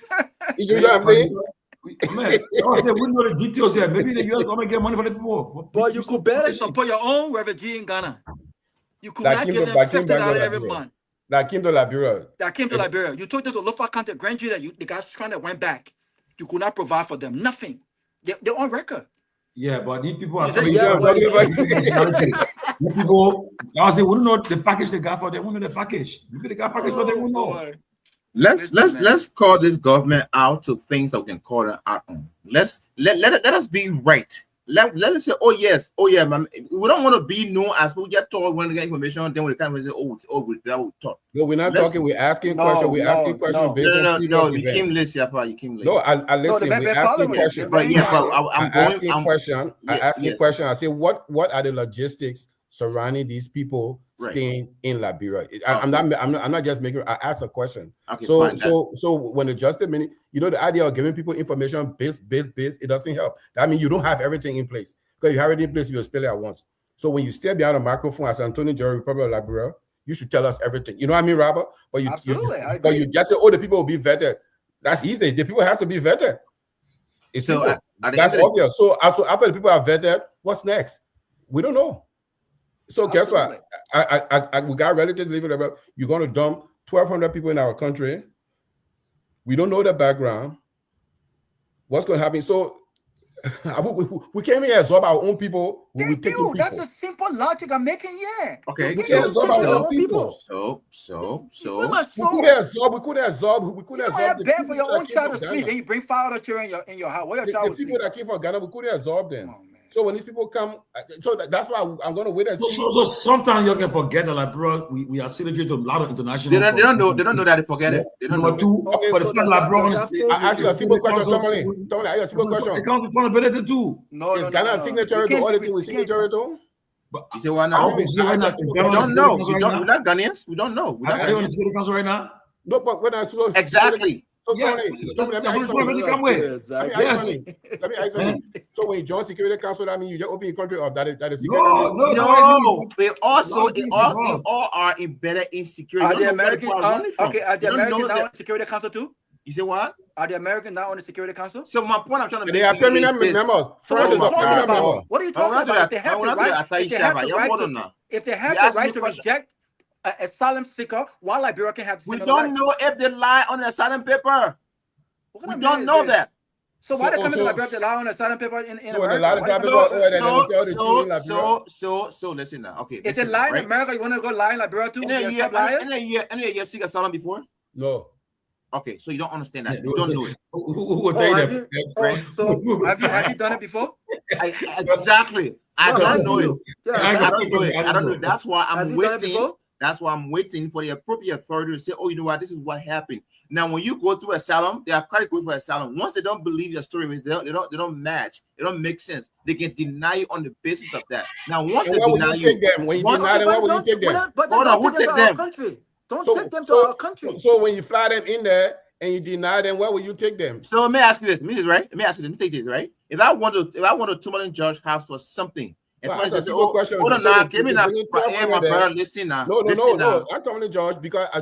You know what I'm saying? Man, I said, we know the details here. Maybe the US government get money for the people. But you could barely support your own refugee in Ghana. You could not give them $50 every month. That came to Liberia. That came to Liberia. You took them to Lofa County, Grand Jury, that the guys trying to went back. You could not provide for them. Nothing. They're on record. Yeah, but these people are coming. These people, I say, we don't know the package they got for them. We know the package. Maybe they got package for them. We know. Let's call this government out to things that we can call it out on. Let us be right. Let us say, oh yes, oh yeah, man. We don't want to be known as we get told when we get information, then we come and say, that we talk. No, we're not talking. We're asking questions. We're asking questions based on no. You came late, you came late. No, I listen. We're asking questions. But yeah, but I'm asking question. I asking question. I say, what are the logistics surrounding these people staying in Liberia? I'm not just making. I ask a question. Okay, so when the justice minister, the idea of giving people information based, it doesn't help. That means you don't have everything in place. Because you have it in place, you'll spill it at once. So when you step behind a microphone as Antonio Jerry, Republic of Liberia, you should tell us everything. You know what I mean, Robert? But you just say, the people will be vetted. That's easy. The people have to be vetted. It's so that's obvious. So after the people are vetted, what's next? We don't know. So guess what? We got relatives living there. You're going to dump 1,200 people in our country. We don't know the background. What's going to happen? So we came here to absorb our own people. That's the simple logic I'm making here. Okay. We can't absorb our own people. So we couldn't absorb. You don't have bed for your own child to sleep. Then you bring 5 other children in your house. Where your child the people that came from Ghana, we couldn't absorb them. So when these people come, that's why I'm going to wait and see. So sometimes you can forget that, like, bro, we are signatory to a lot of international. They don't know that they forget it. They don't know. For the fact, like, bro, I ask you a simple question, Tomalin. I ask you a simple question. It comes with vulnerability too. Is Ghana a signatory to all the things we signatory to? You say why not? We don't know. We're not Ghanaians. We don't know. Are they on the Security Council right now? No, but when I saw exactly. So let me ask you. So when you join Security Council, that means you just open your country up. That is security. No. They all are embedded in security. Are the Americans are the Americans now on the Security Council too? You say what? Are the Americans now on the Security Council? So my point I'm trying to make. They are permanent members. France is a permanent member. What are you talking about? If they have the right to reject asylum seeker, while Liberia can have. We don't know if they lie on the asylum paper. We don't know that. So why they coming to Liberia to lie on the asylum paper in America? So listen now. Okay. If they lie in America, you want to go lie in Liberia too? Any year seek asylum before? No. Okay, so you don't understand that. You don't know it. So have you done it before? Exactly. I don't know it. I don't know it. That's why I'm waiting. That's why I'm waiting for the appropriate authority to say, oh, you know what, this is what happened. Now, when you go through asylum, they are quite good for asylum. Once they don't believe your story, they don't match. They don't make sense. They can deny you on the basis of that. Now, once they deny you, when you deny them, why would you take them? Hold on, who take them? Don't take them to our country. So when you fly them in there and you deny them, where will you take them? So let me ask you this, Let me ask you this. Let me take this, right? If I want to Tomalin Judge house for something. Hold on now, give me that. My brother, listen now. No. I'm Tomalin Judge because I'm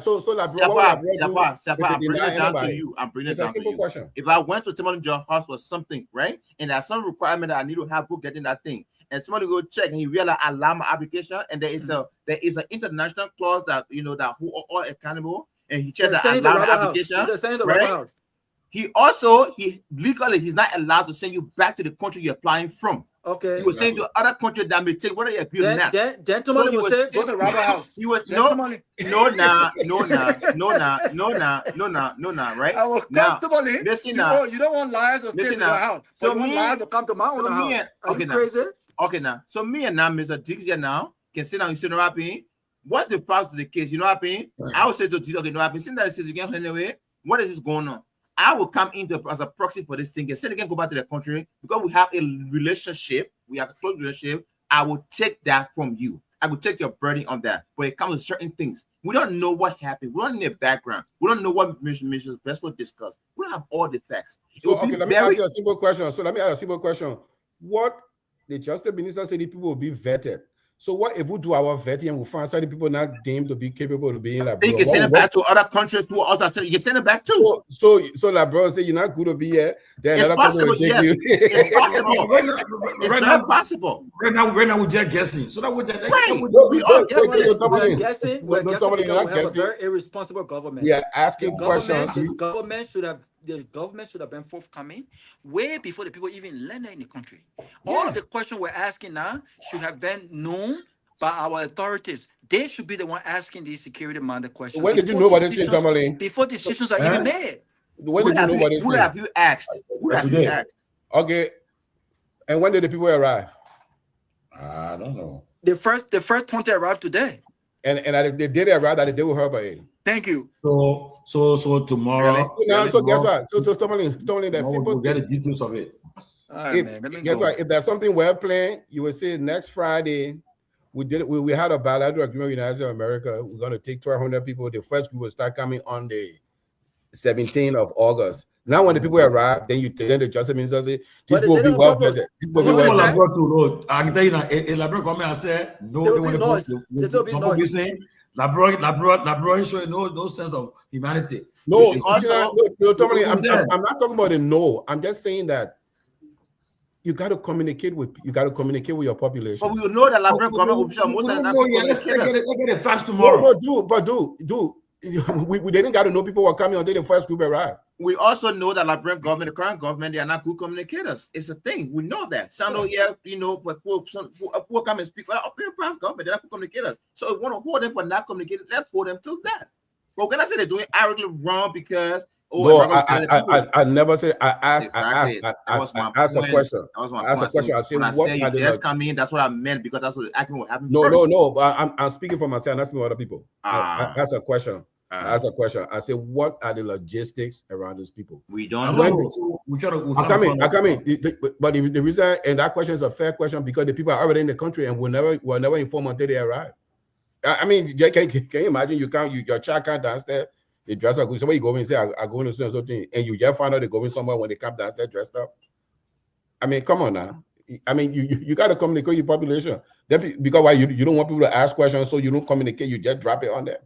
bringing it down to you. I'm bringing it down to you. If I went to Tomalin Judge house for something, right, and there's some requirement that I need to have for getting that thing, and somebody go check and he realize I allow my application, and there is an international clause that that who are all accountable, and he checks that I allow my application. Right? He legally he's not allowed to send you back to the country you're applying from. Okay. He was saying to other countries that may take whether you agree or not. Then Tomalin will say, go to Robert House. He was no, right? I was comfortably. Listen now. You don't want liars to stay in your house. So you want liars to come to my own house. Are you crazy? Okay now. So me and now Mr. Dixie now can sit down and say, no happen. What's the process of the case? You know what I mean? I would say to Dixie, okay, no happen. Since that says you can't anyway, what is this going on? I will come into as a proxy for this thing and say again, go back to the country because we have a relationship. We have a close relationship. I will take that from you. I will take your burden on that. But it comes to certain things. We don't know what happened. We don't know the background. We don't know what Mr. Bessel discussed. We don't have all the facts. So, okay, let me ask you a simple question. What the Justice Minister said, the people will be vetted. So what if we do our vetting and we find certain people not deemed to be capable of being like, you can send it back to other countries who are also, you can send it back too. So like, bro, say you're not good to be here. Then it's possible, yes. It's possible. It's not possible. Right now we're just guessing. So that we're just we're guessing. We're guessing because we have a very irresponsible government. We are asking questions. The government should have been forthcoming way before the people even landed in the country. All of the questions we're asking now should have been known by our authorities. They should be the one asking these security-minded questions. When did you know about this thing, Tomalin? Before decisions are even made. When did you know about this thing? Who have you asked? Who have you asked? Okay. And when did the people arrive? I don't know. The first 20 arrived today. And they did arrive that the day we heard about it. Thank you. So tomorrow. So guess what? So Tomalin, that's simple. We'll get the details of it. Guess what? If there's something we're playing, you will see next Friday. We had a bilateral agreement with the United States of America. We're going to take 1,200 people. The first group will start coming on the 17th of August. Now, when the people arrive, then the Justice Minister say, this will be well vetted. I can tell you now, elaborate comment. I said, no, they want to some people saying, Labrador showing no sense of humanity. No, Tomalin, I'm not talking about the no. I'm just saying that you got to communicate with your population. But we will know that Labrador government will be sure most of them. Let's get it facts tomorrow. We didn't got to know people were coming until the first group arrived. We also know that Liberian government, the current government, they are not good communicators. It's a thing. We know that. But who come and speak for the past government, they're not good communicators. So if we want to hold them for not communicating, let's hold them to that. But when I say they're doing arrogantly wrong because I never said. I asked a question. I said, what are the just come in? That's what I meant because that's what actually what happened. No. But I'm speaking for myself. I'm not speaking for other people. I asked a question. I said, what are the logistics around these people? We don't know. I come in. But the reason, and that question is a fair question because the people are already in the country and were never informed until they arrive. I mean, can you imagine? Your child can't downstairs. They dress up. Somebody go in and say, I go into something, and you just find out they go in somewhere when they come downstairs dressed up. I mean, come on now. I mean, you got to communicate with your population. Then because why you don't want people to ask questions, so you don't communicate. You just drop it on them.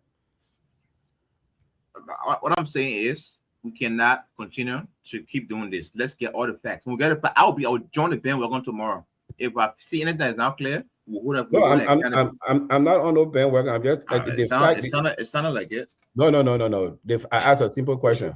What I'm saying is, we cannot continue to keep doing this. Let's get all the facts. When we get it, I'll join the bandwagon tomorrow. If I see anything that's not clear, we'll hold up. No, I'm not on no bandwagon. I'm just it sounded like it. No. I asked a simple question.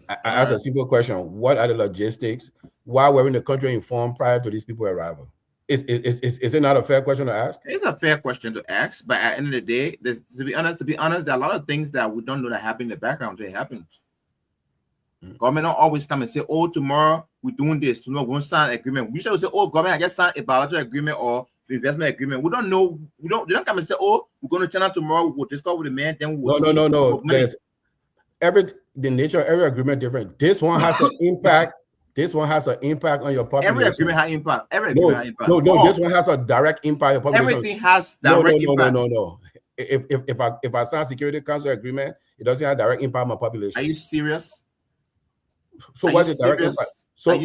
I asked a simple question. What are the logistics? Why were in the country informed prior to these people arrival? Is it not a fair question to ask? It's a fair question to ask, but at the end of the day, to be honest, there are a lot of things that we don't know that happen in the background. They happen. Government don't always come and say, "Oh, tomorrow we're doing this." Tomorrow we're going to sign an agreement. We should say, "Oh, government, I just signed a bilateral agreement or investment agreement." We don't know. They don't come and say, "Oh, we're going to turn out tomorrow. We'll discuss with the man." Then we'll no. There's the nature of every agreement different. This one has an impact. This one has an impact on your population. Every agreement has impact. No. This one has a direct impact on your population. Everything has direct impact. No. If I sign Security Council agreement, it doesn't have direct impact on my population. Are you serious? So what's the direct impact? Let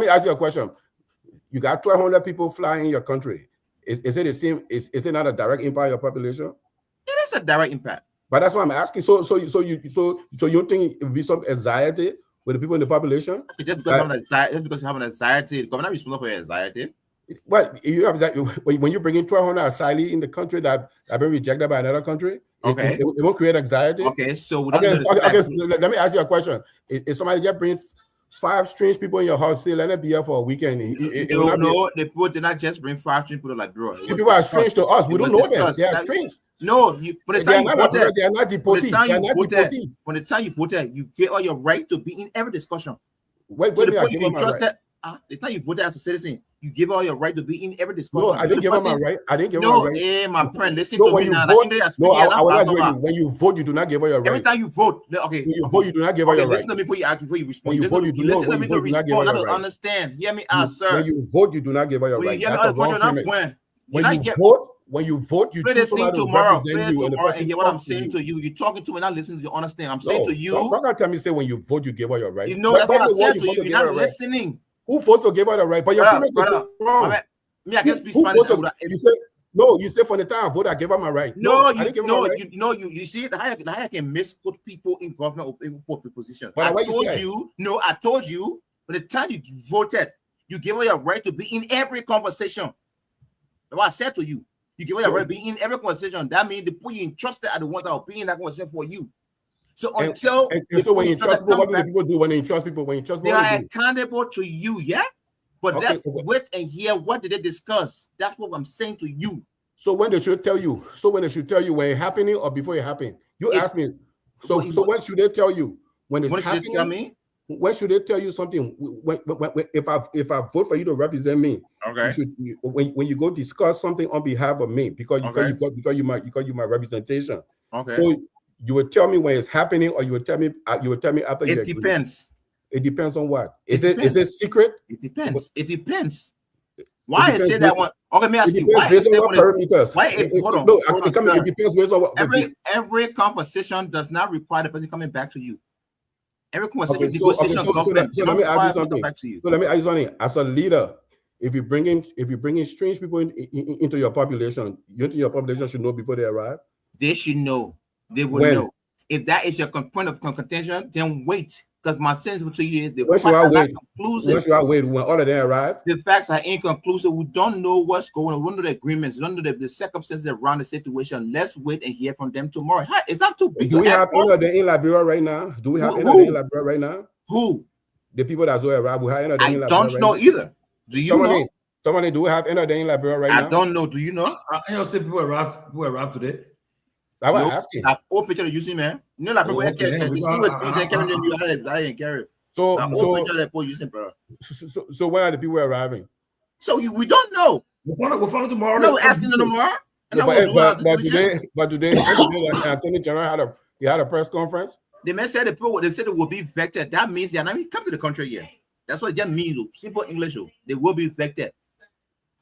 me ask you a question. You got 1,200 people flying in your country. Is it the same? Is it not a direct impact on your population? It is a direct impact. But that's what I'm asking. So you think it would be some anxiety with the people in the population? Just because you have an anxiety, the government is responsible for your anxiety. Well, you have that when you bring in 1,200 asylees in the country that have been rejected by another country. Okay, it won't create anxiety. Okay, so let me ask you a question. If somebody just brings 5 strange people in your house, say let them be here for a weekend. The people did not just bring 5 strange people like bro. People are strange to us. We don't know them. They are strange. No, for the time they are not deportees. For the time you voted, you get all your right to be in every discussion. The time you voted as a citizen, you give all your right to be in every discussion. No, I didn't give up my right. Hey, my friend, listen to me now. When you vote, you do not give all your right. Every time you vote, okay. When you vote, you do not give all your right. Listen to me before you respond. When you vote, you do not give all your right. Understand? Hear me out, sir. When you vote, you do not give all your right. When you vote, you choose somebody to represent you. And hear what I'm saying to you. You're talking to me, not listening to you. Understand? I'm saying to you. Don't tell me say when you vote, you give all your right. You know that's what I said to you. You're not listening. Who votes to give out a right? But your premise is wrong. Me, I can speak Who Spanish. voted? You said no. You said from the time I voted, I gave up my right. You see, the higher can misquote people in government or in positions. But I told you, by the time you voted, you gave up your right to be in every conversation. That's what I said to you. You give up your right to be in every conversation. That means the people you entrusted are the ones that will be in that conversation for you. So until so when you trust people, what do the people do when you trust people? When you trust people, they are accountable to you, yeah. But let's wait and hear what did they discuss. That's what I'm saying to you. So when they should tell you, when it's happening or before it happened, you ask me. So when should they tell you when it's happening? Should they tell me? When should they tell you something? If I vote for you to represent me, okay. You should, when you go discuss something on behalf of me because you my representation. Okay. So you will tell me when it's happening, or you will tell me after. It depends. It depends on what? Is it secret? It depends. It depends. Why I say that one? Okay, let me ask you. Why based on what parameters? Hold on. It depends based on what. Every conversation does not require the person coming back to you. Every conversation, negotiation of government. So let me ask you something. So let me ask you something. As a leader, if you bring in strange people into your population, you think your population should know before they arrive? They should know. They will know. If that is your point of contention, then wait. Because my sense to you is the facts are not conclusive. When should I wait? When all of them arrive? The facts are inconclusive. We don't know what's going on. We don't know the agreements. We don't know the circumstances around the situation. Let's wait and hear from them tomorrow. It's not too big. Do we have any of them in Liberia right now? Do we have any of them in Liberia right now? Who? The people that will arrive. We have any of them in Liberia? I don't know either. Do you know? Somebody, do we have any of them in Liberia right now? I don't know. Do you know? I say people arrived today. I was asking. I've all picture of you see, man. You know, like people carry. So where are the people arriving? So we don't know. We'll follow tomorrow. No, we're asking them tomorrow. But today, Attorney General had a press conference. The man said they said it will be vected. That means they are not even come to the country yet. That's what it just means. Simple English. They will be vected.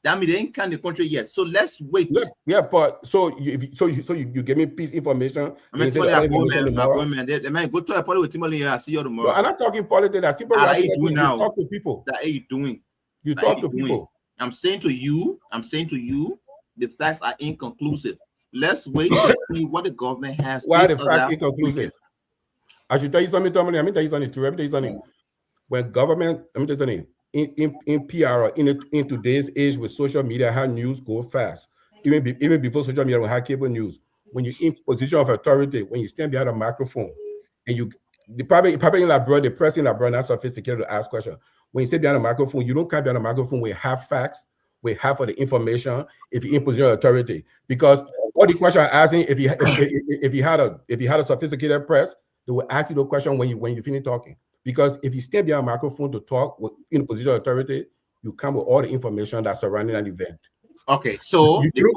That means they ain't come to the country yet. So let's wait. Yeah, but so you give me piece information. I mean, the man go to a party with Tomalin. I see you tomorrow. No, I'm not talking politics. That's simple. How you doing now? You talk to people. That you doing? You talk to people. I'm saying to you, the facts are inconclusive. Let's wait to see what the government has. Why the facts inconclusive? I should tell you something, Tomalin. Let me tell you something true. Let me tell you something. When government, let me tell you something. In PR, in today's age with social media, how news go fast. Even before social media, we had cable news. When you're in position of authority, when you stand behind a microphone, and probably in Liberia, the press in Liberia not sophisticated to ask questions. When you sit behind a microphone, you don't come behind a microphone with half facts, with half of the information. If you're in position of authority, because all the questions are asking, if you had a sophisticated press, they will ask you the question when you finish talking. Because if you stand behind a microphone to talk in a position of authority, you come with all the information that's surrounding an event. Okay, so you don't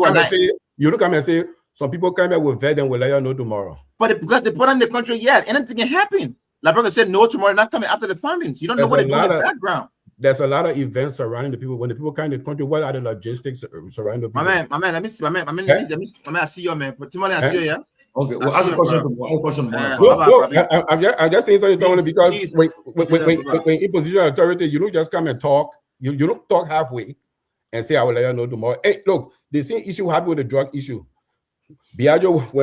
come and say some people come here with vet and will let you know tomorrow. But because they put on the country yet, anything can happen. Like brother said, no tomorrow, not coming after the findings. You don't know what they do in the background. There's a lot of events surrounding the people. When the people come in the country, what are the logistics surrounding the people? My man, let me I see you, man. But Tomalin, I see you, yeah. Okay, well, ask a question. I'm just saying something because when in position of authority, you don't just come and talk. You don't talk halfway and say I will let you know tomorrow. Hey, look, the same issue happened with the drug issue. When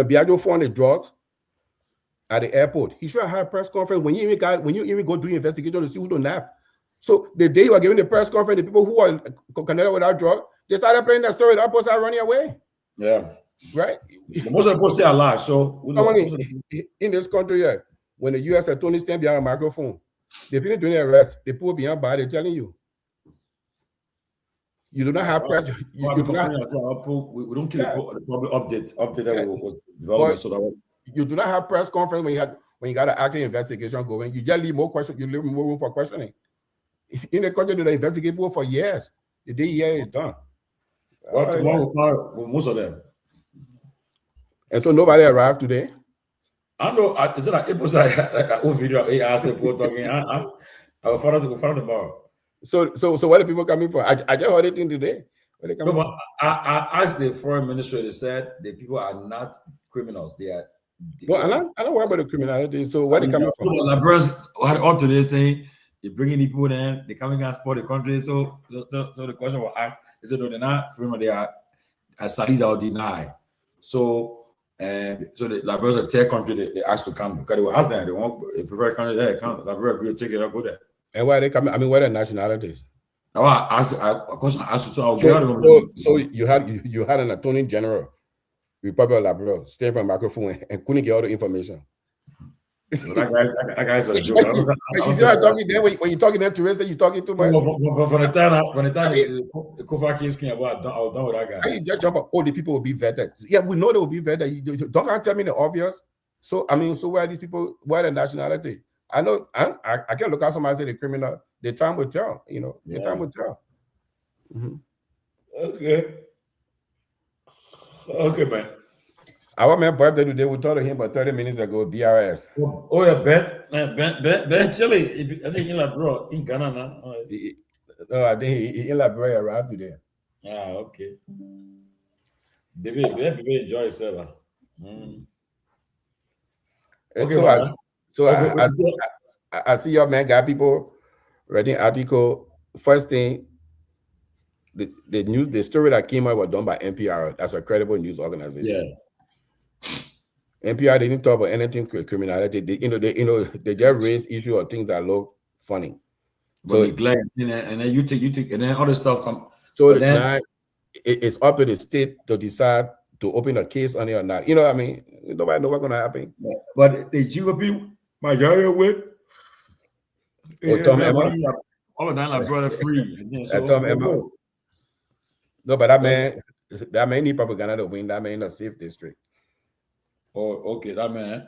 Biagio found the drugs at the airport, he should have had a press conference when you even go do the investigation to see who don't nap. So the day you are giving the press conference, the people who are connected with that drug, they started playing that story. That person started running away. Yeah. Right? Most of the people stay alive. So in this country, yeah, when the US attorney stand behind a microphone, they finish doing the arrest, they put behind bar, they're telling you. You do not have press. We don't kill the public update that was development. So you do not have press conference when you got an active investigation going. You just leave more questions, you leave more room for questioning. In the country, they investigate people for years. The day is done. Well, tomorrow we'll find most of them. And so nobody arrived today. I know. Is it like it was like an old video of AI people talking? I will find tomorrow. So what are people coming for? I just heard it in today. No, but I asked the foreign minister. They said the people are not criminals. They are. Well, I don't worry about the criminality. So what are they coming for? Liberians had all today saying They bring in the people then, they come in and support the country. So the question was asked, they said, no, they're not free, they are, as studies are denied. So the Liberia Team country, they asked to come because they were asked them, they want a preferred country there, come, Liberia will take it, I'll go there. And where are they coming? I mean, what are nationalities? Now I asked, of course, I asked so you had an attorney general, Republic of Liberia, staying from microphone and couldn't get all the information. That guy's a joke. You see what I'm talking there when you're talking to Teresa, you're talking too much. From the time the Kofa case came about, I was done with that guy. You just jump up, oh, the people will be vetted. Yeah, we know they will be vetted. You don't tell me the obvious. So I mean, so where are these people? Where the nationality? I know I can look at somebody and say the criminal. The time will tell. You know, the time will tell. Okay, man. Our man birthday today, we told him about 30 minutes ago, BRS. Oh yeah, Ben Chile. I think in Liberia, in Ghana now. No, I think he in Liberia arrived today. Okay. Baby enjoy yourself. I see your man got people writing article. First thing, the story that came out was done by NPR. That's a credible news organization. Yeah. NPR they didn't talk about anything criminality. They just raise issue of things that look funny. But so glad, and then you take, and then other stuff come. So now it's up to the state to decide to open a case on it or not. You know what I mean? Nobody know what's gonna happen. But the GOP majority with Tom Emma. All of them are brother free. So, Tom Emma. No, but that man need propaganda to win. That man in a safe district. Oh, okay, that man.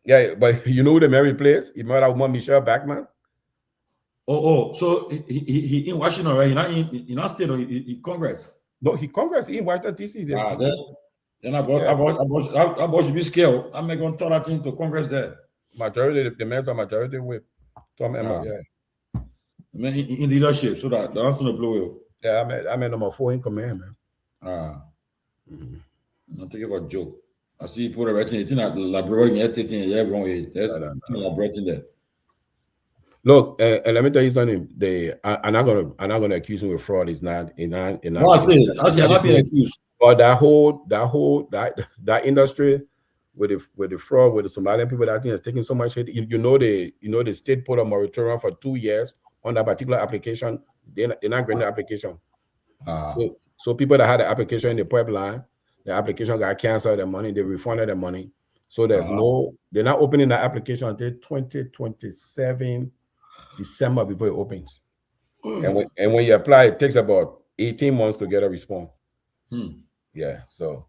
Yeah, but you know who the Mary plays? He might have won Michelle Bachmann. So he in Washington, right? He not state or he Congress. No, he Congress. He in Washington DC. Then I should be scared. I'm not gonna turn that into Congress there. Majority, the men's are majority with Tom Emma. Yeah. I mean, in leadership, so that the answer to blow you. Yeah, I mean number 4 in command, man. I'm taking for a joke. I see people writing it in that library and everything wrong way. There's writing there. Look, and let me tell you something. I'm not gonna accuse him of fraud. It's not. No, I say I'm not being accused. But that industry with the fraud, with the Somalian people, that thing is taking so much hit. You know the state put a moratorium for 2 years on that particular application. They're not granting the application. So people that had the application in the pipeline, the application got canceled. The money they refunded the money. So they're not opening the application until 2027 December before it opens. And when you apply, it takes about 18 months to get a response. Yeah. So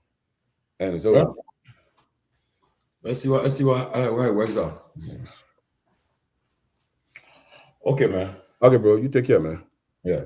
let's see how it works out. Okay, man. Okay, bro. You take care, man. Yeah.